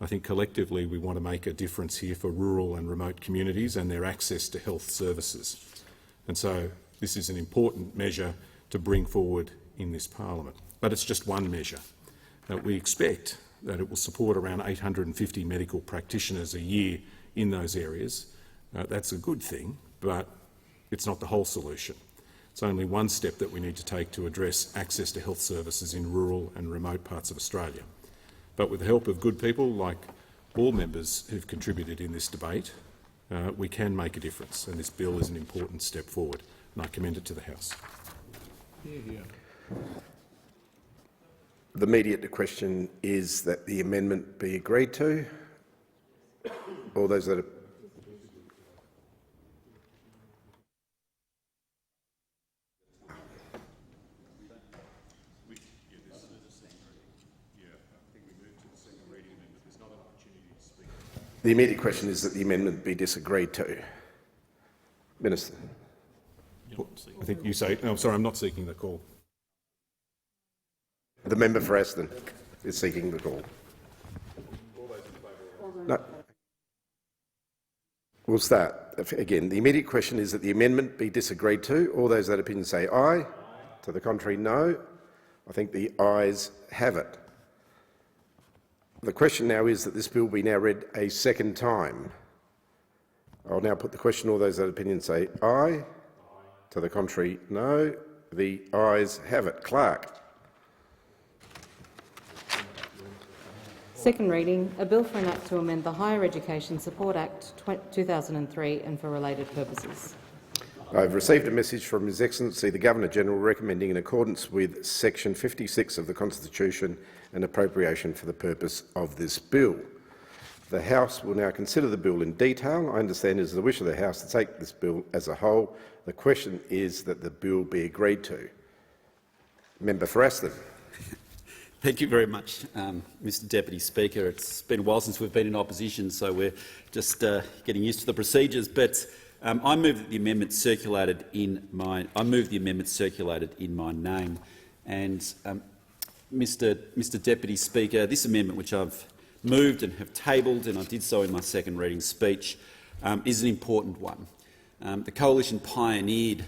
I think collectively we want to make a difference here for rural and remote communities and their access to health services. And so this is an important measure to bring forward in this parliament. But it's just one measure. We expect that it will support around 850 medical practitioners a year in those areas. That's a good thing, but it's not the whole solution. It's only one step that we need to take to address access to health services in rural and remote parts of Australia. But with the help of good people like all members who've contributed in this debate, we can make a difference, and this bill is an important step forward, and I commend it to the House. The immediate question is that the amendment be agreed to. All those that are The immediate question is that the amendment be disagreed to. Minister. I think you say, no, I'm sorry, I'm not seeking the call. The member for Aston is seeking the call. No. We'll start. Again, the immediate question is that the amendment be disagreed to. All those that opinion say aye. To the contrary, no. I think the ayes have it. The question now is that this bill be now read a second time. I'll now put the question. All those that opinion say aye. To the contrary, no. The ayes have it. Clerk. Second reading, a bill for an act to amend the Higher Education Support Act 2003 and for related purposes. I have received a message from His Excellency the Governor-General recommending, in accordance with Section 56 of the Constitution, an appropriation for the purpose of this bill. The House will now consider the bill in detail. I understand it is the wish of the House to take this bill as a whole. The question is that the bill be agreed to. Member for Aston. Thank you very much, Mr Deputy Speaker. It's been a while since we've been in opposition, so we're just getting used to the procedures. But I move that the amendment circulated in my. I move the amendment circulated in my name. And Mr Deputy Speaker, this amendment, which I've moved and have tabled, and I did so in my second reading speech, is an important one. The Coalition pioneered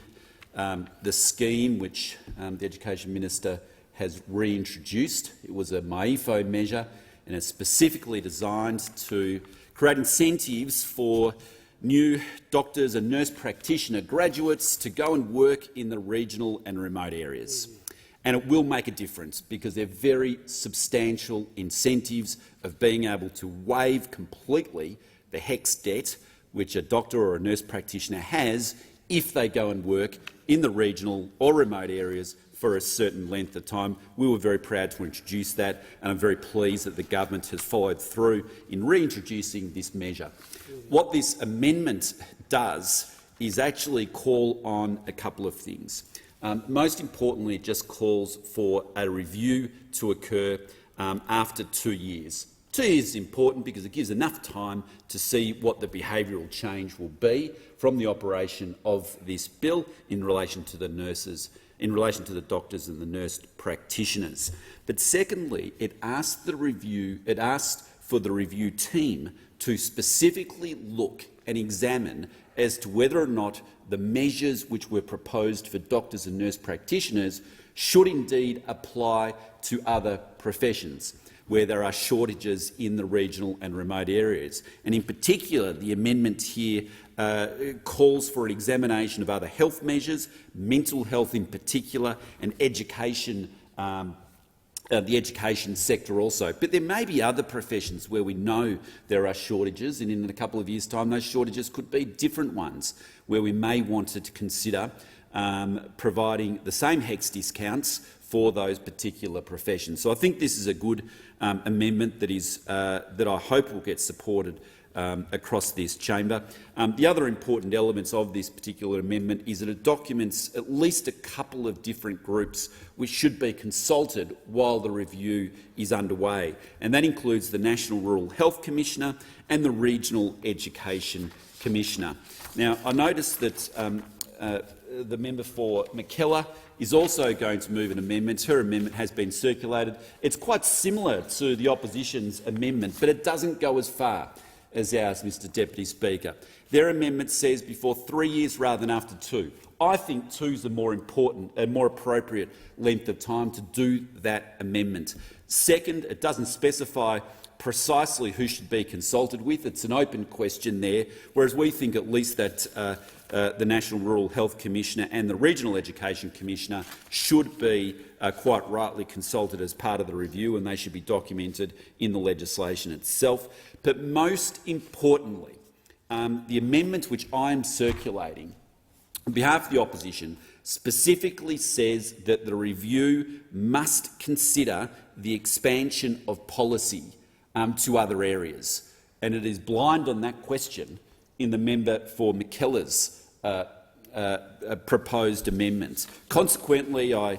the scheme which the Education Minister has reintroduced. It was a MyEFO measure, and it's specifically designed to create incentives for new doctors and nurse practitioner graduates to go and work in the regional and remote areas. And it will make a difference because they're very substantial incentives of being able to waive completely the HECS debt which a doctor or a nurse practitioner has if they go and work in the regional or remote areas for a certain length of time. We were very proud to introduce that, and I'm very pleased that the government has followed through in reintroducing this measure. What this amendment does is actually call on a couple of things. Most importantly, it just calls for a review to occur after 2 years. 2 years is important because it gives enough time to see what the behavioural change will be from the operation of this bill in relation to the nurses, in relation to the doctors and the nurse practitioners. But secondly, it asked for the review team to specifically look and examine as to whether or not the measures which were proposed for doctors and nurse practitioners should indeed apply to other professions where there are shortages in the regional and remote areas. And in particular, the amendment here calls for an examination of other health measures, mental health in particular, and education, the education sector also. But there may be other professions where we know there are shortages, and in a couple of years' time those shortages could be different ones, where we may want to consider providing the same HECS discounts for those particular professions. So I think this is a good amendment that I hope will get supported across this chamber. The other important elements of this particular amendment is that it documents at least a couple of different groups which should be consulted while the review is underway, and that includes the National Rural Health Commissioner and the Regional Education Commissioner. Now, I noticed that the member for McKellar is also going to move an amendment. Her amendment has been circulated. It's quite similar to the opposition's amendment, but it doesn't go as far as ours, Mr Deputy Speaker. Their amendment says before 3 years rather than after 2. I think 2 is the more important and more appropriate length of time to do that amendment. Second, it doesn't specify precisely who should be consulted with. It's an open question there, whereas we think at least that the National Rural Health Commissioner and the Regional Education Commissioner should be quite rightly consulted as part of the review, and they should be documented in the legislation itself. But most importantly, the amendment which I am circulating on behalf of the opposition specifically says that the review must consider the expansion of policy to other areas, and it is blind on that question in the member for McKellar's proposed amendment. Consequently, I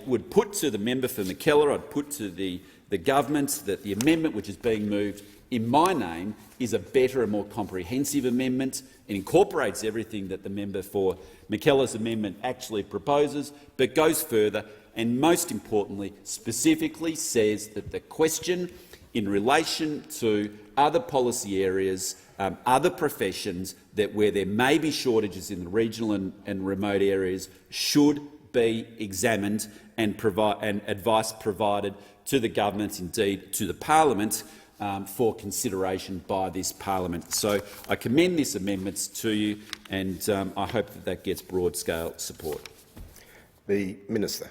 would put to the member for McKellar, I'd put to the government that the amendment which is being moved in my name is a better and more comprehensive amendment. It incorporates everything that the member for McKellar's amendment actually proposes, but goes further and, most importantly, specifically says that the question in relation to other policy areas, other professions where there may be shortages in the regional and remote areas should be examined and advice provided to the government, indeed to the parliament, for consideration by this parliament. So I commend this amendment to you, and I hope that gets broad-scale support. The Minister.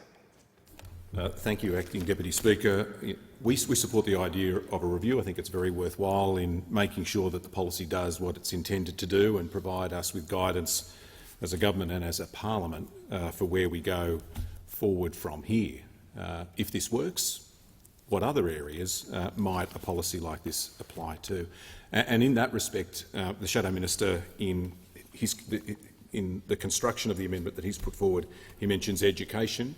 Thank you, Acting Deputy Speaker. We support the idea of a review. I think it's very worthwhile in making sure that the policy does what it's intended to do and provide us with guidance as a government and as a parliament for where we go forward from here. If this works, what other areas might a policy like this apply to? And in that respect, the Shadow Minister, in the construction of the amendment that he's put forward, he mentions education.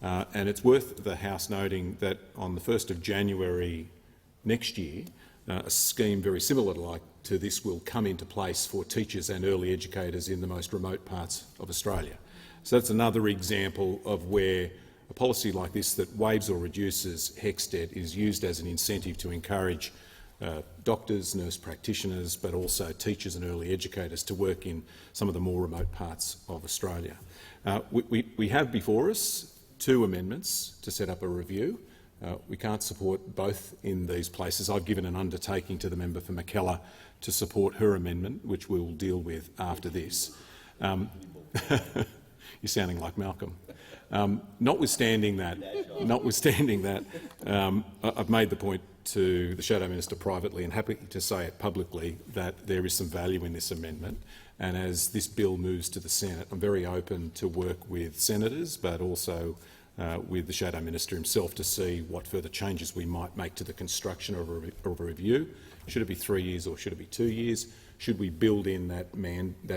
And it's worth the House noting that on the 1st of January next year, a scheme very similar to this will come into place for teachers and early educators in the most remote parts of Australia. So that's another example of where a policy like this that waives or reduces HECS debt is used as an incentive to encourage doctors, nurse practitioners, but also teachers and early educators to work in some of the more remote parts of Australia. We have before us 2 amendments to set up a review. We can't support both in these places. I've given an undertaking to the member for Mackellar to support her amendment, which we'll deal with after this. You're sounding like Malcolm. Notwithstanding that, I've made the point to the Shadow Minister privately and happy to say it publicly that there is some value in this amendment. And as this bill moves to the Senate, I'm very open to work with senators, but also with the Shadow Minister himself to see what further changes we might make to the construction of a review. Should it be 3 years or should it be 2 years? Should we build in that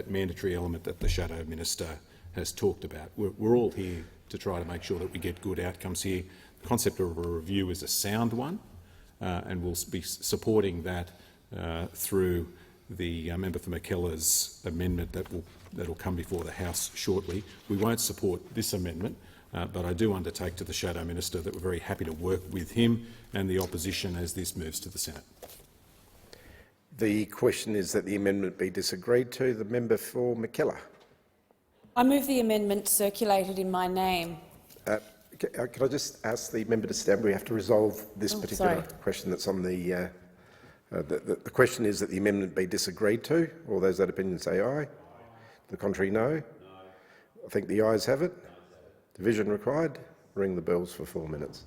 mandatory element that the Shadow Minister has talked about? We're all here to try to make sure that we get good outcomes here. The concept of a review is a sound one, and we'll be supporting that through the member for Mackellar's amendment that will come before the House shortly. We won't support this amendment, but I do undertake to the Shadow Minister that we're very happy to work with him and the opposition as this moves to the Senate. The question is that the amendment be disagreed to. The member for Mackellar. I move the amendment circulated in my name. Can I just ask the member to stand? We have to resolve this particular question that's on the question is that the amendment be disagreed to. All those that opinion say aye. The contrary, no. I think the ayes have it. Division required. Ring the bells for 4 minutes.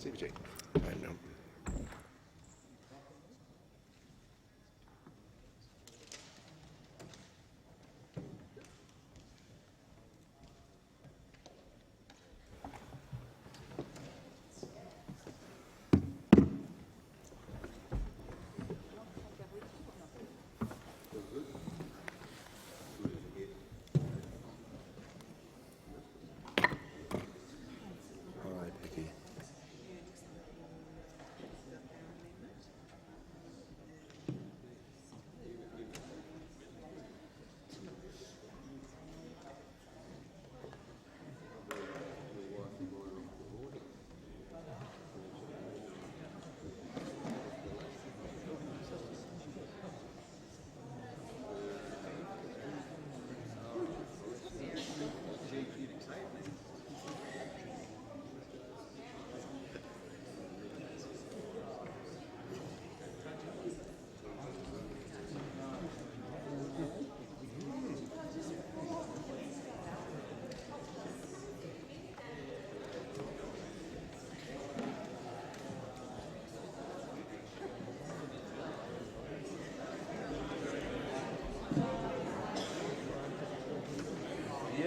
CBG. No.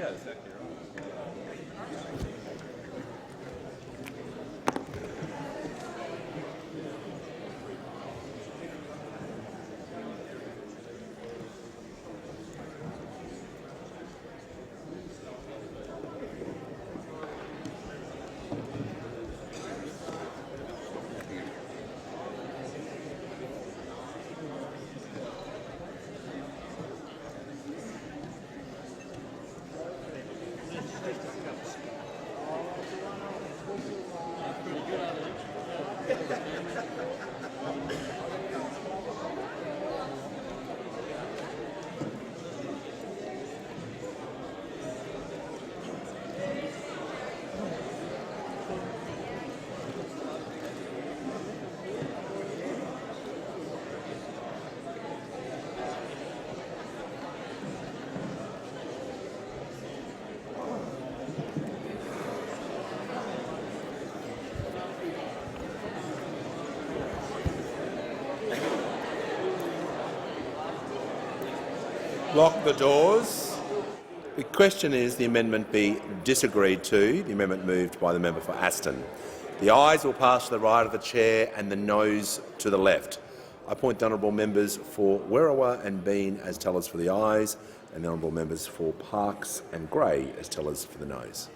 Yeah, exactly right. Lock the doors. The question is the amendment be disagreed to. The amendment moved by the member for Aston. The ayes will pass to the right of the chair and the noes to the left. I appoint the honourable members for Werriwa and Bean as tellers for the ayes and the honourable members for Parkes and Grey as tellers for the noes.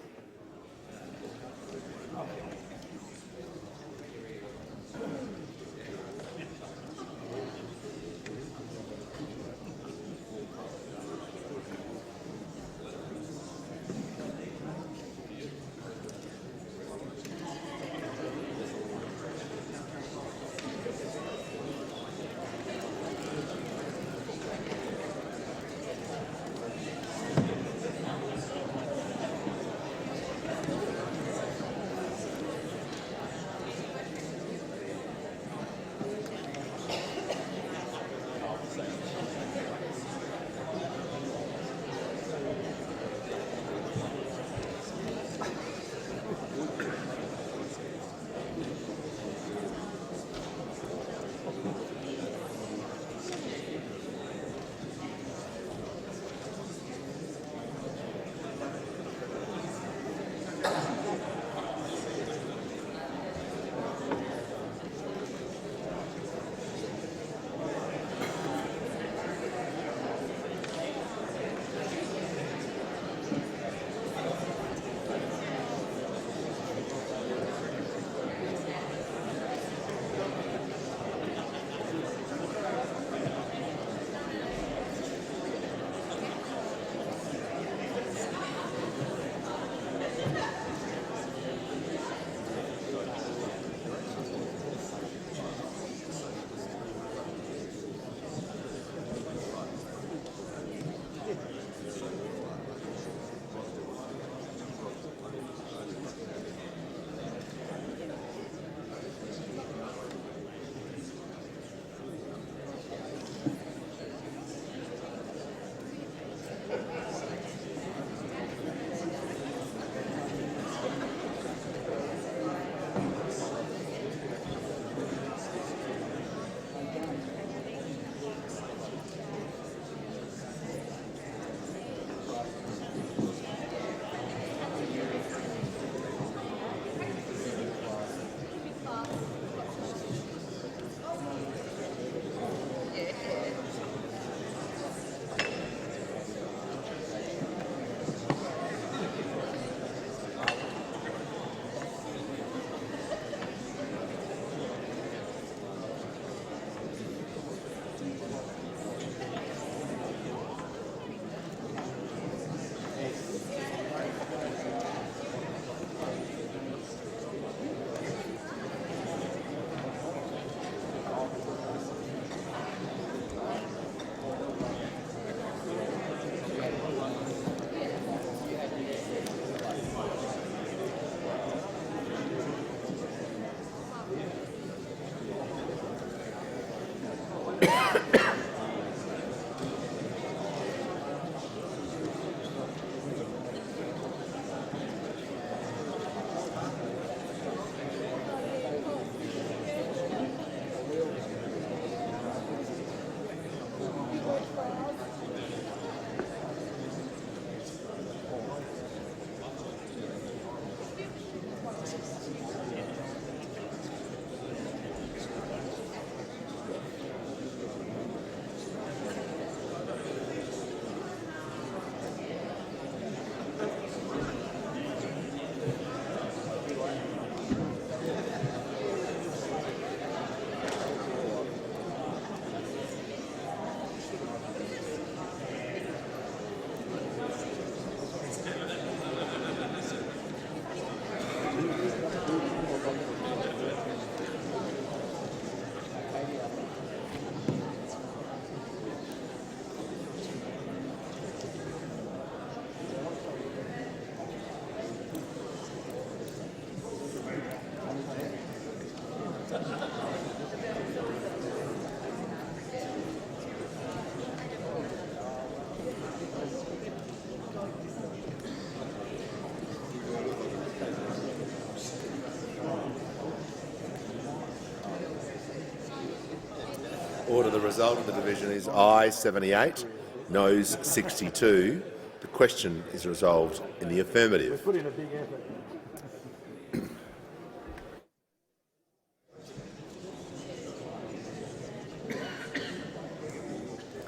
Order. The result of the division is aye 78, noes 62. The question is resolved in the affirmative. Put in a big effort.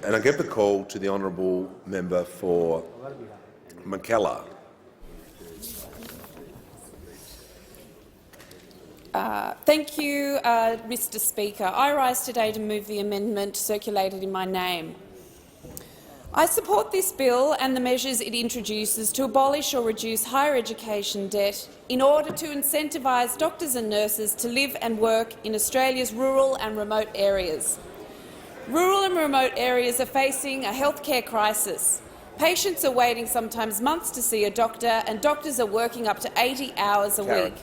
And I give the call to the honourable member for Mackellar. Thank you, Mr Speaker. I rise today to move the amendment circulated in my name. I support this bill and the measures it introduces to abolish or reduce higher education debt in order to incentivise doctors and nurses to live and work in Australia's rural and remote areas. Rural and remote areas are facing a healthcare crisis. Patients are waiting sometimes months to see a doctor, and doctors are working up to 80 hours a week.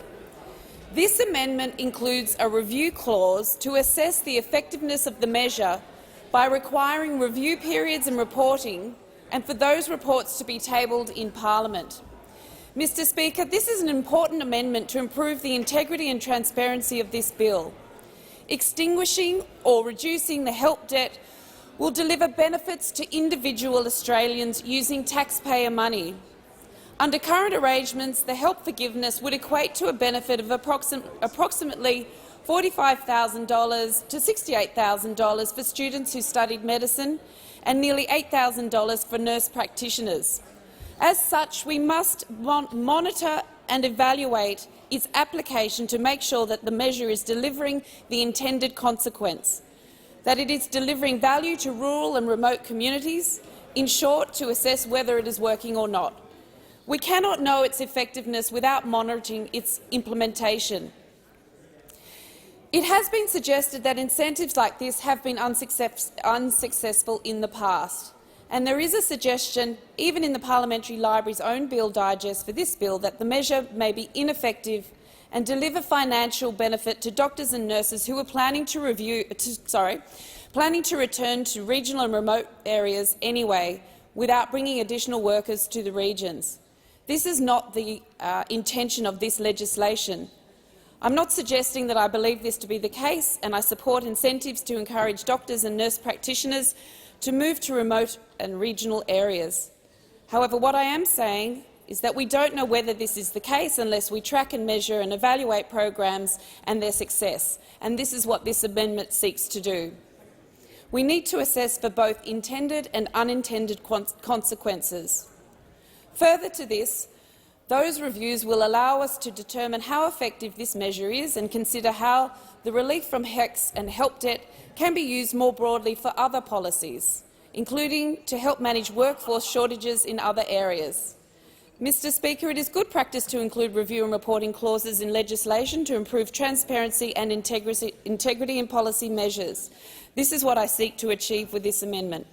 This amendment includes a review clause to assess the effectiveness of the measure by requiring review periods and reporting, and for those reports to be tabled in Parliament. Mr Speaker, this is an important amendment to improve the integrity and transparency of this bill. Extinguishing or reducing the help debt will deliver benefits to individual Australians using taxpayer money. Under current arrangements, the help forgiveness would equate to a benefit of approximately $45,000 to $68,000 for students who studied medicine and nearly $8,000 for nurse practitioners. As such, we must monitor and evaluate its application to make sure that the measure is delivering the intended consequence, that it is delivering value to rural and remote communities, in short, to assess whether it is working or not. We cannot know its effectiveness without monitoring its implementation. It has been suggested that incentives like this have been unsuccessful in the past, and there is a suggestion, even in the Parliamentary Library's own bill digest for this bill, that the measure may be ineffective and deliver financial benefit to doctors and nurses who are planning to return to regional and remote areas anyway, without bringing additional workers to the regions. This is not the intention of this legislation. I'm not suggesting that I believe this to be the case, and I support incentives to encourage doctors and nurse practitioners to move to remote and regional areas. However, what I am saying is that we don't know whether this is the case unless we track and measure and evaluate programs and their success, and this is what this amendment seeks to do. We need to assess for both intended and unintended consequences. Further to this, those reviews will allow us to determine how effective this measure is and consider how the relief from HECS and help debt can be used more broadly for other policies, including to help manage workforce shortages in other areas. Mr Speaker, it is good practice to include review and reporting clauses in legislation to improve transparency and integrity in policy measures. This is what I seek to achieve with this amendment.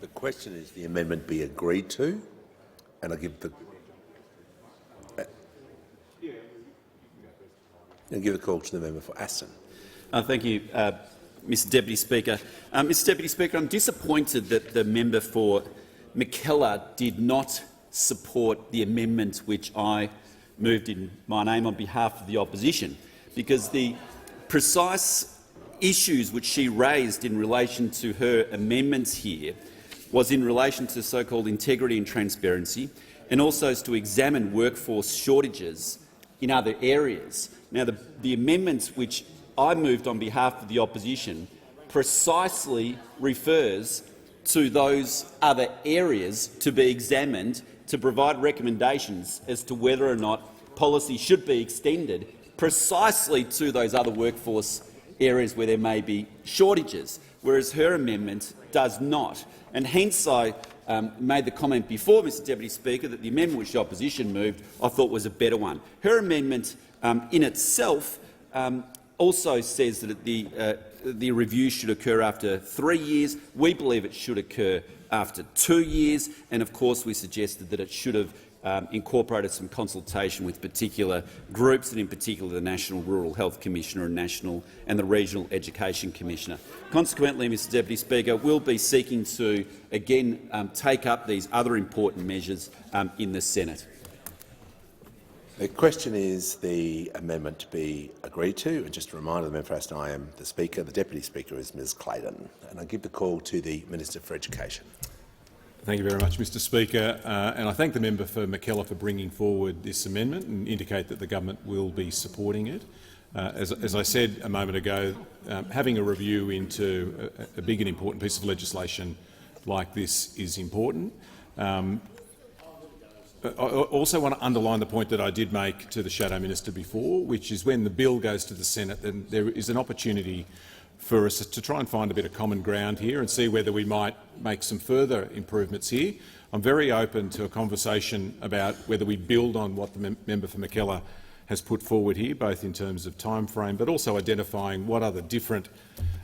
The question is the amendment be agreed to, and I give the call to the member for Aston. Thank you, Mr Deputy Speaker. Mr Deputy Speaker, I'm disappointed that the member for Mackellar did not support the amendment which I moved in my name on behalf of the opposition, because the precise issues which she raised in relation to her amendments here was in relation to so-called integrity and transparency, and also to examine workforce shortages in other areas. Now, the amendments which I moved on behalf of the opposition precisely refers to those other areas to be examined to provide recommendations as to whether or not policy should be extended precisely to those other workforce areas where there may be shortages, whereas her amendment does not. And hence I made the comment before, Mr Deputy Speaker, that the amendment which the opposition moved I thought was a better one. Her amendment in itself also says that the review should occur after 3 years. We believe it should occur after 2 years, and of course we suggested that it should have incorporated some consultation with particular groups, and in particular the National Rural Health Commissioner and the Regional Education Commissioner. Consequently, Mr Deputy Speaker, we'll be seeking to again take up these other important measures in the Senate. The question is the amendment to be agreed to. And just a reminder, the member for Aston, I am the Speaker. The Deputy Speaker is Ms Clayton. And I give the call to the Minister for Education. Thank you very much, Mr Speaker. And I thank the member for McKellar for bringing forward this amendment and indicate that the government will be supporting it. As I said a moment ago, having a review into a big and important piece of legislation like this is important. I also want to underline the point that I did make to the Shadow Minister before, which is when the bill goes to the Senate, then there is an opportunity for us to try and find a bit of common ground here and see whether we might make some further improvements here. I'm very open to a conversation about whether we build on what the member for McKellar has put forward here, both in terms of time frame, but also identifying what are the different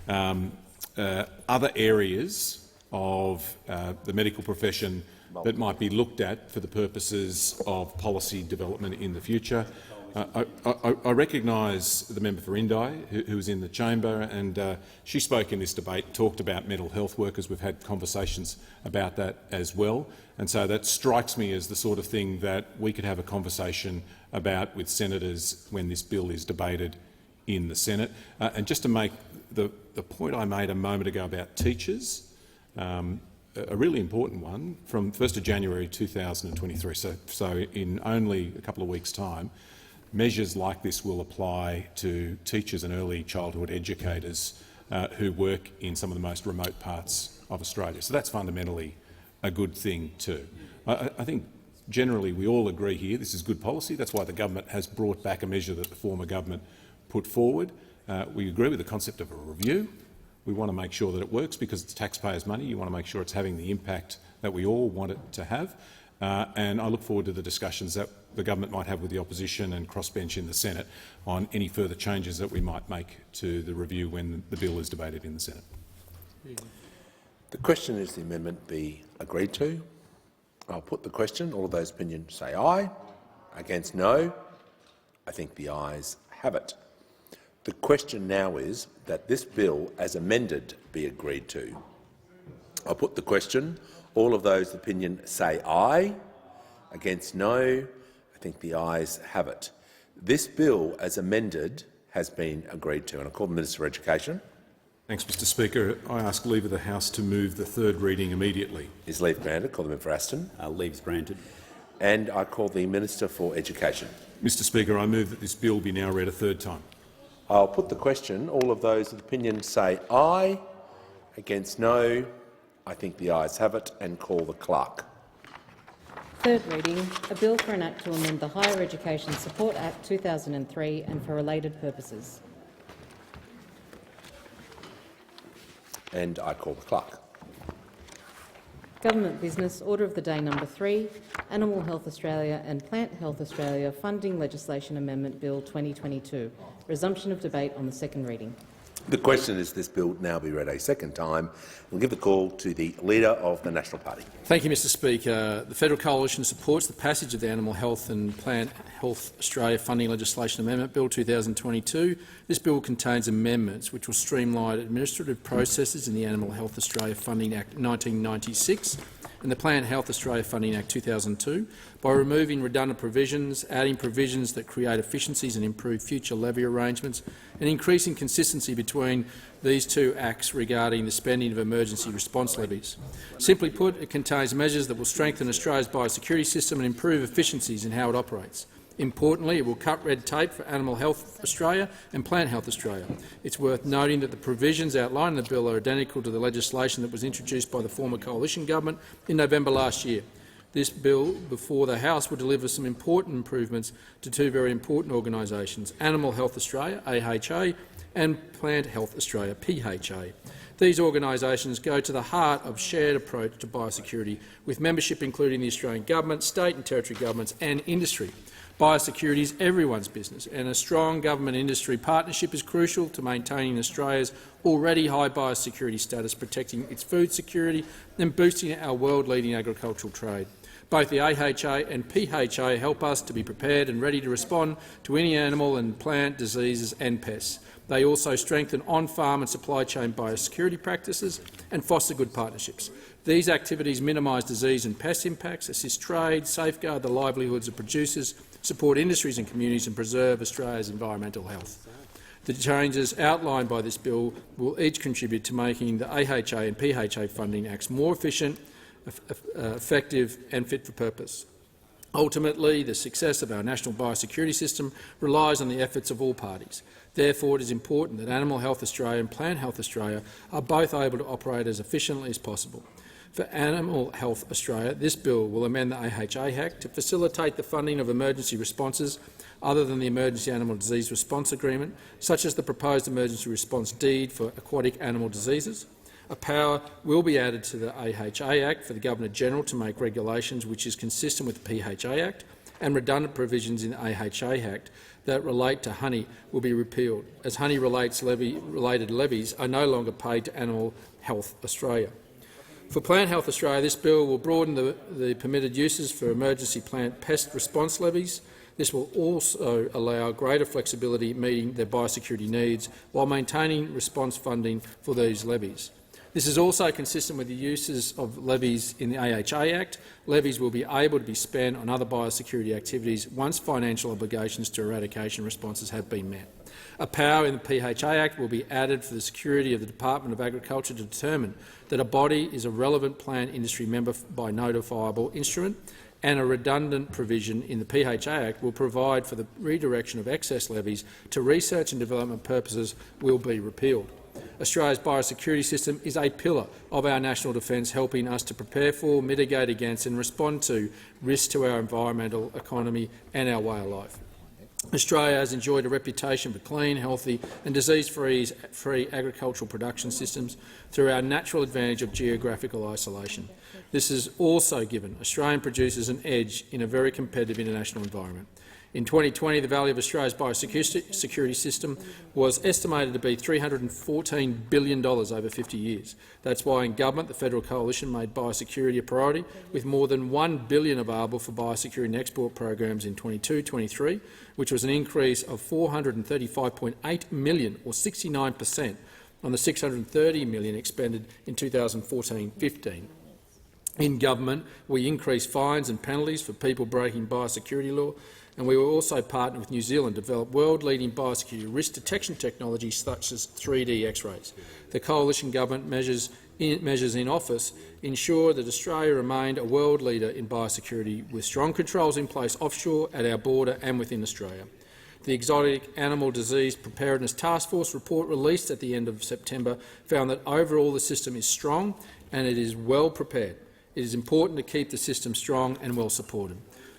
other areas of the medical profession that might be looked at for the purposes of policy development in the future. I recognise the member for Indi, who is in the chamber, and she spoke in this debate, talked about mental health workers. We've had conversations about that as well, and so that strikes me as the sort of thing that we could have a conversation about with senators when this bill is debated in the Senate. And just to make the point I made a moment ago about teachers, a really important one, from 1st of January 2023, so in only a couple of weeks' time, measures like this will apply to teachers and early childhood educators who work in some of the most remote parts of Australia. So that's fundamentally a good thing too. I think generally we all agree here this is good policy. That's why the government has brought back a measure that the former government put forward. We agree with the concept of a review. We want to make sure that it works because it's taxpayers' money. You want to make sure it's having the impact that we all want it to have. And I look forward to the discussions that the government might have with the opposition and crossbench in the Senate on any further changes that we might make to the review when the bill is debated in the Senate. The question is the amendment be agreed to. I'll put the question. All of those opinions say aye. Against no. I think the ayes have it. The question now is that this bill, as amended, be agreed to. I'll put the question. All of those opinions say aye. Against no. I think the ayes have it. This bill, as amended, has been agreed to. And I call the Minister for Education. Thanks, Mr Speaker. I ask leave of the House to move the third reading immediately. Is leave granted? Call the member for Aston. Leave is granted. And I call the Minister for Education. Mr Speaker, I move that this bill be now read a third time. I'll put the question. All of those with opinion say aye. Against no. I think the ayes have it, and call the clerk. Third reading, a bill for an act to amend the Higher Education Support Act 2003 and for related purposes. And I call the clerk. Government business, order of the day number 3, Animal Health Australia and Plant Health Australia Funding Legislation Amendment Bill 2022. Resumption of debate on the second reading. The question is this bill now be read a second time. We'll give the call to the Leader of the National Party. Thank you, Mr Speaker. The Federal Coalition supports the passage of the Animal Health and Plant Health Australia Funding Legislation Amendment Bill 2022. This bill contains amendments which will streamline administrative processes in the Animal Health Australia Funding Act 1996 and the Plant Health Australia Funding Act 2002 by removing redundant provisions, adding provisions that create efficiencies and improve future levy arrangements, and increasing consistency between these two acts regarding the spending of emergency response levies. Simply put, it contains measures that will strengthen Australia's biosecurity system and improve efficiencies in how it operates. Importantly, it will cut red tape for Animal Health Australia and Plant Health Australia. It's worth noting that the provisions outlined in the bill are identical to the legislation that was introduced by the former coalition government in November last year. This bill before the House will deliver some important improvements to two very important organisations, Animal Health Australia, AHA, and Plant Health Australia, PHA. These organisations go to the heart of shared approach to biosecurity, with membership including the Australian Government, state and territory governments and industry. Biosecurity is everyone's business, and a strong government-industry partnership is crucial to maintaining Australia's already high biosecurity status, protecting its food security and boosting our world-leading agricultural trade. Both the AHA and PHA help us to be prepared and ready to respond to any animal and plant diseases and pests. They also strengthen on-farm and supply chain biosecurity practices and foster good partnerships. These activities minimise disease and pest impacts, assist trade, safeguard the livelihoods of producers, support industries and communities and preserve Australia's environmental health. The changes outlined by this bill will each contribute to making the AHA and PHA funding acts more efficient, effective and fit for purpose. Ultimately, the success of our national biosecurity system relies on the efforts of all parties. Therefore, it is important that Animal Health Australia and Plant Health Australia are both able to operate as efficiently as possible. For Animal Health Australia, this bill will amend the AHA Act to facilitate the funding of emergency responses other than the Emergency Animal Disease Response Agreement, such as the proposed Emergency Response Deed for aquatic animal diseases. A power will be added to the AHA Act for the Governor-General to make regulations which is consistent with the PHA Act, and redundant provisions in the AHA Act that relate to honey will be repealed, as honey-related levies are no longer paid to Animal Health Australia. For Plant Health Australia, this bill will broaden the permitted uses for emergency plant pest response levies. This will also allow greater flexibility meeting their biosecurity needs while maintaining response funding for these levies. This is also consistent with the uses of levies in the AHA Act. Levies will be able to be spent on other biosecurity activities once financial obligations to eradication responses have been met. A power in the PHA Act will be added for the security of the Department of Agriculture to determine that a body is a relevant plant industry member by notifiable instrument, and a redundant provision in the PHA Act will provide for the redirection of excess levies to research and development purposes will be repealed. Australia's biosecurity system is a pillar of our national defence, helping us to prepare for, mitigate against and respond to risks to our environmental, economy and our way of life. Australia has enjoyed a reputation for clean, healthy and disease-free agricultural production systems through our natural advantage of geographical isolation. This has also given Australian producers an edge in a very competitive international environment. In 2020, the value of Australia's biosecurity system was estimated to be $314 billion over 50 years. That's why in government the federal coalition made biosecurity a priority, with more than $1 billion available for biosecurity and export programs in 22-23, which was an increase of $435.8 million, or 69%, on the $630 million expended in 2014-15. In government, we increased fines and penalties for people breaking biosecurity law, and we will also partner with New Zealand to develop world-leading biosecurity risk detection technology such as 3D X-rays. The coalition government measures in office ensure that Australia remained a world leader in biosecurity, with strong controls in place offshore, at our border and within Australia. The Exotic Animal Disease Preparedness Task Force report released at the end of September found that overall the system is strong and it is well prepared. It is important to keep the system strong and well supported.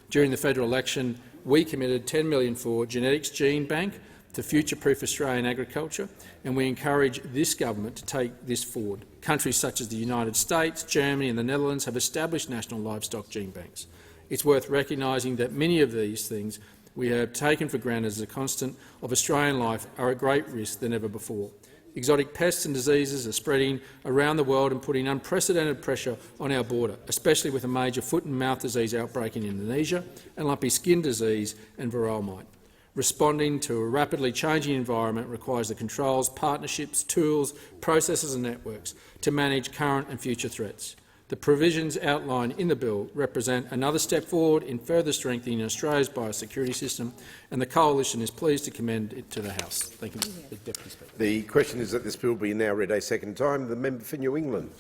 During the federal election, we committed $10 million for Genetics Gene Bank to future-proof Australian agriculture, and we encourage this government to take this forward. Countries such as the United States, Germany and the Netherlands have established national livestock gene banks. It's worth recognising that many of these things we have taken for granted as a constant of Australian life are at great risk than ever before. Exotic pests and diseases are spreading around the world and putting unprecedented pressure on our border, especially with a major foot and mouth disease outbreak in Indonesia and lumpy skin disease and varroa mite. Responding to a rapidly changing environment requires the controls, partnerships, tools, processes and networks to manage current and future threats. The provisions outlined in the bill represent another step forward in further strengthening Australia's biosecurity system, and the Coalition is pleased to commend it to the House. Thank you, Mr Deputy Speaker. The question is that this bill be now read a second time. The member for New England.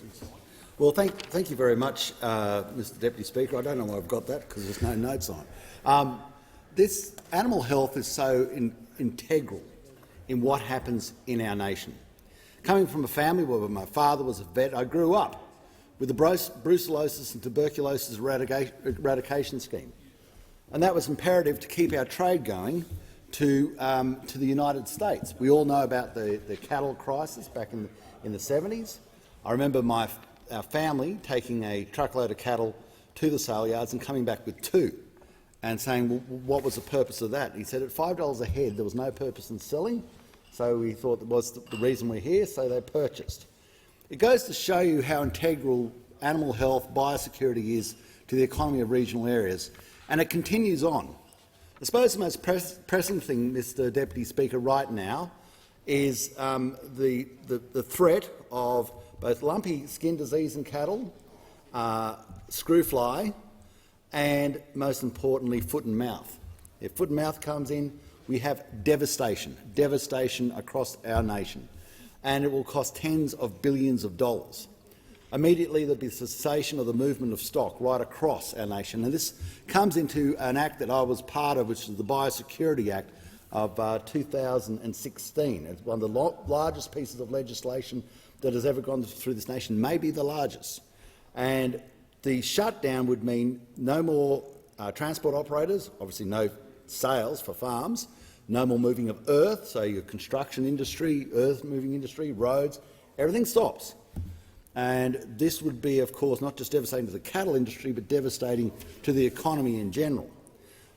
Well, thank you very much, Mr Deputy Speaker. I don't know why I've got that because there's no notes on it. This animal health is so integral in what happens in our nation. Coming from a family where my father was a vet, I grew up with the brucellosis and tuberculosis eradication scheme, and that was imperative to keep our trade going to the United States. We all know about the cattle crisis back in the 70s. I remember our family taking a truckload of cattle to the sale yards and coming back with 2, and saying, well, what was the purpose of that? He said at $5 a head there was no purpose in selling, so we thought that was the reason we're here, so they purchased. It goes to show you how integral animal health, biosecurity is to the economy of regional areas, and it continues on. I suppose the most pressing thing, Mr Deputy Speaker, right now is the threat of both lumpy skin disease in cattle, screw fly, and most importantly foot and mouth If foot and mouth comes in, we have devastation across our nation, and it will cost tens of billions of dollars. Immediately there'll be cessation of the movement of stock right across our nation, and this comes into an act that I was part of, which is the Biosecurity Act of 2016. It's one of the largest pieces of legislation that has ever gone through this nation, maybe the largest. And the shutdown would mean no more transport operators, obviously no sales for farms, no more moving of earth, so your construction industry, earth-moving industry, roads, everything stops. And this would be, of course, not just devastating to the cattle industry, but devastating to the economy in general.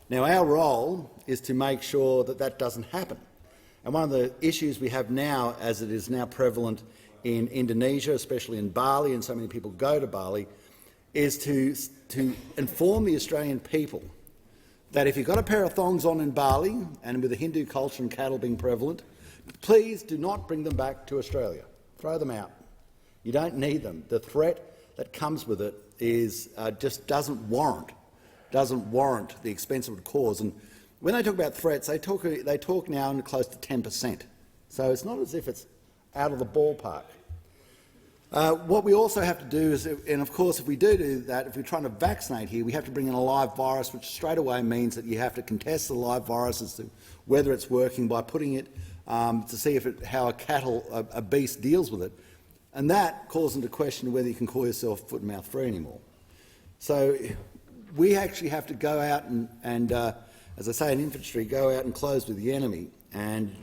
Now, our role is to make sure that that doesn't happen. And one of the issues we have now, as it is now prevalent in Indonesia, especially in Bali, and so many people go to Bali, is to inform the Australian people that if you've got a pair of thongs on in Bali, and with the Hindu culture and cattle being prevalent, please do not bring them back to Australia. Throw them out. You don't need them. The threat that comes with it is just doesn't warrant the expense it would cause. And when they talk about threats, they talk now in close to 10%. So it's not as if it's out of the ballpark. What we also have to do is, and of course if we do that, if we're trying to vaccinate here, we have to bring in a live virus, which straight away means that you have to contest the live virus as to whether it's working by putting it to see how a beast deals with it. And that calls into question whether you can call yourself foot and mouth free anymore. So we actually have to go out and as I say in infantry, go out and close with the enemy. And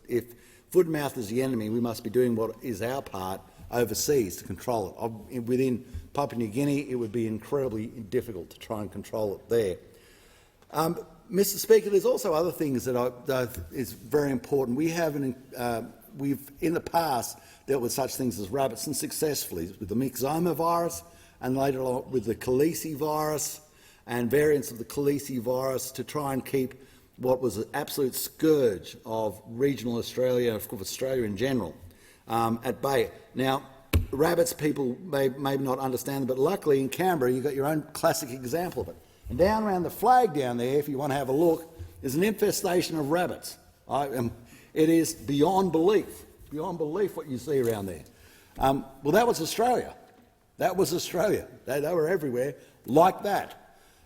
if foot and mouth is the enemy, we must be doing what is our part overseas to control it. Within Papua New Guinea, it would be incredibly difficult to try and control it there. Mr. Speaker, there's also other things that is very important. We've in the past dealt with such things as rabbits, and successfully, with the myxoma virus and later on with the Khaleesi virus and variants of the Khaleesi virus, to try and keep what was an absolute scourge of regional Australia, of course Australia in general, at bay. Now, rabbits, people may not understand, but luckily in Canberra you've got your own classic example of it. And down around the flag down there, if you want to have a look, is an infestation of rabbits. It is beyond belief what you see around there. Well, that was Australia. That was Australia. They were everywhere like that.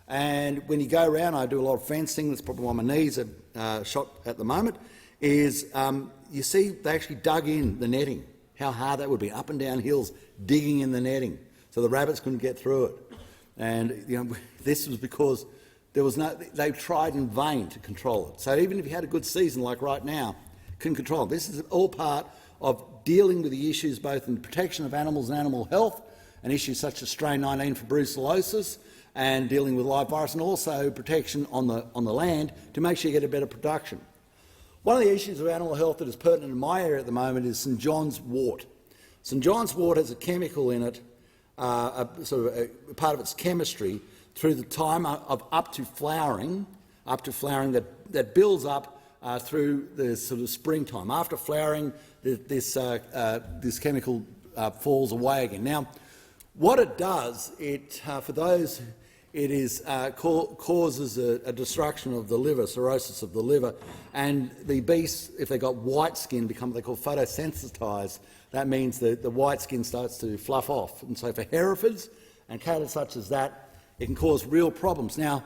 And when you go around, I do a lot of fencing, that's probably why my knees are shot at the moment, is you see they actually dug in the netting, how hard that would be, up and down hills, digging in the netting, so the rabbits couldn't get through it. And this was because they tried in vain to control it. So even if you had a good season like right now, couldn't control it. This is all part of dealing with the issues both in the protection of animals and animal health, and issues such as strain 19 for brucellosis, and dealing with live virus, and also protection on the land to make sure you get a better production. One of the issues of animal health that is pertinent in my area at the moment is St John's wort. St John's wort has a chemical in it, a part of its chemistry, through the time of up to flowering that builds up through the sort of springtime. After flowering, this chemical falls away again. Now, what it does, for those, causes a destruction of the liver, cirrhosis of the liver, and the beasts, if they got white skin, become what they call photosensitised. That means that the white skin starts to fluff off. And so for Herefords and cattle such as that, it can cause real problems. Now,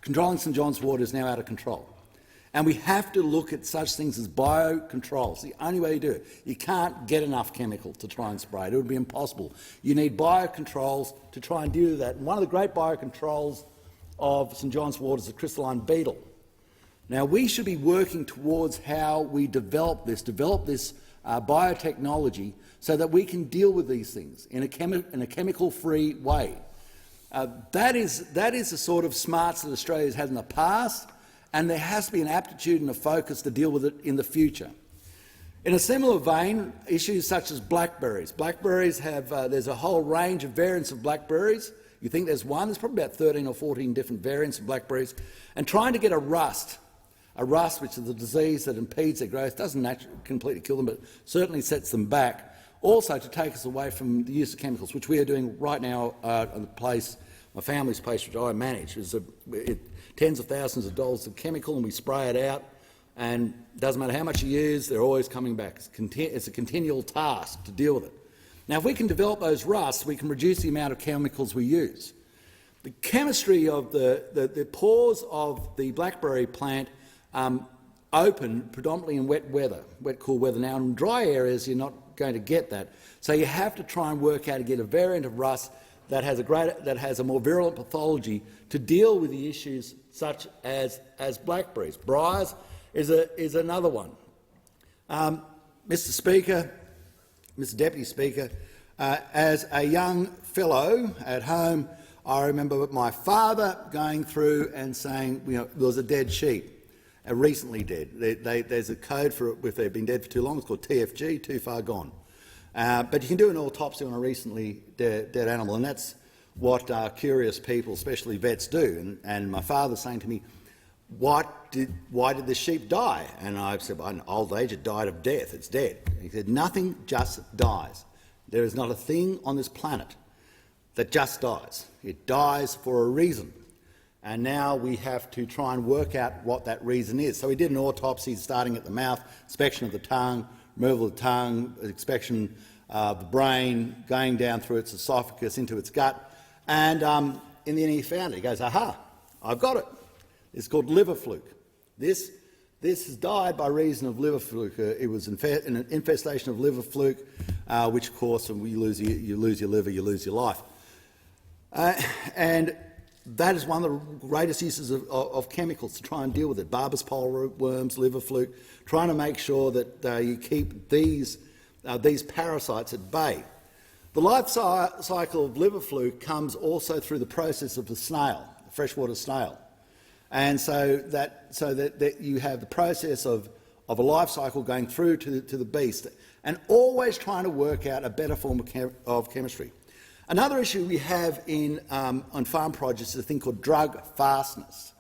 controlling St John's wort is now out of control. And we have to look at such things as biocontrols. It's the only way you do it. You can't get enough chemical to try and spray it. It would be impossible. You need biocontrols to try and deal with that. And one of the great biocontrols of St John's wort is the crystalline beetle. Now, we should be working towards how we develop this biotechnology so that we can deal with these things in a chemical-free way. That is the sort of smarts that Australia has had in the past, and there has to be an aptitude and a focus to deal with it in the future. In a similar vein, issues such as blackberries. Blackberries there's a whole range of variants of blackberries. You think there's one, there's probably about 13 or 14 different variants of blackberries. And trying to get a rust, which is a disease that impedes their growth, doesn't completely kill them, but certainly sets them back. Also to take us away from the use of chemicals, which we are doing right now on the place, my family's place, which I manage. tens of thousands of dollars of chemical and we spray it out, and it doesn't matter how much you use, they're always coming back. It's a continual task to deal with it. Now, if we can develop those rusts, we can reduce the amount of chemicals we use. The chemistry of the pores of the blackberry plant open predominantly in wet, cool weather. Now, in dry areas, you're not going to get that. So you have to try and work out to get a variant of rust that has a more virulent pathology to deal with the issues such as blackberries. Briars is another one. Mr. Speaker, Mr. Deputy Speaker, as a young fellow at home, I remember my father going through and saying, there was a dead sheep, recently dead. There's a code for it if they've been dead for too long. It's called TFG, too far gone. But you can do an autopsy on a recently dead animal, and that's what curious people, especially vets, do. And my father's saying to me, why did the sheep die? And I said, well, in old age it died of death, it's dead. And he said, nothing just dies. There is not a thing on this planet that just dies. It dies for a reason. And now we have to try and work out what that reason is. So we did an autopsy starting at the mouth, inspection of the tongue, removal of the tongue, inspection of the brain, going down through its esophagus into its gut. And in the end he found it. He goes, aha, I've got it. It's called liver fluke. This has died by reason of liver fluke. It was an infestation of liver fluke, which, of course, when you lose your liver, you lose your life. And that is one of the greatest uses of chemicals to try and deal with it. Barber's pole worms, liver fluke, trying to make sure that you keep these parasites at bay. The life cycle of liver fluke comes also through the process of the snail, the freshwater snail. And so that you have the process of a life cycle going through to the beast, and always trying to work out a better form of chemistry. Another issue we have on farm produce is a thing called drug fastness.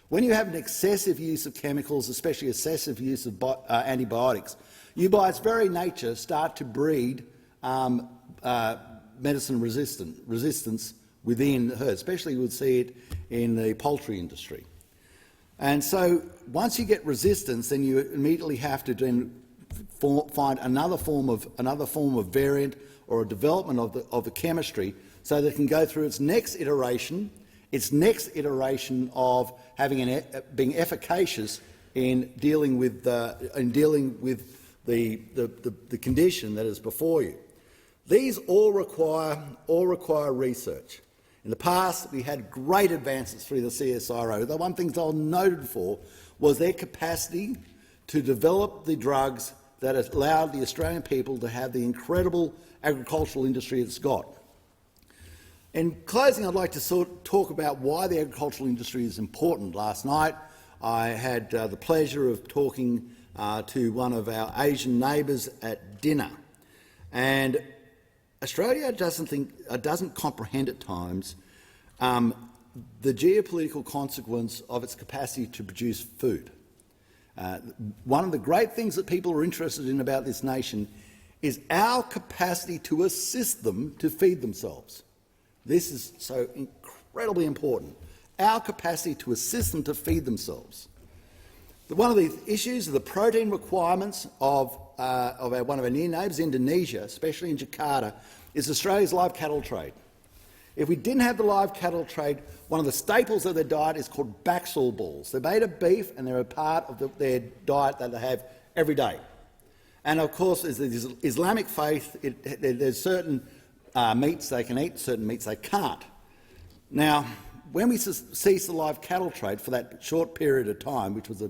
When you have an excessive use of chemicals, especially excessive use of antibiotics, you by its very nature start to breed medicine resistance within the herd. Especially you would see it in the poultry industry. And so once you get resistance, then you immediately have to then find another form of variant or a development of the chemistry so that it can go through its next iteration of being efficacious in dealing with the condition that is before you. These all require research. In the past, we had great advances through the CSIRO. The one thing they were noted for was their capacity to develop the drugs that allowed the Australian people to have the incredible agricultural industry it's got. In closing, I'd like to talk about why the agricultural industry is important. Last night, I had the pleasure of talking to one of our Asian neighbours at dinner, and Australia doesn't comprehend at times the geopolitical consequence of its capacity to produce food. One of the great things that people are interested in about this nation is our capacity to assist them to feed themselves. This is so incredibly important, our capacity to assist them to feed themselves. One of the issues are the protein requirements of one of our near neighbours, Indonesia, especially in Jakarta, is Australia's live cattle trade. If we didn't have the live cattle trade, one of the staples of their diet is called baksal balls. They're made of beef and they're a part of their diet that they have every day. And of course, there's the Islamic faith. There's certain meats they can eat, certain meats they can't. Now, when we ceased the live cattle trade for that short period of time, which was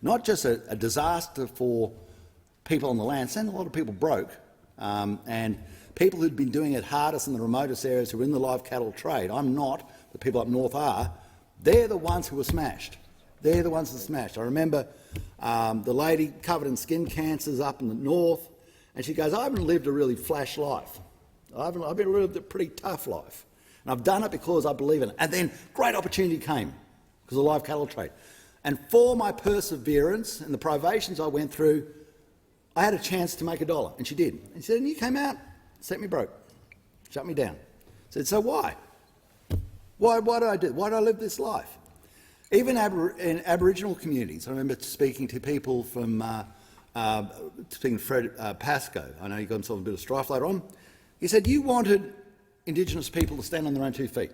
not just a disaster for people on the land, sent a lot of people broke, and people who'd been doing it hardest in the remotest areas who were in the live cattle trade, I'm not, but people up north are, they're the ones who were smashed. They're the ones that were smashed. I remember the lady covered in skin cancers up in the north, and she goes, I haven't lived a really flash life. I've lived a pretty tough life. And I've done it because I believe in it. And then great opportunity came because of the live cattle trade. And for my perseverance and the privations I went through, I had a chance to make $1, and she did. And she said, and you came out, set me broke, shut me down. I said, so why? Why did I do? Why did I live this life? Even in Aboriginal communities, I remember speaking to people from speaking to Fred Pascoe. I know he got himself a bit of strife later on. He said, you wanted Indigenous people to stand on their own 2 feet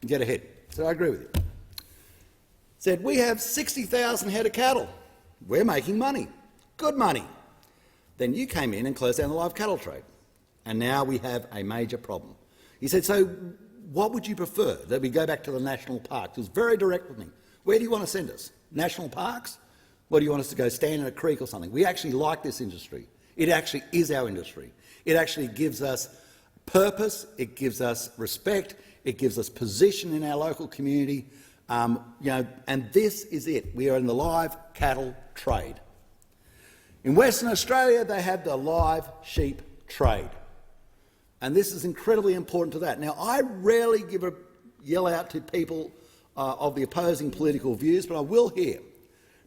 and get ahead. So I agree with you. Said, we have 60,000 head of cattle. We're making money. Good money. Then you came in and closed down the live cattle trade. And now we have a major problem. He said, so what would you prefer? That we go back to the national parks? He was very direct with me. Where do you want to send us? National parks? What do you want us to go stand in a creek or something? We actually like this industry. It actually is our industry. It actually gives us purpose, it gives us respect, it gives us position in our local community, and this is it. We are in the live cattle trade. In Western Australia, they have the live sheep trade, and this is incredibly important to that. Now, I rarely yell out to people of the opposing political views, but I will here.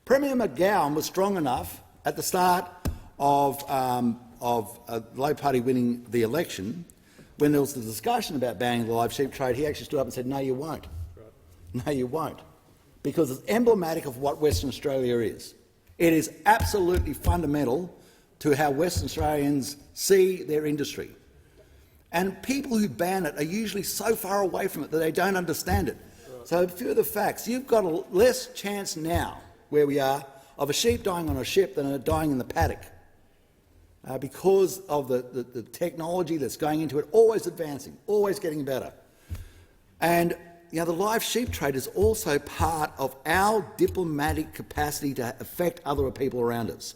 Premier McGowan was strong enough at the start of the Labor Party winning the election, when there was the discussion about banning the live sheep trade, he actually stood up and said, no, you won't. Right. No, you won't. Because it's emblematic of what Western Australia is. It is absolutely fundamental to how Western Australians see their industry. And people who ban it are usually so far away from it that they don't understand it. Right. So a few of the facts. You've got a less chance now, where we are, of a sheep dying on a ship than a dying in the paddock. Because of the technology that's going into it, always advancing, always getting better. And the live sheep trade is also part of our diplomatic capacity to affect other people around us.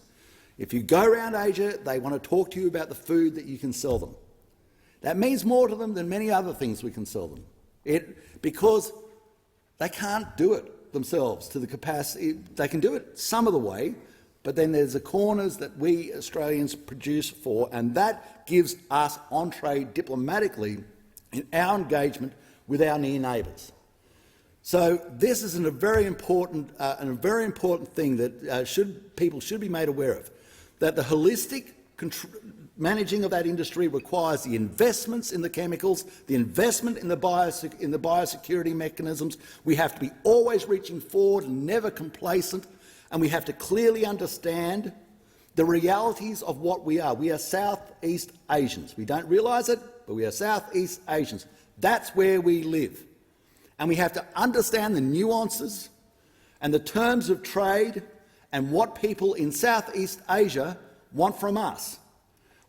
If you go around Asia, they want to talk to you about the food that you can sell them. That means more to them than many other things we can sell them, because they can't do it themselves to the capacity. They can do it some of the way, but then there's the corners that we Australians produce for, and that gives us entree diplomatically in our engagement with our near neighbours. So this is a very important thing that people should be made aware of, that the holistic managing of that industry requires the investments in the chemicals, the investment in the biosecurity mechanisms. We have to be always reaching forward and never complacent. And we have to clearly understand the realities of what we are. We are Southeast Asians. We don't realise it, but we are Southeast Asians. That's where we live. And we have to understand the nuances and the terms of trade and what people in Southeast Asia want from us.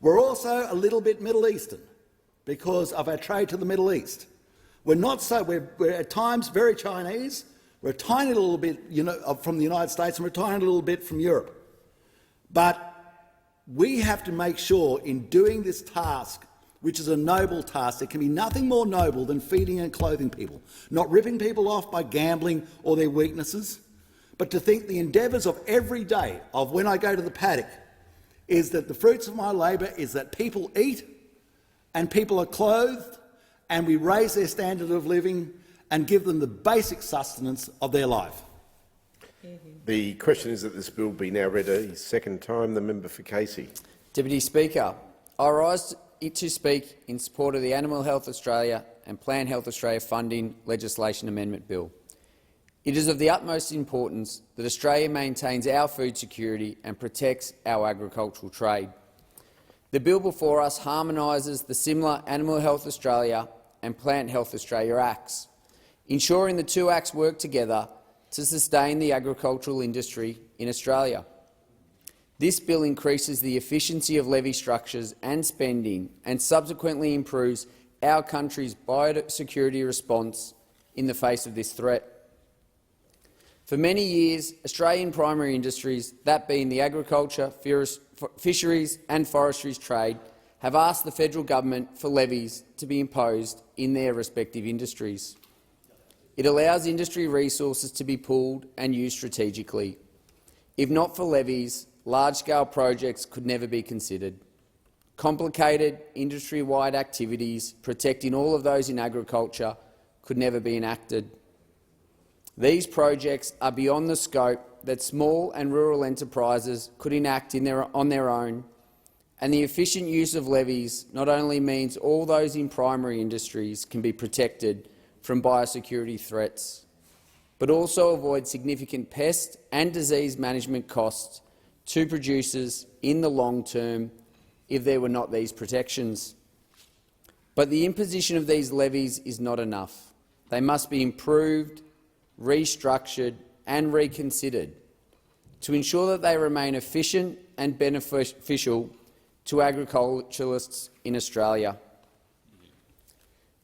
We're also a little bit Middle Eastern because of our trade to the Middle East. We're at times very Chinese. We're a tiny little bit from the United States, and we're a tiny little bit from Europe. But we have to make sure in doing this task, which is a noble task, there can be nothing more noble than feeding and clothing people, not ripping people off by gambling or their weaknesses, but to think the endeavours of every day of when I go to the paddock is that the fruits of my labour is that people eat and people are clothed and we raise their standard of living and give them the basic sustenance of their life. The question is that this bill be now read a second time. The member for Casey. Deputy Speaker, I rise to speak in support of the Animal Health Australia and Plant Health Australia funding legislation amendment bill. It is of the utmost importance that Australia maintains our food security and protects our agricultural trade. The bill before us harmonises the similar Animal Health Australia and Plant Health Australia Acts, ensuring the two acts work together to sustain the agricultural industry in Australia. This bill increases the efficiency of levy structures and spending and subsequently improves our country's biosecurity response in the face of this threat. For many years, Australian primary industries, that being the agriculture, fisheries and forestry trade, have asked the federal government for levies to be imposed in their respective industries. It allows industry resources to be pooled and used strategically. If not for levies, large-scale projects could never be considered. Complicated, industry-wide activities protecting all of those in agriculture could never be enacted. These projects are beyond the scope that small and rural enterprises could enact on their own, and the efficient use of levies not only means all those in primary industries can be protected from biosecurity threats, but also avoid significant pest and disease management costs to producers in the long term if there were not these protections. But the imposition of these levies is not enough. They must be improved, restructured and reconsidered to ensure that they remain efficient and beneficial to agriculturalists in Australia.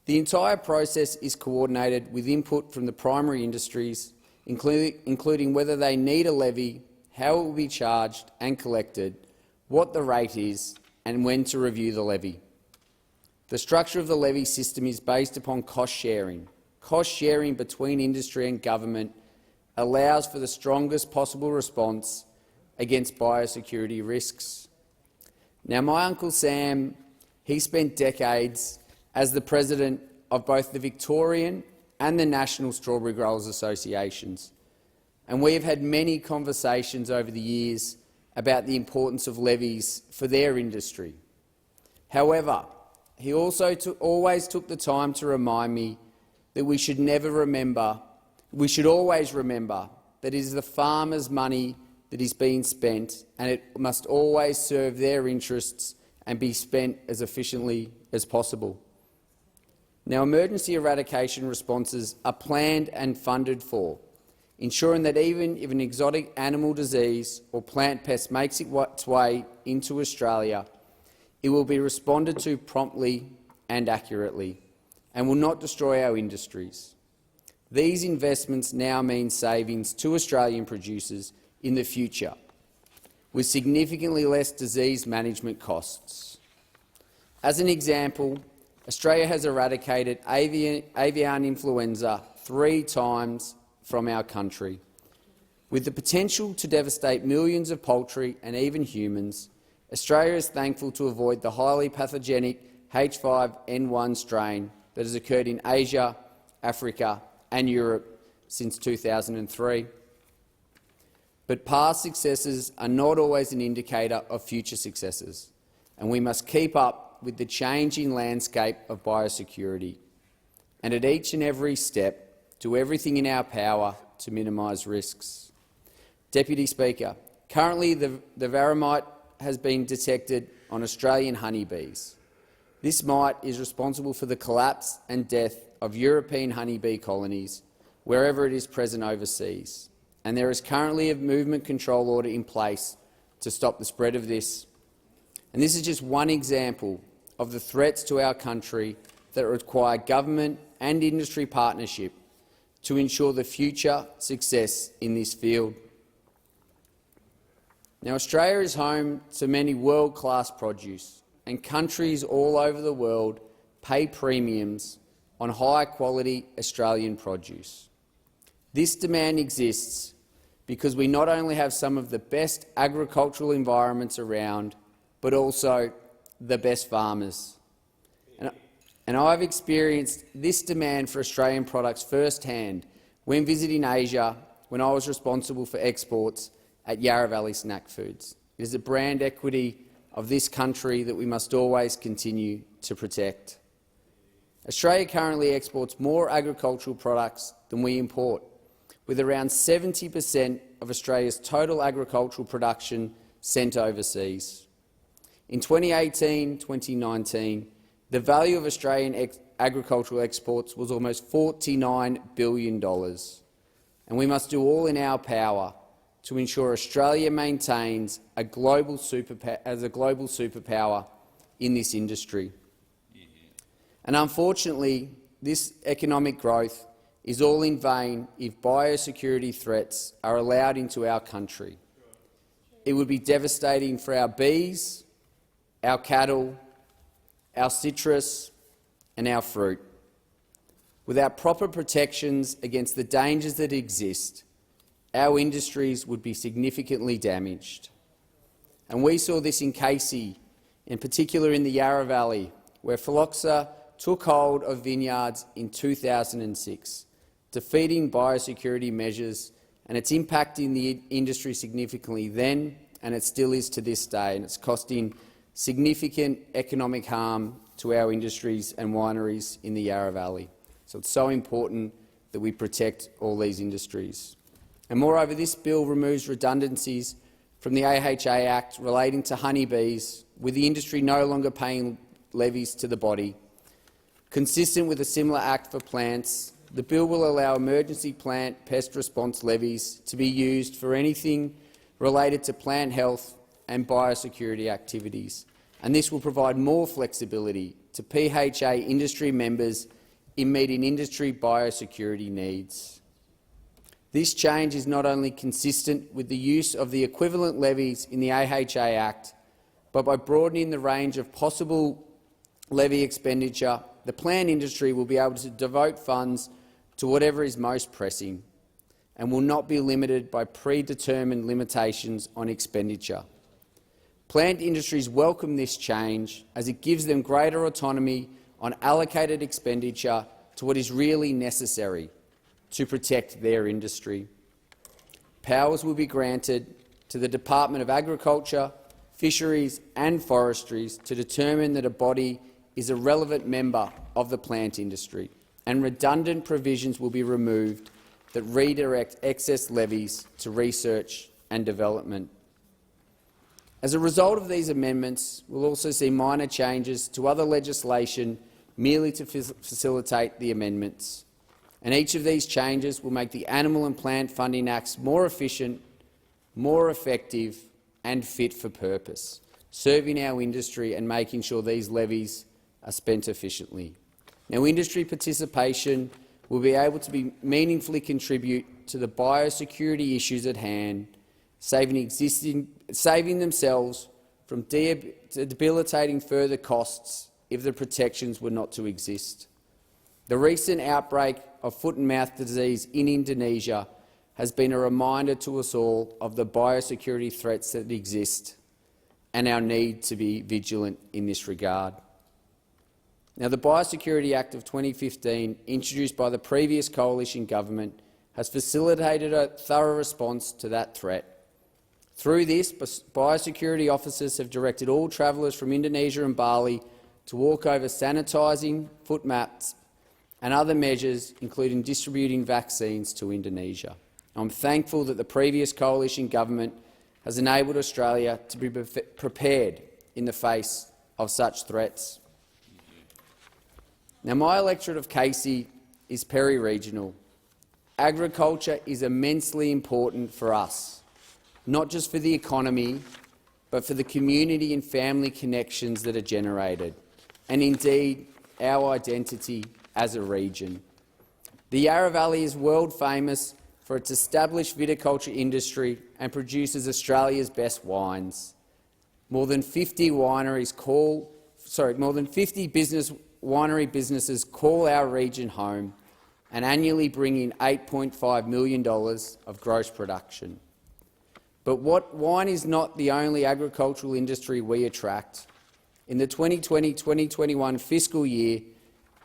The entire process is coordinated with input from the primary industries, including whether they need a levy, how it will be charged and collected, what the rate is and when to review the levy. The structure of the levy system is based upon cost sharing. Cost sharing between industry and government allows for the strongest possible response against biosecurity risks. Now, my Uncle Sam, he spent decades as the president of both the Victorian and the National Strawberry Growers Associations, and we have had many conversations over the years about the importance of levies for their industry. However, he also always took the time to remind me that we should always remember that it is the farmers' money that is being spent, and it must always serve their interests and be spent as efficiently as possible. Now, emergency eradication responses are planned and funded for, ensuring that even if an exotic animal disease or plant pest makes its way into Australia, it will be responded to promptly and accurately and will not destroy our industries. These investments now mean savings to Australian producers in the future, with significantly less disease management costs. As an example, Australia has eradicated avian influenza 3 times from our country. With the potential to devastate millions of poultry and even humans, Australia is thankful to avoid the highly pathogenic H5N1 strain that has occurred in Asia, Africa and Europe since 2003. But past successes are not always an indicator of future successes, and we must keep up with the changing landscape of biosecurity, and at each and every step do everything in our power to minimise risks. Deputy Speaker, currently the varroa has been detected on Australian honeybees. This mite is responsible for the collapse and death of European honeybee colonies wherever it is present overseas, and there is currently a movement control order in place to stop the spread of this. And this is just one example of the threats to our country that require government and industry partnership to ensure the future success in this field. Now, Australia is home to many world-class produce, and countries all over the world pay premiums on high-quality Australian produce. This demand exists because we not only have some of the best agricultural environments around, but also the best farmers. And I've experienced this demand for Australian products firsthand when visiting Asia when I was responsible for exports at Yarra Valley Snack Foods. It is a brand equity of this country that we must always continue to protect. Australia currently exports more agricultural products than we import, with around 70% of Australia's total agricultural production sent overseas. In 2018-2019, the value of Australian agricultural exports was almost $49 billion, and we must do all in our power to ensure Australia maintains as a global superpower in this industry. And unfortunately, this economic growth is all in vain if biosecurity threats are allowed into our country. It would be devastating for our bees, our cattle, our citrus and our fruit. Without proper protections against the dangers that exist, our industries would be significantly damaged. And we saw this in Casey, in particular in the Yarra Valley, where phylloxera took hold of vineyards in 2006, defeating biosecurity measures, and it's impacting the industry significantly then, and it still is to this day, and it's costing significant economic harm to our industries and wineries in the Yarra Valley. So it's so important that we protect all these industries. And moreover, this bill removes redundancies from the AHA Act relating to honeybees, with the industry no longer paying levies to the body. Consistent with a similar act for plants, the bill will allow emergency plant pest response levies to be used for anything related to plant health and biosecurity activities, and this will provide more flexibility to PHA industry members in meeting industry biosecurity needs. This change is not only consistent with the use of the equivalent levies in the AHA Act, but by broadening the range of possible levy expenditure, the plant industry will be able to devote funds to whatever is most pressing and will not be limited by predetermined limitations on expenditure. Plant industries welcome this change as it gives them greater autonomy on allocated expenditure to what is really necessary to protect their industry. Powers will be granted to the Department of Agriculture, Fisheries and Forestries to determine that a body is a relevant member of the plant industry, and redundant provisions will be removed that redirect excess levies to research and development. As a result of these amendments, we'll also see minor changes to other legislation merely to facilitate the amendments. And each of these changes will make the Animal and Plant Funding Acts more efficient, more effective and fit for purpose, serving our industry and making sure these levies are spent efficiently. Now, industry participation will be able to meaningfully contribute to the biosecurity issues at hand, saving themselves from debilitating further costs if the protections were not to exist. The recent outbreak of foot and mouth disease in Indonesia has been a reminder to us all of the biosecurity threats that exist and our need to be vigilant in this regard. Now, the Biosecurity Act of 2015, introduced by the previous coalition government, has facilitated a thorough response to that threat. Through this, biosecurity officers have directed all travellers from Indonesia and Bali to walk over sanitising, foot mats and other measures, including distributing vaccines to Indonesia. I'm thankful that the previous coalition government has enabled Australia to be prepared in the face of such threats. Now, my electorate of Casey is peri-regional. Agriculture is immensely important for us, not just for the economy, but for the community and family connections that are generated, and indeed our identity as a region. The Yarra Valley is world famous for its established viticulture industry and produces Australia's best wines. More than 50 winery businesses call our region home and annually bring in $8.5 million of gross production. But wine is not the only agricultural industry we attract. In the 2020-2021 fiscal year,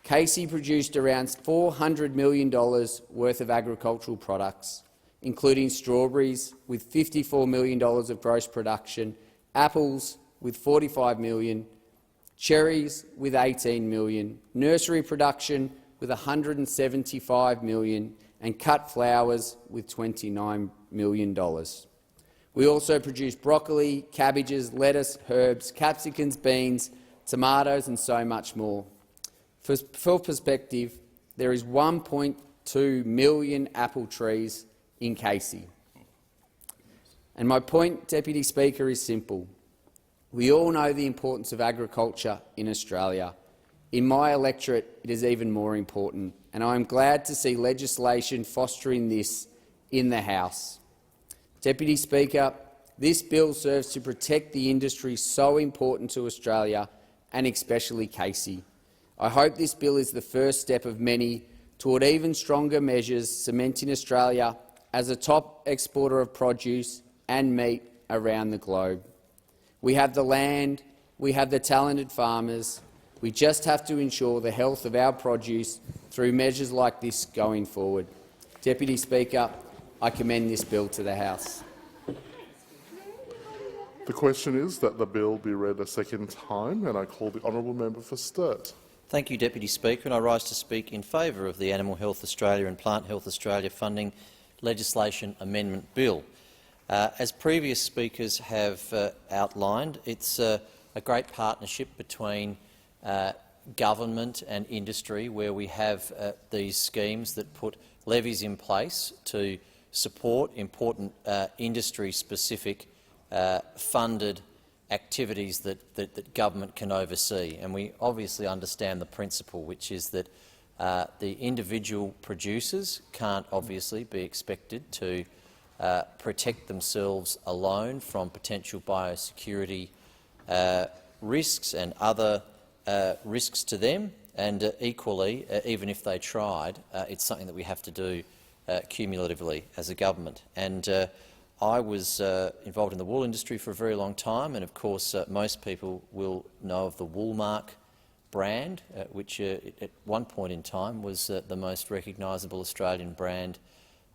Casey produced around $400 million worth of agricultural products, including strawberries with $54 million of gross production, apples with $45 million, cherries with $18 million, nursery production with $175 million, and cut flowers with $29 million. We also produce broccoli, cabbages, lettuce, herbs, capsicums, beans, tomatoes and so much more. For perspective, there is 1.2 million apple trees in Casey. And my point, Deputy Speaker, is simple. We all know the importance of agriculture in Australia. In my electorate, it is even more important, and I am glad to see legislation fostering this in the House. Deputy Speaker, this bill serves to protect the industry so important to Australia, and especially Casey. I hope this bill is the first step of many toward even stronger measures cementing Australia as a top exporter of produce and meat around the globe. We have the land, we have the talented farmers. We just have to ensure the health of our produce through measures like this going forward. Deputy Speaker, I commend this bill to the House. The question is that the bill be read a second time, and I call the honourable member for Sturt. Thank you, Deputy Speaker, and I rise to speak in favour of the Animal Health Australia and Plant Health Australia Funding Legislation Amendment Bill. As previous speakers have outlined, it's a great partnership between government and industry, where we have these schemes that put levies in place to support important industry-specific funded activities that government can oversee. And we obviously understand the principle, which is that the individual producers can't obviously be expected to protect themselves alone from potential biosecurity risks and other risks to them. And equally, even if they tried, it's something that we have to do cumulatively as a government. And I was involved in the wool industry for a very long time, and of course most people will know of the Woolmark brand, which at one point in time was the most recognisable Australian brand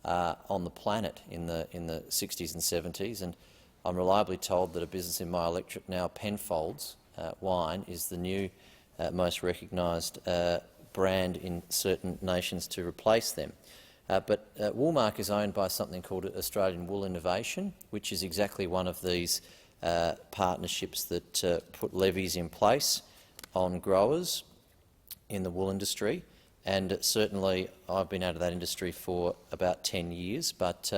on the planet in the 60s and 70s. And I'm reliably told that a business in my electorate now, Penfolds wine, is the new most recognised brand in certain nations to replace them. But Woolmark is owned by something called Australian Wool Innovation, which is exactly one of these partnerships that put levies in place on growers in the wool industry. And certainly I've been out of that industry for about 10 years, but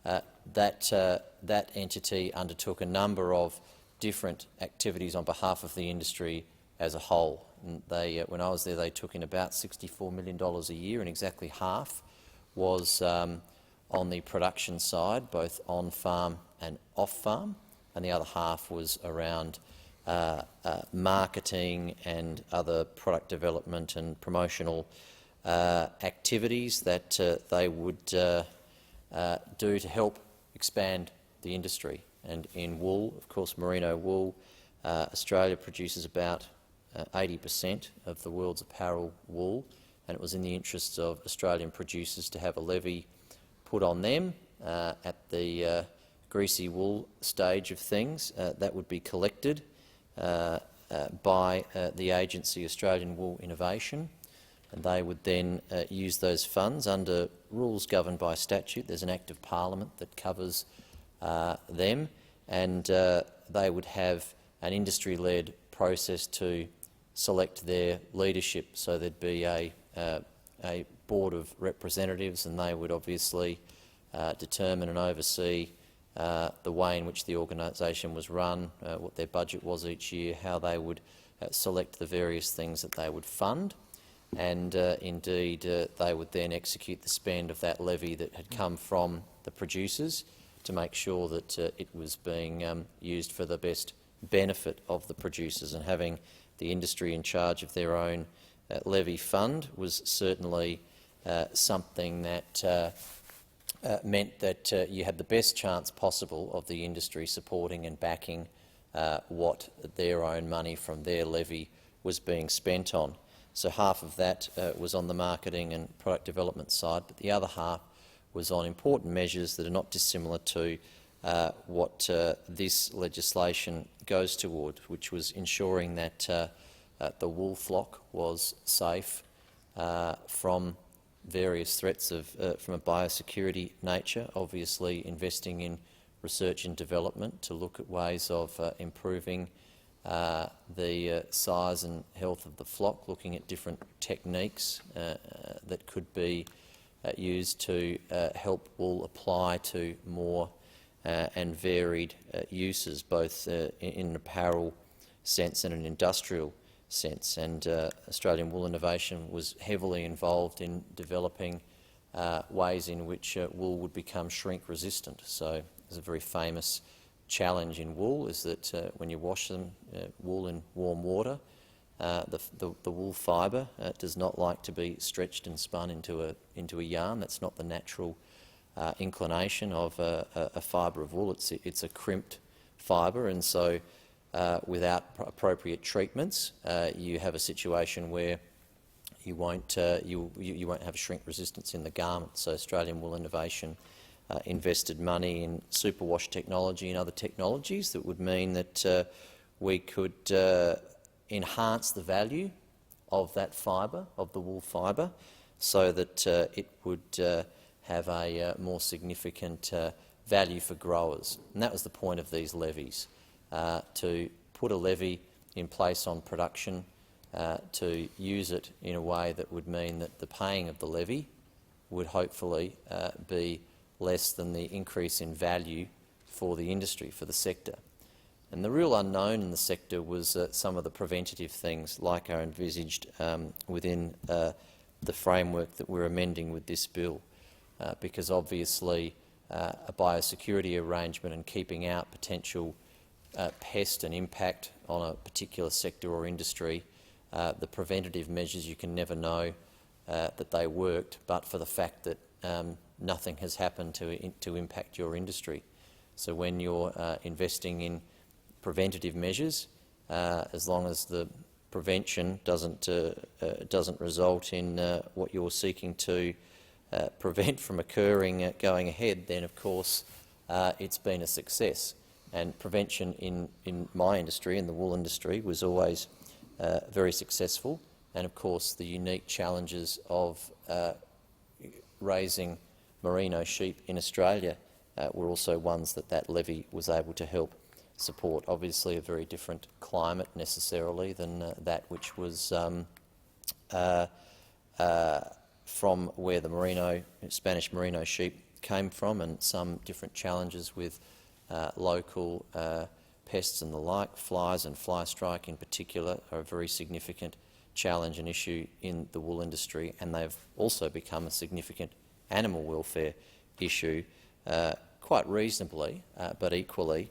that entity undertook a number of different activities on behalf of the industry as a whole. And they, when I was there, they took in about $64 million a year, and exactly half was on the production side, both on-farm and off-farm, and the other half was around marketing and other product development and promotional activities that they would do to help expand the industry. And in wool, of course, merino wool, Australia produces about 80% of the world's apparel wool, and it was in the interests of Australian producers to have a levy put on them at the greasy wool stage of things that would be collected by the agency Australian Wool Innovation, and they would then use those funds under rules governed by statute. There's an Act of Parliament that covers them, and they would have an industry-led process to select their leadership. So there'd be a board of representatives, and they would obviously determine and oversee the way in which the organisation was run, what their budget was each year, how they would select the various things that they would fund, and indeed they would then execute the spend of that levy that had come from the producers to make sure that it was being used for the best benefit of the producers. And having the industry in charge of their own levy fund was certainly something that meant that you had the best chance possible of the industry supporting and backing what their own money from their levy was being spent on. So half of that was on the marketing and product development side, but the other half was on important measures that are not dissimilar to what this legislation goes toward, which was ensuring that the wool flock was safe from various threats from a biosecurity nature, obviously investing in research and development to look at ways of improving the size and health of the flock, looking at different techniques that could be used to help wool apply to more and varied uses, both in an apparel sense and an industrial sense. And Australian Wool Innovation was heavily involved in developing ways in which wool would become shrink resistant. So there's a very famous challenge in wool is that when you wash them, wool in warm water, the wool fibre does not like to be stretched and spun into a yarn. That's not the natural inclination of a fibre of wool. It's a crimped fibre, and so without appropriate treatments, you have a situation where you won't have shrink resistance in the garment. So Australian Wool Innovation invested money in superwash technology and other technologies that would mean that we could enhance the value of that fibre, of the wool fibre, so that it would have a more significant value for growers. And that was the point of these levies, to put a levy in place on production, to use it in a way that would mean that the paying of the levy would hopefully be less than the increase in value for the industry, for the sector. And the real unknown in the sector was some of the preventative things, like are envisaged within the framework that we're amending with this bill, because obviously a biosecurity arrangement and keeping out potential pest and impact on a particular sector or industry, the preventative measures, you can never know that they worked, but for the fact that nothing has happened to impact your industry. So when you're investing in preventative measures, as long as the prevention doesn't result in what you're seeking to prevent from occurring going ahead, then of course it's been a success. And prevention in my industry, in the wool industry, was always very successful. And of course the unique challenges of raising merino sheep in Australia were also ones that levy was able to help support. Obviously a very different climate necessarily than that which was from where the Spanish merino sheep came from, and some different challenges with local pests and the like. Flies and fly strike in particular are a very significant challenge and issue in the wool industry, and they've also become a significant animal welfare issue, quite reasonably, but equally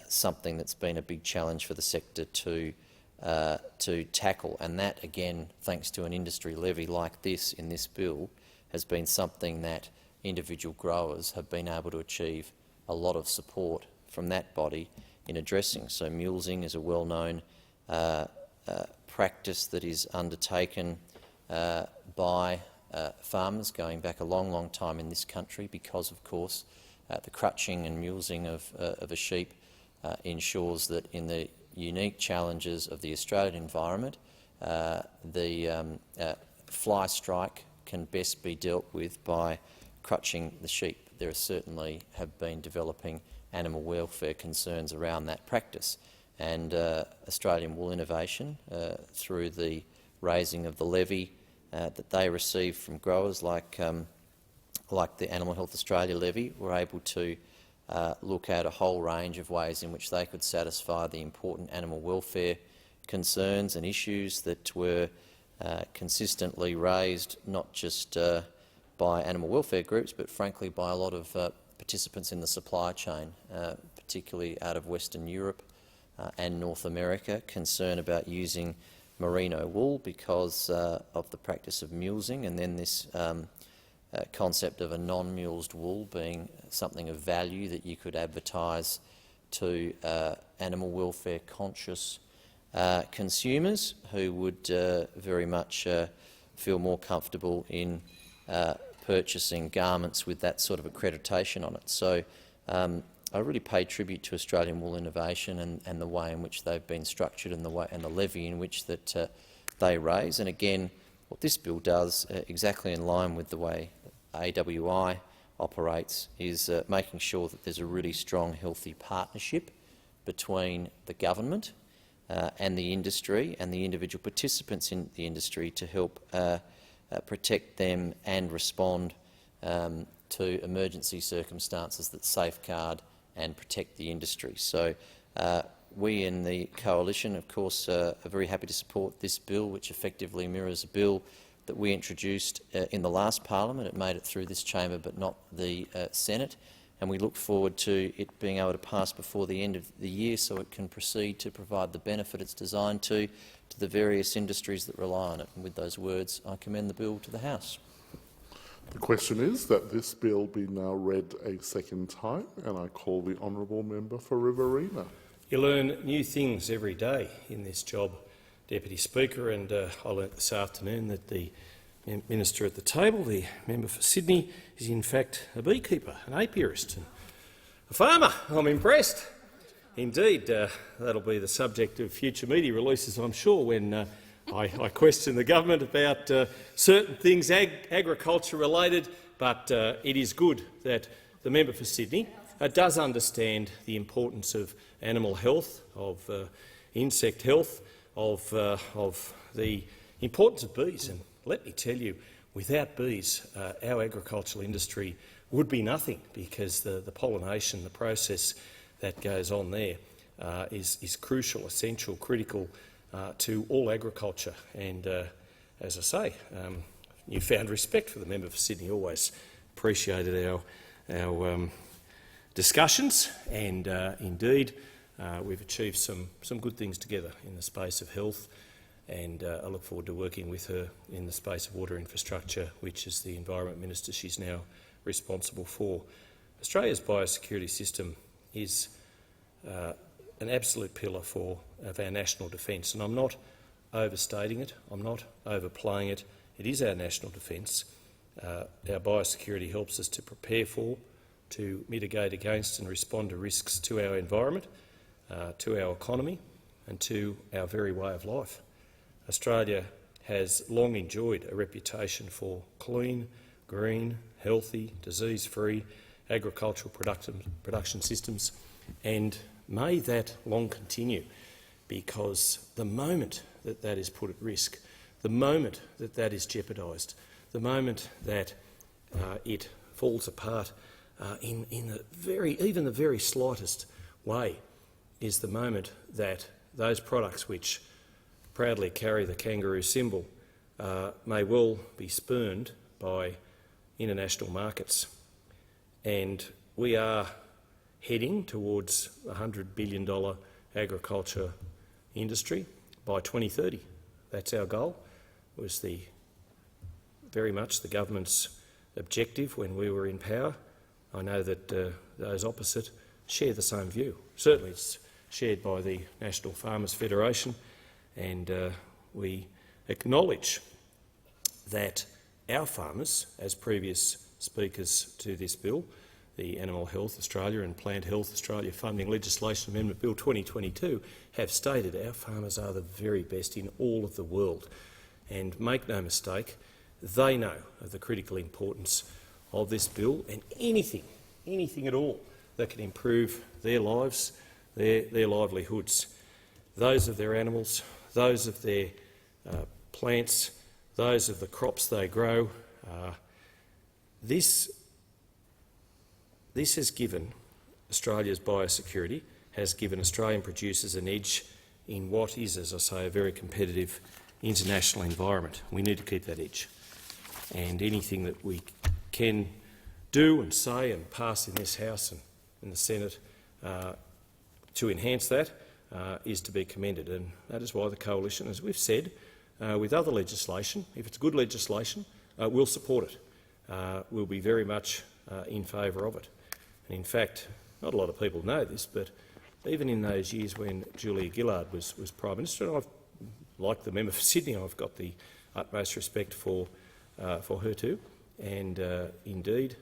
something that's been a big challenge for the sector to tackle. And that, again, thanks to an industry levy like this in this bill, has been something that individual growers have been able to achieve a lot of support from that body in addressing. So mulesing is a well-known practice that is undertaken by farmers going back a long, long time in this country, because, of course, the crutching and mulesing of a sheep ensures that in the unique challenges of the Australian environment, the fly strike can best be dealt with by crutching the sheep. There certainly have been developing animal welfare concerns around that practice, and Australian Wool Innovation, through the raising of the levy that they receive from growers like the Animal Health Australia levy, were able to look at a whole range of ways in which they could satisfy the important animal welfare concerns and issues that were consistently raised, not just by animal welfare groups, but frankly by a lot of participants in the supply chain, particularly out of Western Europe and North America, concern about using merino wool because of the practice of mulesing, and then this concept of a non-mulesed wool being something of value that you could advertise to animal welfare conscious consumers who would very much feel more comfortable in purchasing garments with that sort of accreditation on it. So I really pay tribute to Australian Wool Innovation and the way in which they've been structured and the levy in which that they raise. And again, what this bill does, exactly in line with the way AWI operates, is making sure that there's a really strong, healthy partnership between the government and the industry and the individual participants in the industry to help protect them and respond to emergency circumstances that safeguard and protect the industry. So we in the Coalition, of course, are very happy to support this bill, which effectively mirrors a bill that we introduced in the last parliament. It made it through this chamber but not the Senate, and we look forward to it being able to pass before the end of the year so it can proceed to provide the benefit it's designed to the various industries that rely on it. And with those words, I commend the bill to the House. The question is that this bill be now read a second time, and I call the honourable member for Riverina. You learn new things every day in this job, Deputy Speaker, and I learnt this afternoon that the minister at the table, the member for Sydney, is in fact a beekeeper, an apiarist, and a farmer. I'm impressed. Indeed, that'll be the subject of future media releases, I'm sure, when I question the government about certain things agriculture-related, but it is good that the member for Sydney does understand the importance of animal health, of insect health, of the importance of bees. And let me tell you, without bees, our agricultural industry would be nothing, because the pollination, the process that goes on there is crucial, essential, critical to all agriculture. And as I say, newfound respect for the member for Sydney. Always appreciated our discussions, and indeed we've achieved some good things together in the space of health, and I look forward to working with her in the space of water infrastructure, which is the Environment Minister she's now responsible for. Australia's biosecurity system is an absolute pillar of our national defence, and I'm not overstating it, I'm not overplaying it. It is our national defence. Our biosecurity helps us to prepare for, to mitigate against and respond to risks to our environment, to our economy and to our very way of life. Australia has long enjoyed a reputation for clean, green, healthy, disease-free agricultural production systems, and may that long continue, because the moment that that is put at risk, the moment that that is jeopardised, the moment that it falls apart in even the very slightest way, is the moment that those products which proudly carry the kangaroo symbol may well be spurned by international markets. And we are heading towards a $100 billion agriculture industry by 2030. That's our goal. It was very much the government's objective when we were in power. I know that those opposite share the same view. Certainly it's shared by the National Farmers Federation, and we acknowledge that our farmers, as previous speakers to this bill, the Animal Health Australia and Plant Health Australia Funding Legislation Amendment Bill 2022, have stated our farmers are the very best in all of the world. And make no mistake, they know of the critical importance of this bill, and anything at all that can improve their lives, their livelihoods, those of their animals, those of their plants, those of the crops they grow. This has given Australia's biosecurity, has given Australian producers an edge in what is, as I say, a very competitive international environment. We need to keep that edge, and anything that we can do and say and pass in this House and in the Senate to enhance that is to be commended. And that is why the Coalition, as we've said, with other legislation, if it's good legislation, we'll support it. We'll be very much in favour of it. And in fact, not a lot of people know this, but even in those years when Julia Gillard was Prime Minister, and I've, like the member for Sydney, I've got the utmost respect for her too, and indeed,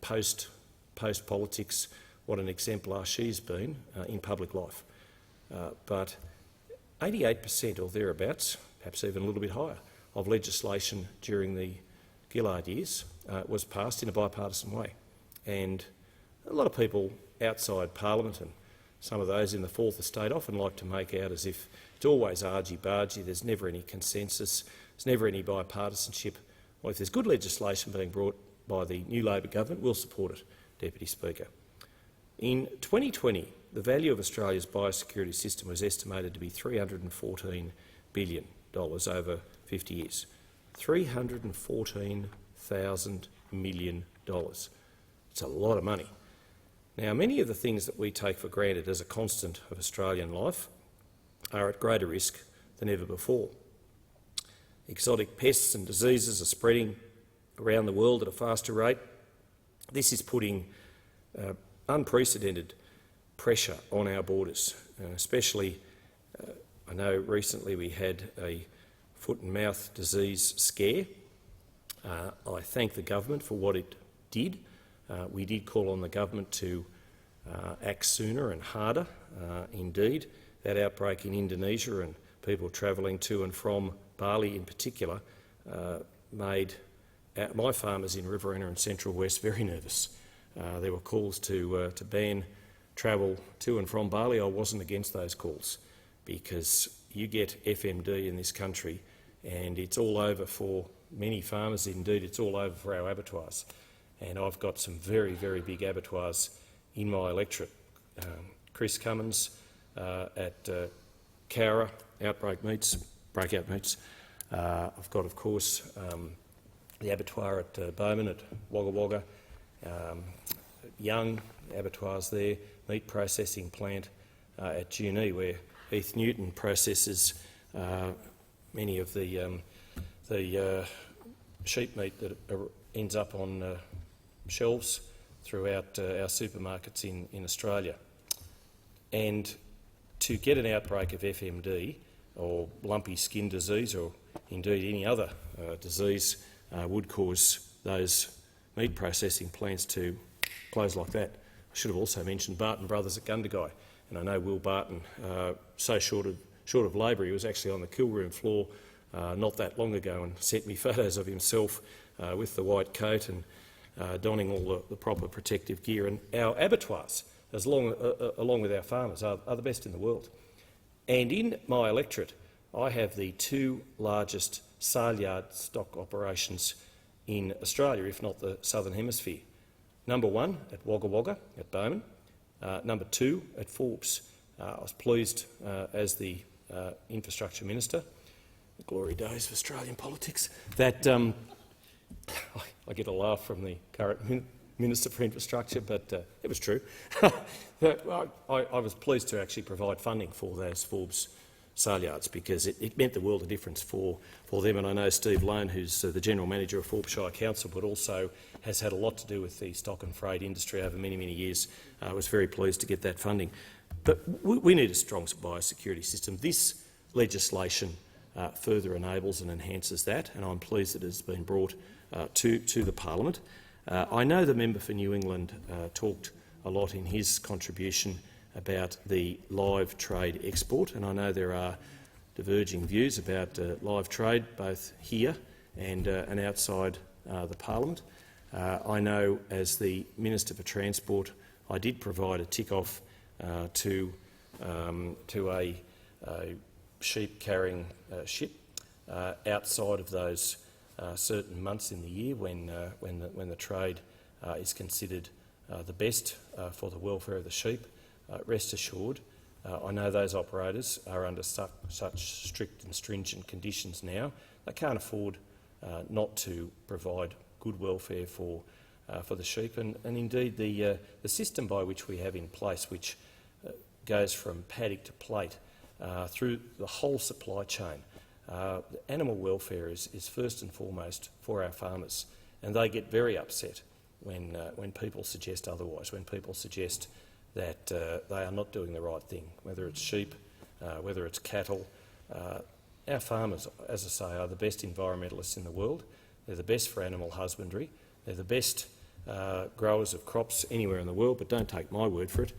post-politics, what an exemplar she's been in public life. But 88% or thereabouts, perhaps even a little bit higher, of legislation during the Gillard years was passed in a bipartisan way. And a lot of people outside Parliament, and some of those in the Fourth Estate, often like to make out as if it's always argy-bargy, there's never any consensus, there's never any bipartisanship. Well, if there's good legislation being brought by the new Labor government, we'll support it, Deputy Speaker. In 2020, the value of Australia's biosecurity system was estimated to be $314 billion over 50 years. $314,000 million. It's a lot of money. Now, many of the things that we take for granted as a constant of Australian life are at greater risk than ever before. Exotic pests and diseases are spreading around the world at a faster rate. This is putting unprecedented pressure on our borders, especially I know recently we had a foot and mouth disease scare. I thank the government for what it did. We did call on the government to act sooner and harder. Indeed, that outbreak in Indonesia and people travelling to and from Bali in particular made my farmers in Riverina and Central West very nervous. There were calls to ban travel to and from Bali. I wasn't against those calls because you get FMD in this country and it's all over for many farmers. Indeed, it's all over for our abattoirs. And I've got some very, very big abattoirs in my electorate. Chris Cummins at Cowra, breakout meats. I've got, of course, the abattoir at Bowman at Wagga Wagga, young abattoirs there, meat processing plant at Junee, where Heath Newton processes many of the sheep meat that ends up on shelves throughout our supermarkets in Australia. And to get an outbreak of FMD or lumpy skin disease or indeed any other disease would cause those meat processing plants to close like that. I should have also mentioned Barton Brothers at Gundagai, and I know Will Barton, so short of labour, he was actually on the kill room floor not that long ago and sent me photos of himself with the white coat and donning all the proper protective gear. And our abattoirs, along with our farmers, are the best in the world. And in my electorate, I have the two largest sale yard stock operations in Australia, if not the Southern Hemisphere. Number one at Wagga Wagga at Bowman, number two at Forbes. I was pleased as the Infrastructure Minister, the glory days of Australian politics, that I get a laugh from the current Minister for Infrastructure, but it was true. I was pleased to actually provide funding for those Forbes sale yards because it meant the world of difference for them. And I know Steve Lone, who's the General Manager of Forbes Shire Council, but also has had a lot to do with the stock and freight industry over many, many years, was very pleased to get that funding. But we need a strong biosecurity system. This legislation further enables and enhances that, and I'm pleased that it has been brought to the Parliament. I know the member for New England talked a lot in his contribution about the live trade export, and I know there are diverging views about live trade both here and outside the Parliament. I know as the Minister for Transport I did provide a tick-off to a sheep-carrying ship outside of those certain months in the year when the trade is considered the best for the welfare of the sheep. Rest assured, I know those operators are under such strict and stringent conditions now. They can't afford not to provide good welfare for the sheep, and indeed the system by which we have in place, which goes from paddock to plate through the whole supply chain. Animal welfare is first and foremost for our farmers, and they get very upset when people suggest otherwise, when people suggest that they are not doing the right thing, whether it's sheep, whether it's cattle. Our farmers, as I say, are the best environmentalists in the world. They're the best for animal husbandry. They're the best growers of crops anywhere in the world, but don't take my word for it.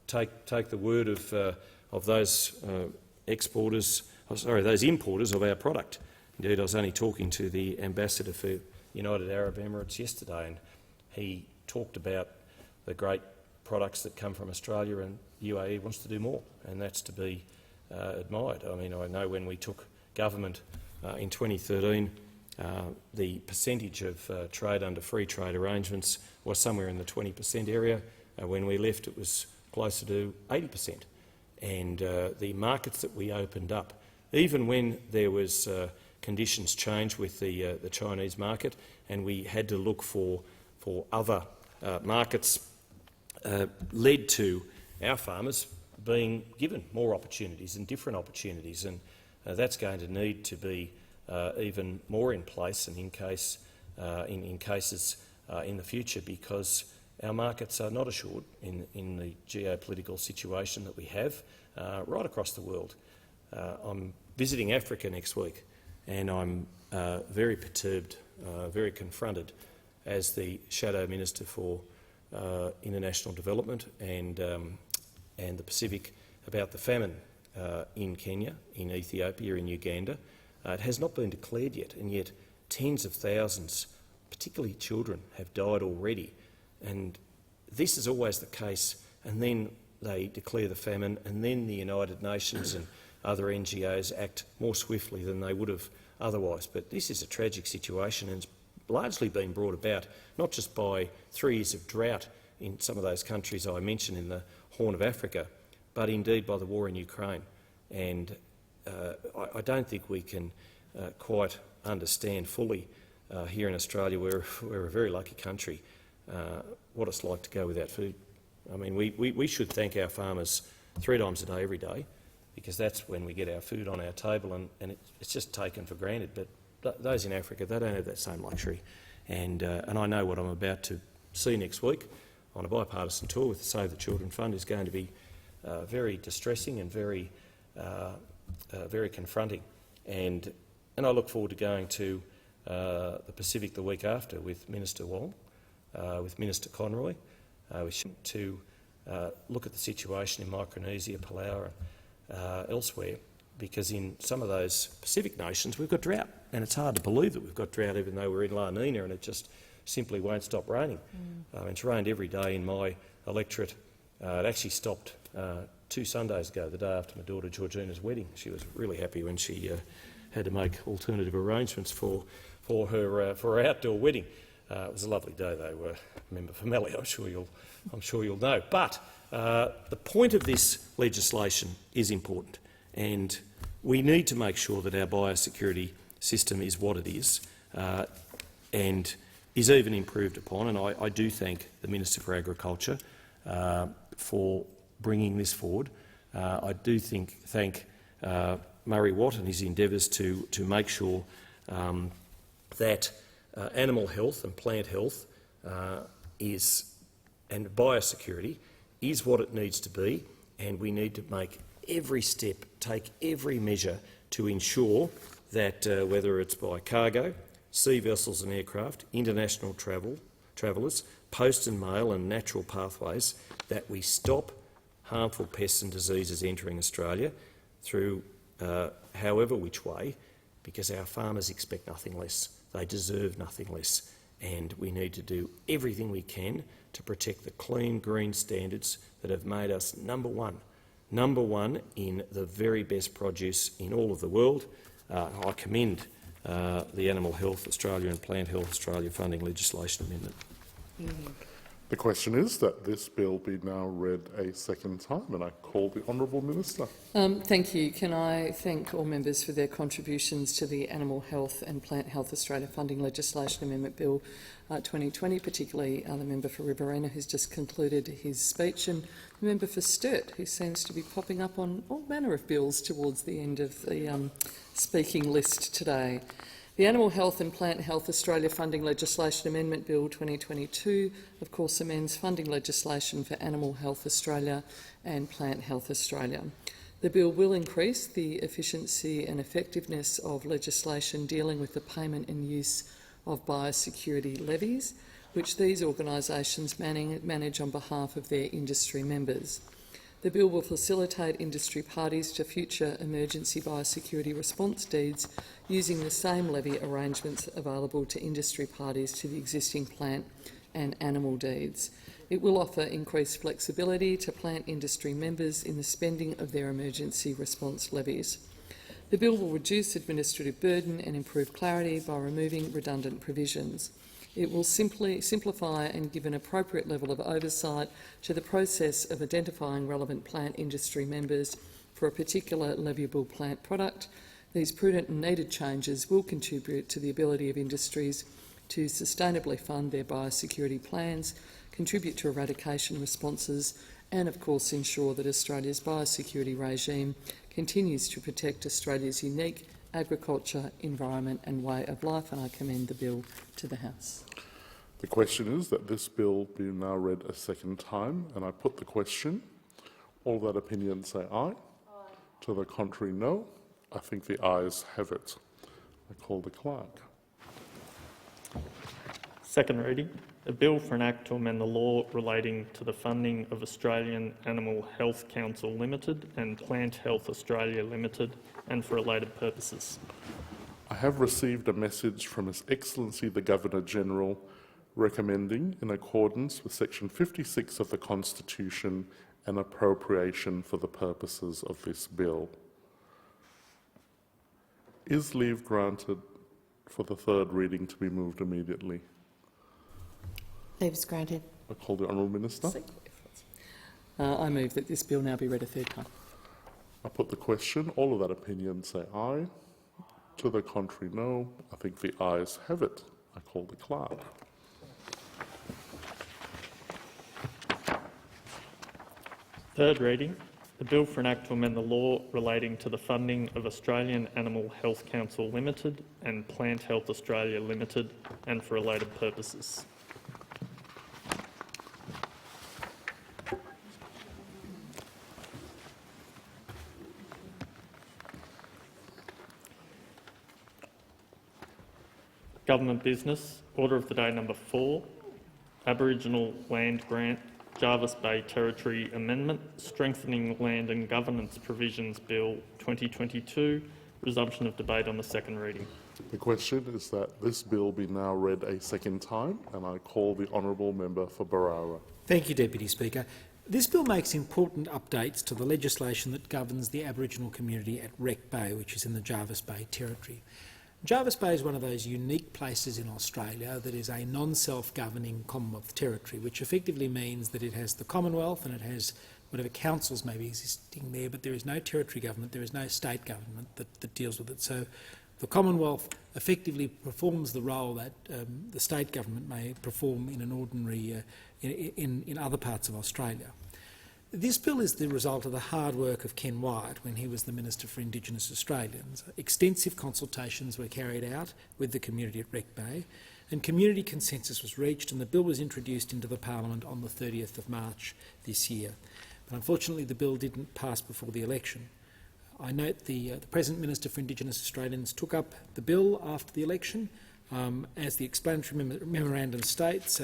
Take the word of those those importers of our product. Indeed, I was only talking to the ambassador for United Arab Emirates yesterday, and he talked about the great products that come from Australia, and UAE wants to do more, and that's to be admired. I mean, I know when we took government in 2013, the percentage of trade under free trade arrangements was somewhere in the 20% area. When we left, it was closer to 80%. And the markets that we opened up, even when there was conditions change with the Chinese market, and we had to look for other markets, led to our farmers being given more opportunities and different opportunities, and that's going to need to be even more in place and in cases in the future, because our markets are not assured in the geopolitical situation that we have right across the world. I'm visiting Africa next week, and I'm very perturbed, very confronted as the Shadow Minister for International Development and the Pacific about the famine in Kenya, in Ethiopia, in Uganda. It has not been declared yet, and yet tens of thousands, particularly children, have died already. And this is always the case, and then they declare the famine, and then the United Nations and other NGOs act more swiftly than they would have otherwise. But this is a tragic situation, and it's largely been brought about not just by 3 years of drought in some of those countries I mentioned in the Horn of Africa, but indeed by the war in Ukraine. And I don't think we can quite understand fully here in Australia, we're a very lucky country, what it's like to go without food. I mean, we should thank our farmers 3 times a day, every day, because that's when we get our food on our table, and it's just taken for granted. But those in Africa, they don't have that same luxury. And I know what I'm about to see next week on a bipartisan tour with the Save the Children Fund is going to be very distressing and very confronting. And I look forward to going to the Pacific the week after with Minister Wong, with Minister Conroy, to look at the situation in Micronesia, Palau and elsewhere, because in some of those Pacific nations we've got drought, and it's hard to believe that we've got drought even though we're in La Nina and it just simply won't stop raining. It's rained every day in my electorate. It actually stopped 2 Sundays ago, the day after my daughter Georgina's wedding. She was really happy when she had to make alternative arrangements for her outdoor wedding. It was a lovely day, though, Member for Mallee, I'm sure you'll know. But the point of this legislation is important, and we need to make sure that our biosecurity system is what it is and is even improved upon. And I do thank the Minister for Agriculture for bringing this forward. I do thank Murray Watt and his endeavours to make sure that animal health and plant health and biosecurity is what it needs to be, and we need to make every step, take every measure to ensure that whether it's by cargo, sea vessels and aircraft, international travellers, post and mail and natural pathways, that we stop harmful pests and diseases entering Australia through however which way, because our farmers expect nothing less. They deserve nothing less, and we need to do everything we can to protect the clean, green standards that have made us number one in the very best produce in all of the world. I commend the Animal Health Australia and Plant Health Australia funding legislation amendment. The question is that this bill be now read a second time, and I call the Honourable Minister. Thank you. Can I thank all members for their contributions to the Animal Health and Plant Health Australia Funding Legislation Amendment Bill 2020, particularly the member for Riverina, who's just concluded his speech, and the member for Sturt, who seems to be popping up on all manner of bills towards the end of the speaking list today. The Animal Health and Plant Health Australia Funding Legislation Amendment Bill 2022, of course, amends funding legislation for Animal Health Australia and Plant Health Australia. The bill will increase the efficiency and effectiveness of legislation dealing with the payment and use of biosecurity levies, which these organisations manage on behalf of their industry members. The bill will facilitate industry parties to future emergency biosecurity response deeds using the same levy arrangements available to industry parties to the existing plant and animal deeds. It will offer increased flexibility to plant industry members in the spending of their emergency response levies. The bill will reduce administrative burden and improve clarity by removing redundant provisions. It will simplify and give an appropriate level of oversight to the process of identifying relevant plant industry members for a particular leviable plant product. These prudent and needed changes will contribute to the ability of industries to sustainably fund their biosecurity plans, contribute to eradication responses and, of course, ensure that Australia's biosecurity regime continues to protect Australia's unique agriculture, environment and way of life, and I commend the bill to the House. The question is that this bill be now read a second time, and I put the question. All that opinion say aye. Aye. To the contrary, no. I think the ayes have it. I call the clerk. Second reading. a bill for an act to amend the law relating to the funding of Australian Animal Health Council Limited and Plant Health Australia Limited and for related purposes. I have received a message from His Excellency the Governor-General recommending, in accordance with Section 56 of the Constitution, an appropriation for the purposes of this bill. Is leave granted for the third reading to be moved immediately? Leave is granted. I call the Honourable Minister. I move that this bill now be read a third time. I put the question. All of that opinion say aye. To the contrary, no. I think the ayes have it. I call the clerk. Third reading, the bill for an act to amend the law relating to the funding of Australian Animal Health Council Limited and Plant Health Australia Limited and for related purposes. Government business, order of the day number 4, Aboriginal Land Grant, Jervis Bay Territory Amendment, Strengthening Land and Governance Provisions Bill 2022, resumption of debate on the second reading. The question is that this bill be now read a second time, and I call the Honourable Member for Barara. Thank you, Deputy Speaker. This bill makes important updates to the legislation that governs the Aboriginal community at Wreck Bay, which is in the Jervis Bay Territory. Jervis Bay is one of those unique places in Australia that is a non-self-governing Commonwealth territory, which effectively means that it has the Commonwealth and it has whatever councils may be existing there, but there is no territory government, there is no state government that deals with it. So the Commonwealth effectively performs the role that the state government may perform in an ordinary in other parts of Australia. This bill is the result of the hard work of Ken Wyatt when he was the Minister for Indigenous Australians. Extensive consultations were carried out with the community at Wreck Bay, and community consensus was reached, and the bill was introduced into the Parliament on the 30th of March this year. But unfortunately the bill didn't pass before the election. I note the present Minister for Indigenous Australians took up the bill after the election. As the explanatory memorandum states,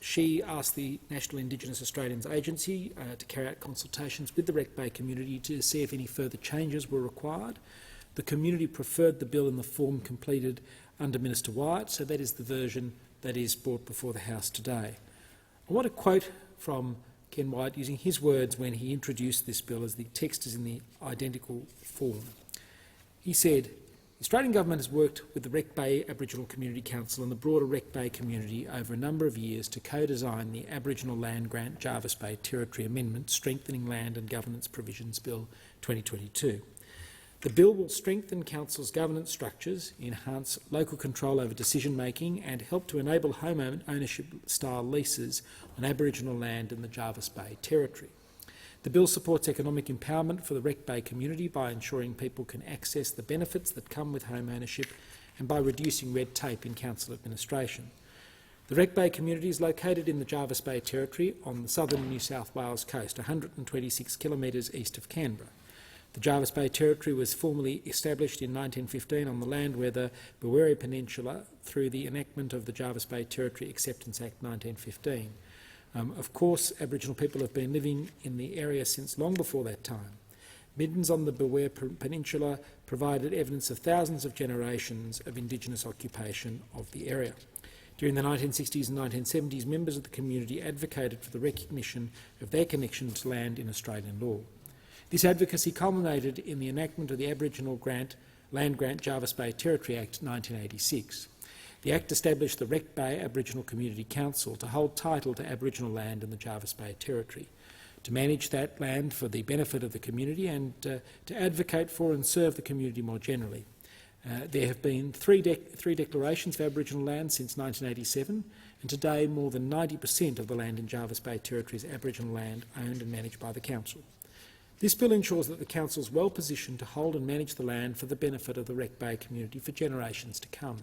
she asked the National Indigenous Australians Agency to carry out consultations with the Wreck Bay community to see if any further changes were required. The community preferred the bill in the form completed under Minister Wyatt, so that is the version that is brought before the House today. I want to quote from Ken Wyatt using his words when he introduced this bill, as the text is in the identical form. He said, "The Australian Government has worked with the Wreck Bay Aboriginal Community Council and the broader Wreck Bay community over a number of years to co-design the Aboriginal Land Grant Jervis Bay Territory Amendment, Strengthening Land and Governance Provisions Bill 2022. The bill will strengthen Council's governance structures, enhance local control over decision-making and help to enable home ownership-style leases on Aboriginal land in the Jervis Bay Territory. The bill supports economic empowerment for the Wreck Bay community by ensuring people can access the benefits that come with home ownership and by reducing red tape in council administration. The Wreck Bay community is located in the Jervis Bay Territory on the southern New South Wales coast, 126 kilometres east of Canberra. The Jervis Bay Territory was formally established in 1915 on the land where the Baweri Peninsula through the enactment of the Jervis Bay Territory Acceptance Act 1915. Of course, Aboriginal people have been living in the area since long before that time. Middens on the Baweri Peninsula provided evidence of thousands of generations of Indigenous occupation of the area. During the 1960s and 1970s, members of the community advocated for the recognition of their connection to land in Australian law. This advocacy culminated in the enactment of the Aboriginal Land Grant Jervis Bay Territory Act 1986. The Act established the Wreck Bay Aboriginal Community Council to hold title to Aboriginal land in the Jervis Bay Territory, to manage that land for the benefit of the community and to advocate for and serve the community more generally. There have been three declarations of Aboriginal land since 1987, and today more than 90% of the land in Jervis Bay Territory is Aboriginal land owned and managed by the Council. This bill ensures that the Council is well positioned to hold and manage the land for the benefit of the Wreck Bay community for generations to come.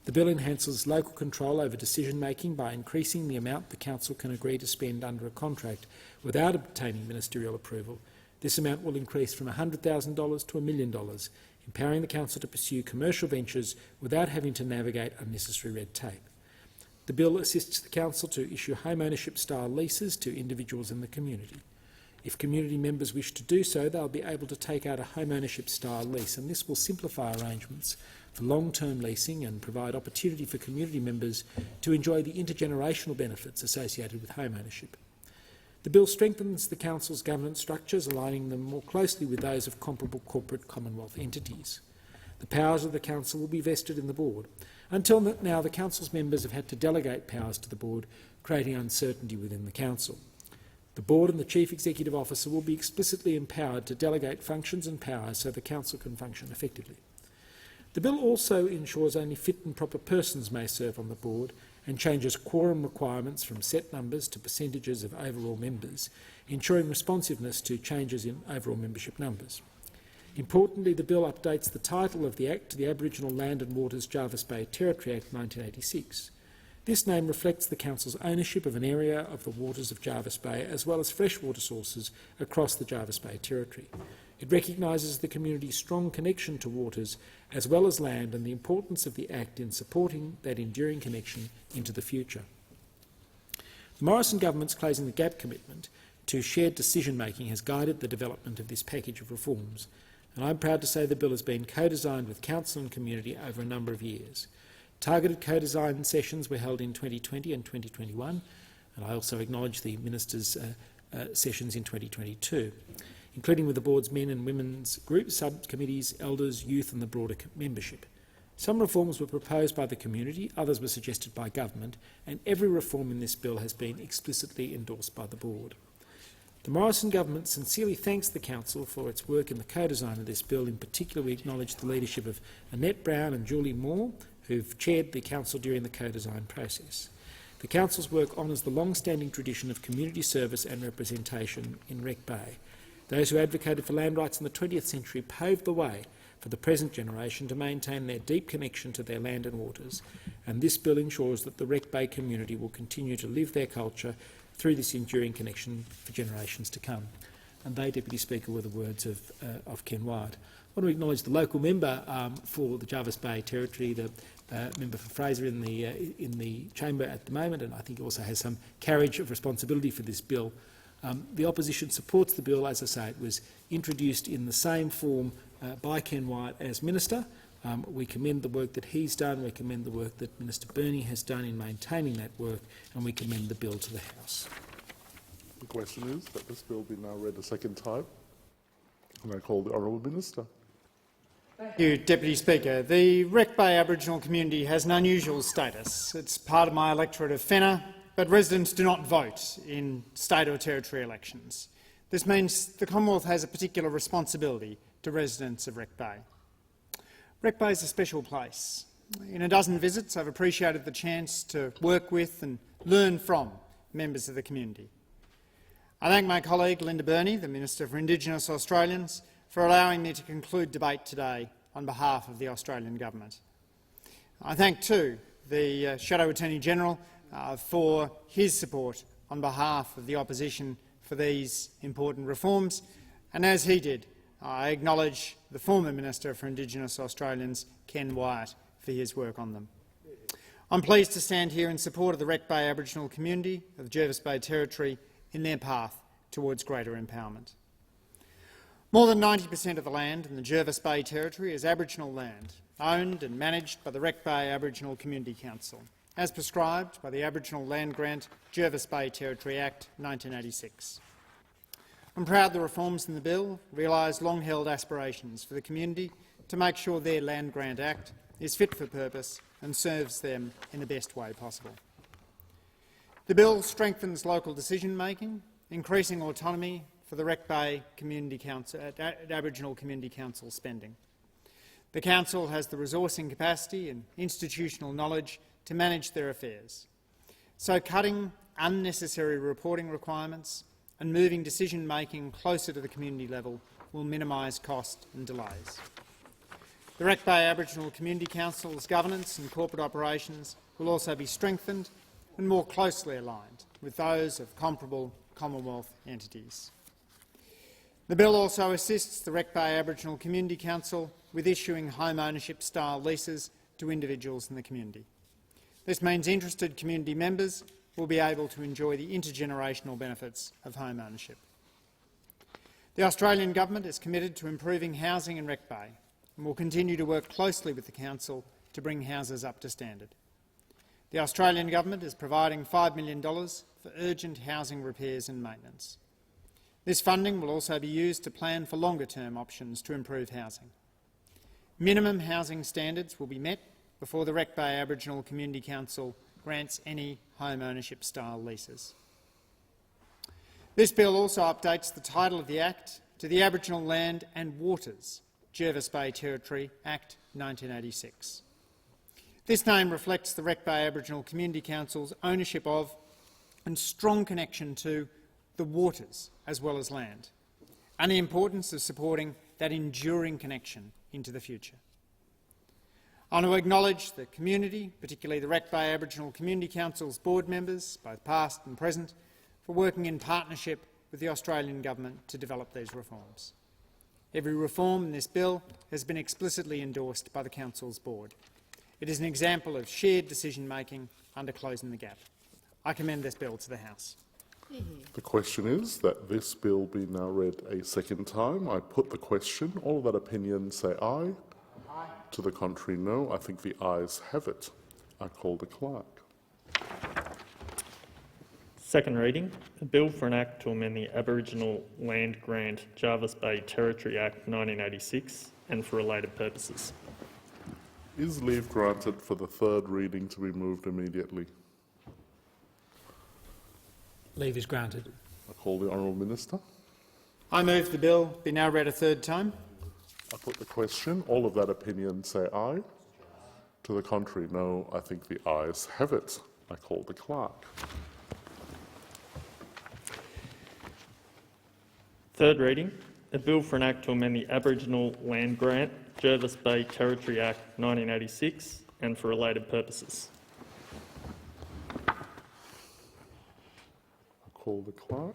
The bill enhances local control over decision-making by increasing the amount the Council can agree to spend under a contract without obtaining ministerial approval. This amount will increase from $100,000 to $1 million, empowering the Council to pursue commercial ventures without having to navigate unnecessary red tape. The bill assists the Council to issue home ownership-style leases to individuals in the community. If community members wish to do so, they'll be able to take out a home ownership-style lease, and this will simplify arrangements for long-term leasing and provide opportunity for community members to enjoy the intergenerational benefits associated with home ownership. The bill strengthens the Council's governance structures, aligning them more closely with those of comparable corporate Commonwealth entities. The powers of the Council will be vested in the Board. Until now, the Council's members have had to delegate powers to the Board, creating uncertainty within the Council. The Board and the Chief Executive Officer will be explicitly empowered to delegate functions and powers so the Council can function effectively. The bill also ensures only fit and proper persons may serve on the Board and changes quorum requirements from set numbers to percentages of overall members, ensuring responsiveness to changes in overall membership numbers. Importantly, the bill updates the title of the Act to the Aboriginal Land and Waters Jervis Bay Territory Act 1986. This name reflects the Council's ownership of an area of the waters of Jervis Bay as well as freshwater sources across the Jervis Bay Territory. It recognises the community's strong connection to waters as well as land and the importance of the Act in supporting that enduring connection into the future. The Morrison government's Closing the Gap commitment to shared decision-making has guided the development of this package of reforms, and I'm proud to say the bill has been co-designed with Council and community over a number of years. Targeted co-design sessions were held in 2020 and 2021, and I also acknowledge the Minister's sessions in 2022, including with the Board's men and women's groups, subcommittees, elders, youth and the broader membership. Some reforms were proposed by the community, others were suggested by government, and every reform in this bill has been explicitly endorsed by the Board. The Morrison government sincerely thanks the Council for its work in the co-design of this bill. In particular, we acknowledge the leadership of Annette Brown and Julie Moore, who've chaired the Council during the co-design process. The Council's work honours the long-standing tradition of community service and representation in Wreck Bay. Those who advocated for land rights in the 20th century paved the way for the present generation to maintain their deep connection to their land and waters, and this bill ensures that the Wreck Bay community will continue to live their culture through this enduring connection for generations to come. And they, Deputy Speaker, were the words of Ken Wyatt. I want to acknowledge the local member for the Jervis Bay Territory, the member for Fraser in the chamber at the moment, and I think he also has some carriage of responsibility for this bill. The opposition supports the bill. As I say, it was introduced in the same form by Ken Wyatt as Minister. We commend the work that he's done, we commend the work that Minister Burney has done in maintaining that work, and we commend the bill to the House. The question is that this bill be now read a second time. And I call the Honourable Minister. Thank you, Deputy Speaker. The Wreck Bay Aboriginal community has an unusual status. It's part of my electorate of Fenner, but residents do not vote in state or territory elections. This means the Commonwealth has a particular responsibility to residents of Wreck Bay. Wreck Bay is a special place. In a dozen visits, I've appreciated the chance to work with and learn from members of the community. I thank my colleague Linda Burney, the Minister for Indigenous Australians, for allowing me to conclude debate today on behalf of the Australian Government. I thank too the Shadow Attorney-General for his support on behalf of the opposition for these important reforms, and as he did, I acknowledge the former Minister for Indigenous Australians, Ken Wyatt, for his work on them. I'm pleased to stand here in support of the Wreck Bay Aboriginal community of the Jervis Bay Territory in their path towards greater empowerment. More than 90% of the land in the Jervis Bay Territory is Aboriginal land, owned and managed by the Wreck Bay Aboriginal Community Council, as prescribed by the Aboriginal Land Grant Jervis Bay Territory Act 1986. I'm proud the reforms in the bill realise long-held aspirations for the community to make sure their Land Grant Act is fit for purpose and serves them in the best way possible. The bill strengthens local decision-making, increasing autonomy for the Wreck Bay Community Council, Aboriginal Community Council spending. The Council has the resourcing capacity and institutional knowledge to manage their affairs, so cutting unnecessary reporting requirements and moving decision-making closer to the community level will minimise cost and delays. The Wreck Bay Aboriginal Community Council's governance and corporate operations will also be strengthened and more closely aligned with those of comparable Commonwealth entities. The bill also assists the Wreck Bay Aboriginal Community Council with issuing home ownership-style leases to individuals in the community. This means interested community members will be able to enjoy the intergenerational benefits of home ownership. The Australian Government is committed to improving housing in Wreck Bay and will continue to work closely with the Council to bring houses up to standard. The Australian Government is providing $5 million for urgent housing repairs and maintenance. This funding will also be used to plan for longer-term options to improve housing. Minimum housing standards will be met before the Wreck Bay Aboriginal Community Council grants any home ownership style leases. This bill also updates the title of the Act to the Aboriginal Land and Waters Jervis Bay Territory Act 1986. This name reflects the Wreck Bay Aboriginal Community Council's ownership of and strong connection to the waters as well as land, and the importance of supporting that enduring connection into the future. I want to acknowledge the community, particularly the Wreck Bay Aboriginal Community Council's board members, both past and present, for working in partnership with the Australian Government to develop these reforms. Every reform in this bill has been explicitly endorsed by the Council's board. It is an example of shared decision-making under Closing the Gap. I commend this bill to the House. The question is that this bill be now read a second time. I put the question. All of that opinion say aye. Aye. To the contrary, no. I think the ayes have it. I call the clerk. Second reading, a bill for an act to amend the Aboriginal Land Grant Jervis Bay Territory Act 1986 and for related purposes. Is leave granted for the third reading to be moved immediately? Leave is granted. I call the Honourable Minister. I move the bill be now read a third time. I put the question. All of that opinion say aye. To the contrary, no. I think the ayes have it. I call the clerk. Third reading, a bill for an act to amend the Aboriginal Land Grant Jervis Bay Territory Act 1986 and for related purposes. I call the clerk.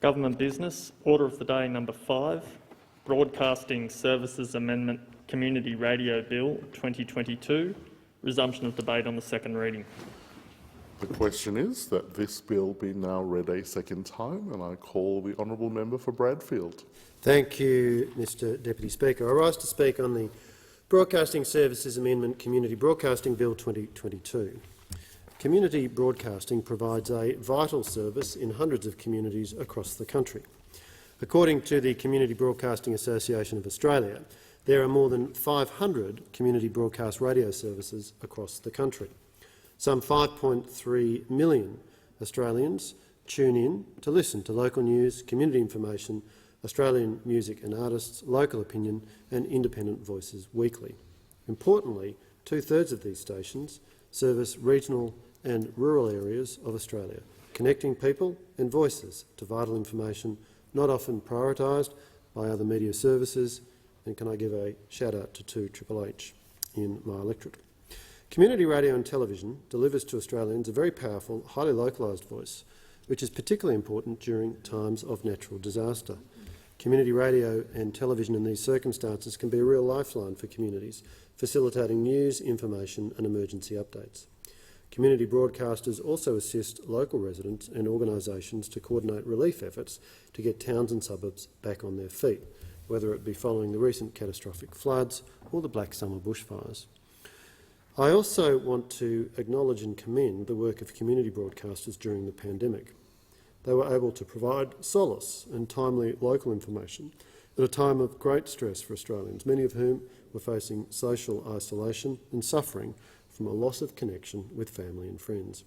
Government business, order of the day number 5, Broadcasting Services Amendment Community Radio Bill 2022, resumption of debate on the second reading. The question is that this bill be now read a second time, and I call the honourable member for Bradfield. Thank you, Mr Deputy Speaker. I rise to speak on the Broadcasting Services Amendment Community Broadcasting Bill 2022. Community broadcasting provides a vital service in hundreds of communities across the country. According to the Community Broadcasting Association of Australia, there are more than 500 community broadcast radio services across the country. Some 5.3 million Australians tune in to listen to local news, community information, Australian music and artists, local opinion and independent voices weekly. Importantly, 2/3 of these stations service regional and rural areas of Australia, connecting people and voices to vital information not often prioritised by other media services. And can I give a shout-out to 2HHH in my electorate. Community radio and television delivers to Australians a very powerful, highly localised voice, which is particularly important during times of natural disaster. Community radio and television in these circumstances can be a real lifeline for communities, facilitating news, information and emergency updates. Community broadcasters also assist local residents and organisations to coordinate relief efforts to get towns and suburbs back on their feet, whether it be following the recent catastrophic floods or the Black Summer bushfires. I also want to acknowledge and commend the work of community broadcasters during the pandemic. They were able to provide solace and timely local information at a time of great stress for Australians, many of whom were facing social isolation and suffering from a loss of connection with family and friends.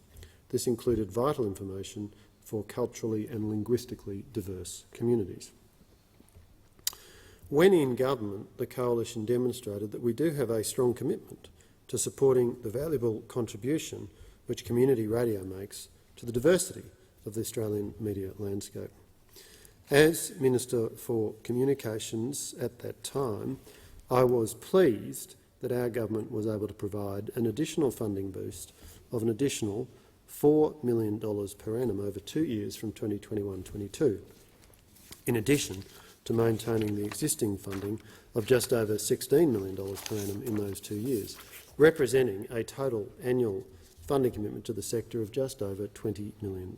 This included vital information for culturally and linguistically diverse communities. When in government, the Coalition demonstrated that we do have a strong commitment to supporting the valuable contribution which community radio makes to the diversity of the Australian media landscape. As Minister for Communications at that time, I was pleased that our government was able to provide an additional funding boost of an additional $4 million per annum over 2 years from 2021-22, in addition to maintaining the existing funding of just over $16 million per annum in those 2 years, representing a total annual funding commitment to the sector of just over $20 million.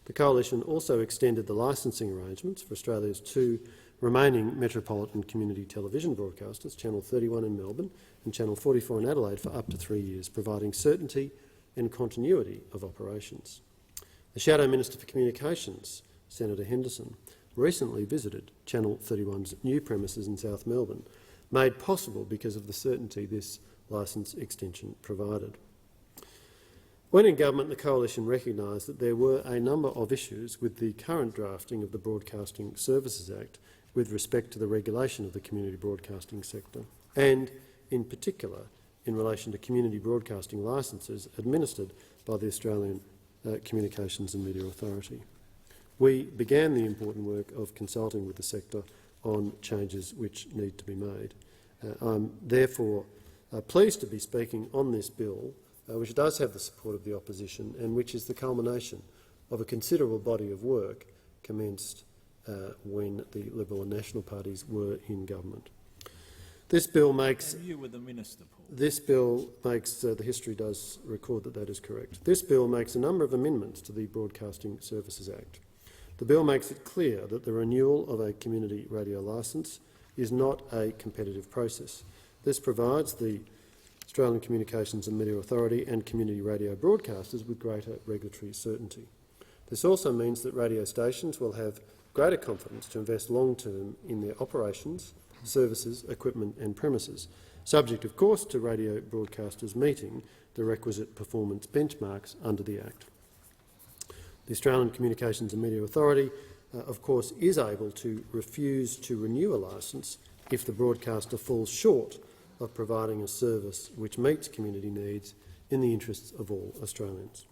The Coalition also extended the licensing arrangements for Australia's 2 remaining metropolitan community television broadcasters, Channel 31 in Melbourne and Channel 44 in Adelaide, for up to 3 years, providing certainty and continuity of operations. The Shadow Minister for Communications, Senator Henderson, recently visited Channel 31's new premises in South Melbourne, made possible because of the certainty this licence extension provided. When in government, the Coalition recognised that there were a number of issues with the current drafting of the Broadcasting Services Act with respect to the regulation of the community broadcasting sector, and, in particular, in relation to community broadcasting licences administered by the Australian Communications and Media Authority. We began the important work of consulting with the sector on changes which need to be made. I'm therefore pleased to be speaking on this bill, which does have the support of the opposition and which is the culmination of a considerable body of work commenced when the Liberal and National parties were in government. This bill makes— And you were the minister, Paul. This bill makes— the history does record that that is correct. This bill makes a number of amendments to the Broadcasting Services Act. The bill makes it clear that the renewal of a community radio licence is not a competitive process. This provides the Australian Communications and Media Authority and community radio broadcasters with greater regulatory certainty. This also means that radio stations will have greater confidence to invest long-term in their operations, services, equipment and premises, subject, of course, to radio broadcasters meeting the requisite performance benchmarks under the Act. The Australian Communications and Media Authority, of course, is able to refuse to renew a licence if the broadcaster falls short of providing a service which meets community needs in the interests of all Australians.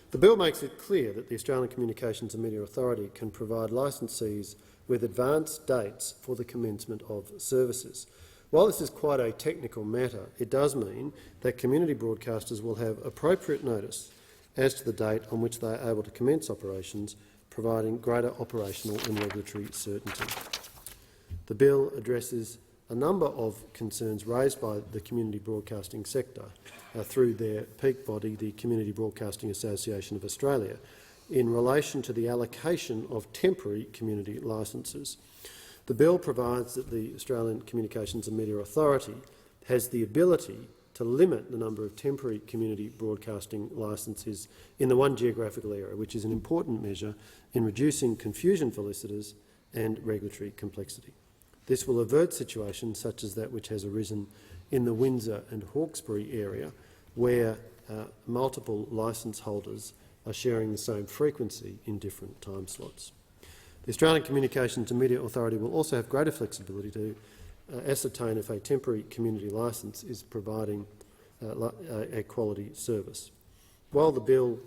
The bill makes it clear that the Australian Communications and Media Authority can provide licensees with advanced dates for the commencement of services. While this is quite a technical matter, it does mean that community broadcasters will have appropriate notice as to the date on which they are able to commence operations, providing greater operational and regulatory certainty. The bill addresses a number of concerns raised by the community broadcasting sector through their peak body, the Community Broadcasting Association of Australia, in relation to the allocation of temporary community licences. The bill provides that the Australian Communications and Media Authority has the ability to limit the number of temporary community broadcasting licences in the one geographical area, which is an important measure in reducing confusion for listeners and regulatory complexity. This will avert situations such as that which has arisen in the Windsor and Hawkesbury area, where multiple licence holders are sharing the same frequency in different time slots. The Australian Communications and Media Authority will also have greater flexibility to ascertain if a temporary community licence is providing a quality service. While the bill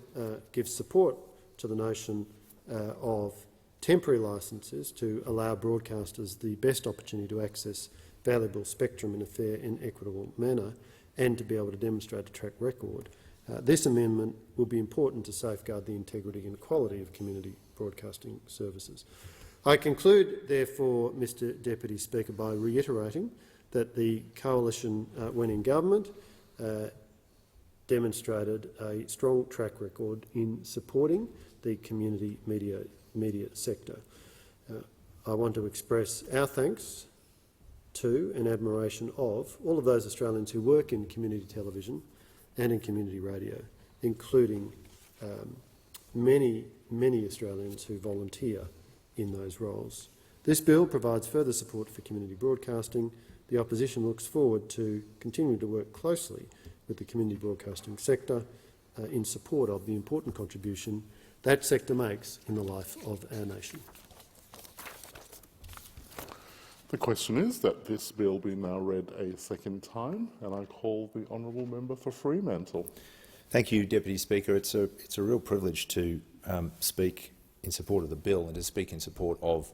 gives support to the notion of temporary licences to allow broadcasters the best opportunity to access valuable spectrum in a fair and equitable manner and to be able to demonstrate a track record, this amendment will be important to safeguard the integrity and quality of community broadcasting services. I conclude, therefore, Mr Deputy Speaker, by reiterating that the Coalition, when in government, demonstrated a strong track record in supporting the community media sector. I want to express our thanks to and admiration of all of those Australians who work in community television and in community radio, including many Australians who volunteer in those roles. This bill provides further support for community broadcasting. The opposition looks forward to continuing to work closely with the community broadcasting sector in support of the important contribution that sector makes in the life of our nation. The question is that this bill be now read a second time, and I call the honourable member for Fremantle. Thank you, Deputy Speaker. It's a real privilege to speak in support of the bill and to speak in support of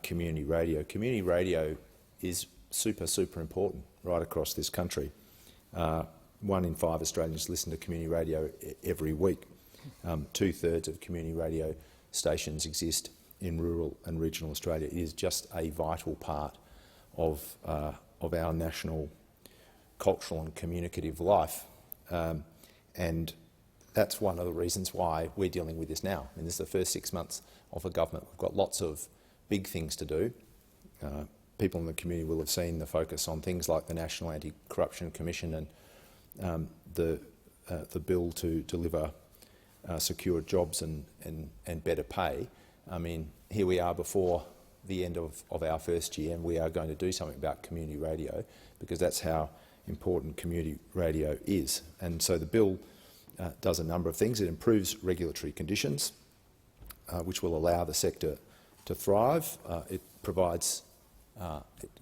community radio. Community radio is super important right across this country. 1 in 5 Australians listen to community radio every week. 2/3 of community radio stations exist in rural and regional Australia. It is just a vital part of our national cultural and communicative life. And that's one of the reasons why we're dealing with this now. I mean, this is the first 6 months of a government. We've got lots of big things to do. People in the community will have seen the focus on things like the National Anti-Corruption Commission and the bill to deliver secure jobs and better pay. I mean, here we are before the end of our first year, and we are going to do something about community radio, because that's how important community radio is. And so the bill does a number of things. It improves regulatory conditions, which will allow the sector to thrive. It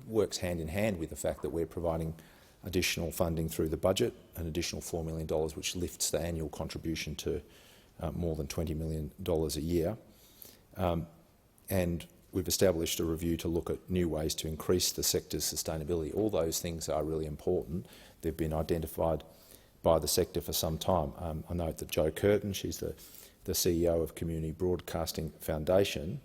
works hand in hand with the fact that we're providing additional funding through the budget, an additional $4 million, which lifts the annual contribution to more than $20 million a year. And we've established a review to look at new ways to increase the sector's sustainability. All those things are really important. They've been identified by the sector for some time. I note that Jo Curtin, she's the CEO of Community Broadcasting Foundation,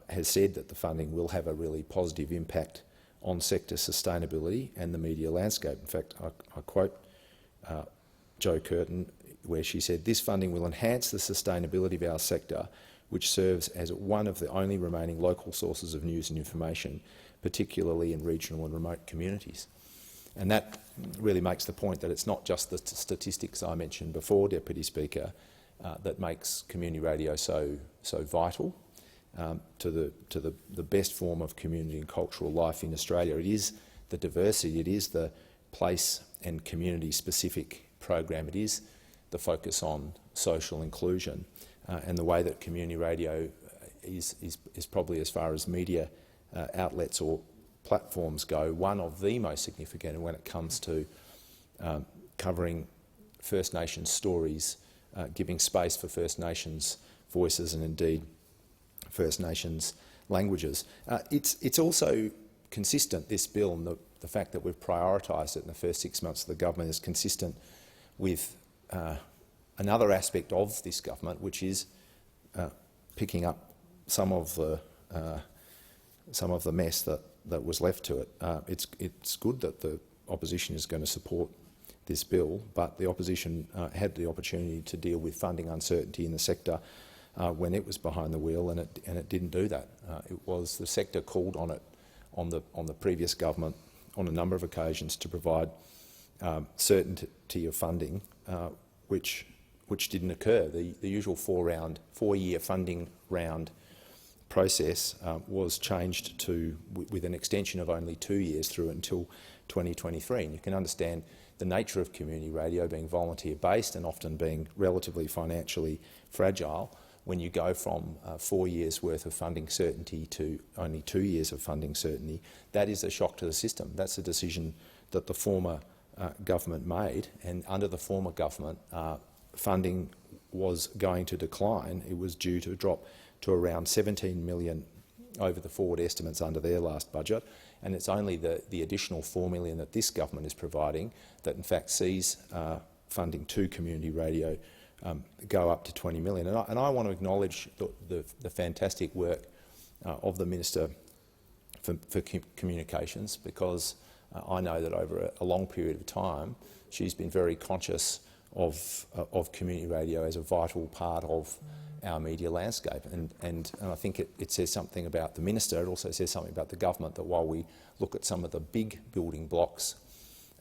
has said that the funding will have a really positive impact on sector sustainability and the media landscape. In fact, I quote Jo Curtin, where she said, "This funding will enhance the sustainability of our sector, which serves as one of the only remaining local sources of news and information, particularly in regional and remote communities." And that really makes the point that it's not just the statistics I mentioned before, Deputy Speaker, that makes community radio so vital to the best form of community and cultural life in Australia. It is the diversity, it is the place and community-specific program, it is the focus on social inclusion, and the way that community radio is probably, as far as media outlets or platforms go, one of the most significant when it comes to covering First Nations stories, giving space for First Nations voices and indeed First Nations languages. It's also consistent, this bill, and the fact that we've prioritised it in the first 6 months of the government is consistent with another aspect of this government, which is picking up some of the mess that was left to it. It's good that the opposition is going to support this bill, but the opposition had the opportunity to deal with funding uncertainty in the sector when it was behind the wheel, and it didn't do that. It was the sector called on it on the previous government on a number of occasions to provide certainty of funding, which didn't occur. The usual four-year funding round process was changed with an extension of only 2 years through until 2023. And you can understand the nature of community radio being volunteer-based and often being relatively financially fragile. When you go from 4 years' worth of funding certainty to only 2 years of funding certainty, that is a shock to the system. That's a decision that the former government made, and under the former government, funding was going to decline. It was due to drop to around $17 million over the forward estimates under their last budget, and it's only the additional $4 million that this government is providing that in fact sees funding to community radio go up to $20 million. And I want to acknowledge the fantastic work of the Minister for Communications, because I know that over a long period of time she's been very conscious of community radio as a vital part of our media landscape, and I think it says something about the Minister. It also says something about the government, that while we look at some of the big building blocks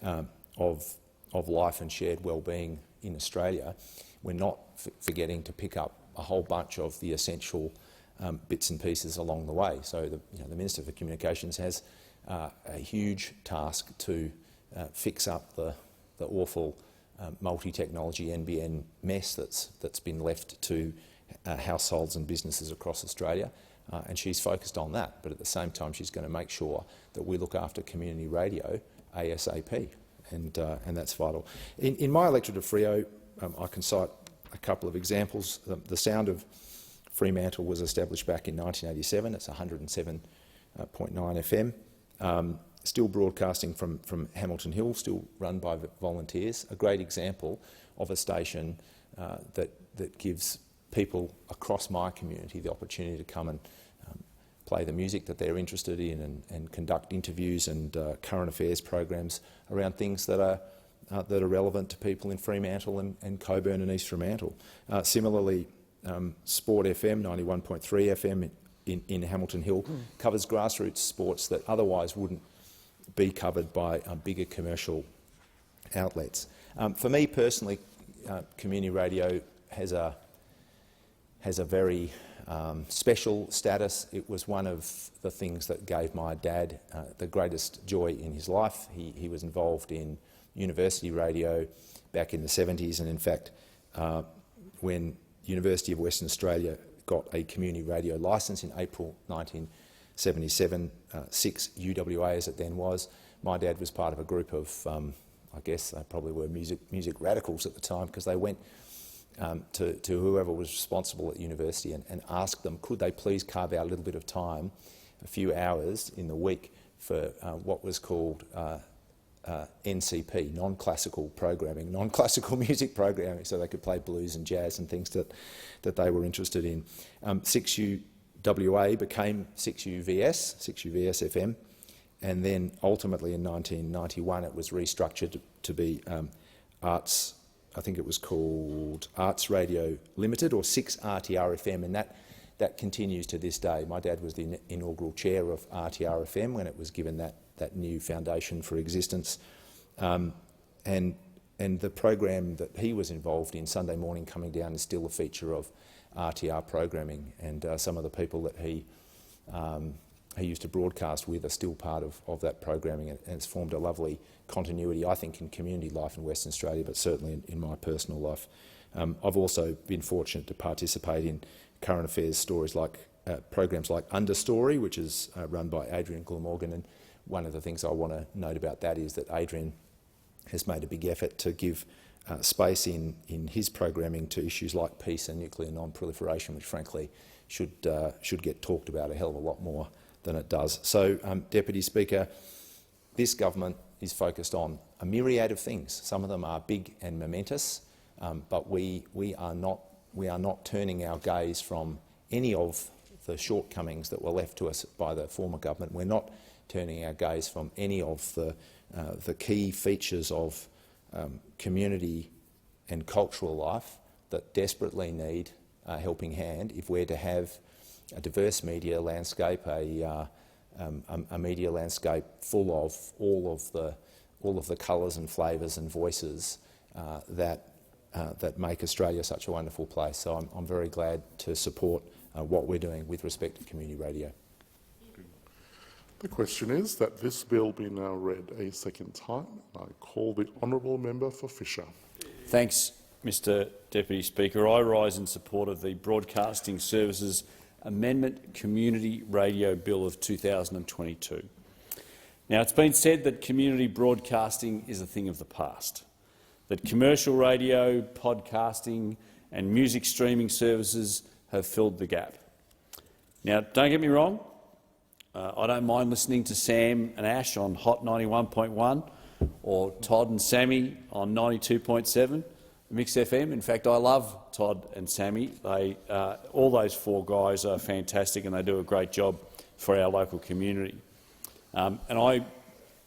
of life and shared wellbeing in Australia, we're not forgetting to pick up a whole bunch of the essential bits and pieces along the way. So the Minister for Communications has a huge task to fix up the awful multi-technology NBN mess that's been left to households and businesses across Australia, and she's focused on that. But at the same time, she's going to make sure that we look after community radio ASAP, and that's vital. In my electorate of Freo, I can cite a couple of examples. The Sound of Fremantle was established back in 1987. It's 107.9 FM. Still broadcasting from Hamilton Hill, still run by volunteers. A great example of a station that gives people across my community the opportunity to come and play the music that they're interested in and conduct interviews and current affairs programs around things that are relevant to people in Fremantle and Coburn and East Fremantle. Similarly, Sport FM, 91.3 FM in Hamilton Hill, covers grassroots sports that otherwise wouldn't be covered by bigger commercial outlets. For me personally, community radio has a very special status. It was one of the things that gave my dad the greatest joy in his life. He was involved in university radio back in the 70s, and in fact, when University of Western Australia got a community radio licence in April 1977, 6 UWA as it then was, my dad was part of a group of, I guess they probably were music radicals at the time, because they went to whoever was responsible at university and asked them, could they please carve out a little bit of time, a few hours in the week, for what was called NCP, non-classical programming, non-classical music programming, so they could play blues and jazz and things that they were interested in. 6UWA became 6UVS FM, and then ultimately in 1991 it was restructured to be Arts, I think it was called Arts Radio Limited, or 6RTR FM, and that continues to this day. My dad was the inaugural chair of RTR FM when it was given that new foundation for existence. And the program that he was involved in, Sunday Morning Coming Down, is still a feature of RTR programming, and some of the people that he used to broadcast with are still part of that programming, and it's formed a lovely continuity, I think, in community life in Western Australia, but certainly in my personal life. I've also been fortunate to participate in current affairs stories like programs like Understory, which is run by Adrian Glamorgan, and one of the things I want to note about that is that Adrian has made a big effort to give space in his programming to issues like peace and nuclear non-proliferation, which frankly should get talked about a hell of a lot more than it does. So, Deputy Speaker, this government is focused on a myriad of things. Some of them are big and momentous, but we are not turning our gaze from any of the shortcomings that were left to us by the former government. We're not turning our gaze from any of the key features of community and cultural life that desperately need a helping hand if we're to have a diverse media landscape, a media landscape full of all of the colours and flavours and voices that make Australia such a wonderful place. So I'm very glad to support what we're doing with respect to community radio. The question is that this bill be now read a second time. I call the honourable member for Fisher. Thanks, Mr Deputy Speaker. I rise in support of the Broadcasting Services Amendment Community Radio Bill of 2022. Now, it's been said that community broadcasting is a thing of the past, that commercial radio, podcasting and music streaming services have filled the gap. Now, don't get me wrong, I don't mind listening to Sam and Ash on Hot 91.1 or Todd and Sammy on 92.7 Mix FM. In fact, I love Todd and Sammy. All those four guys are fantastic and they do a great job for our local community. And I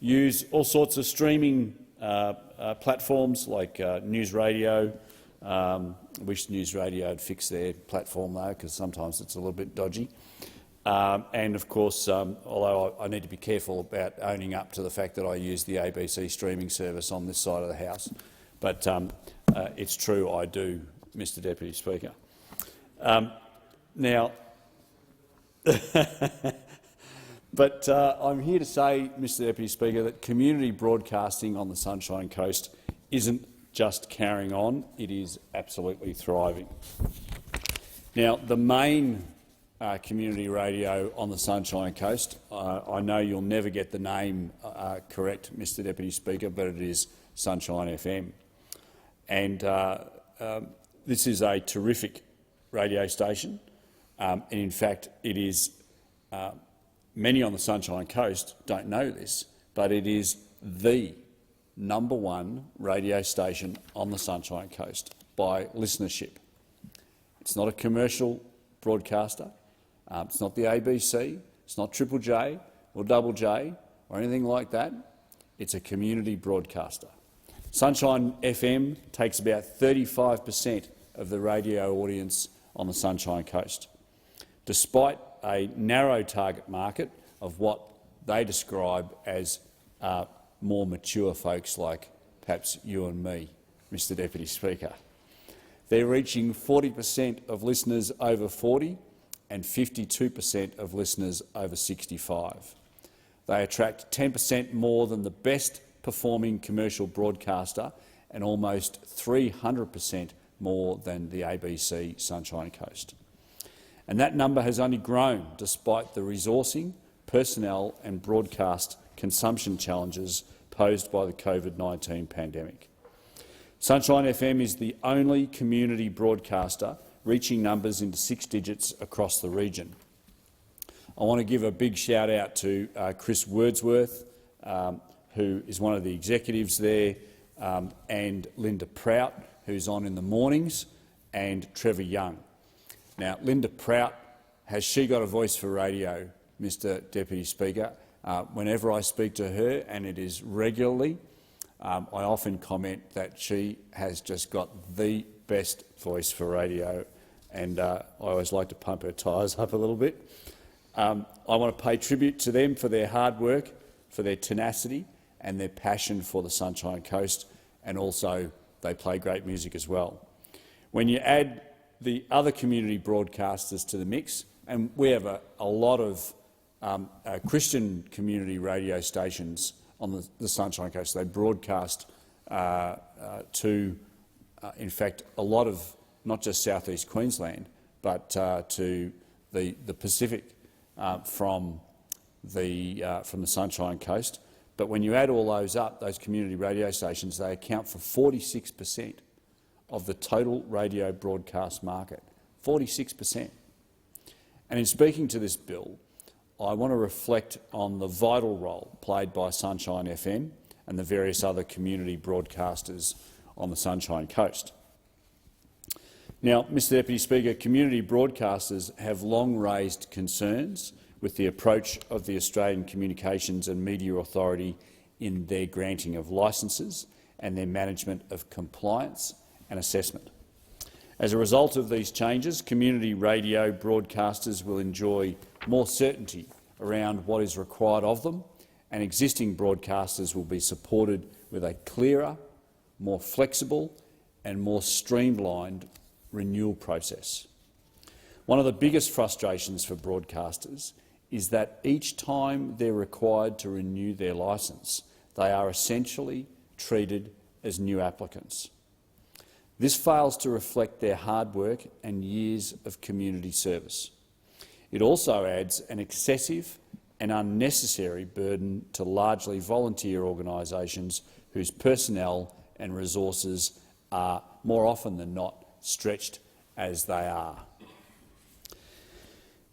use all sorts of streaming platforms like News Radio. Wish News Radio had fixed their platform though, because sometimes it's a little bit dodgy. And of course, although I need to be careful about owning up to the fact that I use the ABC streaming service on this side of the House, but it's true, I do, Mr Deputy Speaker. Now, but I'm here to say, Mr Deputy Speaker, that community broadcasting on the Sunshine Coast isn't just carrying on, it is absolutely thriving. Now, the main community radio on the Sunshine Coast, I know you'll never get the name correct, Mr Deputy Speaker, but it is Sunshine FM. And this is a terrific radio station, and in fact it is, many on the Sunshine Coast don't know this, but it is the #1 radio station on the Sunshine Coast by listenership. It's not a commercial broadcaster. It's not the ABC. It's not Triple J or Double J or anything like that. It's a community broadcaster. Sunshine FM takes about 35% of the radio audience on the Sunshine Coast, despite a narrow target market of what they describe as more mature folks like perhaps you and me, Mr Deputy Speaker. They're reaching 40% of listeners over 40 and 52% of listeners over 65. They attract 10% more than the best performing commercial broadcaster and almost 300% more than the ABC Sunshine Coast. And that number has only grown despite the resourcing, personnel and broadcast consumption challenges posed by the COVID-19 pandemic. Sunshine FM is the only community broadcaster reaching numbers into 6 digits across the region. I want to give a big shout-out to Chris Wordsworth, who is one of the executives there, and Linda Prout, who's on in the mornings, and Trevor Young. Now, Linda Prout, has she got a voice for radio, Mr Deputy Speaker? Whenever I speak to her, and it is regularly, I often comment that she has just got the best voice for radio, and I always like to pump her tyres up a little bit. I want to pay tribute to them for their hard work, for their tenacity and their passion for the Sunshine Coast, and also they play great music as well. When you add the other community broadcasters to the mix, and we have a lot of Christian community radio stations on the Sunshine Coast. They broadcast to, in fact, a lot of not just southeast Queensland, but to the Pacific from the Sunshine Coast. But when you add all those up, those community radio stations, they account for 46% of the total radio broadcast market. 46%. And in speaking to this bill, I want to reflect on the vital role played by Sunshine FM and the various other community broadcasters on the Sunshine Coast. Now, Mr Deputy Speaker, community broadcasters have long raised concerns with the approach of the Australian Communications and Media Authority in their granting of licences and their management of compliance and assessment. As a result of these changes, community radio broadcasters will enjoy more certainty around what is required of them, and existing broadcasters will be supported with a clearer, more flexible and more streamlined renewal process. One of the biggest frustrations for broadcasters is that each time they're required to renew their licence, they are essentially treated as new applicants. This fails to reflect their hard work and years of community service. It also adds an excessive and unnecessary burden to largely volunteer organisations whose personnel and resources are more often than not stretched as they are.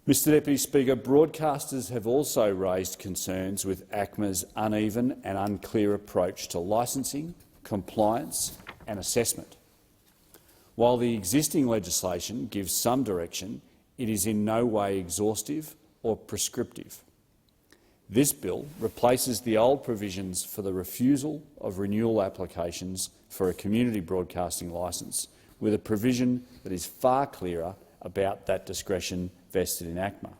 Mr Deputy Speaker, broadcasters have also raised concerns with ACMA's uneven and unclear approach to licensing, compliance and assessment. While the existing legislation gives some direction, it is in no way exhaustive or prescriptive. This bill replaces the old provisions for the refusal of renewal applications for a community broadcasting licence with a provision that is far clearer about that discretion vested in ACMA.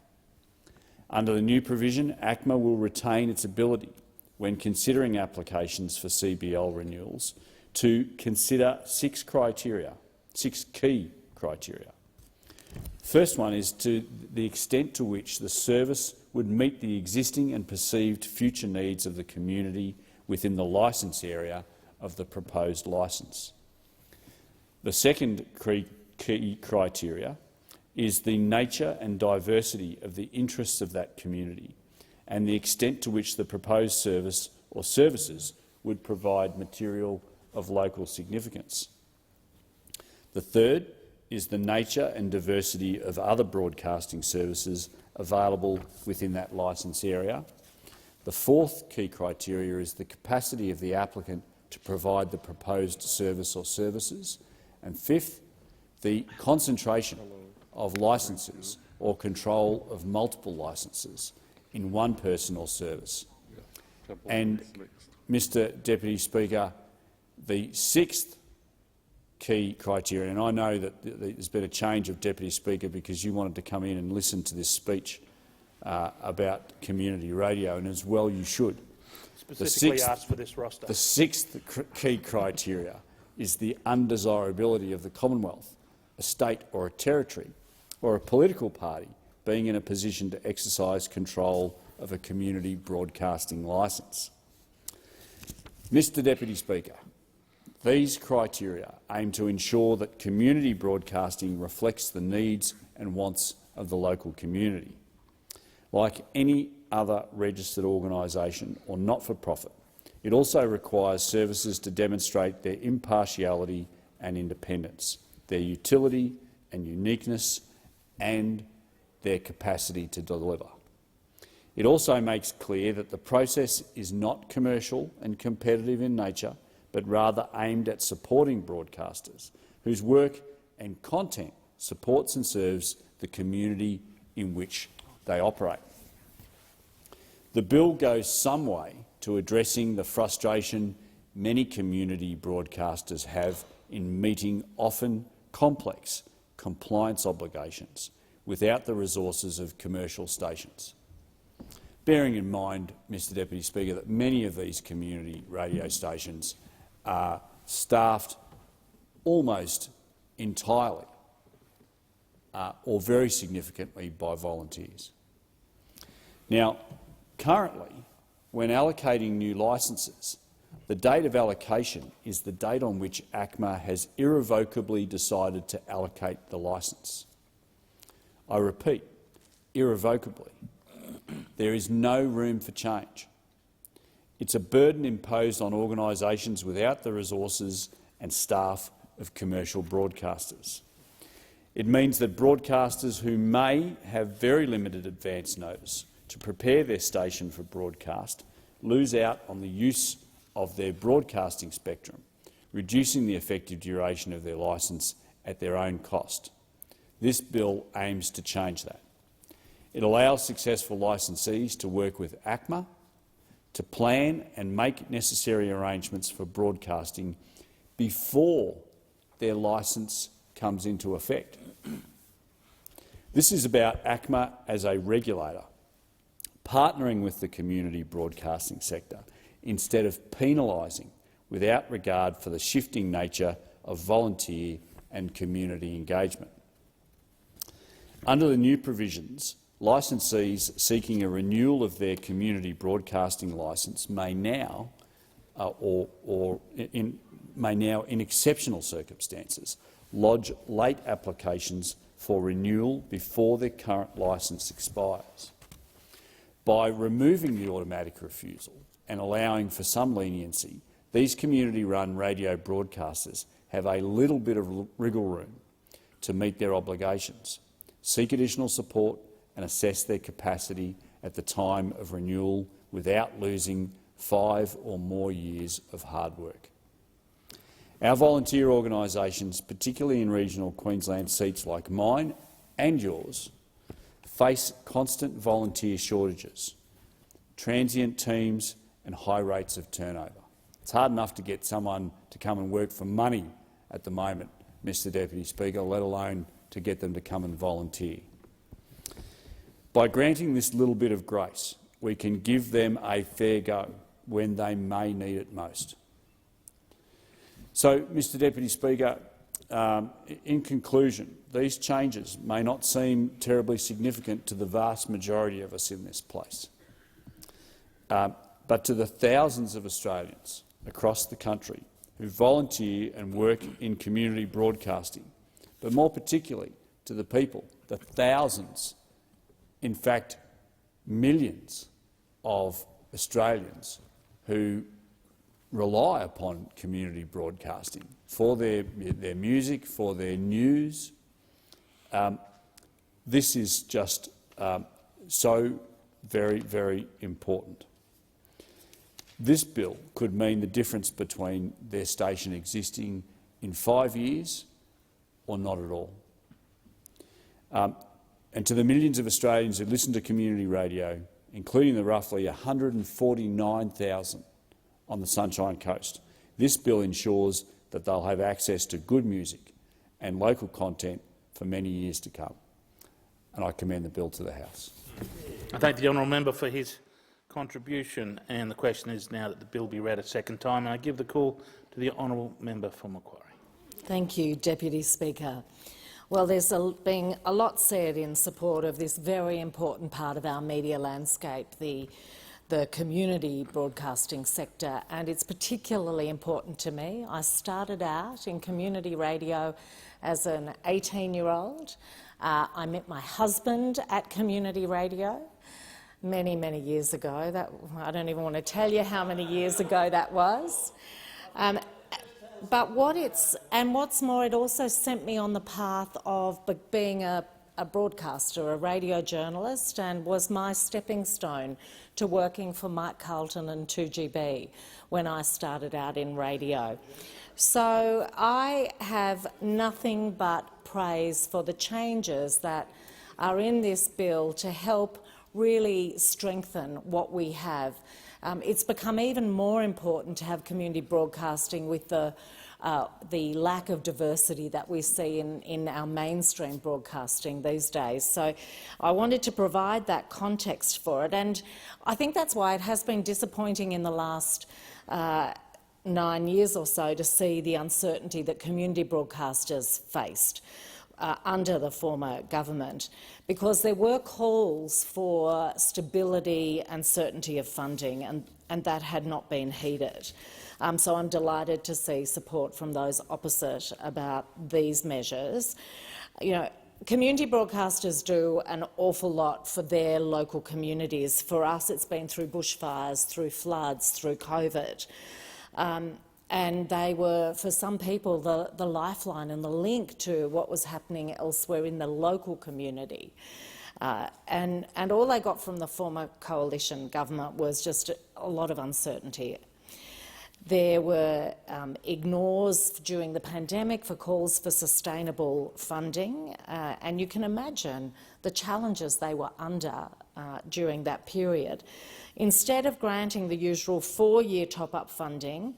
Under the new provision, ACMA will retain its ability, when considering applications for CBL renewals, to consider 6 key criteria. First one is to the extent to which the service would meet the existing and perceived future needs of the community within the licence area of the proposed licence. The second key criteria is the nature and diversity of the interests of that community and the extent to which the proposed service or services would provide material of local significance. The third is the nature and diversity of other broadcasting services available within that licence area. The fourth key criteria is the capacity of the applicant to provide the proposed service or services. And fifth, the concentration of licences or control of multiple licences in one person or service. And, Mr Deputy Speaker, the sixth key criteria, and I know that there's been a change of Deputy Speaker because you wanted to come in and listen to this speech about community radio, and as well you should. Specifically asked for this roster. The sixth key criteria is the undesirability of the Commonwealth, a state or a territory, or a political party being in a position to exercise control of a community broadcasting licence. Mr Deputy Speaker, these criteria aim to ensure that community broadcasting reflects the needs and wants of the local community. Like any other registered organisation or not-for-profit, it also requires services to demonstrate their impartiality and independence, their utility and uniqueness, and their capacity to deliver. It also makes clear that the process is not commercial and competitive in nature, but rather aimed at supporting broadcasters whose work and content supports and serves the community in which they operate. The bill goes some way to addressing the frustration many community broadcasters have in meeting often complex compliance obligations without the resources of commercial stations. Bearing in mind, Mr Deputy Speaker, that many of these community radio stations are staffed almost entirely or very significantly by volunteers. Now, currently, when allocating new licences, the date of allocation is the date on which ACMA has irrevocably decided to allocate the licence. I repeat, irrevocably. There is no room for change. It's a burden imposed on organisations without the resources and staff of commercial broadcasters. It means that broadcasters who may have very limited advance notice to prepare their station for broadcast lose out on the use of their broadcasting spectrum, reducing the effective duration of their licence at their own cost. This bill aims to change that. It allows successful licensees to work with ACMA to plan and make necessary arrangements for broadcasting before their licence comes into effect. This is about ACMA as a regulator, partnering with the community broadcasting sector instead of penalising without regard for the shifting nature of volunteer and community engagement. Under the new provisions, licensees seeking a renewal of their community broadcasting licence may now, in exceptional circumstances, lodge late applications for renewal before their current licence expires. By removing the automatic refusal and allowing for some leniency, these community-run radio broadcasters have a little bit of wriggle room to meet their obligations, seek additional support and assess their capacity at the time of renewal without losing 5 or more years of hard work. Our volunteer organisations, particularly in regional Queensland seats like mine and yours, face constant volunteer shortages, transient teams and high rates of turnover. It's hard enough to get someone to come and work for money at the moment, Mr Deputy Speaker, let alone to get them to come and volunteer. By granting this little bit of grace, we can give them a fair go when they may need it most. So, Mr Deputy Speaker, in conclusion, these changes may not seem terribly significant to the vast majority of us in this place, but to the thousands of Australians across the country who volunteer and work in community broadcasting, but more particularly to the people, the thousands, in fact millions of Australians who rely upon community broadcasting for their music, for their news. This is just so very, very important. This bill could mean the difference between their station existing in 5 years or not at all. And to the millions of Australians who listen to community radio, including the roughly 149,000 on the Sunshine Coast, this bill ensures that they'll have access to good music and local content for many years to come. And I commend the bill to the House. I thank the honourable member for his contribution, and the question is now that the bill be read a second time. And I give the call to the honourable member for Macquarie. Thank you, Deputy Speaker. Well, there's been a lot said in support of this very important part of our media landscape, the community broadcasting sector, and it's particularly important to me. I started out in community radio as an 18-year-old. I met my husband at community radio many, many years ago. I don't even want to tell you how many years ago that was. But what's more, it also sent me on the path of being a broadcaster, a radio journalist, and was my stepping stone to working for Mike Carlton and 2GB when I started out in radio. So I have nothing but praise for the changes that are in this bill to help really strengthen what we have. It's become even more important to have community broadcasting with the lack of diversity that we see in our mainstream broadcasting these days. So I wanted to provide that context for it, and I think that's why it has been disappointing in the last 9 years or so to see the uncertainty that community broadcasters faced under the former government, because there were calls for stability and certainty of funding, and that had not been heeded. So I'm delighted to see support from those opposite about these measures. You know, community broadcasters do an awful lot for their local communities. For us, it's been through bushfires, through floods, through COVID. And they were, for some people, the lifeline and the link to what was happening elsewhere in the local community. And all they got from the former coalition government was just a lot of uncertainty. There were ignores during the pandemic for calls for sustainable funding, and you can imagine the challenges they were under during that period. Instead of granting the usual 4-year top-up funding,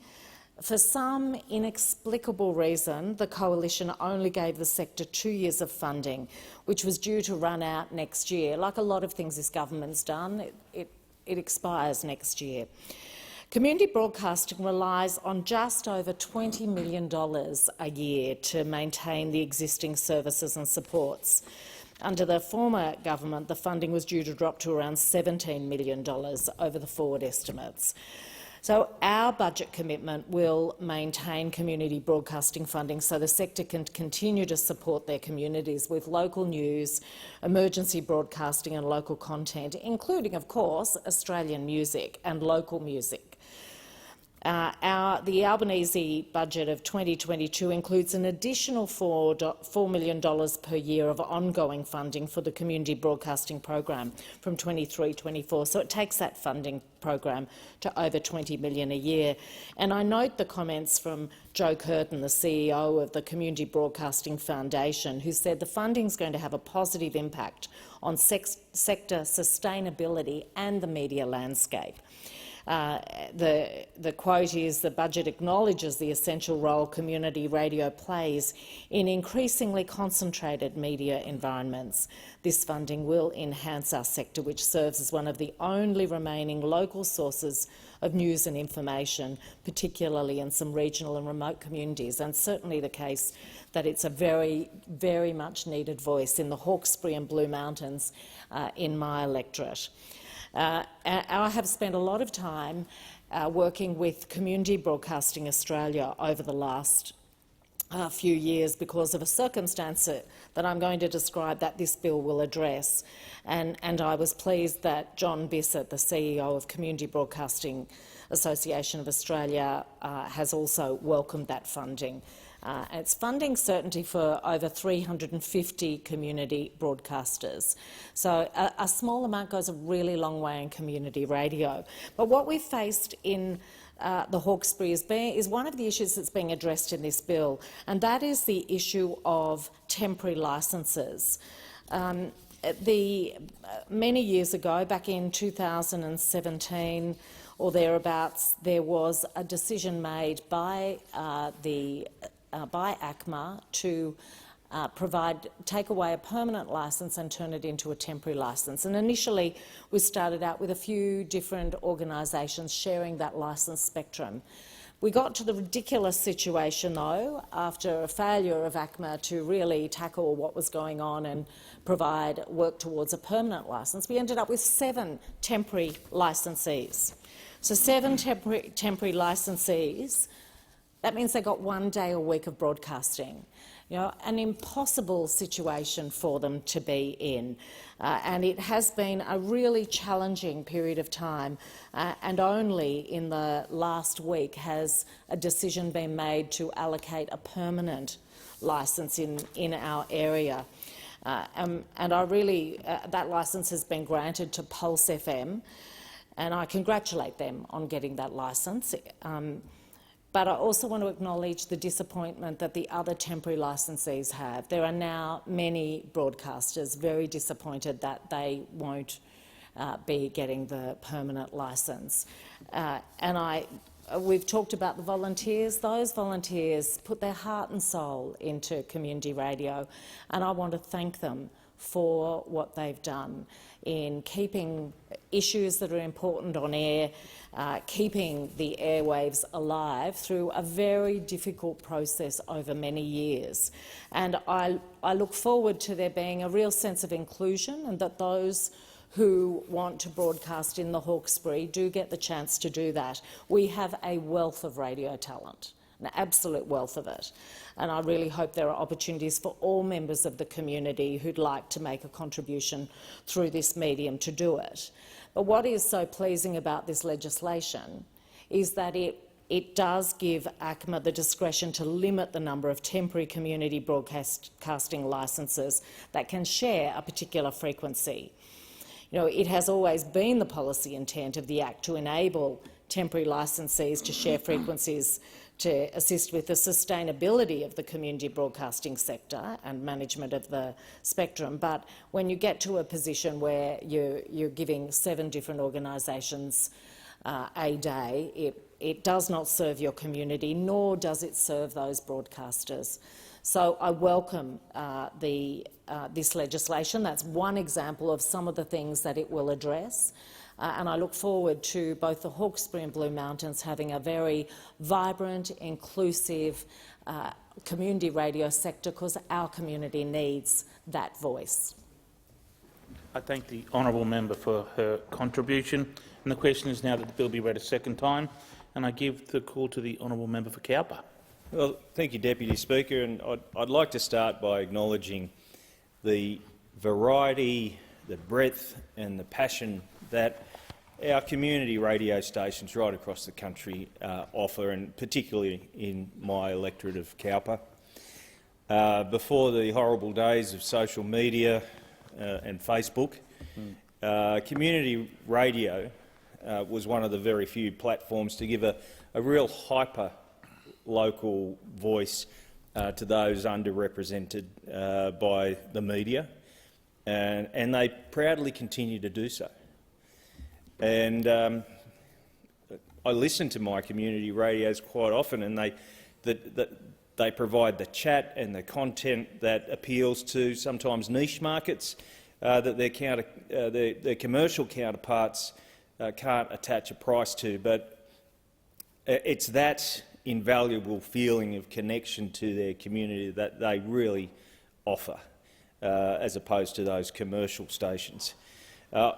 for some inexplicable reason, the coalition only gave the sector 2 years of funding, which was due to run out next year. Like a lot of things this government's done, it expires next year. Community broadcasting relies on just over $20 million a year to maintain the existing services and supports. Under the former government, the funding was due to drop to around $17 million over the forward estimates. So our budget commitment will maintain community broadcasting funding so the sector can continue to support their communities with local news, emergency broadcasting and local content, including, of course, Australian music and local music. The Albanese budget of 2022 includes an additional $4 million per year of ongoing funding for the community broadcasting program from 23-24, so it takes that funding program to over $20 million a year. And I note the comments from Joe Curtin, the CEO of the Community Broadcasting Foundation, who said the funding is going to have a positive impact on sector sustainability and the media landscape. The quote is, the budget acknowledges the essential role community radio plays in increasingly concentrated media environments. This funding will enhance our sector, which serves as one of the only remaining local sources of news and information, particularly in some regional and remote communities, and certainly the case that it's a very, very much needed voice in the Hawkesbury and Blue Mountains in my electorate. I have spent a lot of time working with Community Broadcasting Australia over the last few years because of a circumstance that I'm going to describe that this bill will address. And I was pleased that John Bissett, the CEO of Community Broadcasting Association of Australia, has also welcomed that funding. It's funding certainty for over 350 community broadcasters. So a small amount goes a really long way in community radio. But what we faced in the Hawkesbury is one of the issues that's being addressed in this bill, and that is the issue of temporary licences. Many years ago, back in 2017 or thereabouts, there was a decision made by ACMA to take away a permanent licence and turn it into a temporary licence. And initially, we started out with a few different organisations sharing that licence spectrum. We got to the ridiculous situation, though, after a failure of ACMA to really tackle what was going on and work towards a permanent licence. We ended up with 7 temporary licensees. So 7 temporary licensees, that means they got 1 day a week of broadcasting. You know, an impossible situation for them to be in. And it has been a really challenging period of time, and only in the last week has a decision been made to allocate a permanent licence in our area. And I really, that licence has been granted to Pulse FM, and I congratulate them on getting that licence. But I also want to acknowledge the disappointment that the other temporary licensees have. There are now many broadcasters very disappointed that they won't be getting the permanent licence. We've talked about the volunteers. Those volunteers put their heart and soul into community radio, and I want to thank them for what they've done in keeping issues that are important on air, keeping the airwaves alive through a very difficult process over many years. And I look forward to there being a real sense of inclusion, and that those who want to broadcast in the Hawkesbury do get the chance to do that. We have a wealth of radio talent, an absolute wealth of it. And I really hope there are opportunities for all members of the community who'd like to make a contribution through this medium to do it. But what is so pleasing about this legislation is that it does give ACMA the discretion to limit the number of temporary community broadcasting licences that can share a particular frequency. You know, it has always been the policy intent of the Act to enable temporary licensees to share frequencies to assist with the sustainability of the community broadcasting sector and management of the spectrum. But when you get to a position where you're giving 7 different organisations a day, it does not serve your community, nor does it serve those broadcasters. So I welcome this legislation. That's one example of some of the things that it will address. And I look forward to both the Hawkesbury and Blue Mountains having a very vibrant, inclusive community radio sector, because our community needs that voice. I thank the honourable member for her contribution. And the question is now that the bill be read a second time. And I give the call to the honourable member for Cowper. Well, thank you, Deputy Speaker. And I'd like to start by acknowledging the variety, the breadth and the passion that our community radio stations right across the country offer, and particularly in my electorate of Cowper. Before the horrible days of social media and Facebook, community radio was one of the very few platforms to give a real hyper-local voice to those underrepresented by the media, and they proudly continue to do so. And I listen to my community radios quite often, and they provide the chat and the content that appeals to sometimes niche markets that their commercial counterparts can't attach a price to. But it's that invaluable feeling of connection to their community that they really offer, as opposed to those commercial stations.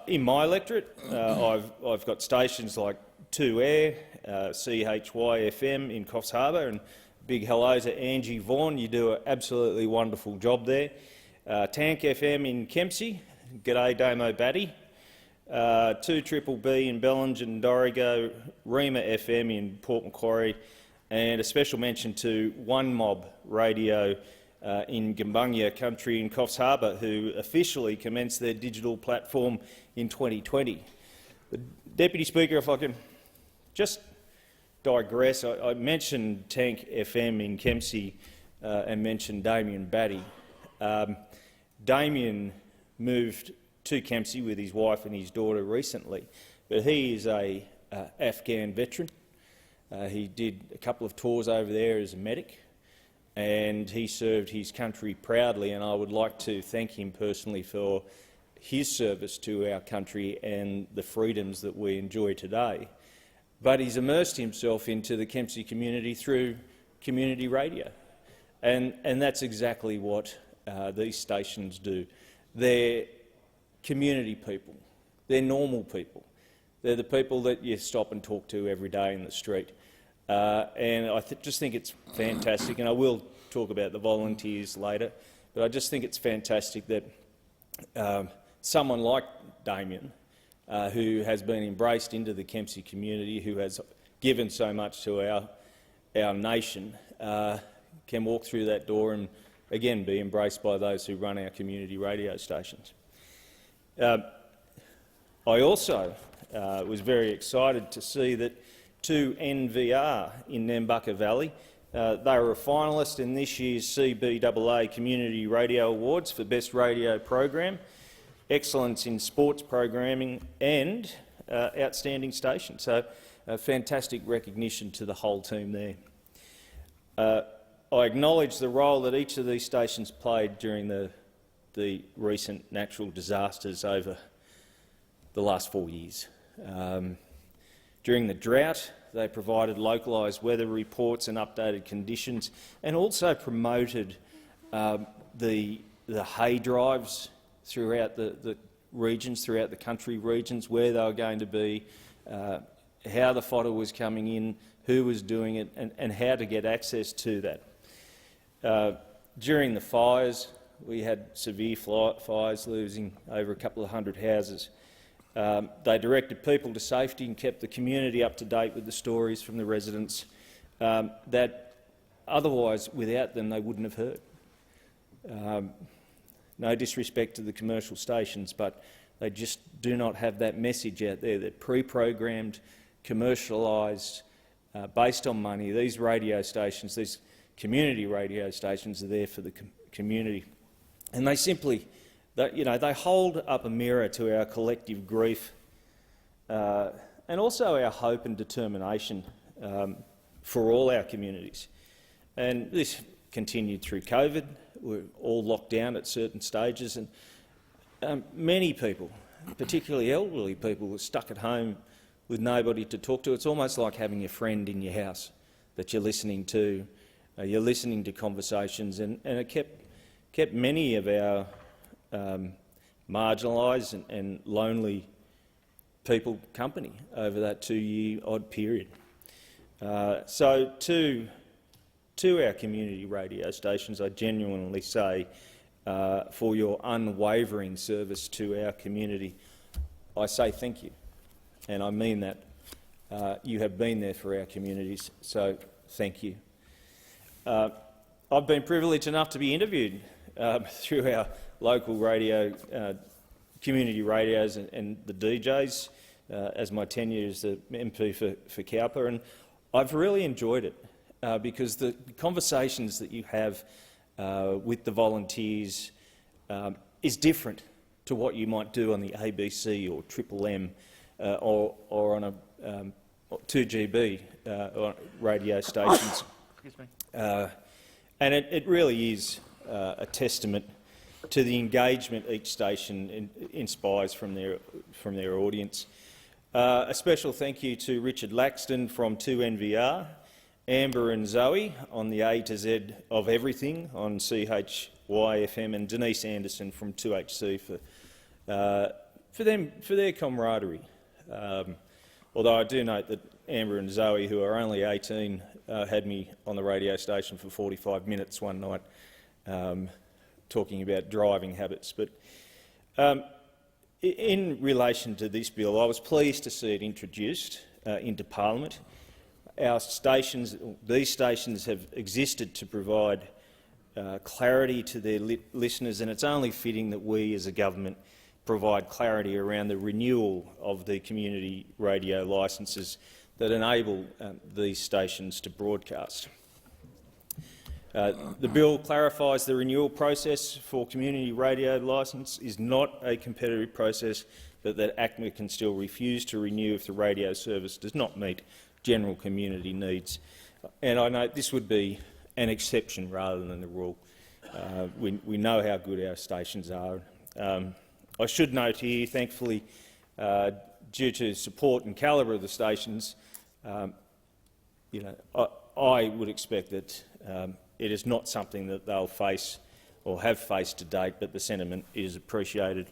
In my electorate, I've got stations like 2Air, CHY FM in Coffs Harbour, and big hello to Angie Vaughan. You do an absolutely wonderful job there. Tank FM in Kempsey, g'day Damo Batty. 2BBB in Bellingen, Dorrigo, Rima FM in Port Macquarie, and a special mention to One Mob Radio in Gumbunya country in Coffs Harbour, who officially commenced their digital platform in 2020. Deputy Speaker, if I can just digress. I mentioned Tank FM in Kempsey and mentioned Damien Batty. Damien moved to Kempsey with his wife and his daughter recently, but he is a Afghan veteran. He did a couple of tours over there as a medic, and he served his country proudly, and I would like to thank him personally for his service to our country and the freedoms that we enjoy today. But he's immersed himself into the Kempsey community through community radio, and that's exactly what these stations do. They're community people. They're normal people. They're the people that you stop and talk to every day in the street. And I just think it's fantastic, and I will talk about the volunteers later, but I just think it's fantastic that someone like Damien, who has been embraced into the Kempsey community, who has given so much to our nation, can walk through that door and again be embraced by those who run our community radio stations. I also was very excited to see that 2NVR in Nambucca Valley, they were a finalist in this year's CBAA Community Radio Awards for Best Radio Program, Excellence in Sports Programming and Outstanding Station. So fantastic recognition to the whole team there. I acknowledge the role that each of these stations played during the recent natural disasters over the last 4 years. During the drought, they provided localised weather reports and updated conditions, and also promoted the hay drives throughout the regions, throughout the country regions, where they were going to be, how the fodder was coming in, who was doing it, and how to get access to that. During the fires, we had severe fires, losing over a couple of hundred houses. They directed people to safety and kept the community up to date with the stories from the residents that otherwise, without them, they wouldn't have heard. No disrespect to the commercial stations, but they just do not have that message out there. They're pre-programmed, commercialised, based on money. These radio stations, these community radio stations, are there for the community, and they simply, they hold up a mirror to our collective grief and also our hope and determination for all our communities. And this continued through COVID. We're all locked down at certain stages, and many people, particularly elderly people, were stuck at home with nobody to talk to. It's almost like having a friend in your house that you're listening to. You're listening to conversations, and it kept many of our marginalised and lonely people company over that 2-year-odd period. So to our community radio stations, I genuinely say, for your unwavering service to our community, I say thank you, and I mean that. You have been there for our communities, so thank you. I've been privileged enough to be interviewed through our local radio, community radios and the DJs as my tenure as the MP for Cowper, and I've really enjoyed it because the conversations that you have with the volunteers is different to what you might do on the ABC or Triple M or on a 2GB radio stations. Excuse me. And it really is a testament to the engagement each station inspires from their audience. A special thank you to Richard Laxton from 2NVR, Amber and Zoe on the A to Z of everything on CHYFM, and Denise Anderson from 2HC for their camaraderie. Although I do note that Amber and Zoe, who are only 18, had me on the radio station for 45 minutes one night talking about driving habits. But in relation to this bill, I was pleased to see it introduced into Parliament. Our stations, these stations, have existed to provide clarity to their listeners, and it's only fitting that we as a government provide clarity around the renewal of the community radio licences that enable these stations to broadcast. The bill clarifies the renewal process for community radio licence is not a competitive process, but that ACMA can still refuse to renew if the radio service does not meet general community needs. And I note this would be an exception rather than the rule. We know how good our stations are. I should note here, thankfully, due to support and calibre of the stations, I would expect that it is not something that they'll face or have faced to date, but the sentiment is appreciated.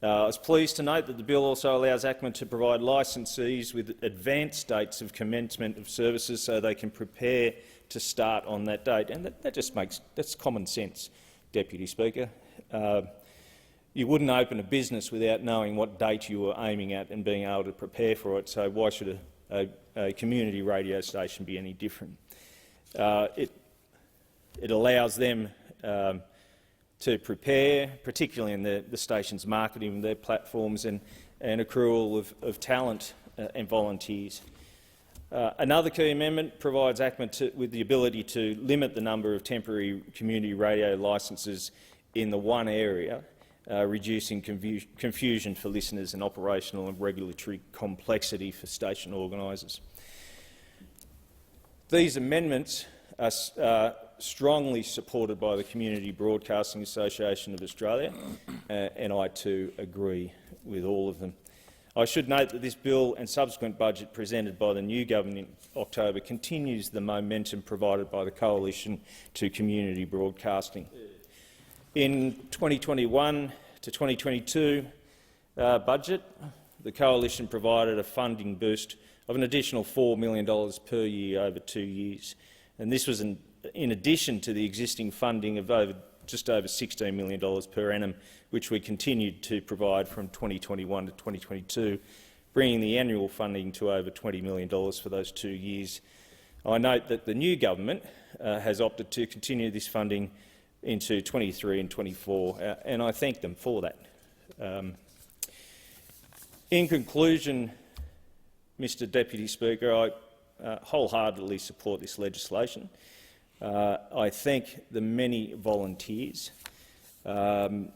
I was pleased to note that the bill also allows ACMA to provide licensees with advanced dates of commencement of services so they can prepare to start on that date. And that's common sense, Deputy Speaker. You wouldn't open a business without knowing what date you were aiming at and being able to prepare for it, so why should a community radio station be any different? It allows them to prepare, particularly in the station's marketing, their platforms and accrual of talent and volunteers. Another key amendment provides ACMA with the ability to limit the number of temporary community radio licences in the one area, reducing confusion for listeners and operational and regulatory complexity for station organisers. These amendments are strongly supported by the Community Broadcasting Association of Australia, and I too agree with all of them. I should note that this bill and subsequent budget presented by the new government in October continues the momentum provided by the Coalition to Community Broadcasting. In 2021 to 2022 budget, the Coalition provided a funding boost of an additional $4 million per year over 2 years, and this was in addition to the existing funding of just over $16 million per annum, which we continued to provide from 2021 to 2022, bringing the annual funding to over $20 million for those 2 years. I note that the new government has opted to continue this funding into 23 and 24, and I thank them for that. In conclusion, Mr Deputy Speaker, I wholeheartedly support this legislation. I thank the many volunteers, and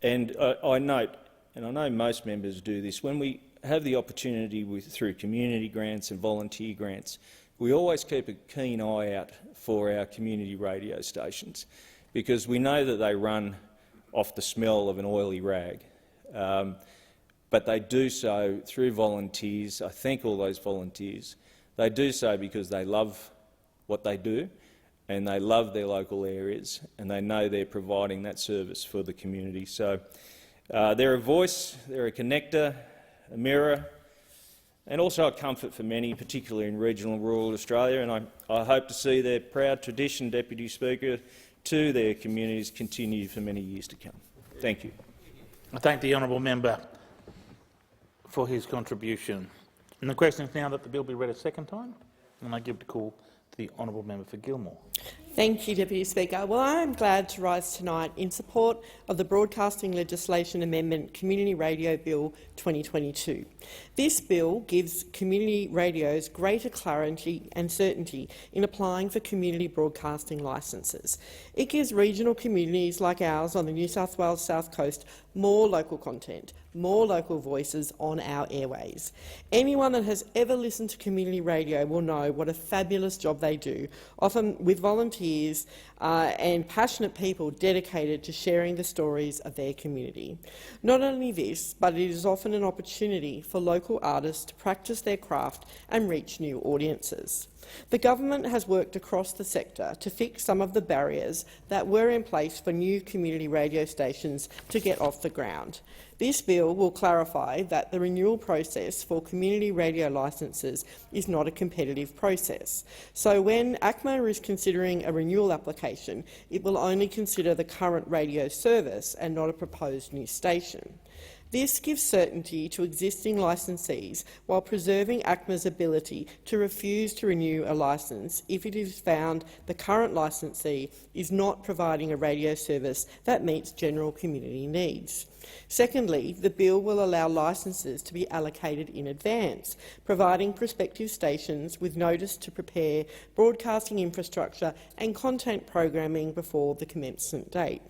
I note, and I know most members do this, when we have the opportunity through community grants and volunteer grants, we always keep a keen eye out for our community radio stations, because we know that they run off the smell of an oily rag. But they do so through volunteers. I thank all those volunteers. They do so because they love what they do and they love their local areas and they know they're providing that service for the community. So they're a voice, they're a connector, a mirror, and also a comfort for many, particularly in regional and rural Australia. And I hope to see their proud tradition, Deputy Speaker, to their communities continue for many years to come. Thank you. I thank the honourable member for his contribution. And the question is now that the bill be read a second time, and I give the call to the honourable member for Gilmore. Thank you, Deputy Speaker. Well, I am glad to rise tonight in support of the Broadcasting Legislation Amendment Community Radio Bill 2022. This bill gives community radios greater clarity and certainty in applying for community broadcasting licences. It gives regional communities like ours on the New South Wales South Coast more local content, more local voices on our airways. Anyone that has ever listened to community radio will know what a fabulous job they do, often with volunteers and passionate people dedicated to sharing the stories of their community. Not only this, but it is often an opportunity for local artists to practice their craft and reach new audiences. The government has worked across the sector to fix some of the barriers that were in place for new community radio stations to get off the ground. This bill will clarify that the renewal process for community radio licences is not a competitive process. So when ACMA is considering a renewal application, it will only consider the current radio service and not a proposed new station. This gives certainty to existing licensees while preserving ACMA's ability to refuse to renew a licence if it is found the current licensee is not providing a radio service that meets general community needs. Secondly, the bill will allow licences to be allocated in advance, providing prospective stations with notice to prepare broadcasting infrastructure and content programming before the commencement date.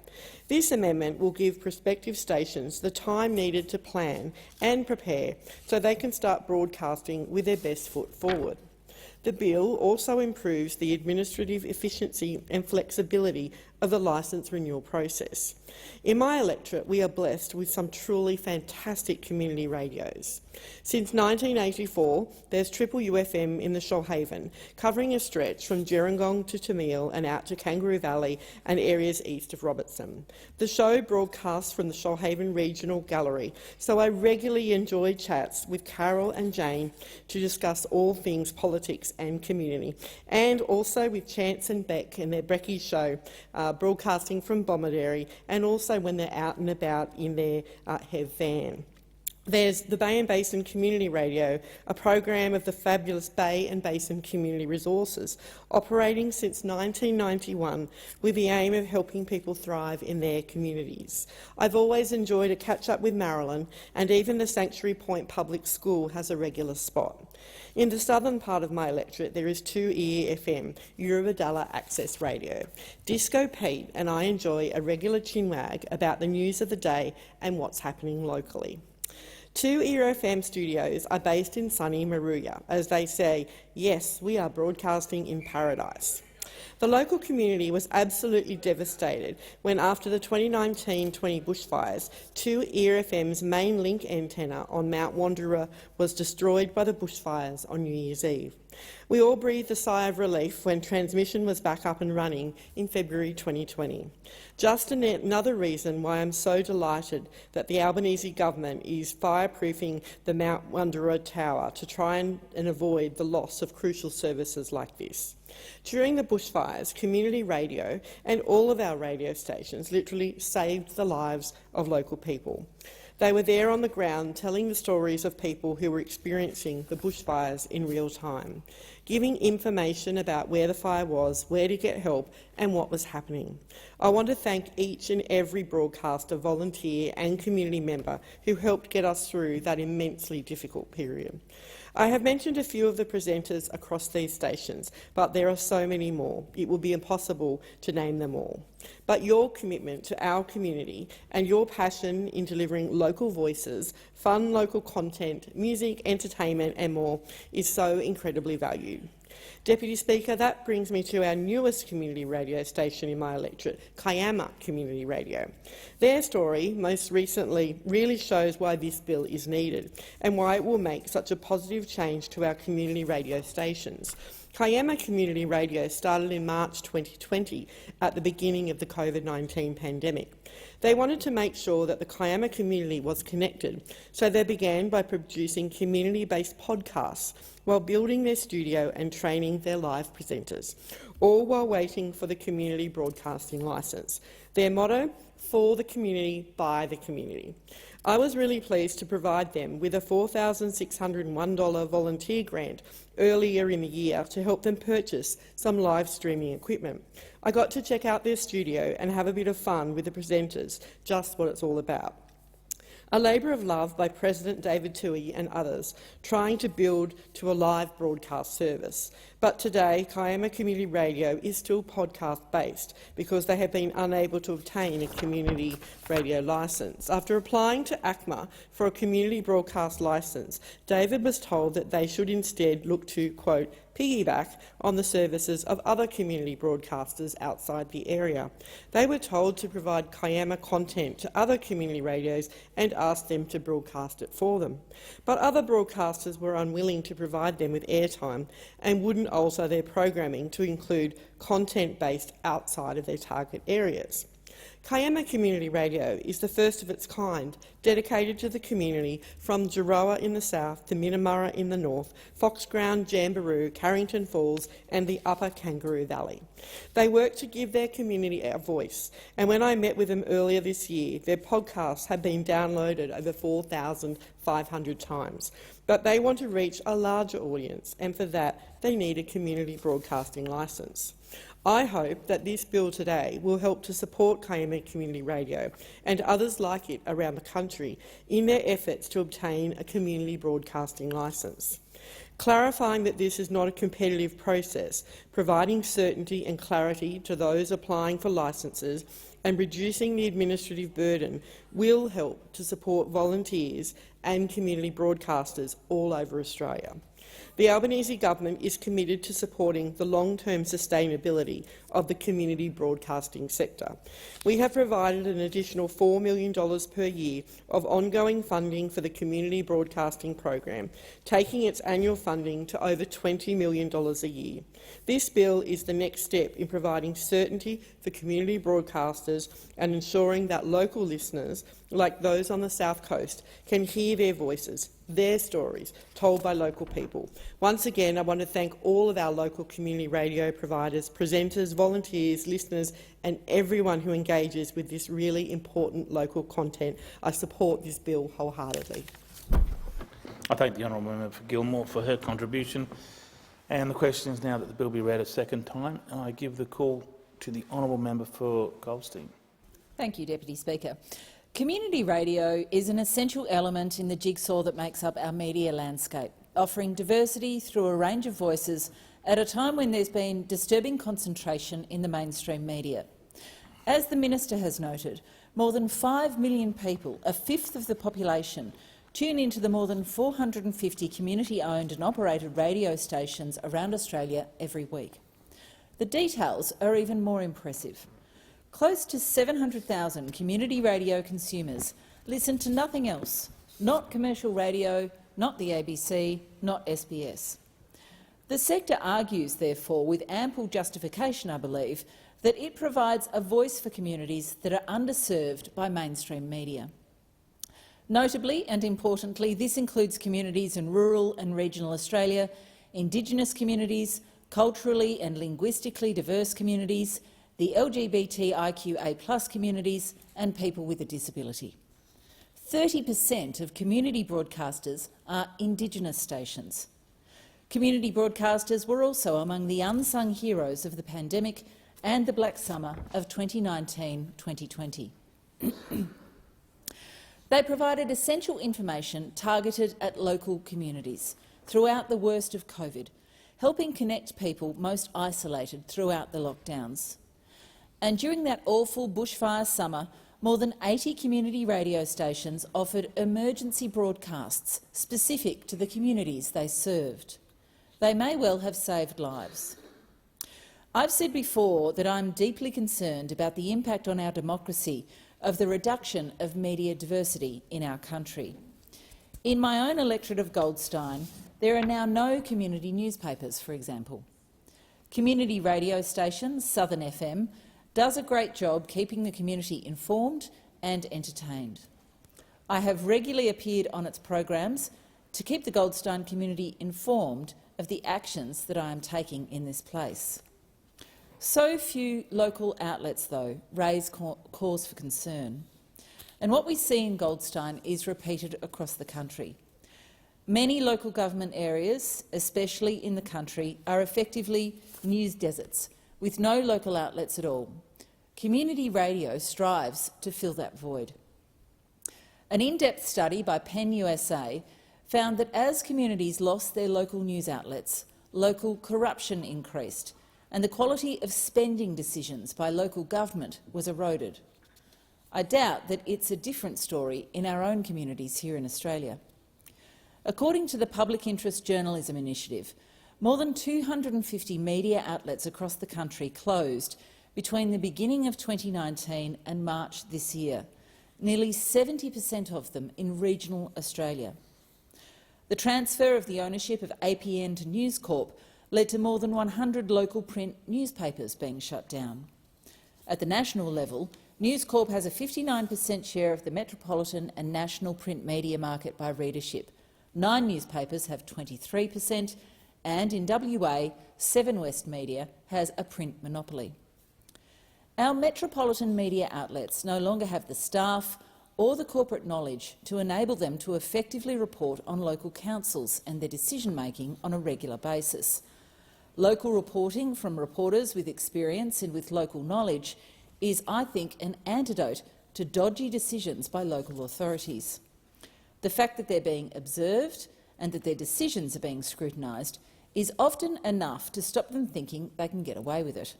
This amendment will give prospective stations the time needed to plan and prepare so they can start broadcasting with their best foot forward. The bill also improves the administrative efficiency and flexibility of the licence renewal process. In my electorate, we are blessed with some truly fantastic community radios. Since 1984, there's Triple UFM in the Shoalhaven, covering a stretch from Gerringong to Tamil and out to Kangaroo Valley and areas east of Robertson. The show broadcasts from the Shoalhaven Regional Gallery, so I regularly enjoy chats with Carol and Jane to discuss all things politics and community, and also with Chance and Beck and their Brekkie show, broadcasting from Bomaderry, and also when they're out and about in their HEV van. There's the Bay and Basin Community Radio, a program of the fabulous Bay and Basin Community Resources, operating since 1991 with the aim of helping people thrive in their communities. I've always enjoyed a catch-up with Marilyn, and even the Sanctuary Point Public School has a regular spot. In the southern part of my electorate, there is 2ER FM, Eurobadalla Access Radio. Disco Pete and I enjoy a regular chinwag about the news of the day and what's happening locally. 2ER FM studios are based in sunny Maruya. As they say, yes, we are broadcasting in paradise. The local community was absolutely devastated when, after the 2019-20 bushfires, 2ER FM's main link antenna on Mount Wanderer was destroyed by the bushfires on New Year's Eve. We all breathed a sigh of relief when transmission was back up and running in February 2020. Just another reason why I'm so delighted that the Albanese government is fireproofing the Mount Wanderer Tower to try and avoid the loss of crucial services like this. During the bushfires, community radio and all of our radio stations literally saved the lives of local people. They were there on the ground telling the stories of people who were experiencing the bushfires in real time, giving information about where the fire was, where to get help and what was happening. I want to thank each and every broadcaster, volunteer and community member who helped get us through that immensely difficult period. I have mentioned a few of the presenters across these stations, but there are so many more. It would be impossible to name them all. But your commitment to our community and your passion in delivering local voices, fun local content, music, entertainment and more is so incredibly valued. Deputy Speaker, that brings me to our newest community radio station in my electorate, Kiama Community Radio. Their story, most recently, really shows why this bill is needed and why it will make such a positive change to our community radio stations. Kiama Community Radio started in March 2020 at the beginning of the COVID-19 pandemic. They wanted to make sure that the Kiama community was connected, so they began by producing community-based podcasts while building their studio and training their live presenters, all while waiting for the community broadcasting licence. Their motto, for the community, by the community. I was really pleased to provide them with a $4,601 volunteer grant earlier in the year to help them purchase some live streaming equipment. I got to check out their studio and have a bit of fun with the presenters, just what it's all about. A labour of love by President David Toohey and others, trying to build to a live broadcast service. But today, Kiama Community Radio is still podcast-based because they have been unable to obtain a community radio licence. After applying to ACMA for a community broadcast licence, David was told that they should instead look to, quote, piggyback on the services of other community broadcasters outside the area. They were told to provide Kiama content to other community radios and ask them to broadcast it for them. But other broadcasters were unwilling to provide them with airtime and wouldn't alter their programming to include content based outside of their target areas. Kiama Community Radio is the first of its kind, dedicated to the community from Jiroa in the south to Minamurra in the north, Foxground, Jamberoo, Carrington Falls and the Upper Kangaroo Valley. They work to give their community a voice, and when I met with them earlier this year, their podcasts have been downloaded over 4,500 times. But they want to reach a larger audience, and for that they need a community broadcasting licence. I hope that this bill today will help to support Kiama Community Radio and others like it around the country in their efforts to obtain a community broadcasting licence. Clarifying that this is not a competitive process, providing certainty and clarity to those applying for licences and reducing the administrative burden will help to support volunteers and community broadcasters all over Australia. The Albanese government is committed to supporting the long-term sustainability of the community broadcasting sector. We have provided an additional $4 million per year of ongoing funding for the community broadcasting program, taking its annual funding to over $20 million a year. This bill is the next step in providing certainty for community broadcasters and ensuring that local listeners, like those on the South Coast, can hear their voices, their stories, told by local people. Once again, I want to thank all of our local community radio providers, presenters, volunteers, listeners and everyone who engages with this really important local content. I support this bill wholeheartedly. I thank the honourable member for Gilmore for her contribution. And the question is now that the bill be read a second time. And I give the call to the honourable member for Goldstein. Thank you, Deputy Speaker. Community radio is an essential element in the jigsaw that makes up our media landscape, offering diversity through a range of voices at a time when there's been disturbing concentration in the mainstream media. As the Minister has noted, more than 5 million people, a fifth of the population, tune into the more than 450 community-owned and operated radio stations around Australia every week. The details are even more impressive. Close to 700,000 community radio consumers listen to nothing else, not commercial radio, not the ABC, not SBS. The sector argues, therefore, with ample justification, I believe, that it provides a voice for communities that are underserved by mainstream media. Notably and importantly, this includes communities in rural and regional Australia, Indigenous communities, culturally and linguistically diverse communities, the LGBTIQA+ communities and people with a disability. 30% of community broadcasters are Indigenous stations. Community broadcasters were also among the unsung heroes of the pandemic and the Black Summer of 2019-2020. They provided essential information targeted at local communities throughout the worst of COVID, helping connect people most isolated throughout the lockdowns. And during that awful bushfire summer, more than 80 community radio stations offered emergency broadcasts specific to the communities they served. They may well have saved lives. I've said before that I'm deeply concerned about the impact on our democracy of the reduction of media diversity in our country. In my own electorate of Goldstein, there are now no community newspapers, for example. Community radio station Southern FM does a great job keeping the community informed and entertained. I have regularly appeared on its programs to keep the Goldstein community informed of the actions that I am taking in this place. So few local outlets, though, raise cause for concern. And what we see in Goldstein is repeated across the country. Many local government areas, especially in the country, are effectively news deserts, with no local outlets at all. Community radio strives to fill that void. An in-depth study by Penn USA found that as communities lost their local news outlets, local corruption increased, and the quality of spending decisions by local government was eroded. I doubt that it's a different story in our own communities here in Australia. According to the Public Interest Journalism Initiative, more than 250 media outlets across the country closed between the beginning of 2019 and March this year, nearly 70% of them in regional Australia. The transfer of the ownership of APN to News Corp led to more than 100 local print newspapers being shut down. At the national level, News Corp has a 59% share of the metropolitan and national print media market by readership. 9 newspapers have 23%, and in WA, 7 West Media has a print monopoly. Our metropolitan media outlets no longer have the staff or the corporate knowledge to enable them to effectively report on local councils and their decision-making on a regular basis. Local reporting from reporters with experience and with local knowledge is, I think, an antidote to dodgy decisions by local authorities. The fact that they're being observed and that their decisions are being scrutinised is often enough to stop them thinking they can get away with it.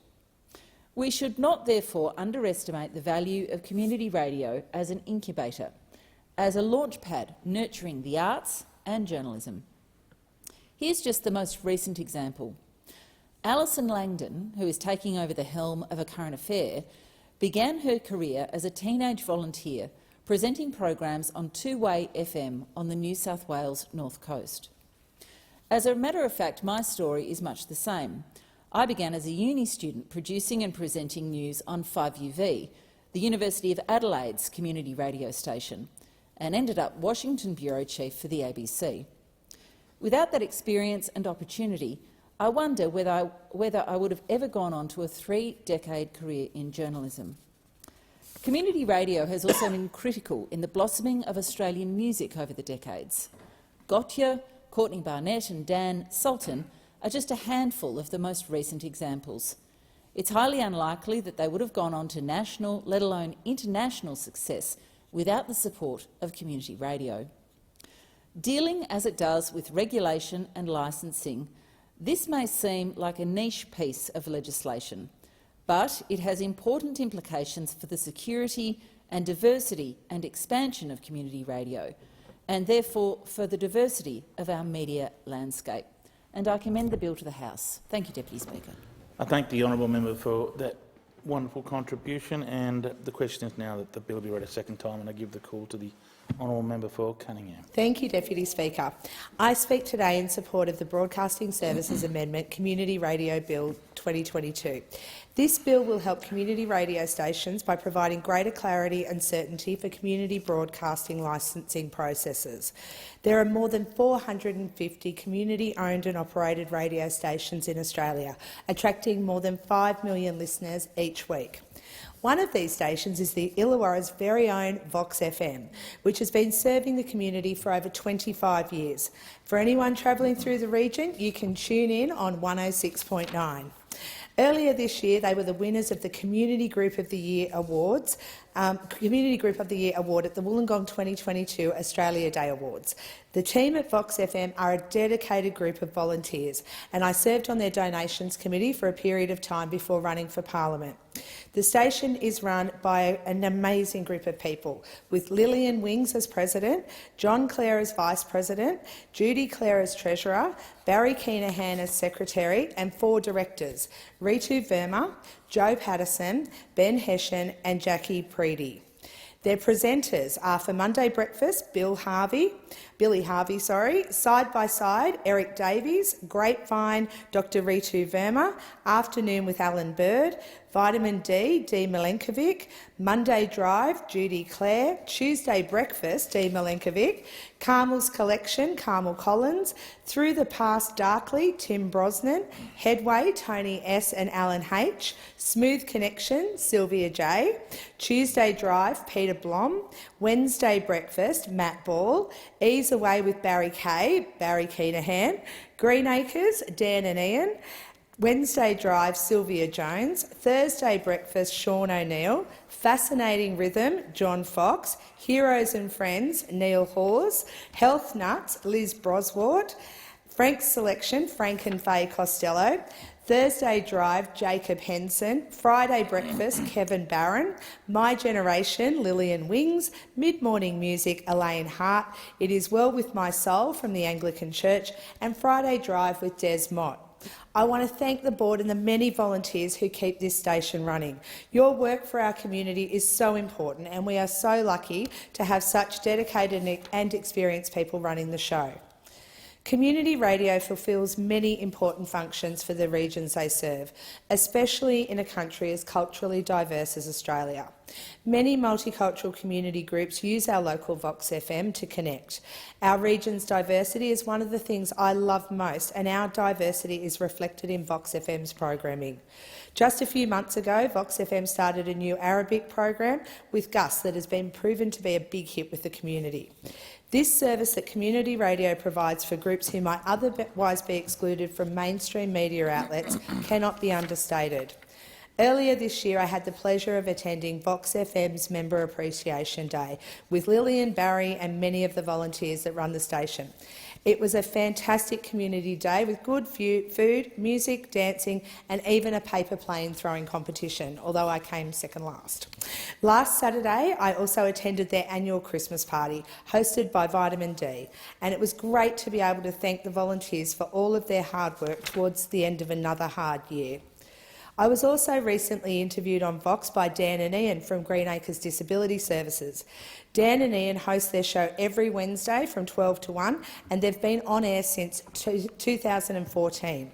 We should not, therefore, underestimate the value of community radio as an incubator, as a launchpad nurturing the arts and journalism. Here's just the most recent example. Alison Langdon, who is taking over the helm of A Current Affair, began her career as a teenage volunteer presenting programs on 2-Way FM on the New South Wales North Coast. As a matter of fact, my story is much the same. I began as a uni student producing and presenting news on 5UV, the University of Adelaide's community radio station, and ended up Washington Bureau Chief for the ABC. Without that experience and opportunity, I wonder whether I would have ever gone on to a 3-decade career in journalism. Community radio has also been critical in the blossoming of Australian music over the decades. Gotye, Courtney Barnett and Dan Sultan are just a handful of the most recent examples. It's highly unlikely that they would have gone on to national, let alone international success without the support of community radio. Dealing as it does with regulation and licensing, this may seem like a niche piece of legislation, but it has important implications for the security and diversity and expansion of community radio, and therefore for the diversity of our media landscape. And I commend the bill to the House. Thank you, Deputy Speaker. I thank the honourable member for that wonderful contribution, and the question is now that the bill be read a second time, and I give the call to the honourable member for Cunningham. Thank you, Deputy Speaker. I speak today in support of the Broadcasting Services Amendment Community Radio Bill 2022. This bill will help community radio stations by providing greater clarity and certainty for community broadcasting licensing processes. There are more than 450 community-owned and operated radio stations in Australia, attracting more than 5 million listeners each week. One of these stations is the Illawarra's very own Vox FM, which has been serving the community for over 25 years. For anyone travelling through the region, you can tune in on 106.9. Earlier this year, they were the winners of the Community Group of the Year Awards, Community Group of the Year Award at the Wollongong 2022 Australia Day Awards. The team at Vox FM are a dedicated group of volunteers, and I served on their donations committee for a period of time before running for Parliament. The station is run by an amazing group of people, with Lillian Wings as President, John Clare as Vice President, Judy Clare as Treasurer, Barry Keenahan as Secretary, and 4 Directors, Ritu Verma, Joe Patterson, Ben Hessian and Jackie Preedy. Their presenters are for Monday Breakfast, Billy Harvey, Side by Side, Eric Davies, Grapevine, Dr Ritu Verma, Afternoon with Alan Bird, Vitamin D, Dee Milenkovic, Monday Drive, Judy Clare, Tuesday Breakfast, Dee Milenkovic, Carmel's Collection, Carmel Collins, Through the Past Darkly, Tim Brosnan, Headway, Tony S and Alan H, Smooth Connection, Sylvia J, Tuesday Drive, Peter Blom, Wednesday Breakfast, Matt Ball, Ease Away with Barry Kay, Barry Keenahan, Greenacres, Dan and Ian, Wednesday Drive, Sylvia Jones, Thursday Breakfast, Sean O'Neill, Fascinating Rhythm, John Fox, Heroes and Friends, Neil Hawes, Health Nuts, Liz Broswart, Frank's Selection, Frank and Faye Costello, Thursday Drive, Jacob Henson, Friday Breakfast, Kevin Barron, My Generation, Lillian Wings, Mid-Morning Music, Elaine Hart, It Is Well With My Soul from the Anglican Church, and Friday Drive with Des Mott. I want to thank the board and the many volunteers who keep this station running. Your work for our community is so important, and we are so lucky to have such dedicated and experienced people running the show. Community radio fulfils many important functions for the regions they serve, especially in a country as culturally diverse as Australia. Many multicultural community groups use our local Vox FM to connect. Our region's diversity is one of the things I love most, and our diversity is reflected in Vox FM's programming. Just a few months ago, Vox FM started a new Arabic program with Gus that has been proven to be a big hit with the community. This service that community radio provides for groups who might otherwise be excluded from mainstream media outlets cannot be understated. Earlier this year, I had the pleasure of attending Vox FM's Member Appreciation Day with Lillian, Barry and many of the volunteers that run the station. It was a fantastic community day with good food, music, dancing and even a paper plane throwing competition, although I came second last. Last Saturday, I also attended their annual Christmas party, hosted by Vitamin D, and it was great to be able to thank the volunteers for all of their hard work towards the end of another hard year. I was also recently interviewed on Vox by Dan and Ian from Greenacres Disability Services. Dan and Ian host their show every Wednesday from 12 to 1, and they've been on air since 2014.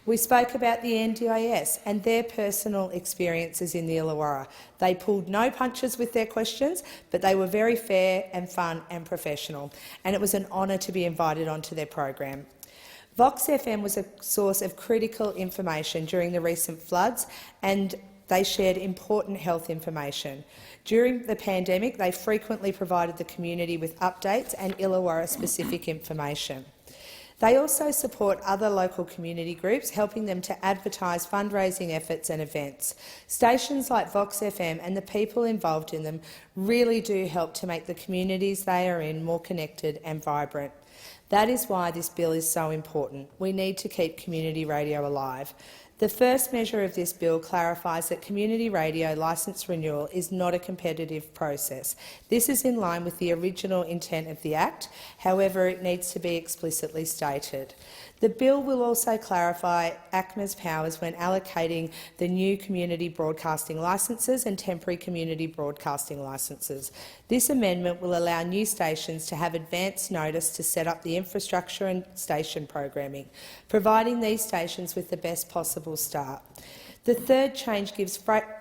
We spoke about the NDIS and their personal experiences in the Illawarra. They pulled no punches with their questions, but they were very fair and fun and professional, and it was an honour to be invited onto their program. Vox FM was a source of critical information during the recent floods, and they shared important health information. During the pandemic, they frequently provided the community with updates and Illawarra-specific information. They also support other local community groups, helping them to advertise fundraising efforts and events. Stations like Vox FM and the people involved in them really do help to make the communities they are in more connected and vibrant. That is why this bill is so important. We need to keep community radio alive. The first measure of this bill clarifies that community radio licence renewal is not a competitive process. This is in line with the original intent of the Act, however it needs to be explicitly stated. The bill will also clarify ACMA's powers when allocating the new community broadcasting licences and temporary community broadcasting licences. This amendment will allow new stations to have advance notice to set up the infrastructure and station programming, providing these stations with the best possible start. The third change gives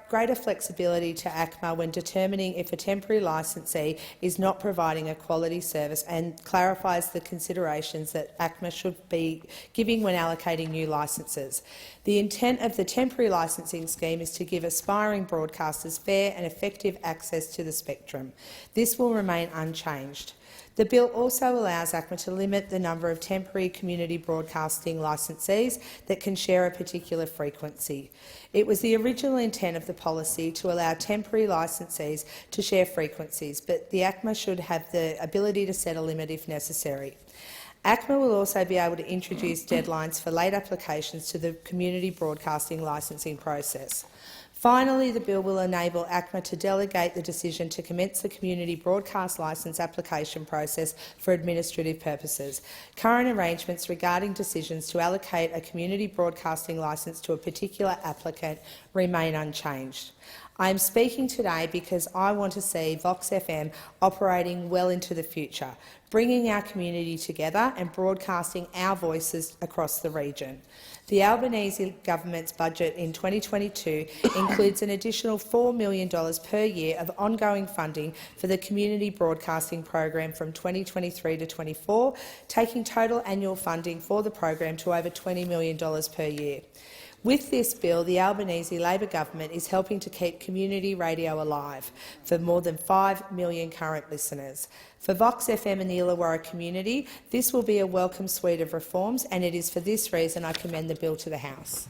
greater flexibility to ACMA when determining if a temporary licensee is not providing a quality service, and clarifies the considerations that ACMA should be giving when allocating new licences. The intent of the temporary licensing scheme is to give aspiring broadcasters fair and effective access to the spectrum. This will remain unchanged. The bill also allows ACMA to limit the number of temporary community broadcasting licensees that can share a particular frequency. It was the original intent of the policy to allow temporary licensees to share frequencies, but the ACMA should have the ability to set a limit if necessary. ACMA will also be able to introduce deadlines for late applications to the community broadcasting licensing process. Finally, the bill will enable ACMA to delegate the decision to commence the community broadcast licence application process for administrative purposes. Current arrangements regarding decisions to allocate a community broadcasting licence to a particular applicant remain unchanged. I am speaking today because I want to see Vox FM operating well into the future, bringing our community together and broadcasting our voices across the region. The Albanese government's budget in 2022 includes an additional $4 million per year of ongoing funding for the community broadcasting program from 2023 to 24, taking total annual funding for the program to over $20 million per year. With this bill, the Albanese Labor government is helping to keep community radio alive for more than 5 million current listeners. For Vox FM and the Illawarra community, this will be a welcome suite of reforms, and it is for this reason I commend the bill to the House.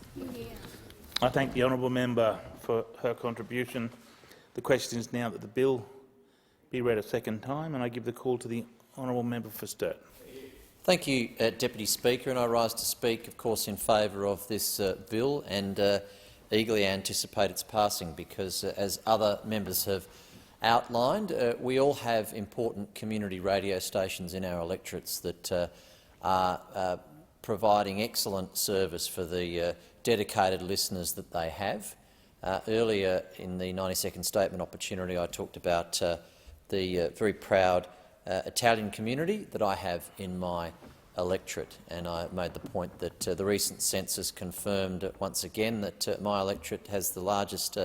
I thank the honourable member for her contribution. The question is now that the bill be read a second time, and I give the call to the honourable member for Sturt. Thank you, Deputy Speaker, and I rise to speak, of course, in favour of this bill and eagerly anticipate its passing because, as other members have outlined, we all have important community radio stations in our electorates that are providing excellent service for the dedicated listeners that they have. Earlier in the 90-second statement opportunity, I talked about the very proud Italian community that I have in my electorate. And I made the point that the recent census confirmed once again that my electorate has the largest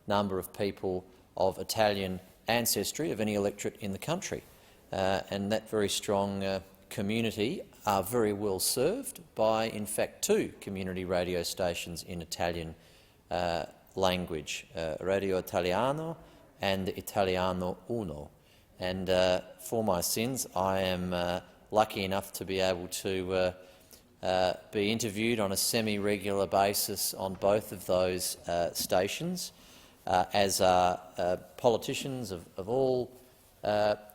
number of people of Italian ancestry of any electorate in the country. And that very strong community are very well served by, in fact, 2 community radio stations in Italian language, Radio Italiano and Italiano Uno. And for my sins, I am lucky enough to be able to be interviewed on a semi-regular basis on both of those stations, as are politicians of all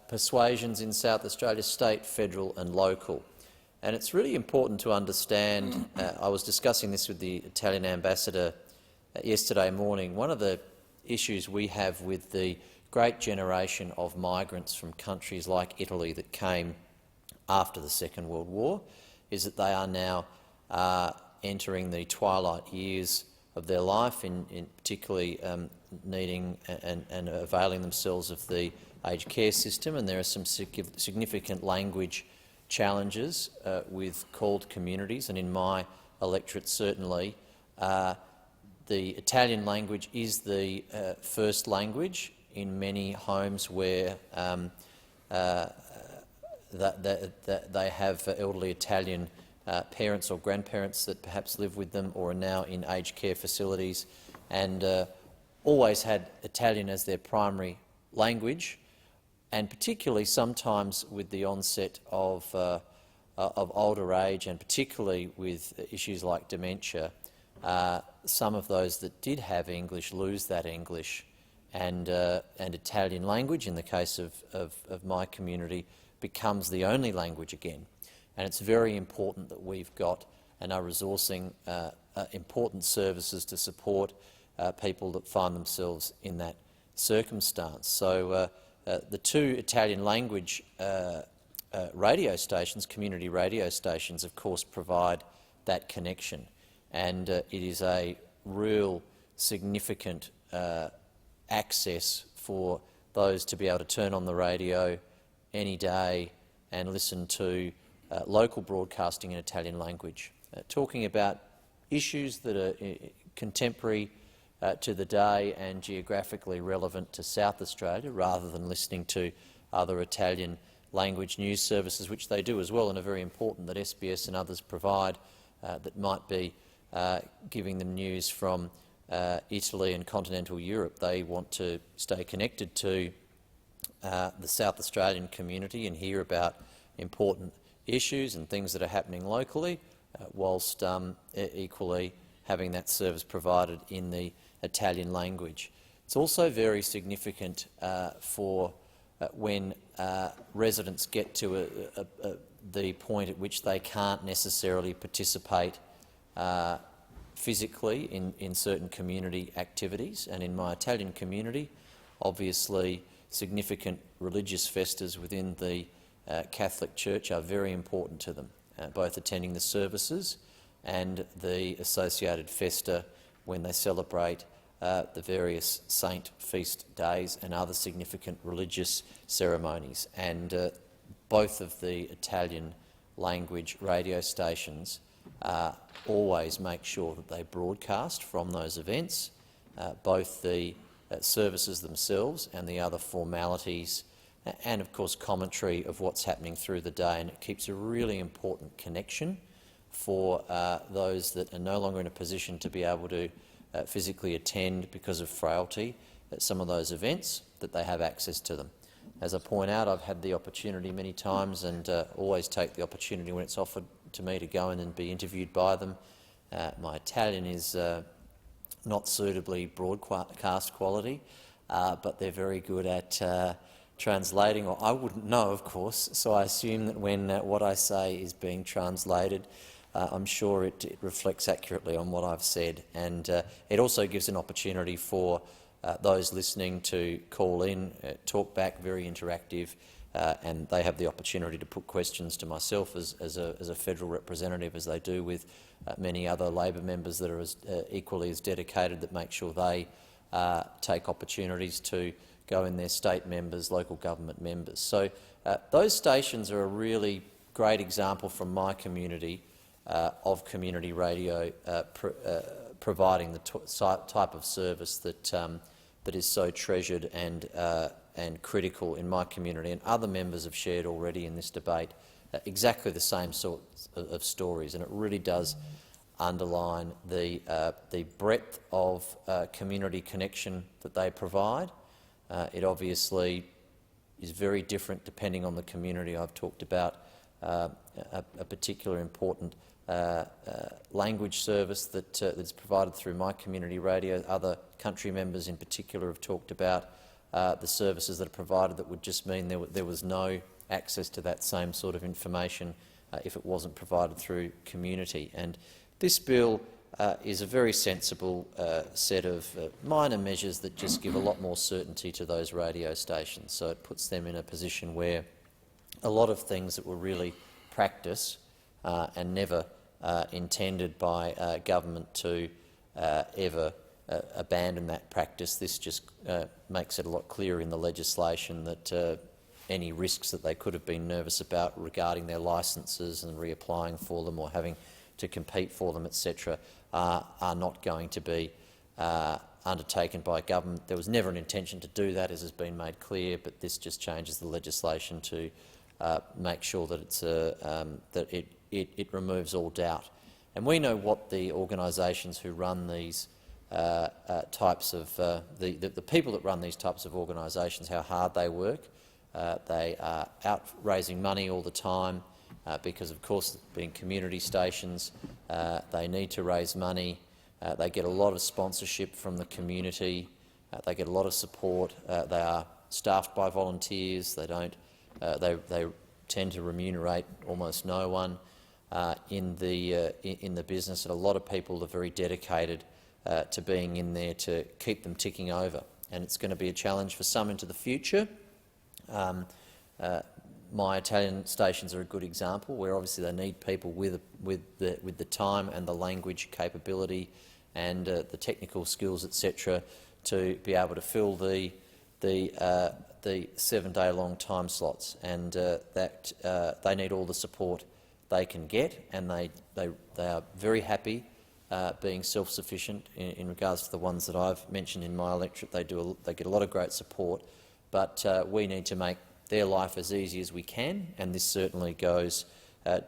persuasions in South Australia, state, federal and local. And it's really important to understand, I was discussing this with the Italian ambassador yesterday morning, one of the issues we have with the great generation of migrants from countries like Italy that came after the Second World War is that they are now entering the twilight years of their life, in particularly needing and availing themselves of the aged care system, and there are some significant language challenges with called communities, and in my electorate certainly the Italian language is the first language in many homes where they have elderly Italian parents or grandparents that perhaps live with them or are now in aged care facilities, and always had Italian as their primary language, and particularly sometimes with the onset of older age, and particularly with issues like dementia, some of those that did have English lose that English, and Italian language, in the case of my community, becomes the only language again. And it's very important that we've got and are resourcing important services to support people that find themselves in that circumstance. So the 2 Italian language radio stations, community radio stations, of course, provide that connection. And it is a real significant access for those to be able to turn on the radio any day and listen to local broadcasting in Italian language, talking about issues that are contemporary to the day and geographically relevant to South Australia, rather than listening to other Italian language news services, which they do as well and are very important, that SBS and others provide, that might be giving them news from Italy and continental Europe. They want to stay connected to the South Australian community and hear about important issues and things that are happening locally, whilst equally having that service provided in the Italian language. It's also very significant for when residents get to the point at which they can't necessarily participate physically in certain community activities. And in my Italian community, obviously significant religious festas within the Catholic Church are very important to them, both attending the services and the associated festa when they celebrate the various saint feast days and other significant religious ceremonies. And both of the Italian language radio stations always make sure that they broadcast from those events, both the services themselves and the other formalities, and of course commentary of what's happening through the day. And it keeps a really important connection for those that are no longer in a position to be able to physically attend because of frailty at some of those events, that they have access to them. As I point out, I've had the opportunity many times, and always take the opportunity when it's offered to me to go in and be interviewed by them. My Italian is not suitably broadcast quality, but they're very good at translating, or I wouldn't know, of course, so I assume that when what I say is being translated, I'm sure it reflects accurately on what I've said. And it also gives an opportunity for those listening to call in, talk back, very interactive, and they have the opportunity to put questions to myself as a federal representative, as they do with many other Labor members that are equally as dedicated, that make sure they take opportunities to go in their state members, local government members. So those stations are a really great example from my community of community radio providing the type of service that is so treasured and critical in my community, and other members have shared already in this debate exactly the same sorts of stories, and it really does underline the breadth of community connection that they provide. It obviously is very different depending on the community. I've talked about a particular important language service that's provided through my community radio. Other country members in particular have talked about the services that are provided that would just mean there was no access to that same sort of information if it wasn't provided through community. And this bill is a very sensible set of minor measures that just give a lot more certainty to those radio stations. So it puts them in a position where a lot of things that were really practice and never intended by government to ever abandon that practice, this just makes it a lot clearer in the legislation that any risks that they could have been nervous about regarding their licences and reapplying for them or having to compete for them, etc., are not going to be undertaken by government. There was never an intention to do that, as has been made clear, but this just changes the legislation to make sure that it's that it removes all doubt. And we know what the organisations who run these types of the people that run these types of organisations, how hard they work. They are out raising money all the time because, of course, being community stations, they need to raise money. They get a lot of sponsorship from the community. They get a lot of support. They are staffed by volunteers. They don't. They tend to remunerate almost no one in the business, and a lot of people are very dedicated to being in there to keep them ticking over. And it's going to be a challenge for some into the future. My Italian stations are a good example, where obviously they need people with the time and the language capability and the technical skills, etc., to be able to fill the 7-day-long time slots, and that they need all the support they can get, and they are very happy being self-sufficient in regards to the ones that I've mentioned in my electorate. They get a lot of great support, but we need to make their life as easy as we can, and this certainly goes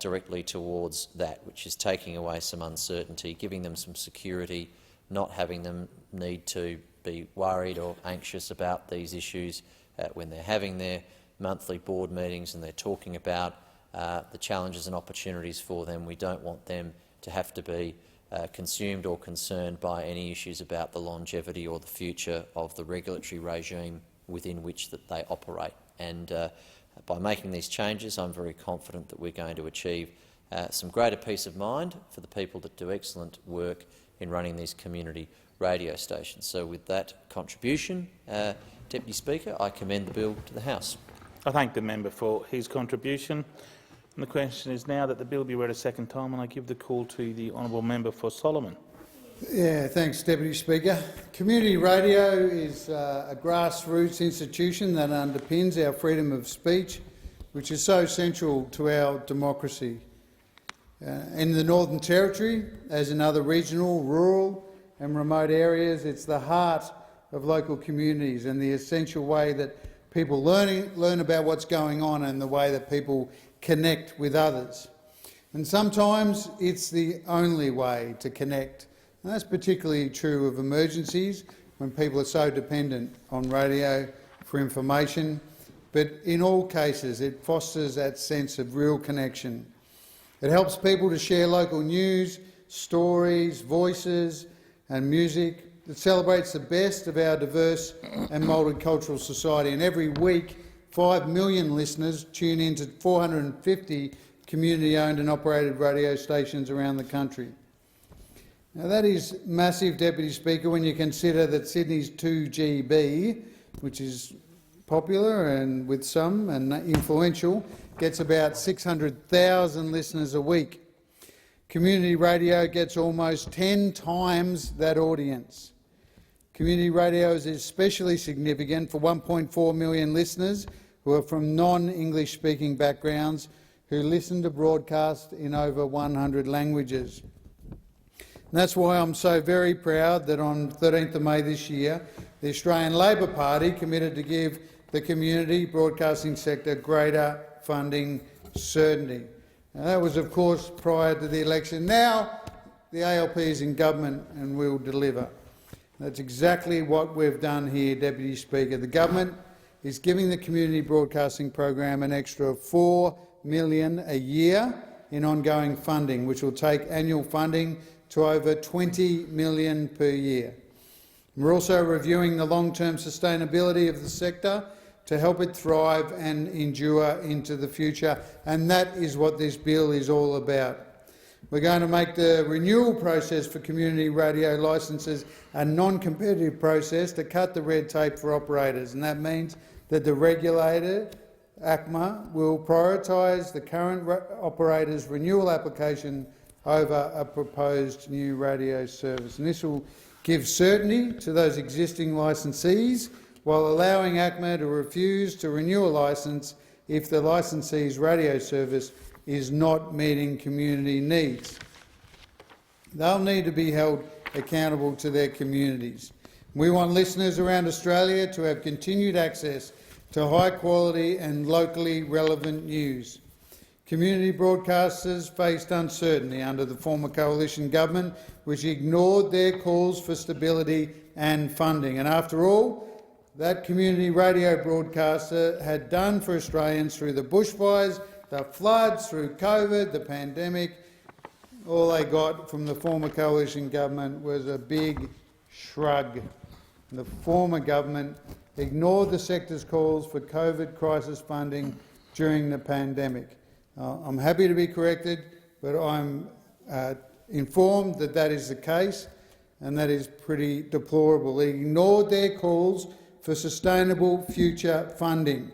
directly towards that, which is taking away some uncertainty, giving them some security, not having them need to be worried or anxious about these issues when they're having their monthly board meetings and they're talking about the challenges and opportunities for them. We don't want them to have to be consumed or concerned by any issues about the longevity or the future of the regulatory regime within which that they operate. And by making these changes, I'm very confident that we're going to achieve some greater peace of mind for the people that do excellent work in running these community radio stations. So with that contribution, Deputy Speaker, I commend the bill to the House. I thank the member for his contribution. And the question is now that the bill be read a second time, and I give the call to the honourable member for Solomon. Yeah, thanks, Deputy Speaker. Community radio is a grassroots institution that underpins our freedom of speech, which is so central to our democracy. In the Northern Territory, as in other regional, rural and remote areas, it's the heart of local communities and the essential way that people learn about what's going on and the way that people connect with others. And sometimes it's the only way to connect. And that's particularly true of emergencies, when people are so dependent on radio for information. But in all cases, it fosters that sense of real connection. It helps people to share local news, stories, voices and music. It celebrates the best of our diverse and multicultural society. And every week, 5 million listeners tune into 450 community-owned and operated radio stations around the country. Now, that is massive, Deputy Speaker, when you consider that Sydney's 2GB, which is popular and with some and influential, gets about 600,000 listeners a week. Community radio gets almost 10 times that audience. Community radio is especially significant for 1.4 million listeners who are from non-English speaking backgrounds, who listen to broadcast in over 100 languages. And that's why I'm so very proud that on 13th of May this year, the Australian Labor Party committed to give the community broadcasting sector greater funding certainty. Now, that was, of course, prior to the election. Now the ALP is in government and will deliver. That's exactly what we've done here, Deputy Speaker. The government is giving the community broadcasting program an extra $4 million a year in ongoing funding, which will take annual funding to over $20 million per year. We're also reviewing the long-term sustainability of the sector to help it thrive and endure into the future, and that is what this bill is all about. We're going to make the renewal process for community radio licences a non-competitive process to cut the red tape for operators, and that means that the regulator, ACMA, will prioritise the current operator's renewal application over a proposed new radio service. And this will give certainty to those existing licensees while allowing ACMA to refuse to renew a licence if the licensee's radio service is not meeting community needs. They'll need to be held accountable to their communities. We want listeners around Australia to have continued access to high-quality and locally relevant news. Community broadcasters faced uncertainty under the former coalition government, which ignored their calls for stability and funding. And after all that community radio broadcaster had done for Australians through the bushfires, the floods, through COVID, the pandemic, all they got from the former coalition government was a big shrug. The former government ignored the sector's calls for COVID crisis funding during the pandemic. I'm happy to be corrected, but I'm informed that that is the case, and that is pretty deplorable. They ignored their calls for sustainable future funding.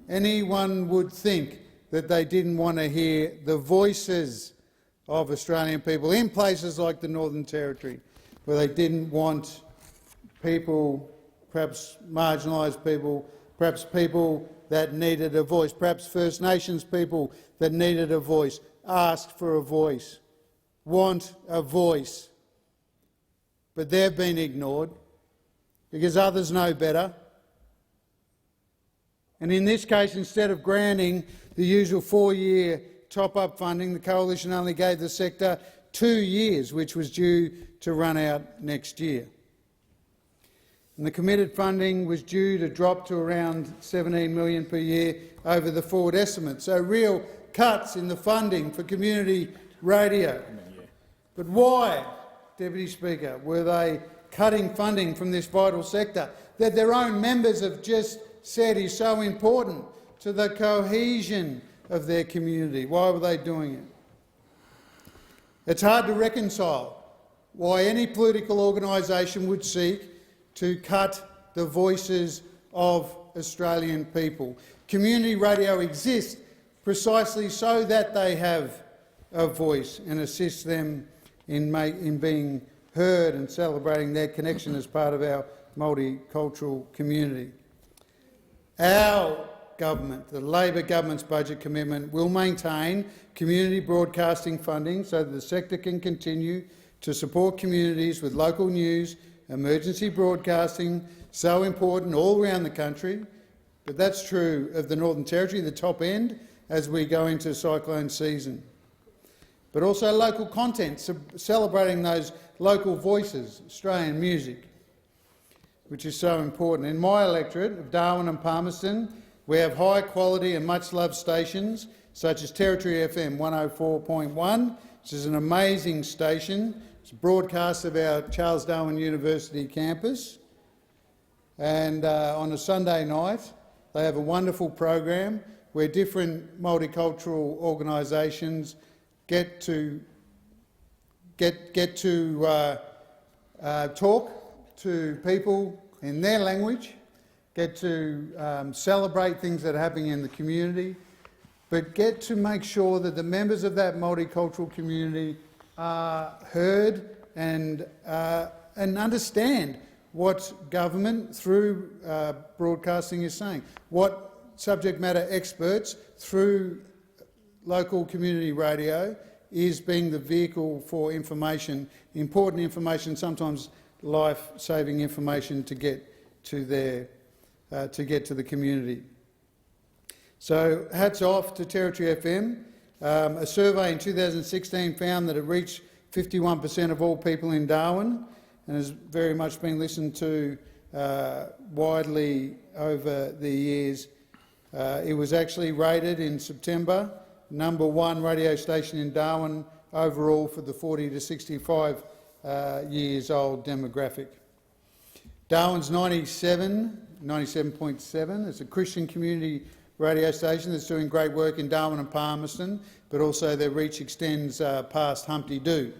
Anyone would think that they didn't want to hear the voices of Australian people in places like the Northern Territory, where they didn't want people, perhaps marginalised people, perhaps people that needed a voice, perhaps First Nations people that needed a voice, ask for a voice, want a voice. But they've been ignored because others know better. And in this case, instead of granting the usual 4-year top-up funding, the coalition only gave the sector 2 years, which was due to run out next year. And the committed funding was due to drop to around $17 million per year over the forward estimate. So real cuts in the funding for community radio. But why, Deputy Speaker, were they cutting funding from this vital sector that their own members have just said is so important to the cohesion of their community? Why were they doing it? It's hard to reconcile why any political organisation would seek to cut the voices of Australian people. Community radio exists precisely so that they have a voice and assists them in being heard and celebrating their connection as part of our multicultural community. Our government, the Labor government's budget commitment, will maintain community broadcasting funding so that the sector can continue to support communities with local news, emergency broadcasting, so important all around the country. But that's true of the Northern Territory, the top end, as we go into cyclone season. But also local content, celebrating those local voices, Australian music, which is so important. In my electorate of Darwin and Palmerston, we have high-quality and much-loved stations such as Territory FM 104.1, which is an amazing station. It's a broadcast of our Charles Darwin University campus. And on a Sunday night, they have a wonderful program where different multicultural organisations get to talk to people in their language, get to celebrate things that are happening in the community, but get to make sure that the members of that multicultural community are heard and understand what government through broadcasting is saying, what subject matter experts through local community radio is being the vehicle for information, important information, sometimes life-saving information to get to the community. So hats off to Territory FM. A survey in 2016 found that it reached 51% of all people in Darwin and has very much been listened to widely over the years. It was actually rated in September #1 radio station in Darwin overall for the 40 to 65 years old demographic. Darwin's 97.7. It's a Christian community radio station that's doing great work in Darwin and Palmerston, but also their reach extends past Humpty Doo.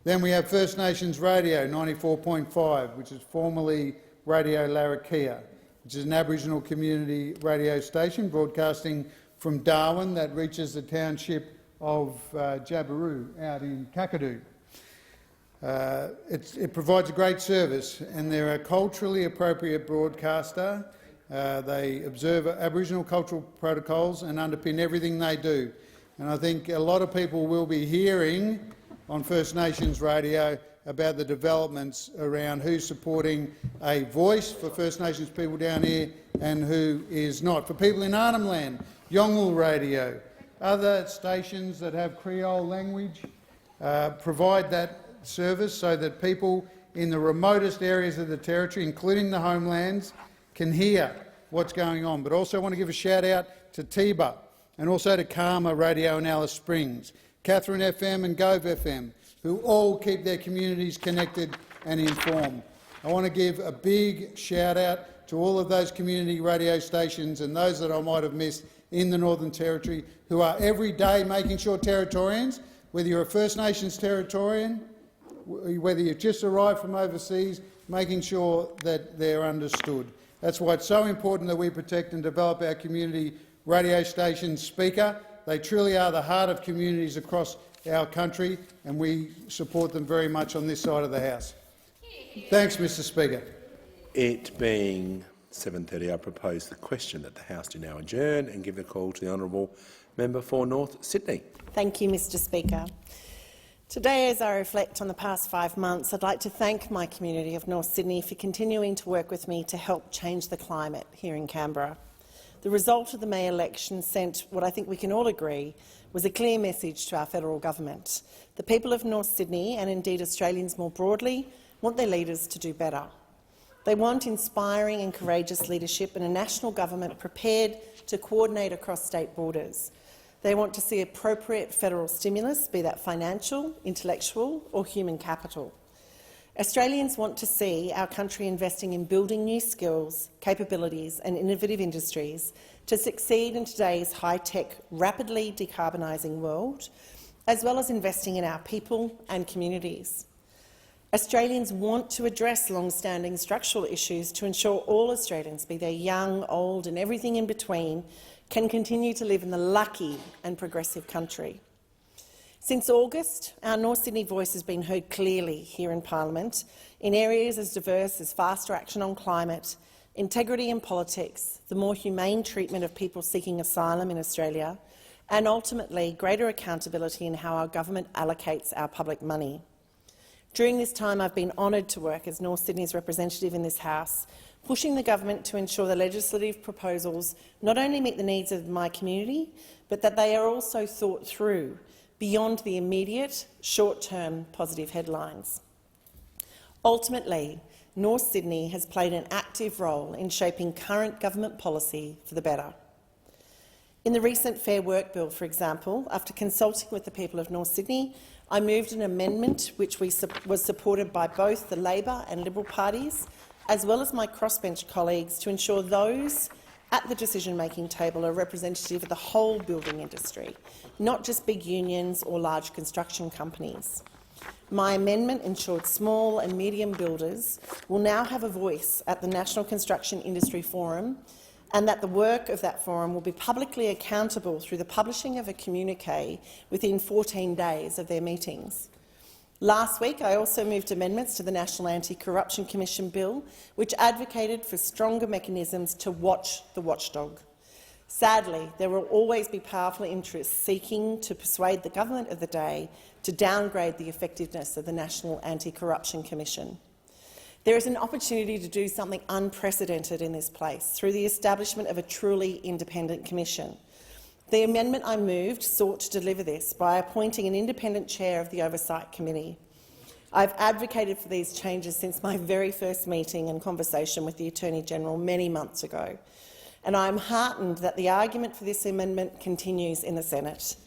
Then we have First Nations Radio 94.5, which is formerly Radio Larrakia, which is an Aboriginal community radio station broadcasting from Darwin that reaches the township of Jabiru out in Kakadu. It provides a great service, and they're a culturally appropriate broadcaster. They observe Aboriginal cultural protocols and underpin everything they do. And I think a lot of people will be hearing on First Nations Radio about the developments around who's supporting a voice for First Nations people down here and who is not. For people in Arnhem Land, Yolngu Radio, other stations that have Creole language provide that service so that people in the remotest areas of the Territory, including the homelands, can hear what's going on. But also want to give a shout out to Tiba and also to Karma Radio in Alice Springs, Catherine FM and Gove FM, who all keep their communities connected and informed. I want to give a big shout out to all of those community radio stations and those that I might have missed in the Northern Territory who are every day making sure Territorians, whether you're a First Nations Territorian, whether you've just arrived from overseas, making sure that they're understood. That's why it's so important that we protect and develop our community radio stations. Speaker, they truly are the heart of communities across our country, and we support them very much on this side of the House. Thanks, Mr Speaker. It being 7:30, I propose the question that the House do now adjourn and give the call to the honourable member for North Sydney. Thank you, Mr Speaker. Today, as I reflect on the past 5 months, I'd like to thank my community of North Sydney for continuing to work with me to help change the climate here in Canberra. The result of the May election sent what I think we can all agree was a clear message to our federal government. The people of North Sydney, and indeed Australians more broadly, want their leaders to do better. They want inspiring and courageous leadership and a national government prepared to coordinate across state borders. They want to see appropriate federal stimulus, be that financial, intellectual or human capital. Australians want to see our country investing in building new skills, capabilities and innovative industries to succeed in today's high-tech, rapidly decarbonising world, as well as investing in our people and communities. Australians want to address long-standing structural issues to ensure all Australians, be they young, old and everything in between, can continue to live in the lucky and progressive country. Since August, our North Sydney voice has been heard clearly here in Parliament in areas as diverse as faster action on climate, integrity in politics, the more humane treatment of people seeking asylum in Australia, and ultimately greater accountability in how our government allocates our public money. During this time, I've been honoured to work as North Sydney's representative in this House, pushing the government to ensure the legislative proposals not only meet the needs of my community, but that they are also thought through beyond the immediate, short-term positive headlines. Ultimately, North Sydney has played an active role in shaping current government policy for the better. In the recent Fair Work Bill, for example, after consulting with the people of North Sydney, I moved an amendment which was supported by both the Labor and Liberal parties, as well as my crossbench colleagues, to ensure those at the decision-making table are representative of the whole building industry, not just big unions or large construction companies. My amendment ensured small and medium builders will now have a voice at the National Construction Industry Forum, and that the work of that forum will be publicly accountable through the publishing of a communiqué within 14 days of their meetings. Last week, I also moved amendments to the National Anti-Corruption Commission Bill, which advocated for stronger mechanisms to watch the watchdog. Sadly, there will always be powerful interests seeking to persuade the government of the day to downgrade the effectiveness of the National Anti-Corruption Commission. There is an opportunity to do something unprecedented in this place through the establishment of a truly independent commission. The amendment I moved sought to deliver this by appointing an independent chair of the Oversight Committee. I've advocated for these changes since my very first meeting and conversation with the Attorney-General many months ago, and I am heartened that the argument for this amendment continues in the Senate.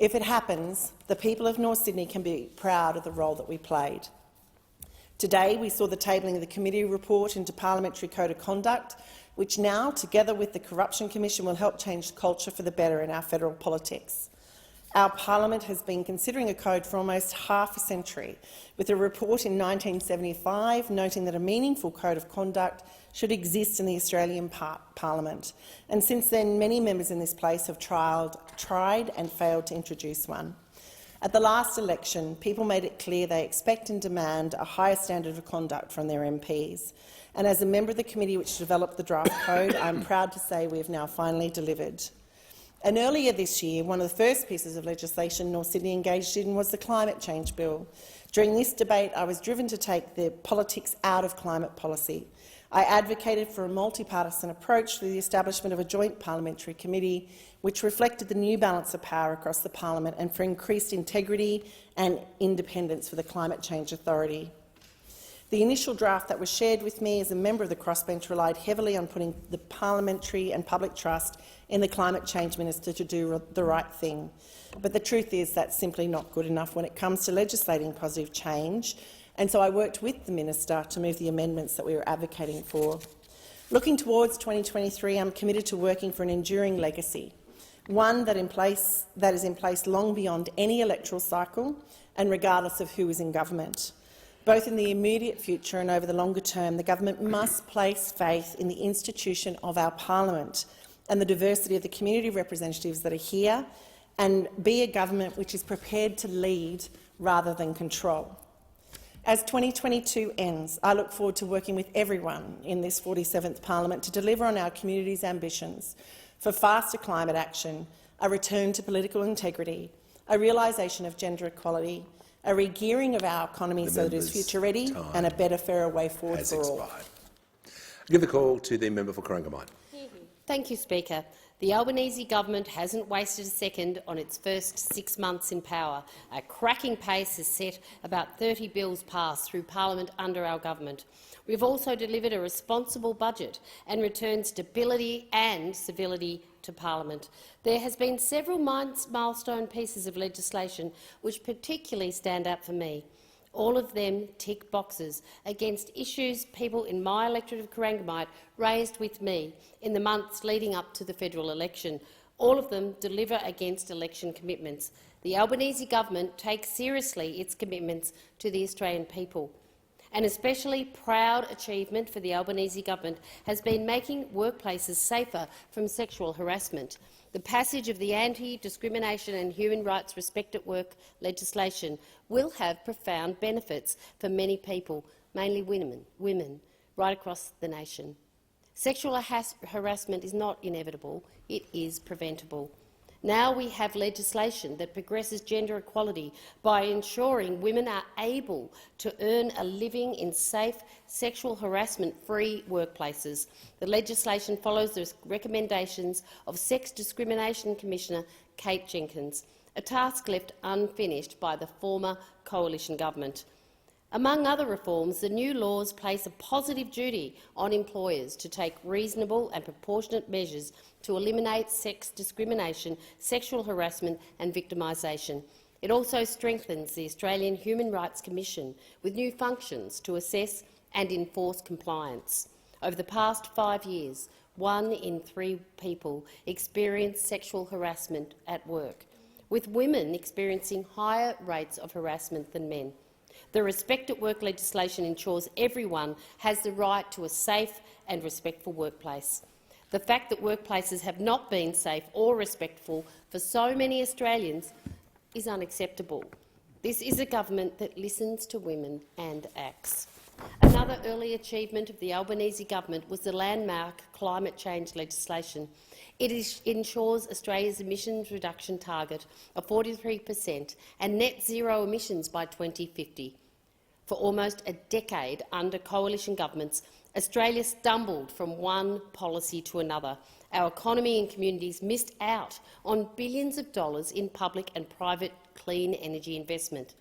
If it happens, the people of North Sydney can be proud of the role that we played. Today, we saw the tabling of the committee report into Parliamentary Code of Conduct, which now, together with the Corruption Commission, will help change culture for the better in our federal politics. Our parliament has been considering a code for almost half a century, with a report in 1975 noting that a meaningful code of conduct should exist in the Australian Parliament. And since then, many members in this place have tried and failed to introduce one. At the last election, people made it clear they expect and demand a higher standard of conduct from their MPs. And as a member of the committee which developed the draft code, I'm proud to say we have now finally delivered. And earlier this year, one of the first pieces of legislation North Sydney engaged in was the Climate Change Bill. During this debate, I was driven to take the politics out of climate policy. I advocated for a multi-partisan approach through the establishment of a joint parliamentary committee which reflected the new balance of power across the parliament and for increased integrity and independence for the Climate Change Authority. The initial draft that was shared with me as a member of the crossbench relied heavily on putting the parliamentary and public trust in the Climate Change Minister to do the right thing. But the truth is that's simply not good enough when it comes to legislating positive change, and so I worked with the Minister to move the amendments that we were advocating for. Looking towards 2023, I'm committed to working for an enduring legacy, one that is in place long beyond any electoral cycle and regardless of who is in government. Both in the immediate future and over the longer term, the government must place faith in the institution of our parliament and the diversity of the community representatives that are here, and be a government which is prepared to lead rather than control. As 2022 ends, I look forward to working with everyone in this 47th Parliament to deliver on our community's ambitions for faster climate action, a return to political integrity, a realisation of gender equality, a re-gearing of our economy so that it is future-ready, and a better, fairer way forward for all. I give the call to the member for Corangamite. Thank you, Speaker. The Albanese government hasn't wasted a second on its first 6 months in power. A cracking pace has set about 30 bills passed through Parliament under our government. We've also delivered a responsible budget and returned stability and civility to Parliament. There has been several milestone pieces of legislation which particularly stand out for me. All of them tick boxes against issues people in my electorate of Corangamite raised with me in the months leading up to the federal election. All of them deliver against election commitments. The Albanese government takes seriously its commitments to the Australian people. An especially proud achievement for the Albanese government has been making workplaces safer from sexual harassment. The passage of the Anti-Discrimination and Human Rights Respect at Work legislation will have profound benefits for many people, mainly women, right across the nation. Sexual harassment is not inevitable, it is preventable. Now we have legislation that progresses gender equality by ensuring women are able to earn a living in safe, sexual harassment-free workplaces. The legislation follows the recommendations of Sex Discrimination Commissioner Kate Jenkins, a task left unfinished by the former coalition government. Among other reforms, the new laws place a positive duty on employers to take reasonable and proportionate measures to eliminate sex discrimination, sexual harassment and victimisation. It also strengthens the Australian Human Rights Commission with new functions to assess and enforce compliance. Over the past 5 years, 1 in 3 people experience sexual harassment at work, with women experiencing higher rates of harassment than men. The Respect at Work legislation ensures everyone has the right to a safe and respectful workplace. The fact that workplaces have not been safe or respectful for so many Australians is unacceptable. This is a government that listens to women and acts. Another early achievement of the Albanese government was the landmark climate change legislation. It ensures Australia's emissions reduction target of 43% and net zero emissions by 2050. For almost a decade under coalition governments, Australia stumbled from one policy to another. Our economy and communities missed out on billions of dollars in public and private clean energy investment.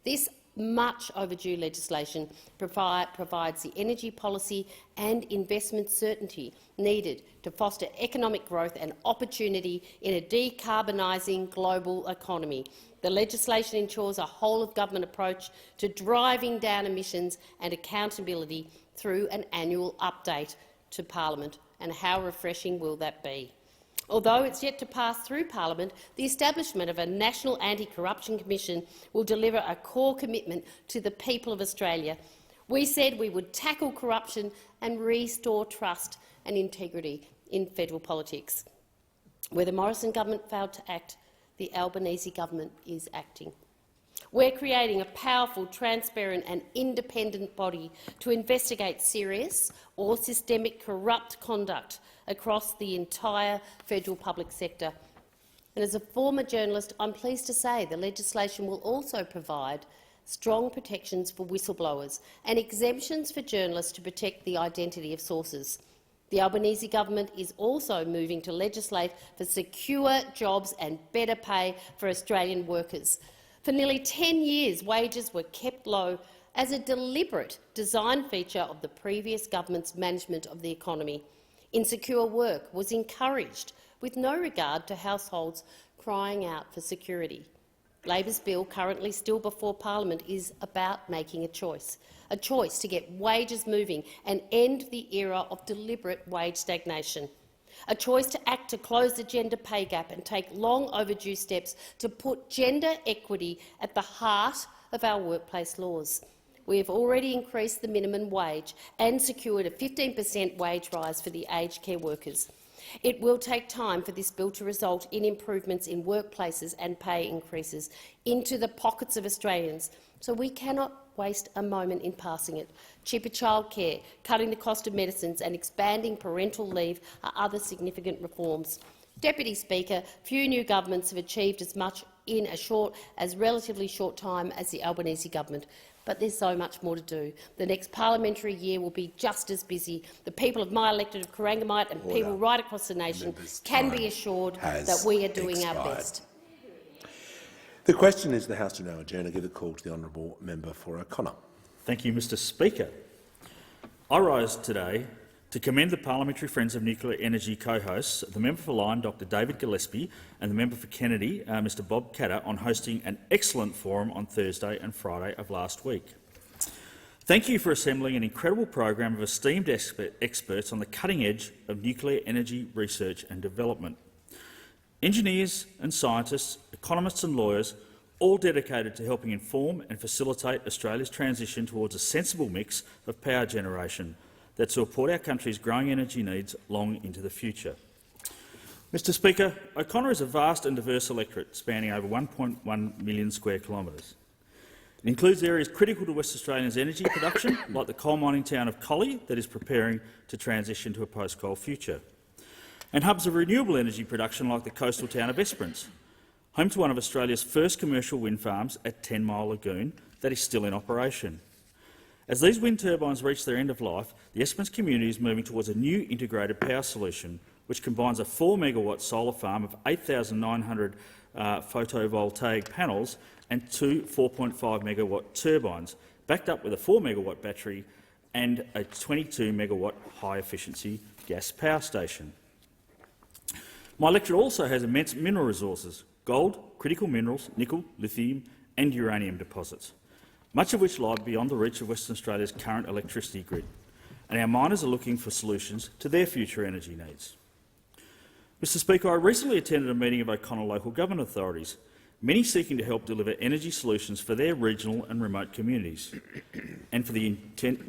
This much overdue legislation provides the energy policy and investment certainty needed to foster economic growth and opportunity in a decarbonising global economy. The legislation ensures a whole-of-government approach to driving down emissions and accountability through an annual update to Parliament. And how refreshing will that be? Although it's yet to pass through Parliament, the establishment of a National Anti-Corruption Commission will deliver a core commitment to the people of Australia. We said we would tackle corruption and restore trust and integrity in federal politics. Where the Morrison government failed to act, the Albanese government is acting. We're creating a powerful, transparent and independent body to investigate serious or systemic corrupt conduct across the entire federal public sector. And as a former journalist, I'm pleased to say the legislation will also provide strong protections for whistleblowers and exemptions for journalists to protect the identity of sources. The Albanese government is also moving to legislate for secure jobs and better pay for Australian workers. For nearly 10 years, wages were kept low as a deliberate design feature of the previous government's management of the economy. Insecure work was encouraged, with no regard to households crying out for security. Labor's bill, currently still before Parliament, is about making a choice to get wages moving and end the era of deliberate wage stagnation. A choice to act to close the gender pay gap and take long overdue steps to put gender equity at the heart of our workplace laws. We have already increased the minimum wage and secured a 15% wage rise for the aged care workers. It will take time for this bill to result in improvements in workplaces and pay increases into the pockets of Australians, so we cannot waste a moment in passing it. Cheaper childcare, cutting the cost of medicines and expanding parental leave are other significant reforms. Deputy Speaker, few new governments have achieved as much in a relatively short time as the Albanese government. But there's so much more to do. The next parliamentary year will be just as busy. The people of my electorate of Corangamite and people right across the nation can be assured that we are doing our best. The question is the House to now adjourn. I give the call to the honourable member for O'Connor. Thank you, Mr Speaker. I rise today to commend the Parliamentary Friends of Nuclear Energy co-hosts, the member for Lyne, Dr David Gillespie, and the member for Kennedy, Mr Bob Catter, on hosting an excellent forum on Thursday and Friday of last week. Thank you for assembling an incredible program of esteemed experts on the cutting edge of nuclear energy research and development. Engineers and scientists, economists and lawyers, all dedicated to helping inform and facilitate Australia's transition towards a sensible mix of power generation that support our country's growing energy needs long into the future. Mr Speaker, O'Connor is a vast and diverse electorate spanning over 1.1 million square kilometres. It includes areas critical to West Australians' energy production, like the coal mining town of Collie that is preparing to transition to a post-coal future, and hubs of renewable energy production like the coastal town of Esperance, home to one of Australia's first commercial wind farms at 10 Mile Lagoon that is still in operation. As these wind turbines reach their end of life, the Esperance community is moving towards a new integrated power solution which combines a 4-megawatt solar farm of 8,900 photovoltaic panels and two 4.5-megawatt turbines, backed up with a 4-megawatt battery and a 22-megawatt high-efficiency gas power station. My electorate also has immense mineral resources: gold, critical minerals, nickel, lithium and uranium deposits, much of which lie beyond the reach of Western Australia's current electricity grid, and our miners are looking for solutions to their future energy needs. Mr Speaker, I recently attended a meeting of O'Connor local government authorities, many seeking to help deliver energy solutions for their regional and remote communities and for the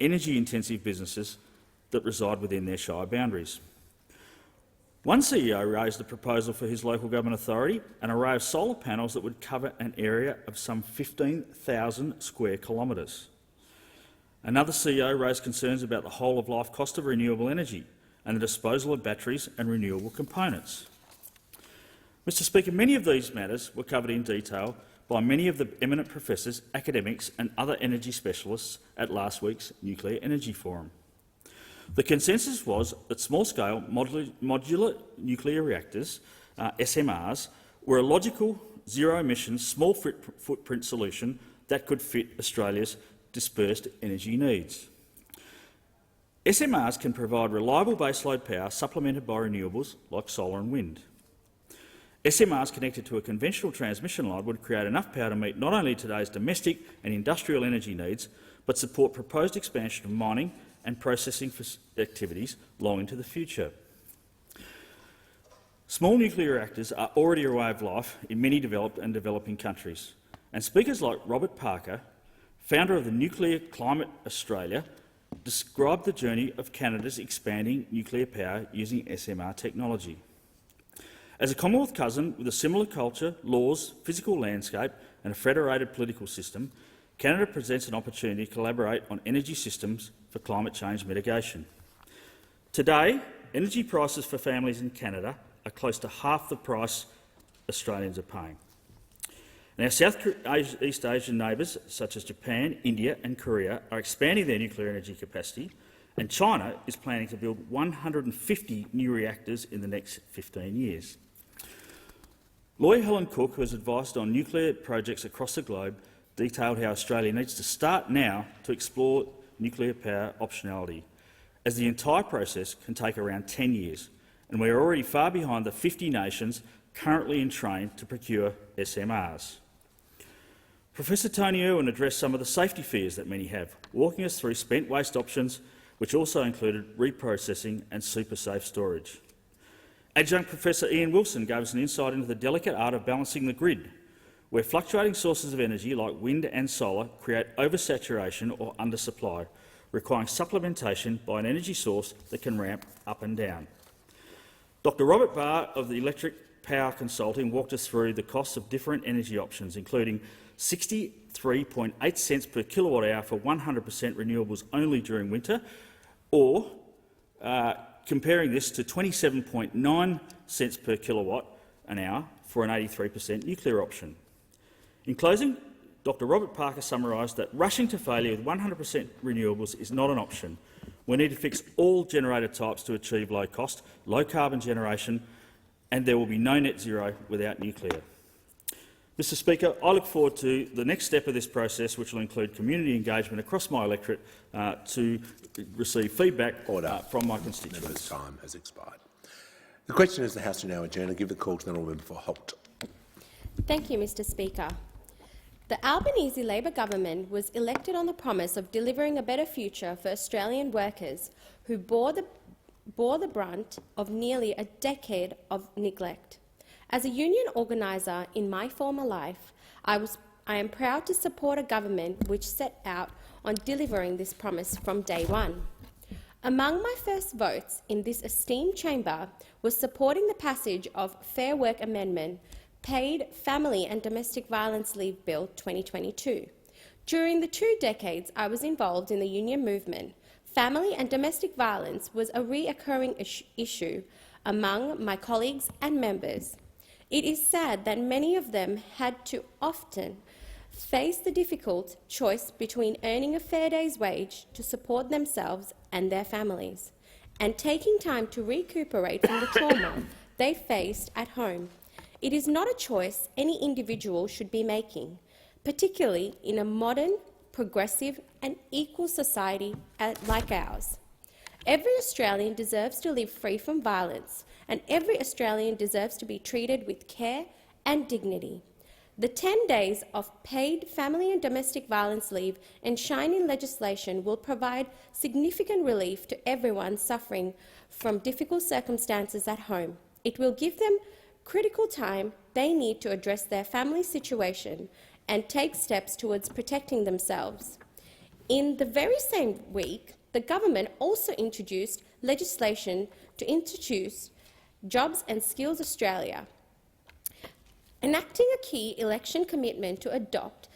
energy-intensive businesses that reside within their shire boundaries. One CEO raised a proposal for his local government authority, an array of solar panels that would cover an area of some 15,000 square kilometres. Another CEO raised concerns about the whole-of-life cost of renewable energy and the disposal of batteries and renewable components. Mr Speaker, many of these matters were covered in detail by many of the eminent professors, academics and other energy specialists at last week's Nuclear Energy Forum. The consensus was that small-scale modular nuclear reactors, SMRs, were a logical, zero-emission, small footprint solution that could fit Australia's dispersed energy needs. SMRs can provide reliable baseload power supplemented by renewables like solar and wind. SMRs connected to a conventional transmission line would create enough power to meet not only today's domestic and industrial energy needs, but support proposed expansion of mining and processing activities long into the future. Small nuclear reactors are already a way of life in many developed and developing countries, and speakers like Robert Parker, founder of the Nuclear Climate Australia, described the journey of Canada's expanding nuclear power using SMR technology. As a Commonwealth cousin with a similar culture, laws, physical landscape and a federated political system, Canada presents an opportunity to collaborate on energy systems for climate change mitigation. Today, energy prices for families in Canada are close to half the price Australians are paying. Now, Southeast Asian neighbours such as Japan, India and Korea are expanding their nuclear energy capacity, and China is planning to build 150 new reactors in the next 15 years. Lawyer Helen Cook, who has advised on nuclear projects across the globe, detailed how Australia needs to start now to explore nuclear power optionality, as the entire process can take around 10 years, and we are already far behind the 50 nations currently in train to procure SMRs. Professor Tony Irwin addressed some of the safety fears that many have, walking us through spent waste options, which also included reprocessing and super-safe storage. Adjunct Professor Ian Wilson gave us an insight into the delicate art of balancing the grid, where fluctuating sources of energy like wind and solar create oversaturation or undersupply, requiring supplementation by an energy source that can ramp up and down. Dr Robert Barr of the Electric Power Consulting walked us through the costs of different energy options, including 63.8 cents per kilowatt hour for 100% renewables only during winter, or comparing this to 27.9 cents per kilowatt an hour for an 83% nuclear option. In closing, Dr Robert Parker summarised that rushing to failure with 100% renewables is not an option. We need to fix all generator types to achieve low cost, low carbon generation, and there will be no net zero without nuclear. Mr Speaker, I look forward to the next step of this process, which will include community engagement across my electorate to receive feedback from my constituents. Member's time has expired. The question is the House to now adjourn and give the call to the honourable member for Holt. Thank you, Mr Speaker. The Albanese Labor government was elected on the promise of delivering a better future for Australian workers who bore the brunt of nearly a decade of neglect. As a union organiser in my former life, I am proud to support a government which set out on delivering this promise from day one. Among my first votes in this esteemed chamber was supporting the passage of Fair Work Amendment, Paid Family and Domestic Violence Leave Bill 2022. During the 2 decades I was involved in the union movement, family and domestic violence was a reoccurring issue among my colleagues and members. It is sad that many of them had to often face the difficult choice between earning a fair day's wage to support themselves and their families, and taking time to recuperate from the trauma they faced at home. It is not a choice any individual should be making, particularly in a modern, progressive and equal society like ours. Every Australian deserves to live free from violence, and every Australian deserves to be treated with care and dignity. The 10 days of paid family and domestic violence leave enshrined in legislation will provide significant relief to everyone suffering from difficult circumstances at home. It will give them critical time they need to address their family situation and take steps towards protecting themselves. In the very same week, the government also introduced legislation to introduce Jobs and Skills Australia, enacting a key election commitment to adopt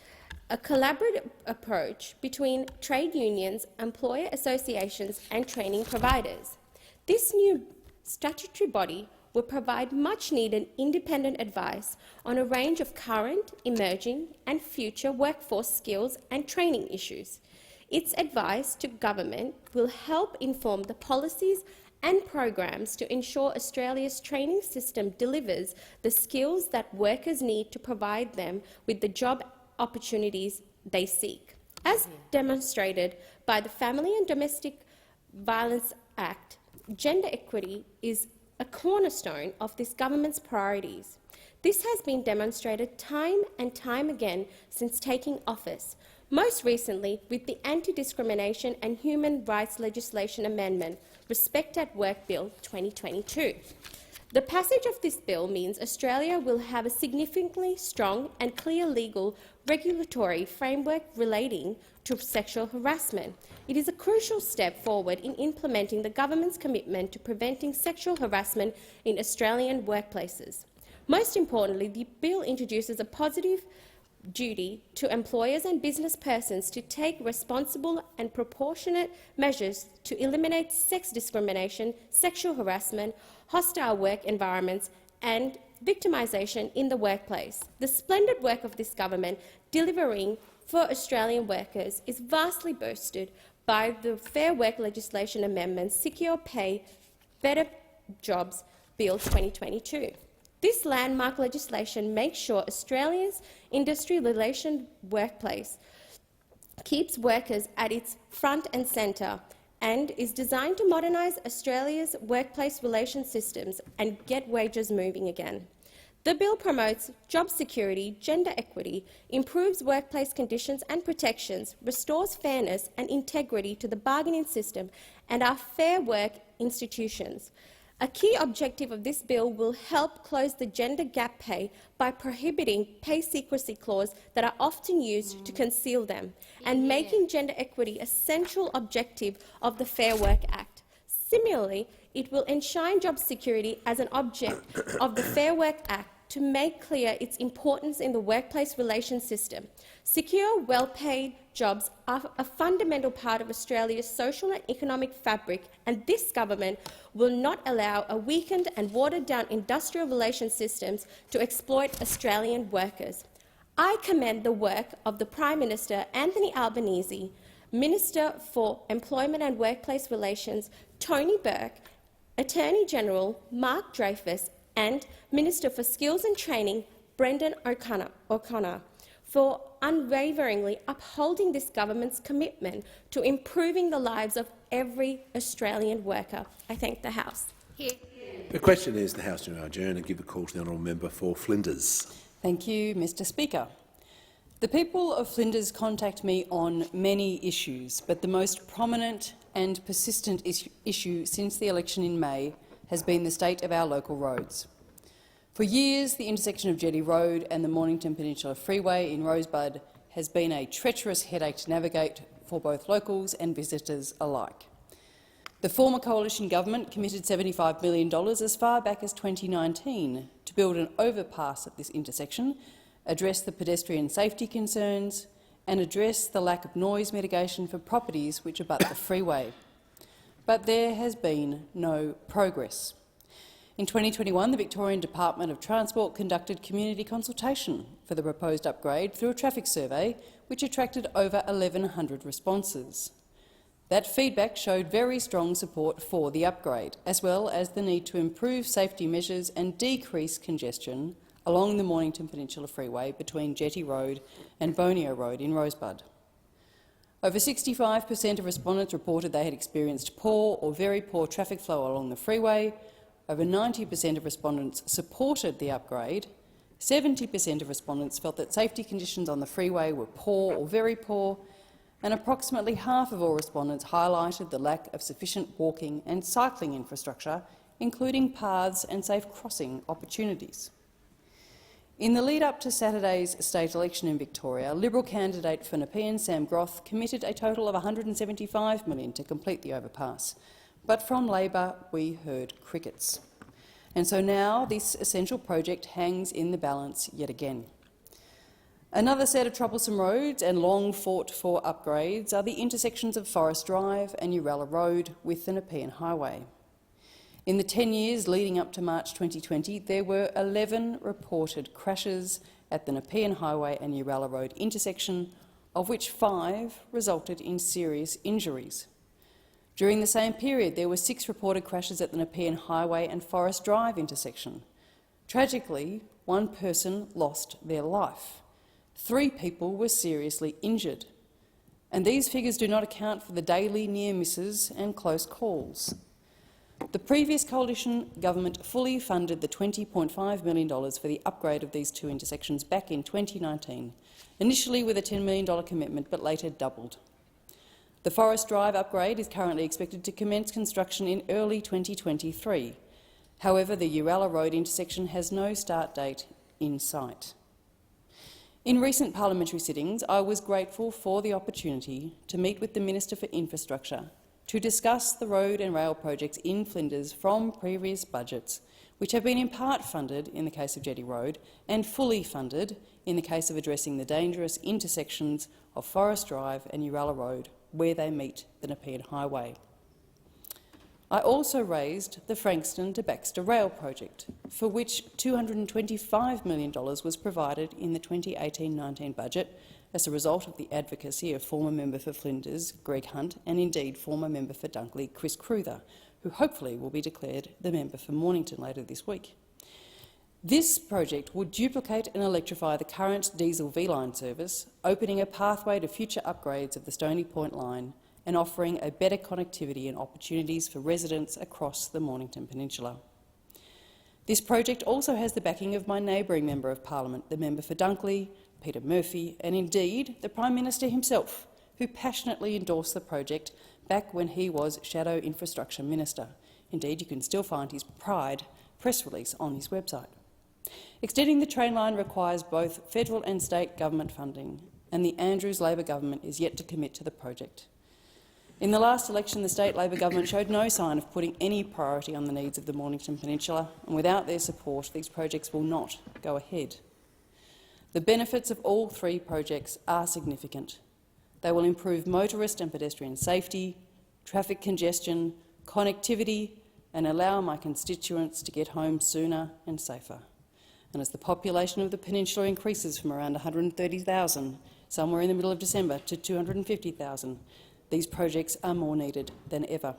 a collaborative approach between trade unions, employer associations and training providers. This new statutory body will provide much-needed independent advice on a range of current, emerging and future workforce skills and training issues. Its advice to government will help inform the policies and programs to ensure Australia's training system delivers the skills that workers need to provide them with the job opportunities they seek. As demonstrated by the Family and Domestic Violence Act, gender equity is a cornerstone of this government's priorities. This has been demonstrated time and time again since taking office, most recently with the Anti-Discrimination and Human Rights Legislation Amendment, Respect at Work Bill 2022. The passage of this bill means Australia will have a significantly strong and clear legal regulatory framework relating to sexual harassment. It is a crucial step forward in implementing the government's commitment to preventing sexual harassment in Australian workplaces. Most importantly, the bill introduces a positive duty to employers and business persons to take responsible and proportionate measures to eliminate sex discrimination, sexual harassment, hostile work environments and victimisation in the workplace. The splendid work of this government delivering for Australian workers is vastly boosted by the Fair Work Legislation Amendment Secure Pay, Better Jobs Bill 2022. This landmark legislation makes sure Australia's industry relation workplace keeps workers at its front and centre and is designed to modernise Australia's workplace relations systems and get wages moving again. The bill promotes job security, gender equity, improves workplace conditions and protections, restores fairness and integrity to the bargaining system and our fair work institutions. A key objective of this bill will help close the gender gap pay by prohibiting pay secrecy clauses that are often used to conceal them and making gender equity a central objective of the Fair Work Act. Similarly, it will enshrine job security as an object of the Fair Work Act to make clear its importance in the workplace relations system. Secure, well-paid jobs are a fundamental part of Australia's social and economic fabric, and this government will not allow a weakened and watered-down industrial relations systems to exploit Australian workers. I commend the work of the Prime Minister Anthony Albanese, Minister for Employment and Workplace Relations Tony Burke, Attorney General Mark Dreyfus and Minister for Skills and Training Brendan O'Connor for unwaveringly upholding this government's commitment to improving the lives of every Australian worker. I thank the House. The question is the House to now adjourn and give the call to the honourable member for Flinders. Thank you, Mr Speaker. The people of Flinders contact me on many issues, but the most prominent and persistent issue since the election in May has been the state of our local roads. For years, the intersection of Jetty Road and the Mornington Peninsula Freeway in Rosebud has been a treacherous headache to navigate for both locals and visitors alike. The former coalition government committed $75 million as far back as 2019 to build an overpass at this intersection, address the pedestrian safety concerns and address the lack of noise mitigation for properties which abut the freeway. But there has been no progress. In 2021, the Victorian Department of Transport conducted community consultation for the proposed upgrade through a traffic survey which attracted over 1,100 responses. That feedback showed very strong support for the upgrade, as well as the need to improve safety measures and decrease congestion along the Mornington Peninsula Freeway between Jetty Road and Bonio Road in Rosebud. Over 65% of respondents reported they had experienced poor or very poor traffic flow along the freeway. Over 90% of respondents supported the upgrade. 70% of respondents felt that safety conditions on the freeway were poor or very poor, and approximately half of all respondents highlighted the lack of sufficient walking and cycling infrastructure, including paths and safe crossing opportunities. In the lead-up to Saturday's state election in Victoria, Liberal candidate for Nepean Sam Groth committed a total of $175 million to complete the overpass. But from Labor, we heard crickets. And so now this essential project hangs in the balance yet again. Another set of troublesome roads and long fought-for upgrades are the intersections of Forest Drive and Uralla Road with the Nepean Highway. In the 10 years leading up to March 2020, there were 11 reported crashes at the Nepean Highway and Uralla Road intersection, of which 5 resulted in serious injuries. During the same period, there were 6 reported crashes at the Nepean Highway and Forest Drive intersection. Tragically, 1 person lost their life. 3 people were seriously injured. And these figures do not account for the daily near misses and close calls. The previous coalition government fully funded the $20.5 million for the upgrade of these 2 intersections back in 2019, initially with a $10 million commitment but later doubled. The Forest Drive upgrade is currently expected to commence construction in early 2023. However, the Uralla Road intersection has no start date in sight. In recent parliamentary sittings, I was grateful for the opportunity to meet with the Minister for Infrastructure to discuss the road and rail projects in Flinders from previous budgets, which have been in part funded in the case of Jetty Road and fully funded in the case of addressing the dangerous intersections of Forest Drive and Uralla Road where they meet the Nepean Highway. I also raised the Frankston to Baxter Rail project, for which $225 million was provided in the 2018-19 budget as a result of the advocacy of former member for Flinders, Greg Hunt, and indeed former member for Dunkley, Chris Cruther, who hopefully will be declared the member for Mornington later this week. This project would duplicate and electrify the current diesel V-line service, opening a pathway to future upgrades of the Stony Point line and offering a better connectivity and opportunities for residents across the Mornington Peninsula. This project also has the backing of my neighbouring Member of Parliament, the member for Dunkley, Peter Murphy, and indeed the Prime Minister himself, who passionately endorsed the project back when he was Shadow Infrastructure Minister. Indeed, you can still find his Pride press release on his website. Extending the train line requires both federal and state government funding, and the Andrews Labor government is yet to commit to the project. In the last election, the state Labor government showed no sign of putting any priority on the needs of the Mornington Peninsula, and without their support, these projects will not go ahead. The benefits of all 3 projects are significant. They will improve motorist and pedestrian safety, traffic congestion, connectivity, and allow my constituents to get home sooner and safer. And as the population of the peninsula increases from around 130,000 somewhere in the middle of December to 250,000, these projects are more needed than ever.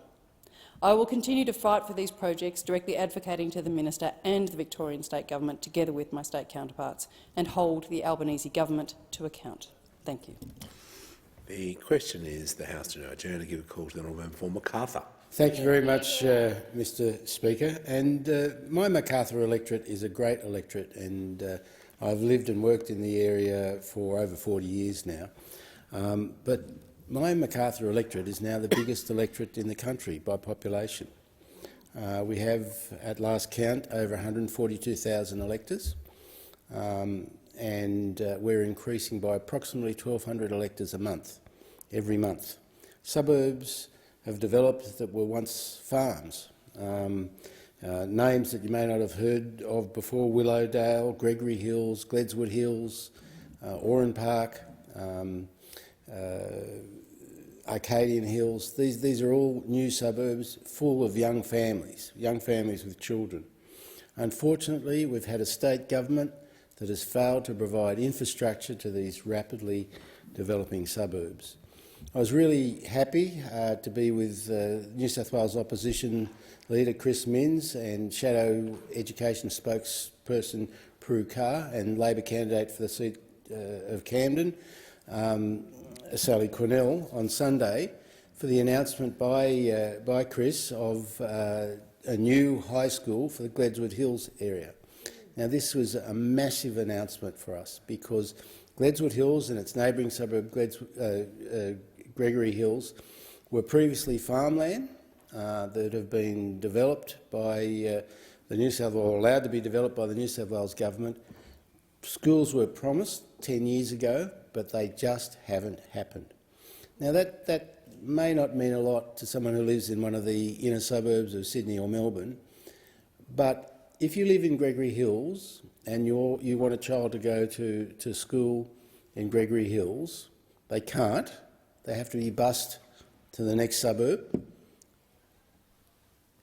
I will continue to fight for these projects, directly advocating to the Minister and the Victorian State Government, together with my state counterparts, and hold the Albanese Government to account. Thank you. The question is the House to now adjourn. I give a call to the honourable member for Macarthur. Thank you very much, Mr Speaker. And my Macarthur electorate is a great electorate, and I've lived and worked in the area for over 40 years now. But my Macarthur electorate is now the biggest electorate in the country by population. We have, at last count, over 142,000 electors, and we're increasing by approximately 1,200 electors a month, every month. Suburbs have developed that were once farms. Names that you may not have heard of before: Willowdale, Gregory Hills, Gledswood Hills, Oran Park, Arcadian Hills. These are all new suburbs full of young families with children. Unfortunately, we've had a state government that has failed to provide infrastructure to these rapidly developing suburbs. I was really happy to be with New South Wales Opposition Leader Chris Minns and Shadow Education Spokesperson Prue Carr and Labor candidate for the seat of Camden, Sally Cornell, on Sunday for the announcement by Chris of a new high school for the Gledswood Hills area. Now, this was a massive announcement for us because Gledswood Hills and its neighbouring suburb Gregory Hills were previously farmland that have been developed by the New South Wales, or allowed to be developed by the New South Wales government. Schools were promised 10 years ago, but they just haven't happened. Now, that may not mean a lot to someone who lives in one of the inner suburbs of Sydney or Melbourne, but if you live in Gregory Hills and you want a child to go to school in Gregory Hills, they can't. They have to be bussed to the next suburb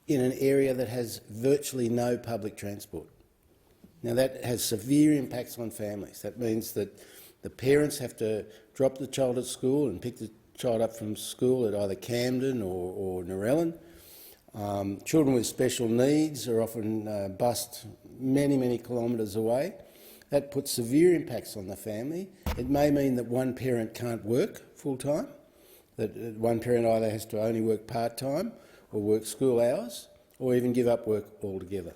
in an area that has virtually no public transport. Now, that has severe impacts on families. That means that the parents have to drop the child at school and pick the child up from school at either Camden or Narellan. Children with special needs are often bussed many, many kilometres away. That puts severe impacts on the family. It may mean that one parent can't work full-time, that one parent either has to only work part-time or work school hours, or even give up work altogether.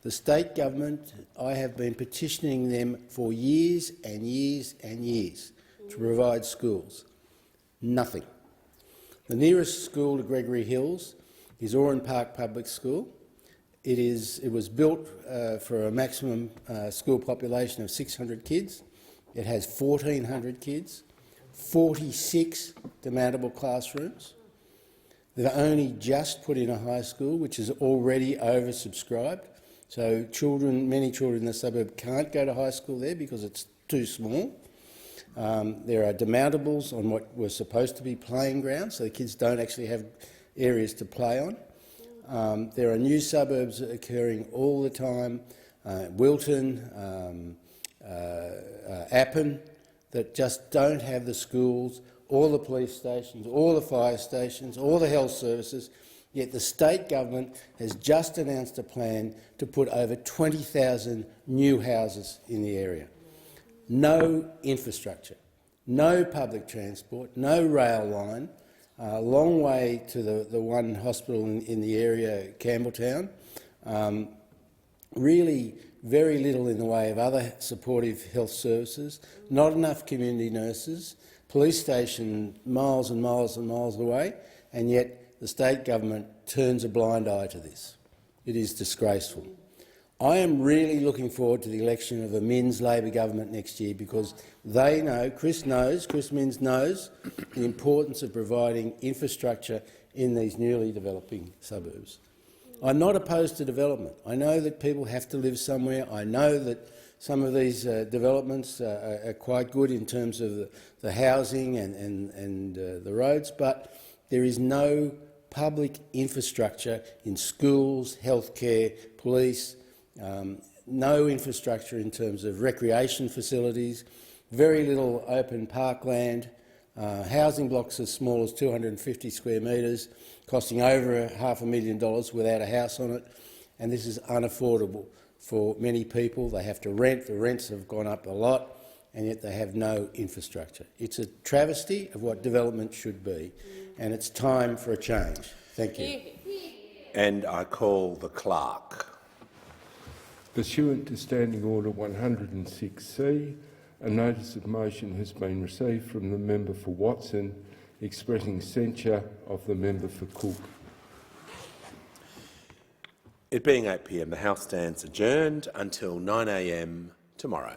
The state government, I have been petitioning them for years and years and years to provide schools. Nothing. The nearest school to Gregory Hills is Oran Park Public School. It was built for a maximum school population of 600 kids. It has 1,400 kids, 46 demountable classrooms. They've only just put in a high school, which is already oversubscribed. So many children in the suburb can't go to high school there because it's too small. There are demountables on what were supposed to be playing grounds, so the kids don't actually have areas to play on. There are new suburbs occurring all the time, Wilton, Appin, that just don't have the schools, all the police stations, all the fire stations, all the health services, yet the state government has just announced a plan to put over 20,000 new houses in the area. No infrastructure, no public transport, no rail line, a long way to the one hospital in the area, Campbelltown. Really very little in the way of other supportive health services, not enough community nurses, police station miles and miles and miles away, and yet the state government turns a blind eye to this. It is disgraceful. I am really looking forward to the election of a Minns Labor government next year because they know, Chris Minns knows the importance of providing infrastructure in these newly developing suburbs. I'm not opposed to development. I know that people have to live somewhere. I know that some of these developments are quite good in terms of the housing and the roads, but there is no public infrastructure in schools, healthcare, police, no infrastructure in terms of recreation facilities, very little open parkland, housing blocks as small as 250 square metres, costing over $500,000 without a house on it, and this is unaffordable for many people. They have to rent. The rents have gone up a lot, and yet they have no infrastructure. It's a travesty of what development should be, and it's time for a change. Thank you. And I call the clerk. Pursuant to Standing Order 106C, a notice of motion has been received from the member for Watson expressing censure of the member for Cook. It being 8 p.m, the House stands adjourned until 9 a.m. tomorrow.